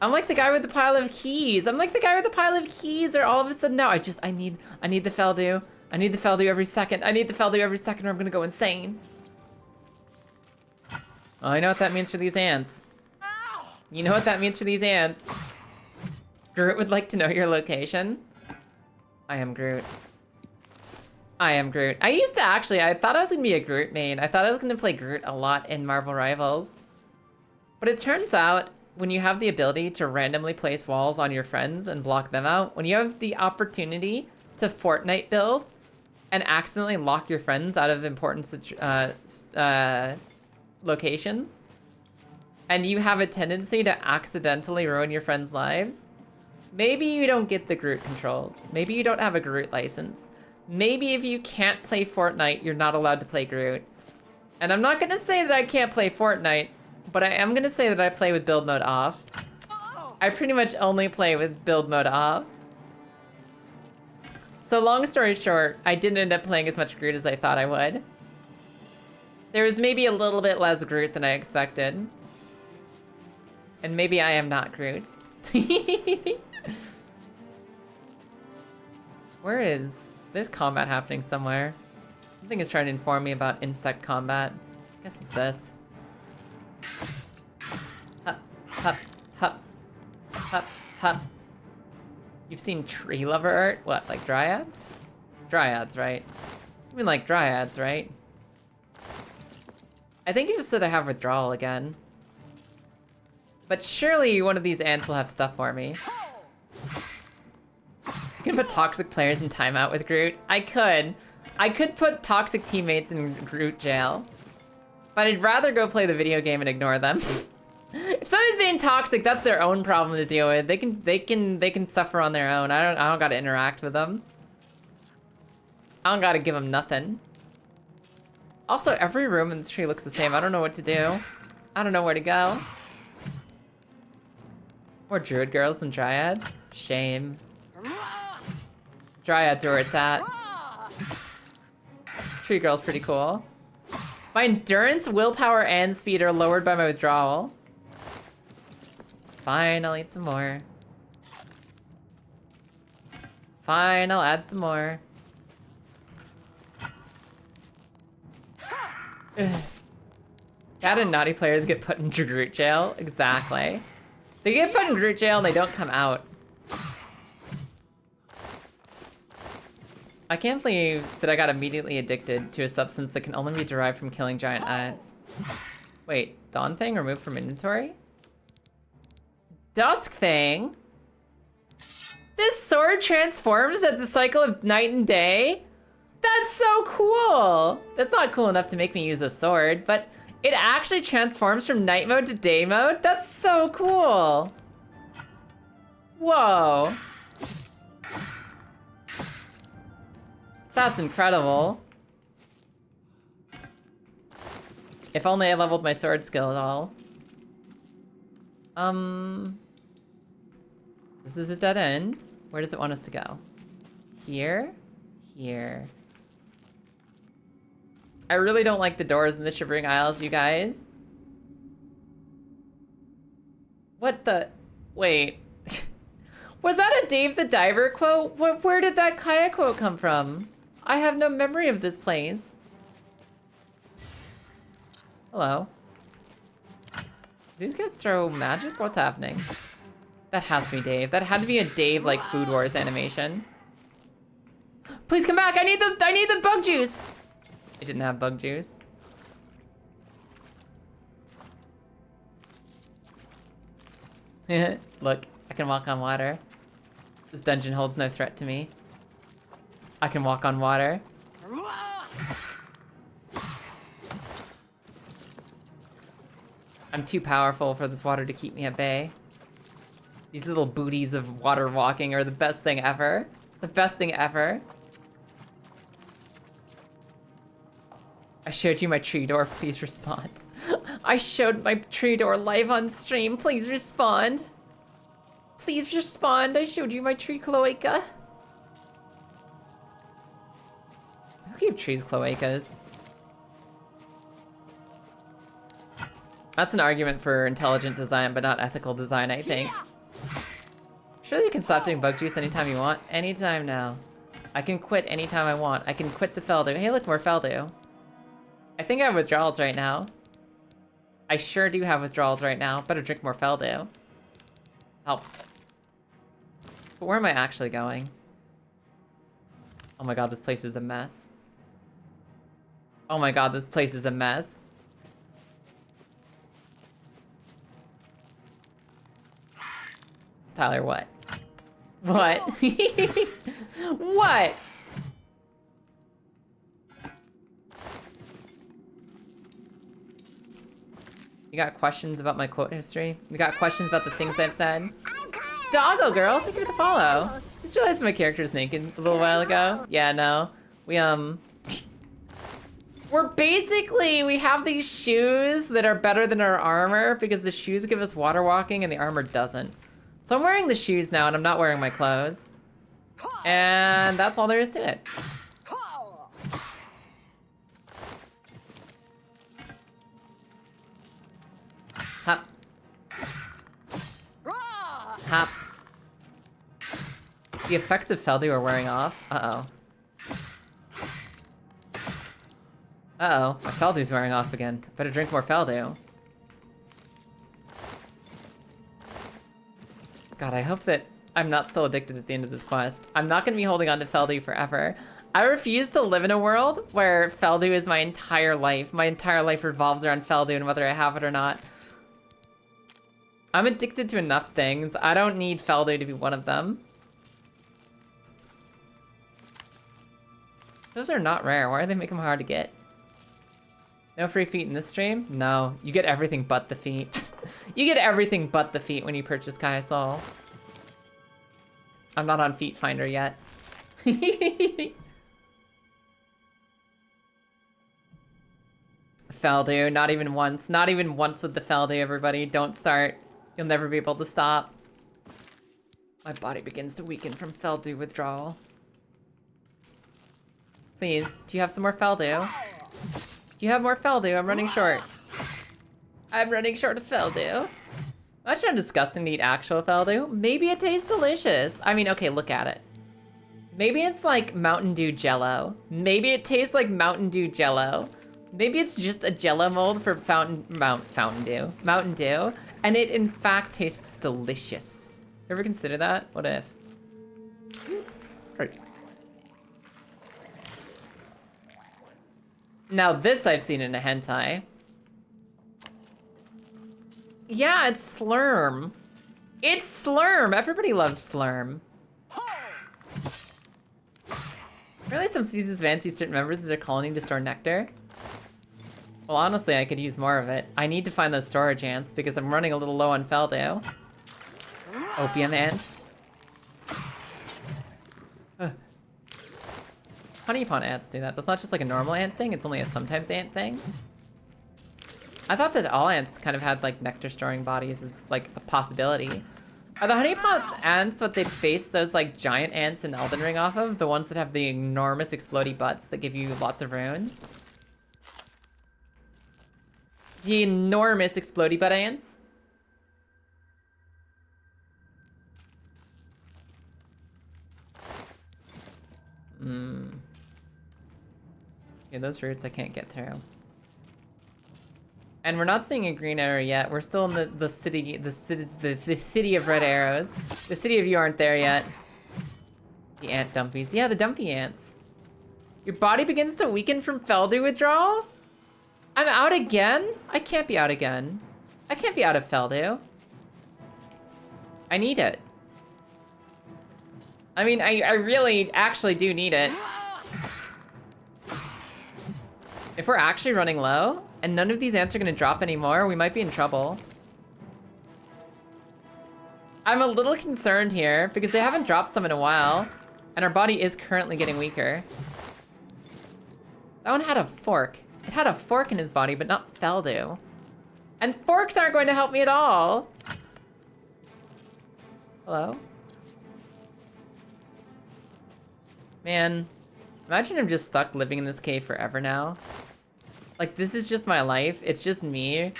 I'm like the guy with the pile of keys. I'm like the guy with the pile of keys, or all of a sudden now I need the Feldu. I need the Feldu every second. I need the Feldu every second or I'm gonna go insane. Oh, I know what that means for these ants. You know what that means for these ants. Groot would like to know your location. I am Groot. I am Groot. I used to actually, I thought I was gonna be a Groot main. I thought I was gonna play Groot a lot in Marvel Rivals. But it turns out, when you have the ability to randomly place walls on your friends and block them out, when you have the opportunity to Fortnite build and accidentally lock your friends out of important locations, and you have a tendency to accidentally ruin your friends' lives, maybe you don't get the Groot controls. Maybe you don't have a Groot license. Maybe if you can't play Fortnite, you're not allowed to play Groot. And I'm not gonna say that I can't play Fortnite, but I am gonna say that I play with build mode off. I pretty much only play with build mode off. So long story short, I didn't end up playing as much Groot as I thought I would. There was maybe a little bit less Groot than I expected. And maybe I am not Groot. Where is... There's combat happening somewhere. Something is trying to inform me about insect combat. I guess it's this. Hup, hup, hup, hup, hup. You've seen tree lover art? What, like dryads? Dryads, right? I mean like dryads, right? I think you just said I have withdrawal again. But surely one of these ants will have stuff for me. You can put toxic players in timeout with Groot. I could. I could put toxic teammates in Groot jail. But I'd rather go play the video game and ignore them. If somebody's being toxic, that's their own problem to deal with. They can suffer on their own. I don't gotta interact with them. I don't gotta give them nothing. Also, every room in this tree looks the same. I don't know what to do. I don't know where to go. More druid girls than dryads? Shame. Dryads are where it's at. Tree girl's pretty cool. My endurance, willpower, and speed are lowered by my withdrawal. Fine, I'll eat some more. Fine, I'll add some more. Cat and naughty players get put in Groot jail. Exactly. They get put in Groot jail and they don't come out. I can't believe that I got immediately addicted to a substance that can only be derived from killing giant ants. Wait, Dawn Fang removed from inventory? Dusk Fang? This sword transforms at the cycle of night and day? That's so cool! That's not cool enough to make me use a sword, but it actually transforms from night mode to day mode? That's so cool! Whoa. That's incredible. If only I leveled my sword skill at all. This is a dead end. Where does it want us to go? Here? Here. I really don't like the doors in the Shivering Isles, you guys. What the... Wait. Was that a Dave the Diver quote? Where did that Kaya quote come from? I have no memory of this place. Hello. These guys throw magic? What's happening? That has to be Dave. That had to be a Dave, like, Food Wars animation. Please come back. I need the bug juice. I didn't have bug juice. Look, I can walk on water. This dungeon holds no threat to me. I can walk on water. I'm too powerful for this water to keep me at bay. These little booties of water walking are the best thing ever. The best thing ever. I showed you my tree door, please respond. I showed my tree door live on stream, please respond. Please respond, I showed you my tree cloaca. Who gave trees cloacas? That's an argument for intelligent design, but not ethical design, I think. Surely you can stop doing bug juice anytime you want. Anytime now. I can quit anytime I want. I can quit the Feldu. Hey, look, more Feldu. I think I have withdrawals right now. I sure do have withdrawals right now. Better drink more Feldu. Help. But where am I actually going? Oh my god, this place is a mess. Oh my god, this place is a mess. Tyler, what? What? What? You got questions about my quote history? You got questions about the things I've said? Doggo girl, thank you for the follow. Just realized my character's naked a little while ago. Yeah, no. We have these shoes that are better than our armor because the shoes give us water walking and the armor doesn't. So I'm wearing the shoes now and I'm not wearing my clothes. And that's all there is to it. Hop. Hop. The effects of Feldu are wearing off. Uh-oh. Uh-oh. My Feldu's wearing off again. Better drink more Feldu. God, I hope that I'm not still addicted at the end of this quest. I'm not going to be holding on to Feldu forever. I refuse to live in a world where Feldu is my entire life. My entire life revolves around Feldu and whether I have it or not. I'm addicted to enough things. I don't need Feldu to be one of them. Those are not rare. Why do they make them hard to get? No free feet in this stream? No, you get everything but the feet. You get everything but the feet when you purchase Kai Soul. I'm not on Feet Finder yet. Feldu, not even once. Not even once with the Feldu, everybody. Don't start. You'll never be able to stop. My body begins to weaken from Feldu withdrawal. Please, do you have some more Feldu? Do you have more Feldu? I'm running short. I'm running short of Feldu. Imagine how disgusting to eat actual Feldu. Maybe it tastes delicious. I mean, okay, look at it. Maybe it's like Mountain Dew Jello. Maybe it tastes like Mountain Dew Jello. Maybe it's just a Jello mold for Mountain Dew. And it in fact tastes delicious. You ever consider that? What if? Right. Now this I've seen in a hentai. Yeah, it's Slurm. It's Slurm. Everybody loves Slurm. Really, some species fancy certain members of their colony to store nectar? Well, honestly, I could use more of it. I need to find those storage ants because I'm running a little low on Feldu. Opium ants. Honeypot ants do that. That's not just like a normal ant thing, it's only a sometimes ant thing. I thought that all ants kind of had like nectar storing bodies as like a possibility. Are the honeypot ants what they'd base those like giant ants in Elden Ring off of? The ones that have the enormous explodey butts that give you lots of runes? The enormous explodey butt ants? Yeah, those roots I can't get through. And we're not seeing a green arrow yet. We're still in the city of red arrows. The city of you aren't there yet. The ant dumpies. Yeah, the dumpy ants. Your body begins to weaken from Feldu withdrawal? I'm out again? I can't be out again. I can't be out of Feldu. I need it. I mean, I really actually do need it. If we're actually running low, and none of these ants are gonna drop anymore, we might be in trouble. I'm a little concerned here, because they haven't dropped some in a while, and our body is currently getting weaker. That one had a fork. It had a fork in his body, but not Feldu. And forks aren't going to help me at all. Hello? Man, imagine I'm just stuck living in this cave forever now. Like, this is just my life. It's just me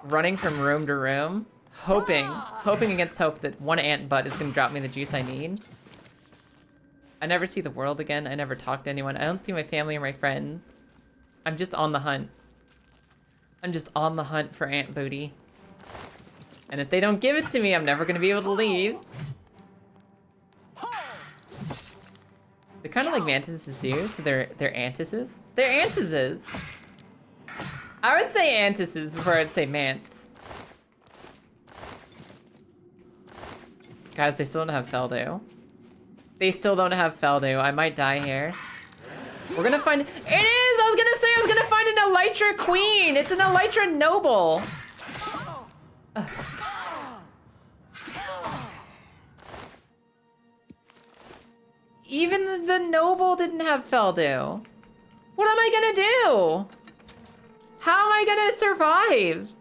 running from room to room, hoping against hope that one ant butt is gonna drop me the juice I need. I never see the world again. I never talk to anyone. I don't see my family or my friends. I'm just on the hunt. I'm just on the hunt for ant booty. And if they don't give it to me, I'm never gonna be able to leave. They're kind of like mantises do, so they're antises. They're antises. I would say antises before I'd say mants. Guys, they still don't have Feldu. They still don't have Feldu. I might die here. We're gonna find... It is! I was gonna say I was gonna find an Elytra Queen! It's an Elytra Noble! Ugh. Even the Noble didn't have Feldu. What am I gonna do? How am I gonna survive?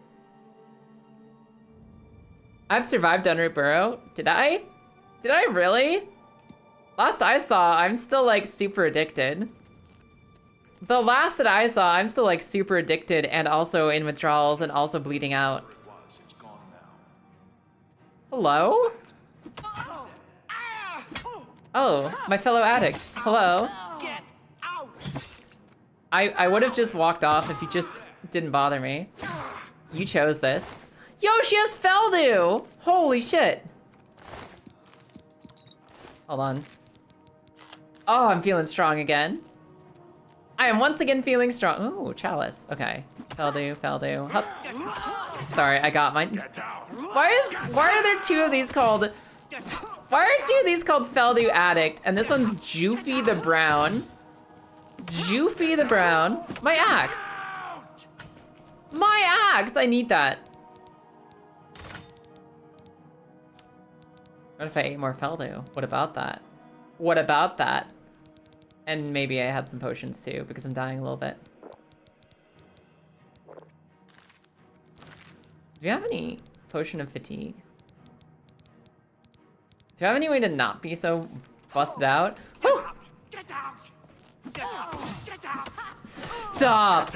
I've survived Unroot Burrow. Did I? Did I really? Last I saw, I'm still like super addicted. The last that I saw, I'm still like super addicted and also in withdrawals and also bleeding out. Hello? Oh, my fellow addicts. Hello. Get out! I would have just walked off if you just didn't bother me. You chose this. Yo, she has Feldu! Holy shit. Hold on. Oh, I'm feeling strong again. I am once again feeling strong. Ooh, chalice. Okay. Feldu. Hup. Sorry, I got mine. Why are there two of these called... Why are two of these called Feldu Addict? And this one's Joofy the Brown. Joofy the Brown. My axe. My axe! I need that. What if I ate more Feldu? What about that? What about that? And maybe I had some potions too, because I'm dying a little bit. Do you have any potion of fatigue? Do you have any way to not be so busted out? Woo! Get out! Get out! Get out! Stop!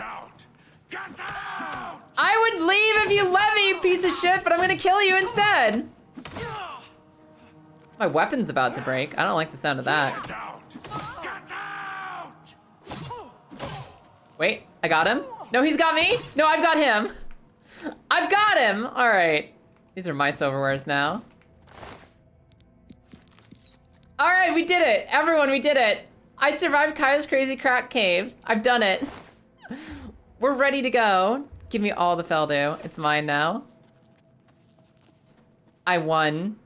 Get out! I would leave if you let me, you piece of shit, but I'm gonna kill you instead. My weapon's about to break. I don't like the sound of that. Get out! Get out! Wait, I got him? No, he's got me? No, I've got him. I've got him! All right. These are my silverwares now. All right, we did it. Everyone, we did it. I survived Kaya's crazy crack cave. I've done it. We're ready to go. Give me all the Feldu. It's mine now. I won.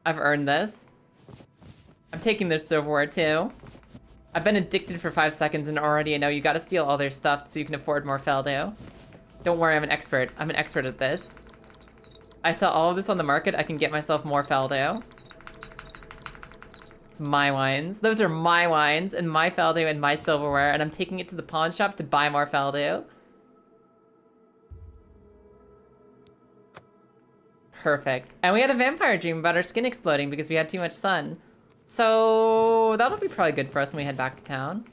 I've earned this. I'm taking their silverware too. I've been addicted for 5 seconds and already I know you gotta steal all their stuff so you can afford more Feldu. Don't worry, I'm an expert. I'm an expert at this. I sell all of this on the market. I can get myself more Feldu. It's my wines. Those are my wines and my Feldu and my silverware, and I'm taking it to the pawn shop to buy more Feldu. Perfect. And we had a vampire dream about our skin exploding because we had too much sun. So that'll be probably good for us when we head back to town.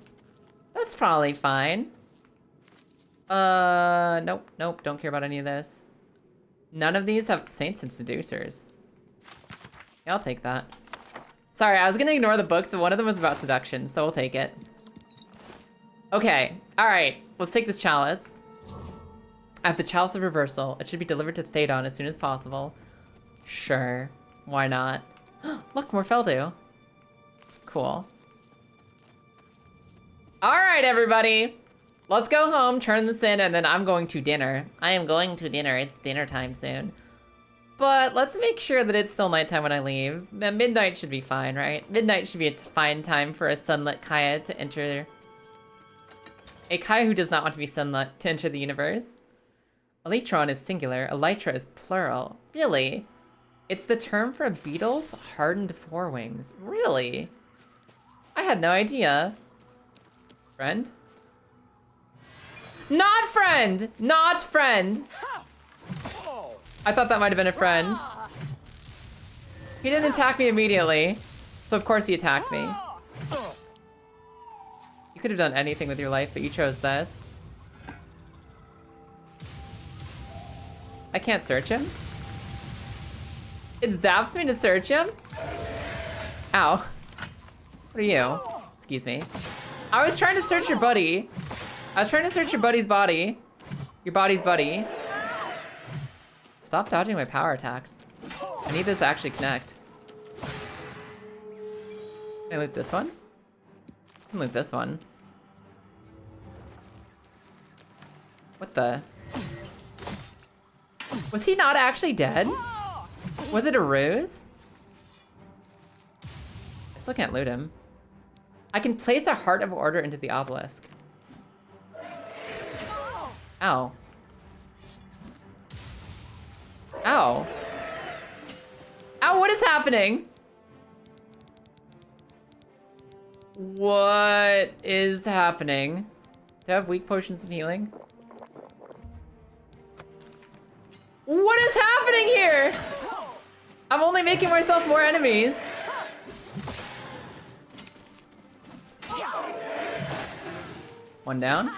That's probably fine. Nope, don't care about any of this. None of these have saints and seducers. Yeah, I'll take that. Sorry, I was gonna ignore the books, but one of them was about seduction, so we'll take it. Okay, all right, let's take this chalice. I have the Chalice of Reversal. It should be delivered to Thadon as soon as possible. Sure, why not? Look, more Feldu. Cool. All right, everybody. Let's go home, turn this in, and then I'm going to dinner. I am going to dinner. It's dinner time soon. But let's make sure that it's still nighttime when I leave. Midnight should be fine, right? Midnight should be a fine time for a sunlit Kaya to enter. A Kaya who does not want to be sunlit to enter the universe. Elytron is singular. Elytra is plural. Really? It's the term for a beetle's hardened forewings. Really? I had no idea. Friend? Not friend! Not friend! I thought that might have been a friend. He didn't attack me immediately, so of course he attacked me. You could have done anything with your life, but you chose this. I can't search him? It zaps me to search him? Ow. What are you? Excuse me. I was trying to search your buddy. I was trying to search your buddy's body. Your body's buddy. Stop dodging my power attacks. I need this to actually connect. Can I loot this one? I can loot this one. What the? Was he not actually dead? Was it a ruse? I still can't loot him. I can place a Heart of Order into the obelisk. Ow. Ow. Ow, what is happening? What is happening? Do I have weak potions of healing? What is happening here? I'm only making myself more enemies. One down.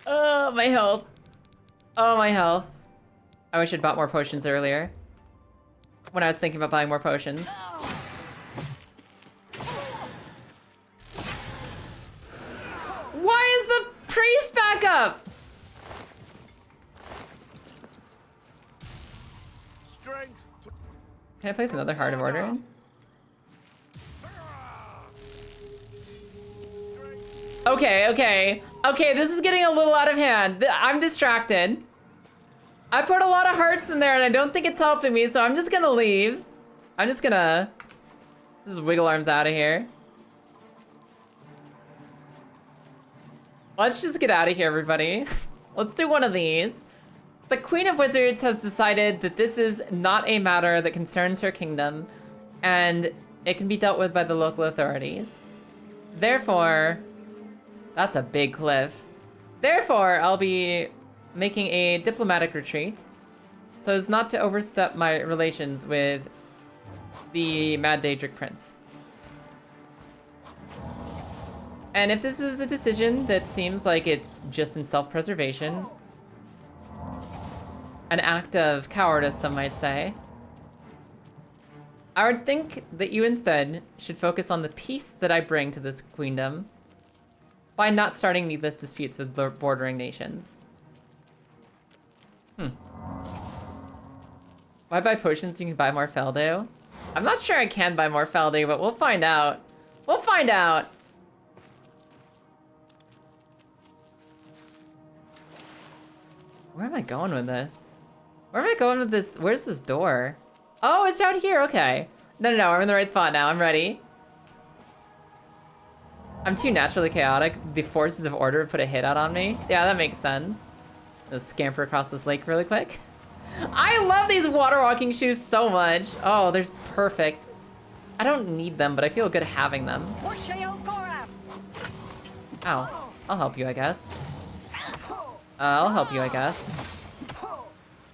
Oh, my health. Oh, my health. I wish I'd bought more potions earlier. When I was thinking about buying more potions. Why is the priest back up? Can I place another Heart of Order in? Okay, this is getting a little out of hand. I'm distracted. I put a lot of hearts in there and I don't think it's helping me, so I'm just gonna leave. I'm just gonna wiggle arms out of here. Let's just get out of here, everybody. Let's do one of these. The Queen of Wizards has decided that this is not a matter that concerns her kingdom, and it can be dealt with by the local authorities. Therefore, that's a big cliff. Therefore, I'll be making a diplomatic retreat so as not to overstep my relations with the Mad Daedric Prince. And if this is a decision that seems like it's just in self-preservation, an act of cowardice, some might say, I would think that you instead should focus on the peace that I bring to this queendom by not starting needless disputes with bordering nations. Why buy potions so you can buy more Feldu? I'm not sure I can buy more Feldu, but we'll find out. We'll find out. Where am I going with this? Where am I going with this? Where's this door? Oh, it's out here, okay. No, I'm in the right spot now, I'm ready. I'm too naturally chaotic. The forces of order put a hit out on me. Yeah, that makes sense. Let's scamper across this lake really quick. I love these water walking shoes so much. Oh, they're perfect. I don't need them, but I feel good having them. Ow. I'll help you, I guess. I'll help you, I guess.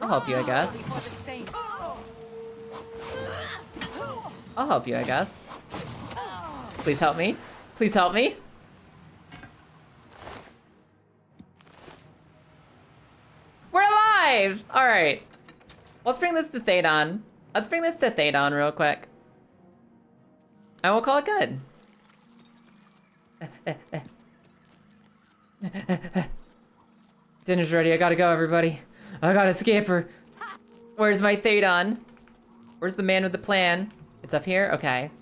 I'll help you, I guess. I'll help you, I guess. Please help me. Please help me. We're alive! All right. Let's bring this to Théodon. Let's bring this to Théodon real quick. And we'll call it good. Dinner's ready. I gotta go, everybody. I gotta escape her. Where's my Théodon? Where's the man with the plan? It's up here? Okay.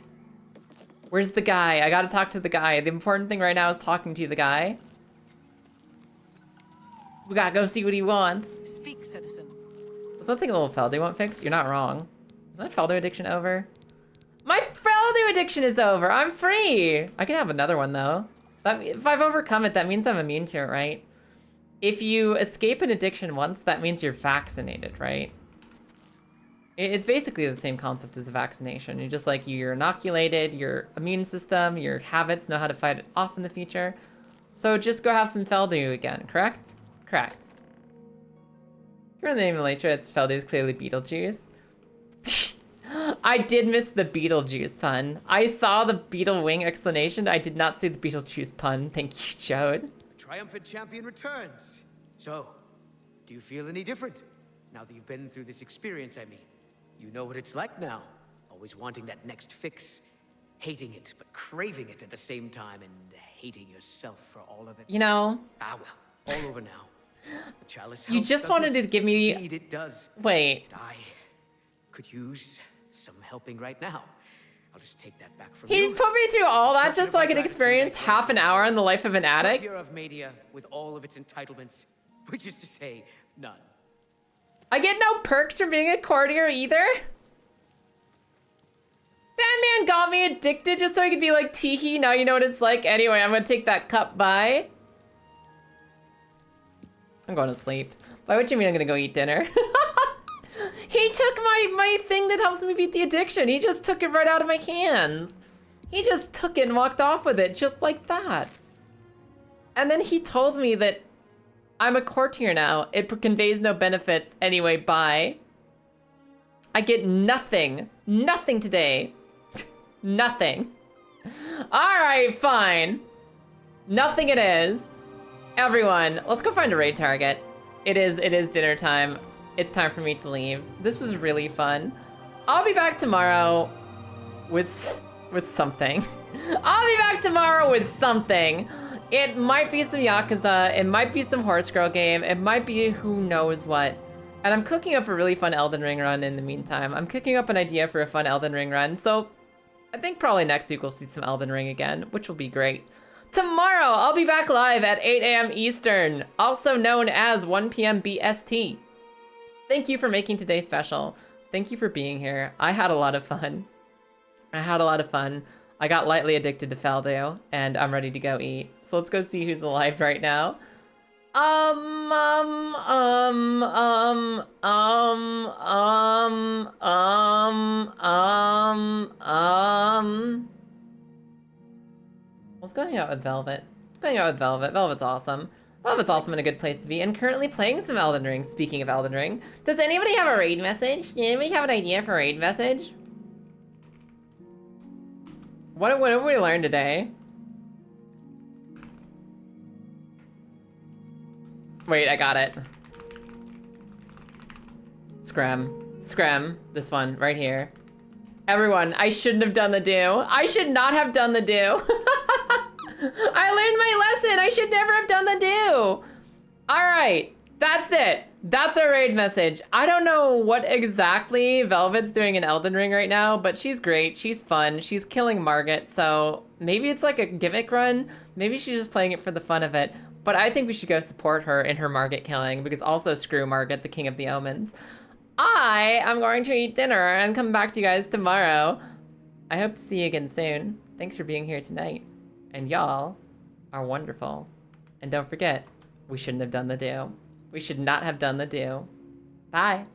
Where's the guy? I gotta talk to the guy. The important thing right now is talking to the guy. We gotta go see what he wants. Speak, citizen. Was that thing a little Feldu want fixed? You're not wrong. Is my Feldu addiction over? My Feldu addiction is over! I'm free! I can have another one though. If I've overcome it, that means I'm immune to it, right? If you escape an addiction once, that means you're vaccinated, right? It's basically the same concept as a vaccination. You're just like, you're inoculated, your immune system, your habits know how to fight it off in the future. So just go have some Feldu again, correct? Correct. You're the name of nature, it's Feldu is clearly Beetlejuice. I did miss the Beetlejuice pun. I saw the Beetle Wing explanation. I did not see the Beetlejuice pun. Thank you, Jode. Triumphant champion returns. So, do you feel any different? Now that you've been through this experience, I mean. You know what it's like now. Always wanting that next fix. Hating it, but craving it at the same time, and hating yourself for all of it. You know. Ah, well, all over now. The chalice You helps, just doesn't wanted it? to give me... Indeed, it does. Wait. And I could use some helping right now. I'll just take that back from He you. put me through all that just so I could experience half an hour in the life of an addict? Frontier of Media with all of its entitlements, which is to say, none. I get no perks for being a courtier either? That man got me addicted just so I could be like, teehee, now you know what it's like. Anyway, I'm gonna take that cup, bye. I'm going to sleep. By which you mean I'm gonna go eat dinner. He took my thing that helps me beat the addiction. He just took it right out of my hands. He just took it and walked off with it, just like that. And then he told me that I'm a courtier now. It conveys no benefits. Anyway, bye. I get nothing. Nothing today. Nothing. Alright, fine. Nothing it is. Everyone, let's go find a raid target. It is dinner time. It's time for me to leave. This was really fun. I'll be back tomorrow with something. I'll be back tomorrow with something. It might be some Yakuza. It might be some Horse Girl game. It might be who knows what. And I'm cooking up a really fun Elden Ring run in the meantime. I'm cooking up an idea for a fun Elden Ring run. So I think probably next week we'll see some Elden Ring again, which will be great. Tomorrow, I'll be back live at 8 a.m. Eastern, also known as 1 p.m. BST. Thank you for making today special. Thank you for being here. I had a lot of fun. I got lightly addicted to Faldo, and I'm ready to go eat. So let's go see who's alive right now. Let's go hang out with Velvet. Velvet's awesome. Velvet's awesome and a good place to be, and currently playing some Elden Ring. Speaking of Elden Ring, does anybody have a raid message? Does anybody have an idea for a raid message? What have we learned today? Wait, I got it. Scram. This one, right here. Everyone, I shouldn't have done the do. I should not have done the do. I learned my lesson. I should never have done the do. All right, that's it. That's our raid message. I don't know what exactly Velvet's doing in Elden Ring right now, but she's great. She's fun. She's killing Margit, so maybe it's like a gimmick run. Maybe she's just playing it for the fun of it. But I think we should go support her in her Margit killing, because also screw Margit, the King of the Omens. I am going to eat dinner and come back to you guys tomorrow. I hope to see you again soon. Thanks for being here tonight. And y'all are wonderful. And don't forget, we shouldn't have done the do. We should not have done the do. Bye.